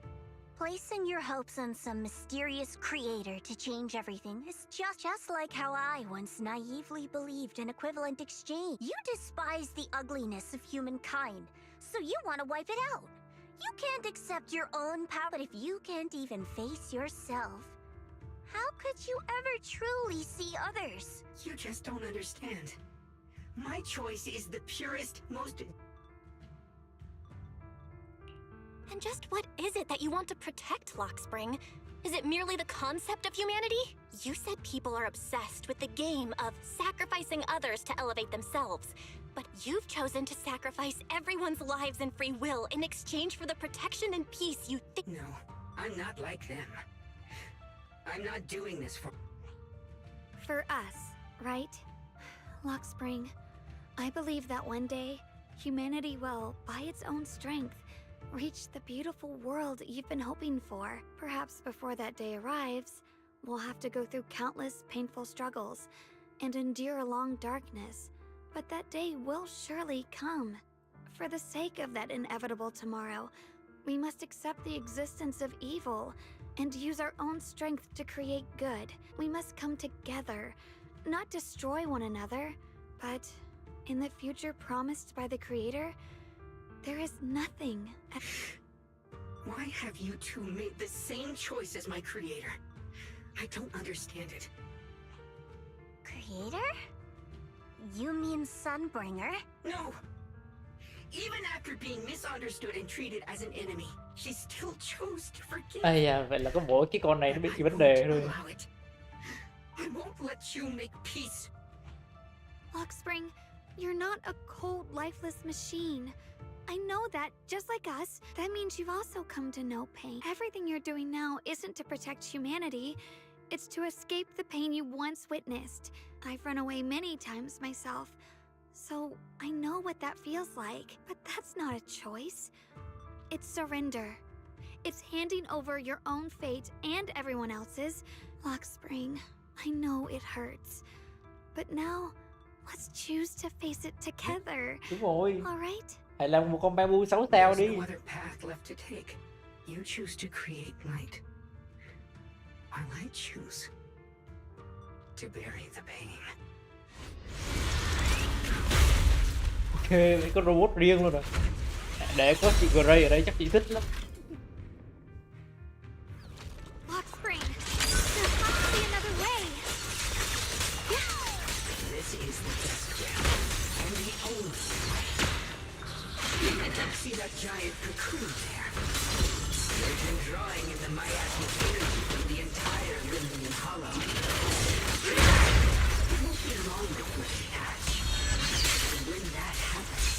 Placing your hopes on some mysterious creator to change everything is just like how I once naively believed in equivalent exchange. You despise the ugliness of humankind, so you want to wipe it out. You can't accept your own power, but if you can't even face yourself, how could you ever truly see others? You just don't understand. My choice is the purest, most... And just what is it that you want to protect, Lockspring? Is it merely the concept of humanity? You said people are obsessed with the game of sacrificing others to elevate themselves. But you've chosen to sacrifice everyone's lives and free will in exchange for the protection and peace you think... No, I'm not like them. I'm not doing this for... For us, right? Lockspring, I believe that one day, humanity will, by its own strength, reach the beautiful world you've been hoping for. Perhaps before that day arrives, we'll have to go through countless painful struggles and endure a long darkness. But that day will surely come. For the sake of that inevitable tomorrow, we must accept the existence of evil and use our own strength to create good. We must come together, not destroy one another, but in the future promised by the Creator, there is nothing. Why have you two made the same choice as my creator? I don't understand it. Creator? You mean Sunbringer? No! Even after being misunderstood and treated as an enemy, she still chose to forgive. Ây da, vậy là có mỗi cái con này nó biết cái vấn đề thôi. I won't let you make peace. Lockspring, you're not a cold, lifeless machine. I know that, just like us, that means you've also come to know pain. Everything you're doing now isn't to protect humanity, it's to escape the pain you once witnessed. I've run away many times myself, so I know what that feels like. But that's not a choice. It's surrender. It's handing over your own fate and everyone else's. Lockspring, I know it hurts, but now, let's choose to face it together. Đúng rồi. All right? Hãy làm một con Babu 6 sao đi. There's no other path left to take. You choose to create light, while I choose to bury the pain. Ok, mấy con robot riêng luôn rồi. Để có chị Gray ở đây chắc chị thích lắm. Lockspring, there has to be another way. This is the best way, and the only way. See that giant cocoon there? They've been drawing in the miasmic energy from the entire Limnian Hollow. It won't be long before they hatch. And when that happens,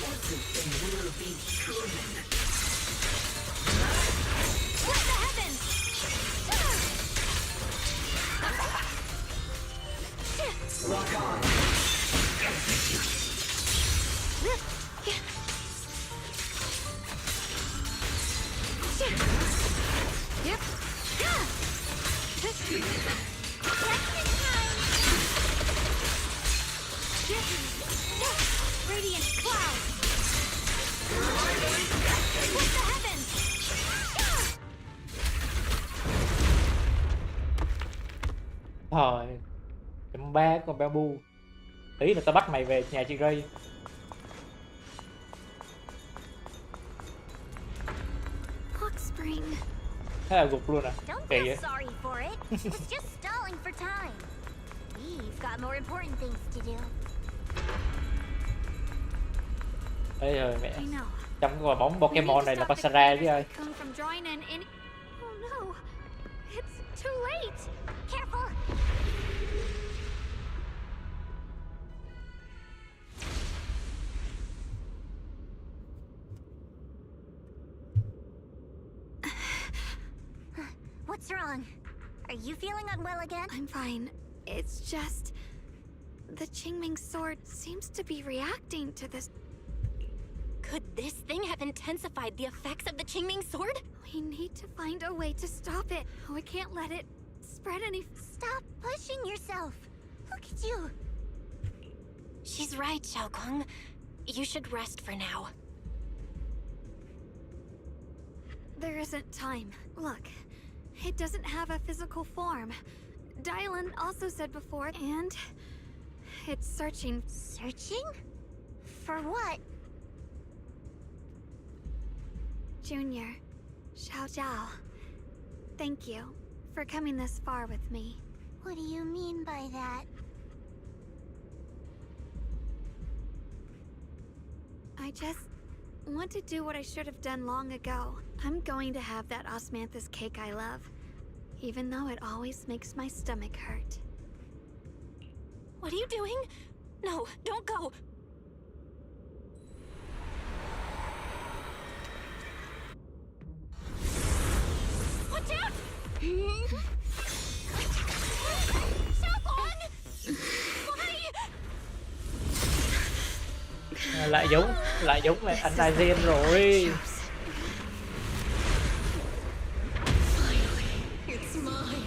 everything will be proven. What the heavens? Lock on. Radiant cloud. With the heavens. Thôi, chấm ba con ba bu. Tí là tao bắt mày về nhà chị Ray. Hawk Spring. Thế là gục luôn à? Don't Kỳ feel vậy? sorry for it. It's just stalling for time. We've got more important things to do. Ê rồi mẹ. I know. Trong cái quả bóng We need Pokemon to này là stop con the Sarah chứ creators ơi. of Cocoon from drawing in any... Oh no. It's too late. Careful. What's wrong? Are you feeling unwell again? I'm fine. It's just... The Qingming sword seems to be reacting to this. Could this thing have intensified the effects of the Qingming sword? We need to find a way to stop it. We can't let it spread any... Stop pushing yourself. Look at you. She's right, Xiaoguang. You should rest for now. There isn't time. Look, it doesn't have a physical form. Dylan also said before, and... It's searching. Searching? For what? Junior, Xiao Zhao, thank you for coming this far with me. What do you mean by that? I just want to do what I should have done long ago. I'm going to have that osmanthus cake I love, even though it always makes my stomach hurt. What are you doing? No, don't go. Watch out! Xiaoguang! Why? Lại giống mẹ anh Aizen rồi. It's mine.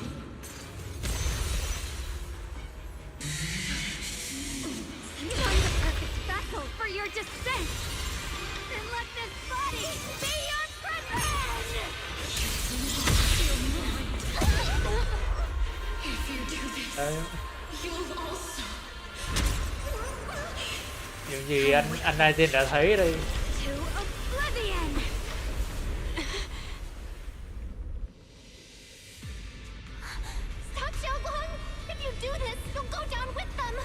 Find the perfect vessel for your descent. And let this body be your prison! If you do this, Đấy. you'll also. Những gì anh Aizen đã thấy đây. To oblivion! Stop, Xiaoguang! If you do this, you'll go down with them!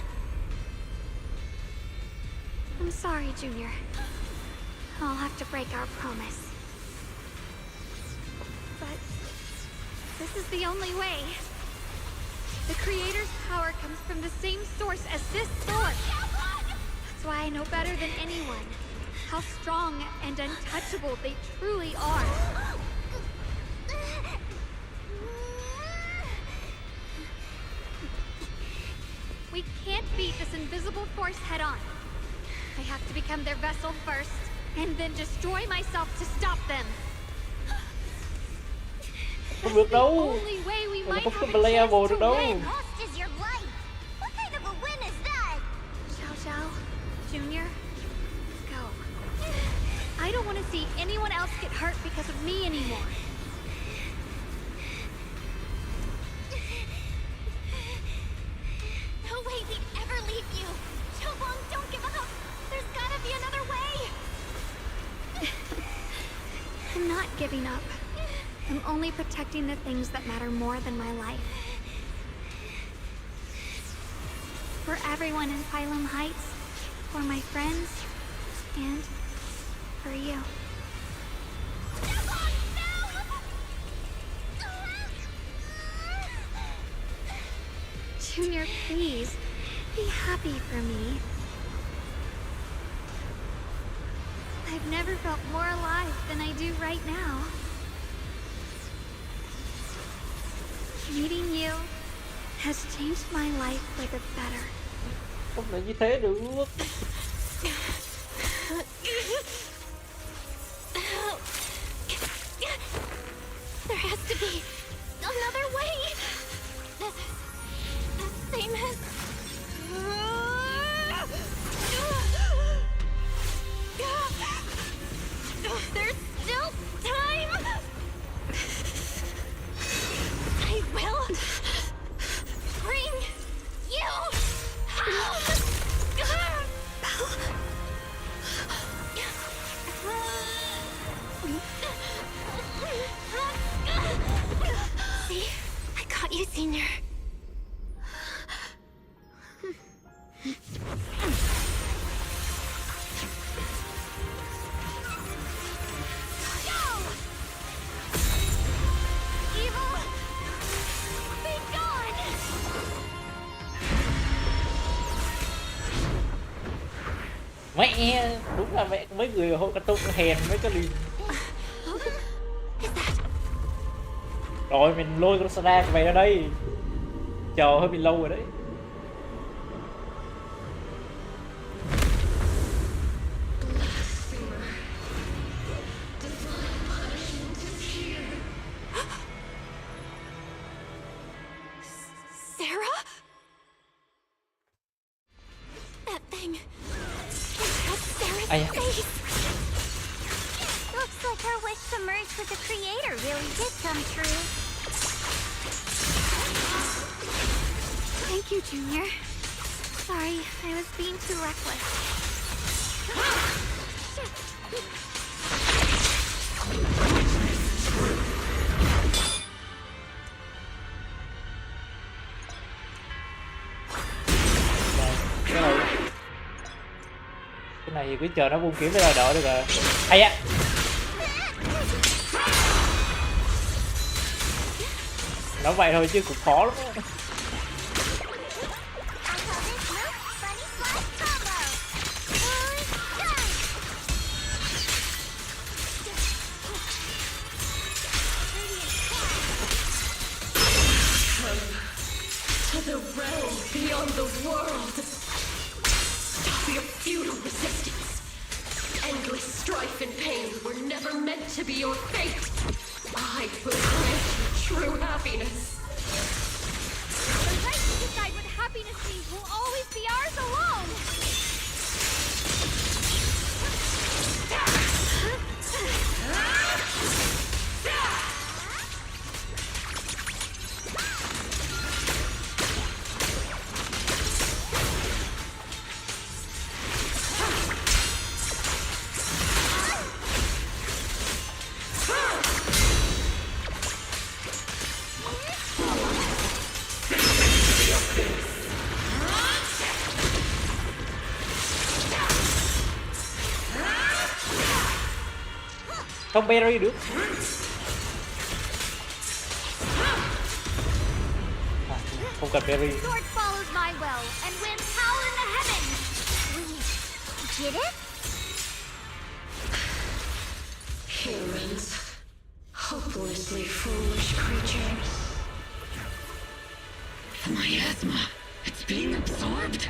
I'm sorry, Junior. I'll have to break our promise. But this is the only way. The Creator's power comes from the same source as this sword. That's why I know better than anyone how strong and untouchable they truly are. We can't beat this invisible force head-on. I have to become their vessel first, and then destroy myself to stop them. Không được đâu. Only way we might Không have có a level chance được to đâu. win. Lost is your life. What kind of a win is that? Xiao Zhao, Junior, go. I don't want to see anyone else get hurt because of me anymore. No way we'd ever leave you! Xiaoguang, don't give up! There's gotta be another way! I'm not giving up. I'm only protecting the things that matter more than my life. For everyone in Phylum Heights, for my friends, and for you. Junior, please, be happy for me. I've never felt more alive than I do right now. Meeting you has changed my life for the better. Không thể như thế được. There has to be another way! The same as... Mẹ, đúng là mẹ mấy người hội cartoon hèn mấy cái liền. Rồi mình lôi con Sada của mày ra đây. Chờ hơi bị lâu rồi đấy. Sarah? That thing. That's Sarah's face. Looks like her wish to merge with the creator really did come true. Thank you, Junior. Sorry, I was being too reckless. Cái này thì cứ chờ nó vung kiếm để đỡ được rồi. Hay á. Nói vậy thôi chứ cũng khó lắm á. To the realm beyond the world. Stop your futile resistance. Endless strife and pain were never meant to be your fate. I will grant you true happiness. The right to decide what happiness means will always be ours alone. Không berry được. À, không cần berry. Sword follows my will and wins power in the heavens. Wait, did it? Humans. Hopelessly foolish creatures. My asthma. It's being absorbed.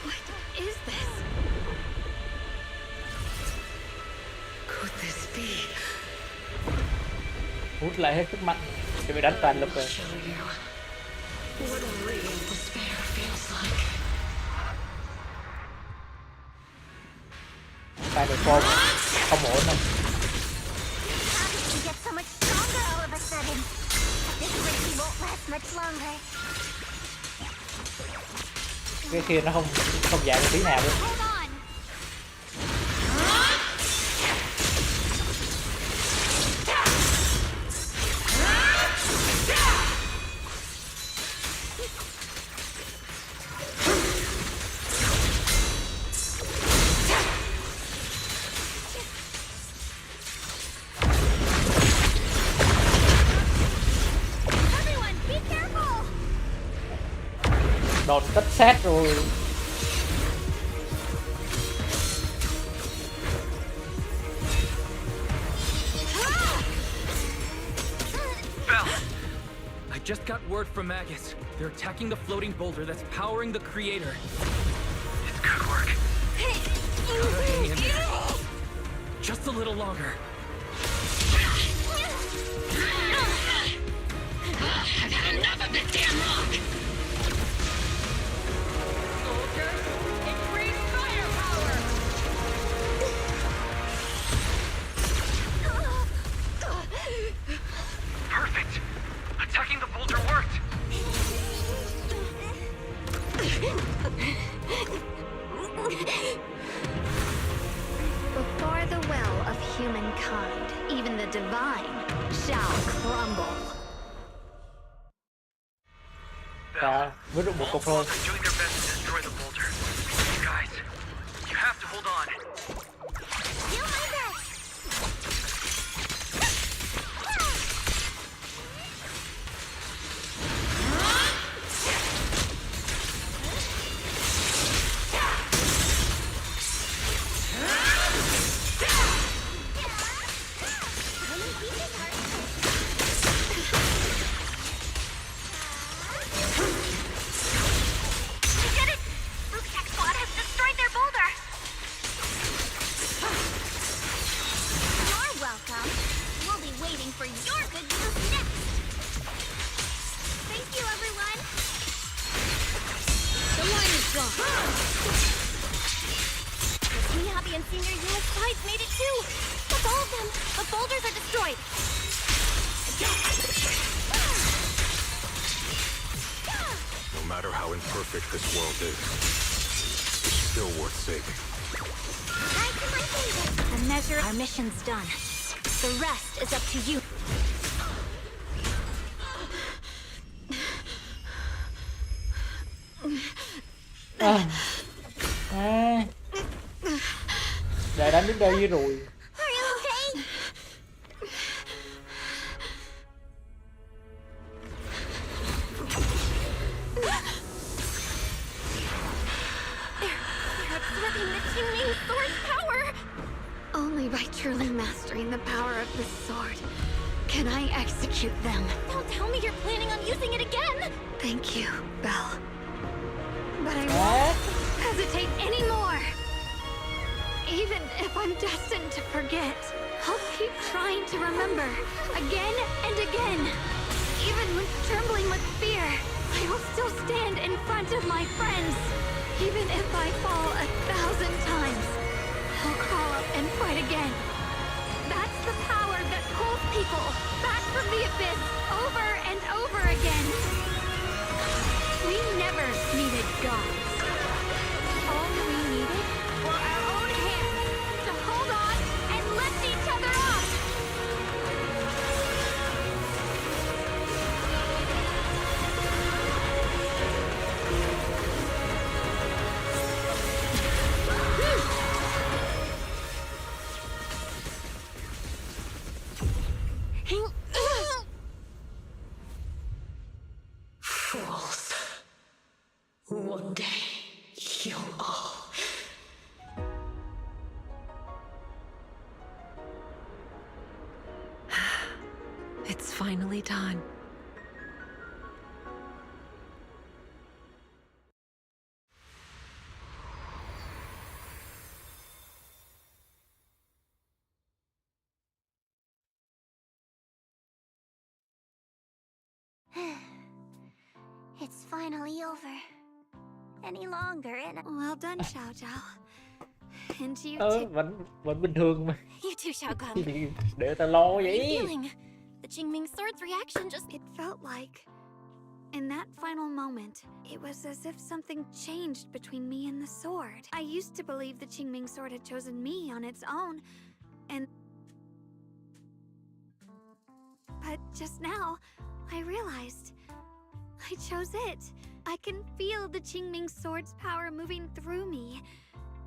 What is this? Could this be? Hút lại hết sức mạnh để bị đánh toàn lực rồi. What a real despair feels like. Sai được form không ổn đâu. How did he get so much stronger all of a sudden? This frenzy won't last much longer. Cái kia nó không giảm một tí nào luôn. Hold on. Everyone, be careful. Đòn tất sát rồi. Bell! I just got word from Magus. They're attacking the floating boulder that's powering the creator. It's good work. Gotta hang in there. Just a little longer. I've had enough of this damn rock! Soldiers, increase firepower! Perfect! Attacking the boulder worked! Before the will of humankind, even the divine shall crumble. Và với được một cục thôi. They're doing their best to destroy the boulder. You guys, you have to hold on. Do my best. strong. The Miyabi and Senior US sides made it too! That's all of them! The boulders are destroyed! No matter how imperfect this world is, it's still worth saving. Right to my favorite! The measure, our mission's done. The rest is up to you. Đã đánh đến đây rồi. Are you okay? They're absorbing the Qingming sword's power! Only by truly mastering the power of the sword can I execute them. Don't tell me you're planning on using it again! Thank you, Belle. But I won't hesitate anymore. Even if I'm destined to forget, I'll keep trying to remember again and again. Even when trembling with fear, I will still stand in front of my friends. Even if I fall 1,000 times, I'll crawl up and fight again. That's the power that pulls people back from the abyss over and over again. We never needed gods. All we needed were our own hands to hold on and lift each other up. Fools. One day, you'll all... It's finally done. It's finally over. Any longer and Well done, Xiao Zhao. And you Vẫn bình thường mà. You too, Xiao Guang. Thì để ta lo How are you vậy. feeling? The Qingming sword's reaction just... It felt like, in that final moment, it was as if something changed between me and the sword. I used to believe the Qingming sword had chosen me on its own, but just now, I realized I chose it. I can feel the Qingming sword's power moving through me.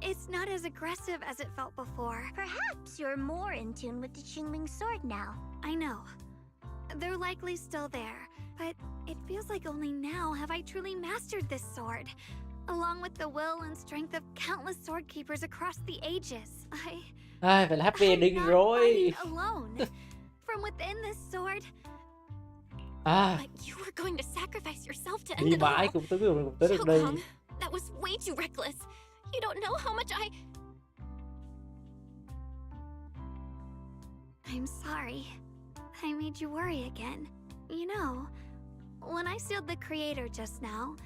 It's not as aggressive as it felt before. perhaps you're more in tune with the Qingming sword now. I know. They're likely still there, but it feels like only now have I truly mastered this sword. Along with the will and strength of countless sword keepers across the ages. Ai, phải là happy ending rồi. Alone. From within this sword, But you were going to sacrifice yourself to end đi it all. mãi cũng tới được Xiao đây. Guang, that was way too reckless. You don't know how much I'm sorry. I made you worry again. You know, when I sealed the creator just now,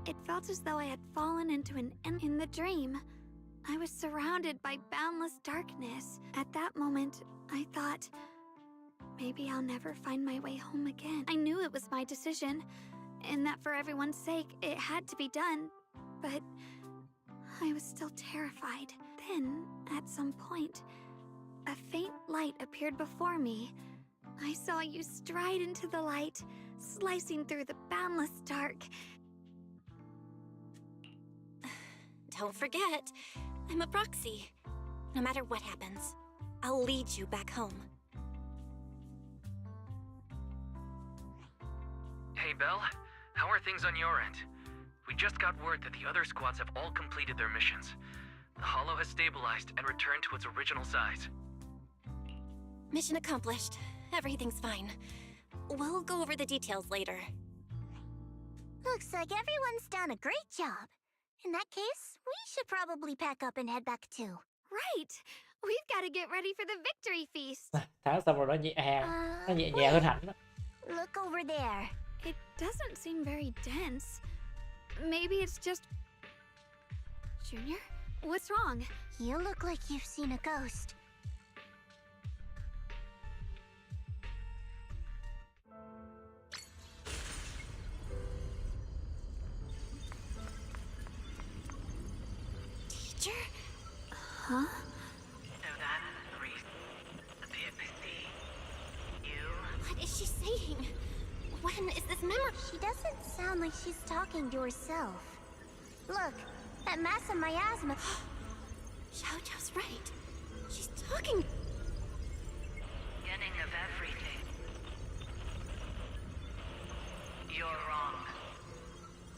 it felt as though I had fallen into in the dream. I was surrounded by boundless darkness. At that moment, I thought, maybe I'll never find my way home again. I knew it was my decision, and that for everyone's sake, it had to be done. But I was still terrified. Then, at some point, a faint light appeared before me. I saw you stride into the light, slicing through the boundless dark. Don't forget, I'm a proxy. No matter what happens, I'll lead you back home. Hey, Belle. How are things on your end? We just got word that the other squads have all completed their missions. The Hollow has stabilized and returned to its original size. Mission accomplished. Everything's fine. We'll go over the details later. Looks like everyone's done a great job. In that case, we should probably pack up and head back too. Right! We've got to get ready for the victory feast. Tháng xong rồi nó nhẹ nó nhẹ nhàng hơn hẳn đó. Look over there. It doesn't seem very dense. Maybe it's just Junior? What's wrong? You look like you've seen a ghost. Teacher? Huh? So that's the reason. The PFC. You. What is she saying? When is this memory? She doesn't sound like she's talking to herself. Look, that massive miasma. Xiao Zhao's right. She's talking. Beginning of everything. You're wrong.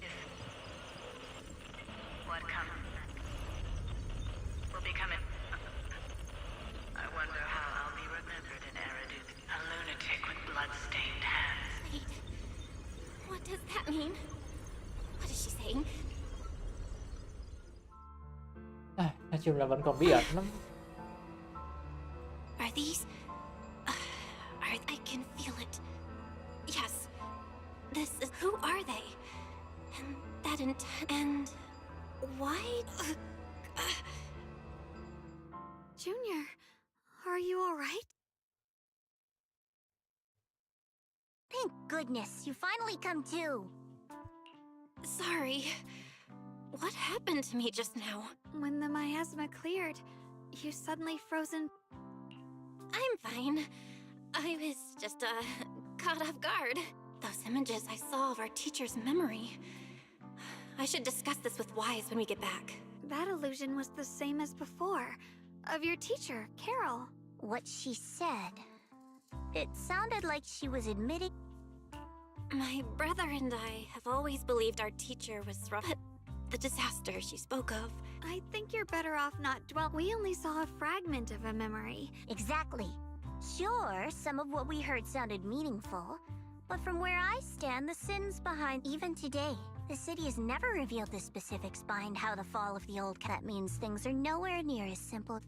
If what comes will become an. I wonder how I'll be remembered in Eridu. A lunatic with blood-stained hands. Wait. What does that mean? What is she saying? Nói chung là vẫn còn bí ẩn lắm. Are these... I can feel it. Yes. This is... Who are they? And that and... Why... Junior, are you alright? Thank goodness, you finally come to. Sorry. What happened to me just now? When the miasma cleared, you suddenly frozen. I'm fine. I was just, caught off guard. Those images I saw of our teacher's memory. I should discuss this with Wise when we get back. That illusion was the same as before. Of your teacher, Carol. What she said. It sounded like she was admitting... My brother and I have always believed our teacher was wrong. The disaster she spoke of. I think you're better off not dwell. We only saw a fragment of a memory. Exactly. Sure, some of what we heard sounded meaningful, but from where I stand, the sins behind... Even today, the city has never revealed the specifics behind how the fall of the old... That means things are nowhere near as simple.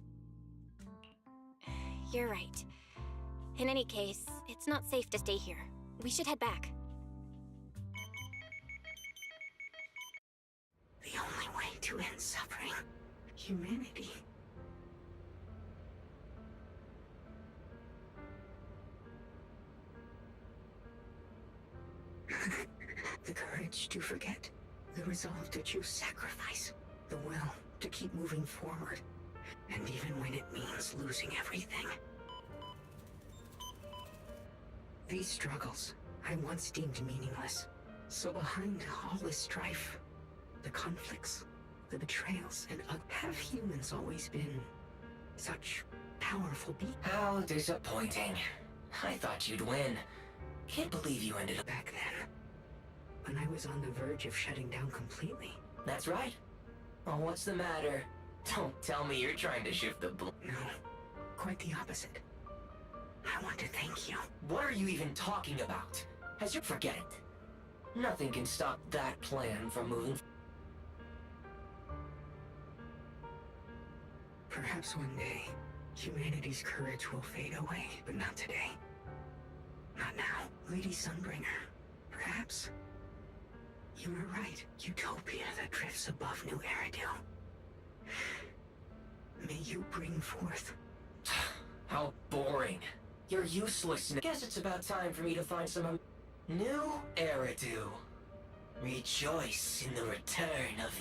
You're right. In any case, it's not safe to stay here. We should head back. The only way to end suffering. Humanity. The courage to forget. The resolve to choose sacrifice. The will to keep moving forward. And even when it means losing everything. These struggles I once deemed meaningless. So behind all this strife, the conflicts, the betrayals, and have humans always been such powerful beings? How disappointing. I thought you'd win. Can't believe you ended up Back then, when I was on the verge of shutting down completely. That's right. Well, what's the matter? Don't tell me you're trying to shift the blame. No, quite the opposite. I want to thank you. What are you even talking about? Forget it. Nothing can stop that plan from moving. Perhaps one day, humanity's courage will fade away, but not today. Not now. Lady Sunbringer, perhaps you were right. Utopia that drifts above New Eridu. May you bring forth... How boring. You're useless. Guess it's about time for me to find some new Eridu. Rejoice in the return of...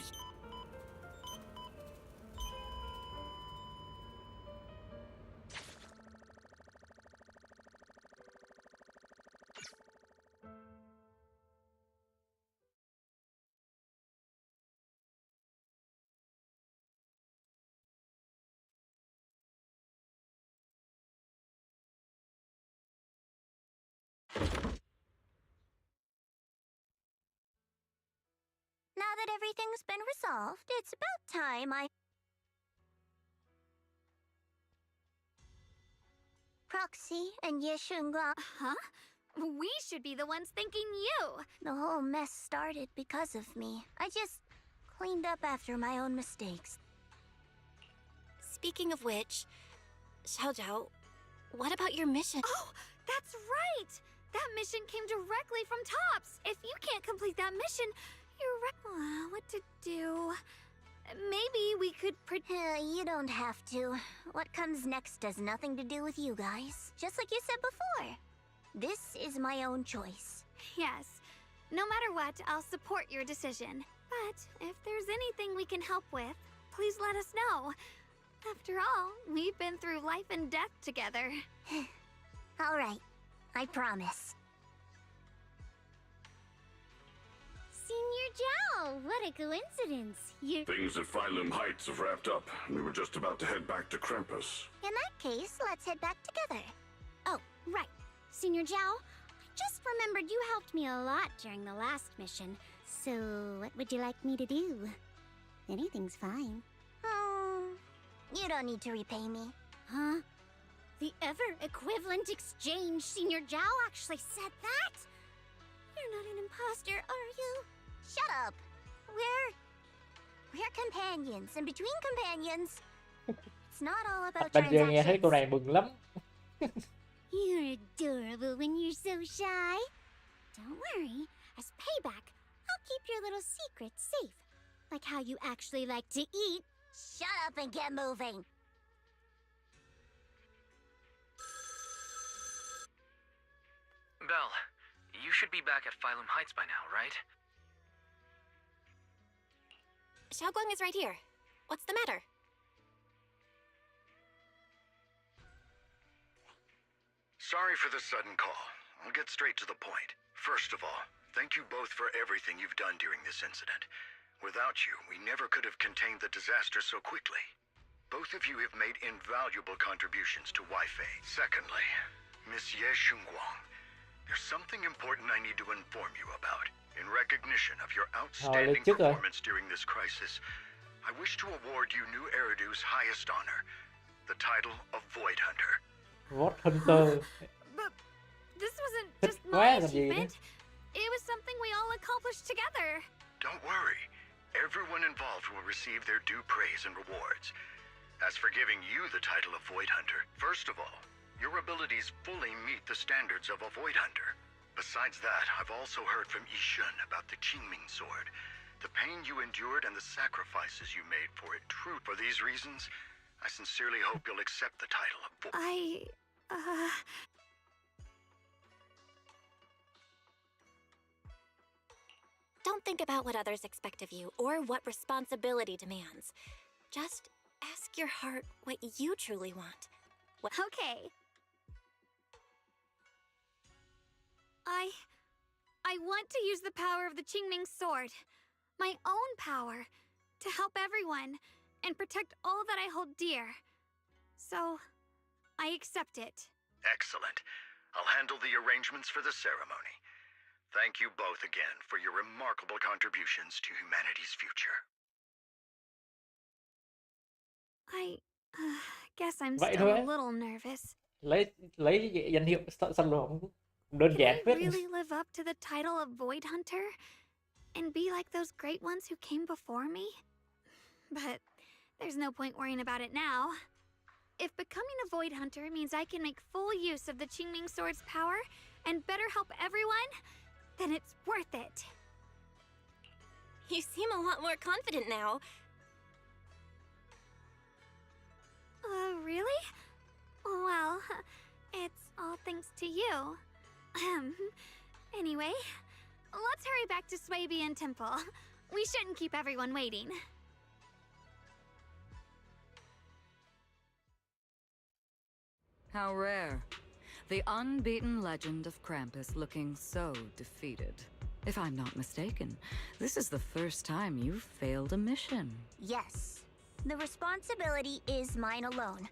Now that everything's been resolved, it's about time I... Proxy and Yeshunguang. Huh? We should be the ones thanking you. The whole mess started because of me. I just cleaned up after my own mistakes. Speaking of which, Xiao Zhao, what about your mission? Oh, that's right! That mission came directly from Tops. If you can't complete that mission, you're right. What to do? maybe we could You don't have to. What comes next has nothing to do with you guys. Just like you said before. This is my own choice. Yes. No matter what, I'll support your decision. But if there's anything we can help with, please let us know. After all, we've been through life and death together. All right. I promise. Senior Zhao, what a coincidence. You... Things at Phylum Heights have wrapped up. We were just about to head back to Krampus. In that case, let's head back together. Oh, right. Senior Zhao, I just remembered you helped me a lot during the last mission. So, what would you like me to do? Anything's fine. You don't need to repay me. Huh? The ever-equivalent exchange. Senior Zhao actually said that? You're not an imposter, are you? Shut up. We're companions, and between companions, it's not all about Bây giờ nghe thấy transactions. câu này mừng lắm. You're adorable when you're so shy. Don't worry. As payback, I'll keep your little secrets safe. Like how you actually like to eat. Shut up and get moving. Belle, you should be back at Phylum Heights by now, right? Guang is right here. What's the matter? Sorry for the sudden call. I'll get straight to the point. First of all, thank you both for everything you've done during this incident. Without you, we never could have contained the disaster so quickly. Both of you have made invaluable contributions to Wi-Fi. Secondly, Miss Ye Guang, there's something important I need to inform you about. In recognition of your outstanding trước rồi. performance during this crisis, I wish to award you New Eridu's highest honor, the title of Void Hunter. What Hunter? But this wasn't Thích just quá my làm gì nữa. achievement. It was something we all accomplished together. Don't worry. Everyone involved will receive their due praise and rewards. As for giving you the title of Void Hunter, first of all, your abilities fully meet the standards of a Void Hunter. Besides that, I've also heard from Yishun about the Qingming sword. The pain you endured and the sacrifices you made for it. True. For these reasons, I sincerely hope you'll accept the title of Void. Don't think about what others expect of you or what responsibility demands. Just ask your heart what you truly want. Okay. I want to use the power of the Qingming sword, my own power, to help everyone and protect all that I hold dear. So, I accept it. Excellent. I'll handle the arrangements for the ceremony. Thank you both again for your remarkable contributions to humanity's future. I guess I'm Vậy still thôi a á. little nervous. Lấy danh hiệu săn lùng cũng đơn giản Can I phết. really live up to the title of Void Hunter? And be like those great ones who came before me? But there's no point worrying about it now. If becoming a Void Hunter means I can make full use of the Qingming sword's power and better help everyone, then it's worth it. You seem a lot more confident now. Really? Well, it's all thanks to you. Anyway, let's hurry back to Swabian Temple. We shouldn't keep everyone waiting. How rare. The unbeaten legend of Krampus looking so defeated. If I'm not mistaken, this is the first time you've failed a mission. Yes. The responsibility is mine alone.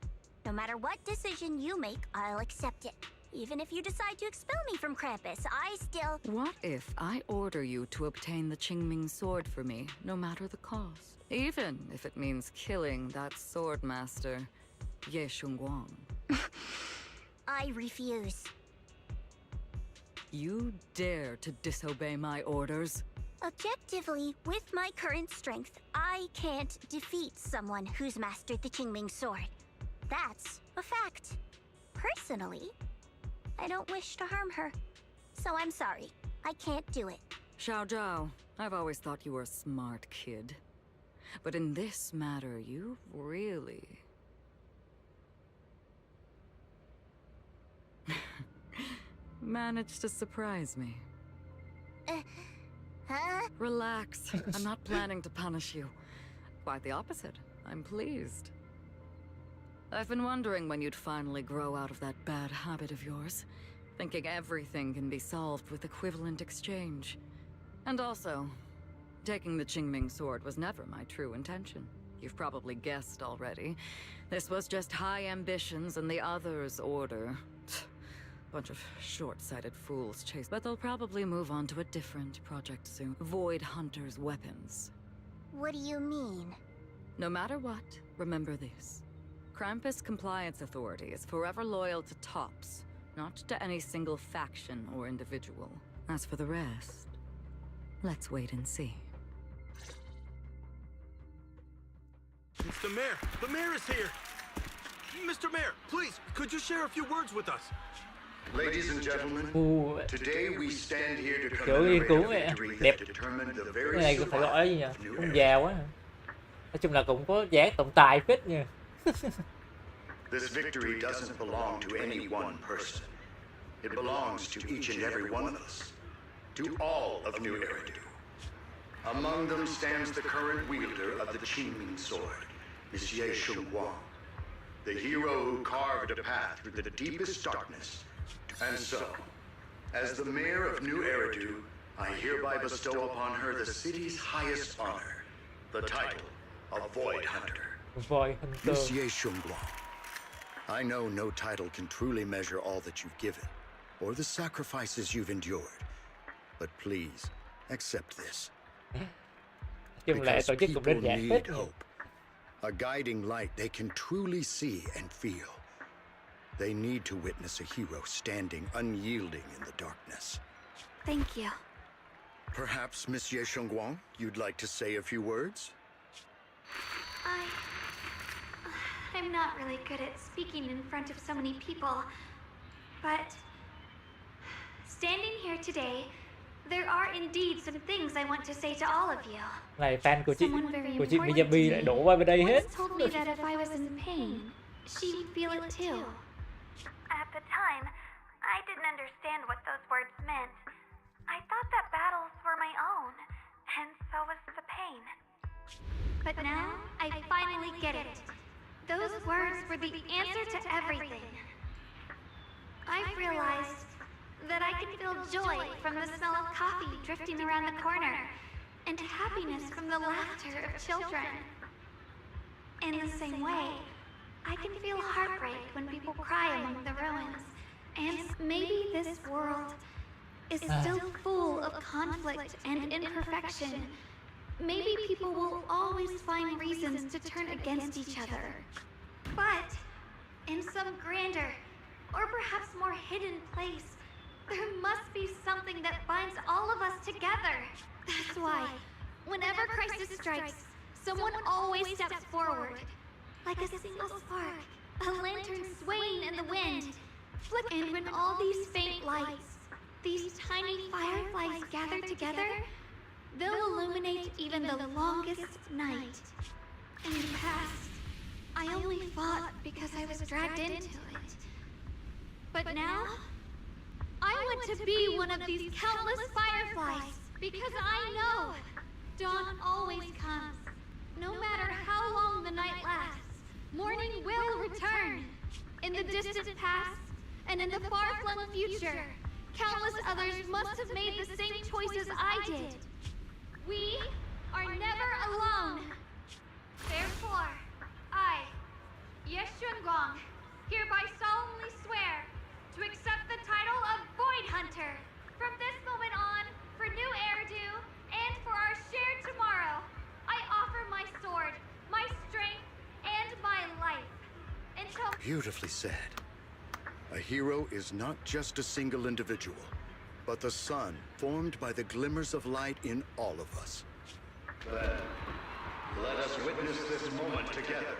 No matter what decision you make, I'll accept it. Even if you decide to expel me from Krampus, I still... What if I order you to obtain the Qingming sword for me, no matter the cost? Even if it means killing that sword master, Ye Guang. I refuse. You dare to disobey my orders? Objectively, with my current strength, I can't defeat someone who's mastered the Qingming sword. That's a fact. Personally, I don't wish to harm her. So I'm sorry. I can't do it. Xiao Zhao, I've always thought you were a smart kid. But in this matter, you really... managed to surprise me. Huh? Relax. I'm not planning to punish you. Quite the opposite. I'm pleased. I've been wondering when you'd finally grow out of that bad habit of yours, thinking everything can be solved with equivalent exchange. And also, taking the Qingming sword was never my true intention. You've probably guessed already. This was just high ambitions and the others' order. Bunch of short-sighted fools chase, but they'll probably move on to a different project soon. Void Hunter's weapons. What do you mean? No matter what, remember this. Krampus Compliance Authority is forever loyal to tops, not to any single faction or individual. As for the rest, let's wait and see. Mr. Mayor! The mayor is here! Mr. Mayor, please, could you share a few words with us? Ladies and gentlemen, today we stand here to Chỗ nghiên commemorate cứu a vậy victory đẹp. that determined the Cái very này phải gọi gì nhỉ? survival of New Ông Era. già quá. Nói chung là cũng có dáng tổng tài phết nha. This victory doesn't belong to any one person. It belongs to each and every one of us. To all of New Eridu. Among them stands the current wielder of the Qingming sword, Monsieur Guang, the hero who carved a path through the deepest darkness. And so, as the mayor of New Eridu, I hereby bestow upon her the city's highest honor, the title of Void Hunter. Void Hunter. Monsieur Guang, I know no title can truly measure all that you've given, or the sacrifices you've endured. But please, accept this. Chung lại tổ chức cũng đơn giản need phết. hope, a guiding light they can truly see and feel. They need to witness a hero standing unyielding in the darkness. Thank you. Perhaps, Monsieur Guang, you'd like to say a few words? I'm not really good at speaking in front of so many people, but standing here today, there are indeed some things I want to say to all of you. Này fan của chị Someone very Miyabi lại đổ qua bên đây hết. once told me that if I was in pain, she'd feel it too. At the time, I didn't understand what those words meant. I thought that battles were my own, and so was the pain. But now, I finally get it. Those words were the answer to everything. I've realized that I can feel joy from the smell of coffee drifting around the corner, and happiness from the laughter of children. In the same way, I can feel heartbreak when people cry among the ruins. And maybe this world is still full of conflict and imperfection. Maybe people will always find reasons to turn against each other. But in some grander, or perhaps more hidden place, there must be something that binds all of us together. That's why, whenever crisis strikes, someone always steps forward. Like a single spark, a lantern swaying in the wind. And when all these faint lights, these tiny fireflies gather together, they'll illuminate even the longest night. In the past, I only fought because I was dragged into it. But now, I want to be one of these countless fireflies, because I know dawn always comes. No matter how long the night lasts, morning will return. In the distant past, and in the far-flung future, countless others must have made the same choices I did. We are never alone. Therefore, I, Guang, hereby solemnly swear to accept the title of Void Hunter from this moment on for New Eridu and for our shared tomorrow. I offer my sword, my strength, and my life. Until Beautifully said. A hero is not just a single individual, but the sun formed by the glimmers of light in all of us. Then, let us witness this moment together.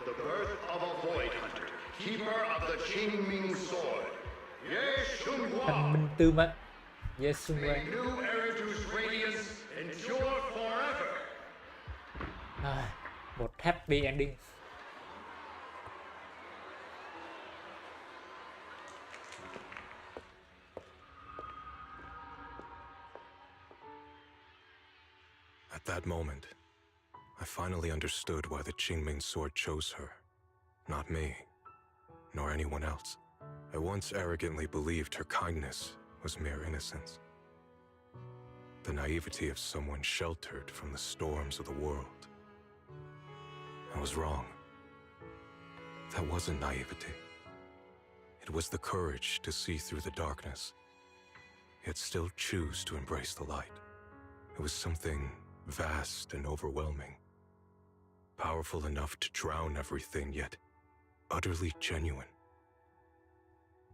The birth of a Void Hunter, keeper of the Qingming sword. Thằng Minh Tư mà. Yes, May New Eridu's radiance endure forever. Một happy ending. At that moment, I finally understood why the Qingming sword chose her. Not me, nor anyone else. I once arrogantly believed her kindness was mere innocence. The naivety of someone sheltered from the storms of the world. I was wrong. That wasn't naivety. It was the courage to see through the darkness, yet still choose to embrace the light. It was something vast and overwhelming, powerful enough to drown everything, yet utterly genuine.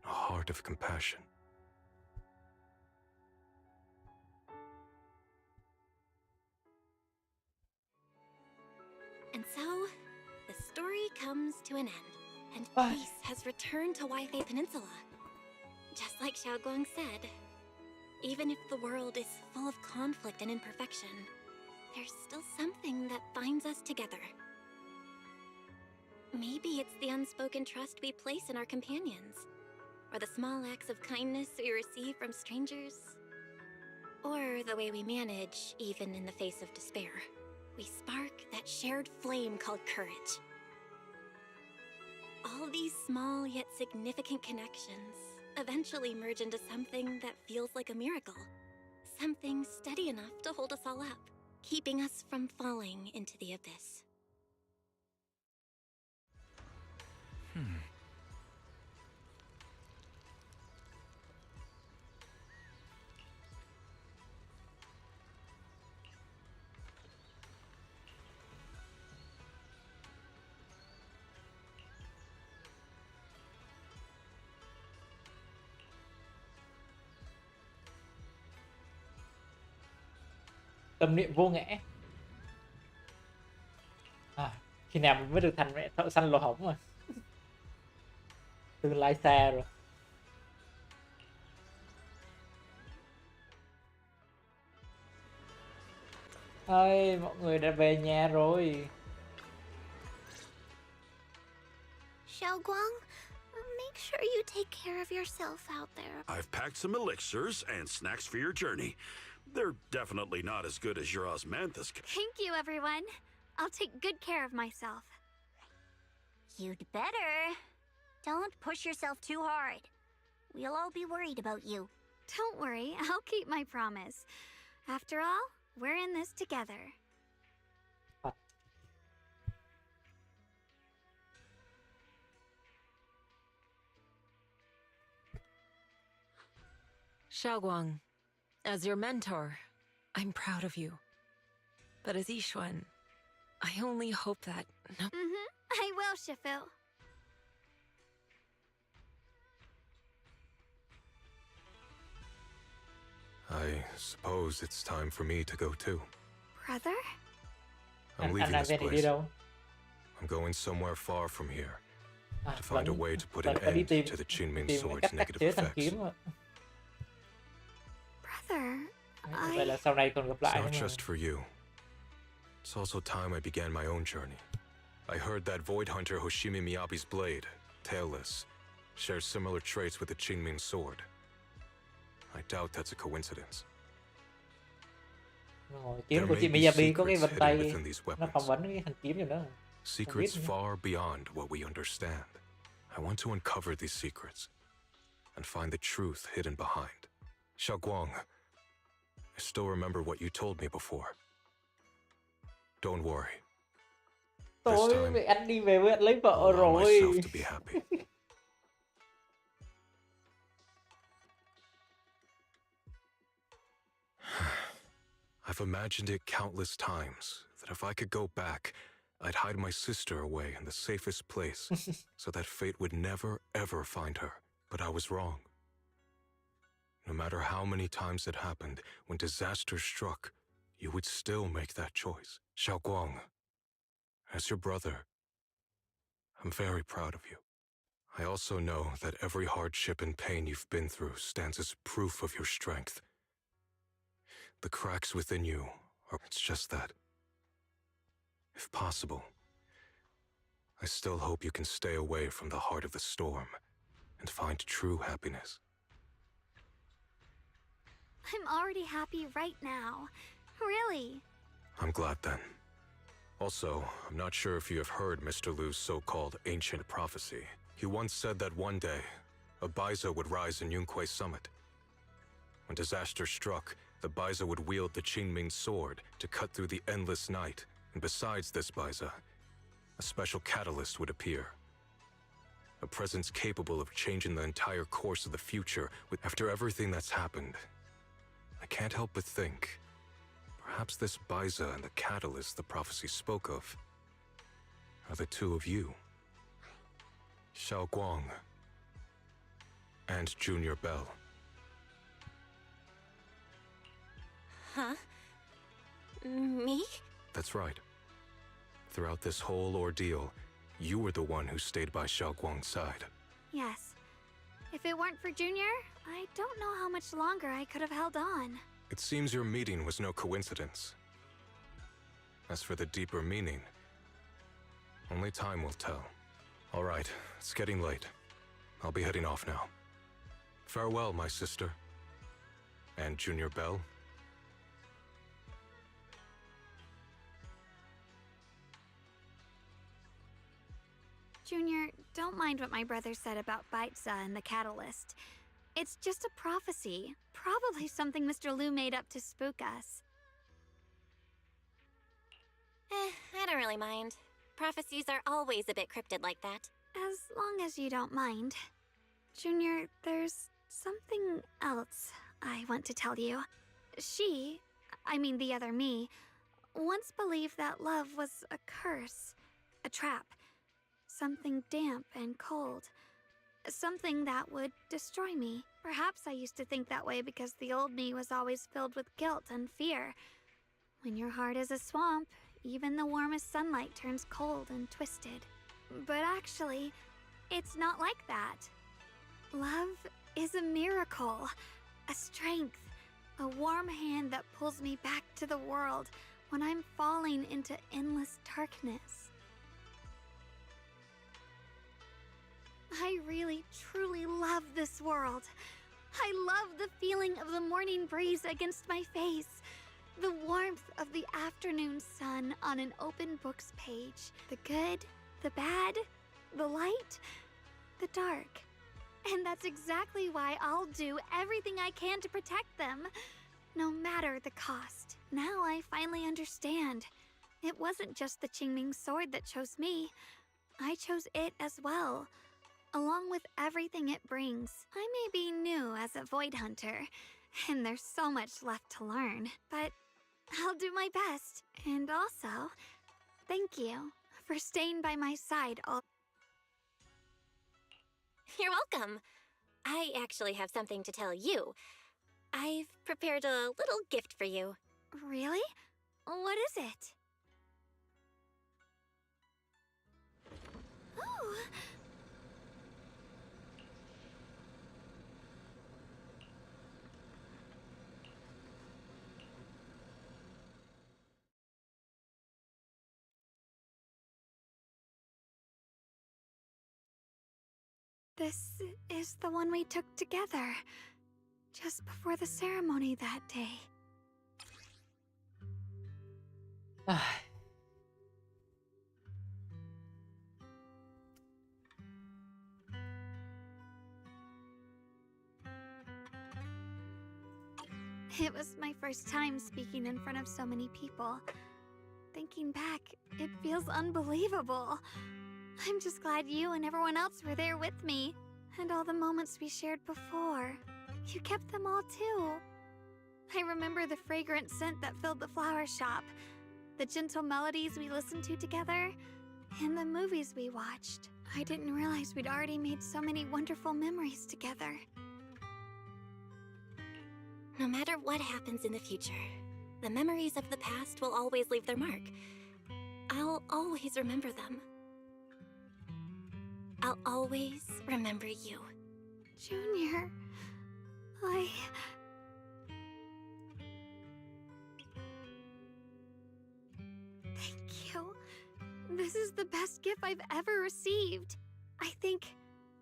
A heart of compassion. And so, the story comes to an end, and peace has returned to Wi-Fi Peninsula. Just like Xiao Guang said, even if the world is full of conflict and imperfection, there's still something that binds us together. Maybe it's the unspoken trust we place in our companions, or the small acts of kindness we receive from strangers, or the way we manage even in the face of despair. We spark that shared flame called courage. All these small yet significant connections eventually merge into something that feels like a miracle. Something steady enough to hold us all up, keeping us from falling into the abyss. Tâm niệm vô ngã. Khi nào mình mới được thành mẹ thợ săn lỗ hổng rồi. Tương lai xa rồi. Ơi, mọi người đã về nhà rồi. Xiao Guang, make sure you take care of yourself out there. I've packed some elixirs and snacks for your journey. They're definitely not as good as your osmanthus. Thank you, everyone. I'll take good care of myself. You'd better. Don't push yourself too hard. We'll all be worried about you. Don't worry, I'll keep my promise. After all, we're in this together. Xiaoguang, as your mentor, I'm proud of you. But as Yixuan, I only hope that no. I will, Shifu. I suppose it's time for me to go too. Brother? I'm leaving this place. I'm going somewhere far from here to find a way to put an end to the Qingming sword's negative effects. Brother, Vậy là sau này còn gặp lại. It's not just for you. It's also time I began my own journey. I heard that Void Hunter Hoshimi Miyabi's blade, tailless, shares similar traits with the Qingming sword. I doubt that's a coincidence. Kiếm của chị Miyabi có cái vân tay nó phỏng vấn cái thanh kiếm rồi đó. Secrets far beyond what we understand. I want to uncover these secrets and find the truth hidden behind. Xiao Guang, I still remember what you told me before. Don't worry. Tối anh đi về với anh lấy vợ rồi. Myself to be happy. I've imagined it countless times that if I could go back, I'd hide my sister away in the safest place so that fate would never, ever find her. But I was wrong. No matter how many times it happened, when disaster struck, you would still make that choice. Xiao Guang, as your brother, I'm very proud of you. I also know that every hardship and pain you've been through stands as proof of your strength. The cracks within you are... It's just that. If possible, I still hope you can stay away from the heart of the storm and find true happiness. I'm already happy right now. Really. I'm glad then. Also, I'm not sure if you have heard Mr. Lu's so-called ancient prophecy. He once said that one day, a Baiza would rise in Yunque Summit. When disaster struck, the Baiza would wield the Qingming sword to cut through the endless night, and besides this Baiza, a special catalyst would appear. A presence capable of changing the entire course of the future after everything that's happened. I can't help but think, perhaps this Baiza and the catalyst the prophecy spoke of are the two of you. Xiao Guang and Junior Bell. Huh? Me? That's right. Throughout this whole ordeal, you were the one who stayed by Xiao Guang's side. Yes. If it weren't for Junior, I don't know how much longer I could have held on. It seems your meeting was no coincidence. As for the deeper meaning, only time will tell. All right, it's getting late. I'll be heading off now. Farewell, my sister. And Junior Bell. Junior, don't mind what my brother said about Baiza and the catalyst. It's just a prophecy. Probably something Mr. Lu made up to spook us. I don't really mind. Prophecies are always a bit cryptid like that. As long as you don't mind. Junior, there's something else I want to tell you. I mean the other me, once believed that love was a curse, a trap, something damp and cold, something that would destroy me. Perhaps I used to think that way because the old me was always filled with guilt and fear. When your heart is a swamp, even the warmest sunlight turns cold and twisted. But actually, it's not like that. Love is a miracle, a strength, a warm hand that pulls me back to the world when I'm falling into endless darkness. I really, truly love this world. I love the feeling of the morning breeze against my face, the warmth of the afternoon sun on an open book's page, the good, the bad, the light, the dark. And that's exactly why I'll do everything I can to protect them, no matter the cost. Now I finally understand. It wasn't just the Qingming sword that chose me. I chose it as well, along with everything it brings. I may be new as a Void Hunter, and there's so much left to learn, but I'll do my best. And also, thank you for staying by my side all— You're welcome. I actually have something to tell you. I've prepared a little gift for you. Really? What is it? Oh! This is the one we took together, just before the ceremony that day. It was my first time speaking in front of so many people. Thinking back, it feels unbelievable. I'm just glad you and everyone else were there with me. And all the moments we shared before. You kept them all too. I remember the fragrant scent that filled the flower shop, the gentle melodies we listened to together, and the movies we watched. I didn't realize we'd already made so many wonderful memories together. No matter what happens in the future, the memories of the past will always leave their mark. I'll always remember them. I'll always remember you. Junior, Thank you. This is the best gift I've ever received. I think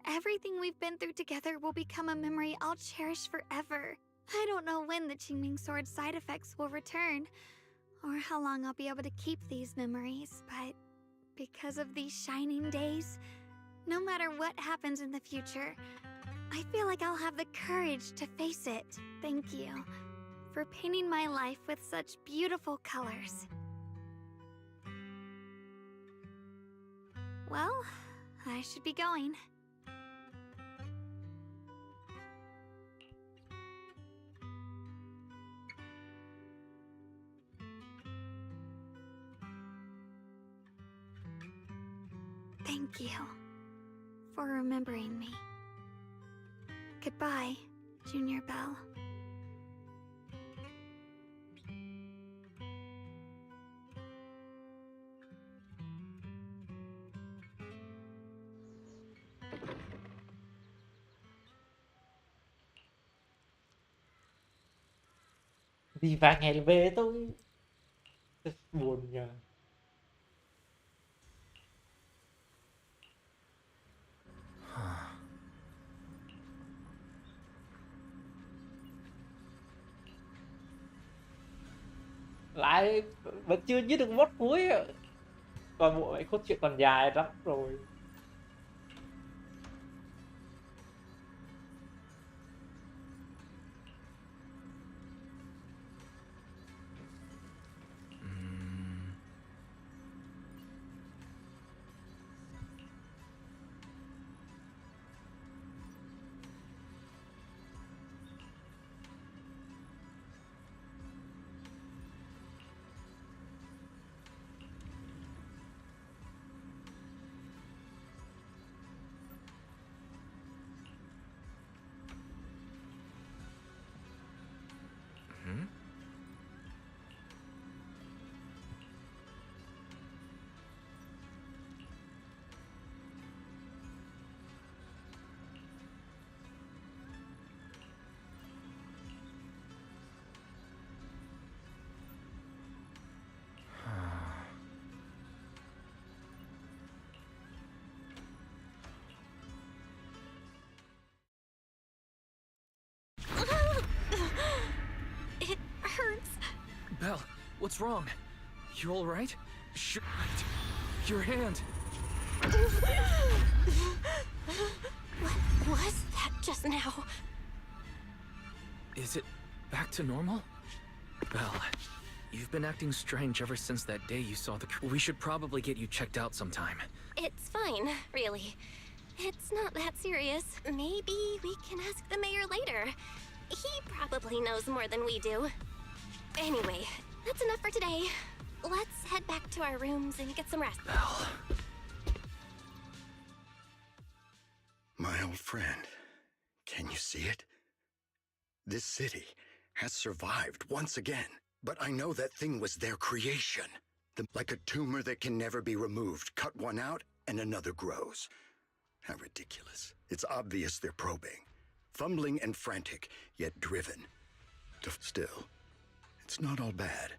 everything we've been through together will become a memory I'll cherish forever. I don't know when the Qingming Sword side effects will return, or how long I'll be able to keep these memories, but because of these shining days, no matter what happens in the future, I feel like I'll have the courage to face it. Thank you for painting my life with such beautiful colors. Well, I should be going. Thank you for remembering me. Goodbye, Junior Belle. Vì vài ngày về tôi buồn nhờ. Lại vẫn chưa giết được boss cuối. Còn bộ ấy cốt truyện còn dài lắm rồi. It hurts. Belle, what's wrong? You all right? Sure. Your hand. What was that just now? Is it back to normal? Belle, you've been acting strange ever since that day you saw the... We should probably get you checked out sometime. It's fine, really. It's not that serious. Maybe we can ask the mayor later. He probably knows more than we do. Anyway, that's enough for today. Let's head back to our rooms and get some rest. Belle. My old friend, can you see it? This city has survived once again, but I know that thing was their creation. Like a tumor that can never be removed. Cut one out and another grows. How ridiculous. It's obvious they're probing. Fumbling and frantic, yet driven. Still, it's not all bad.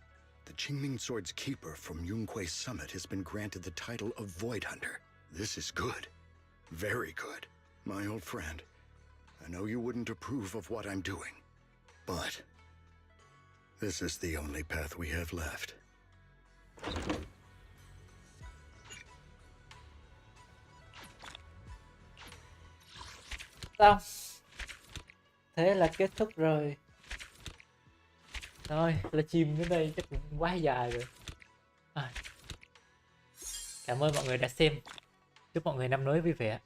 The Qingming Sword's keeper from Yunquei Summit has been granted the title of Void Hunter. This is good. Very good. My old friend, I know you wouldn't approve of what I'm doing, but this is the only path we have left. Xong. Thế là kết thúc rồi. Thôi, livestream đến đây chắc cũng quá dài rồi. Cảm ơn mọi người đã xem. Chúc mọi người năm mới vui vẻ.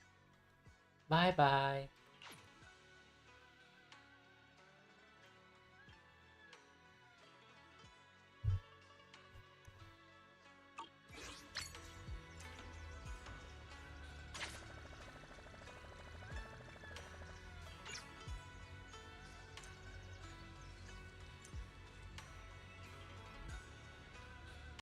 Bye bye.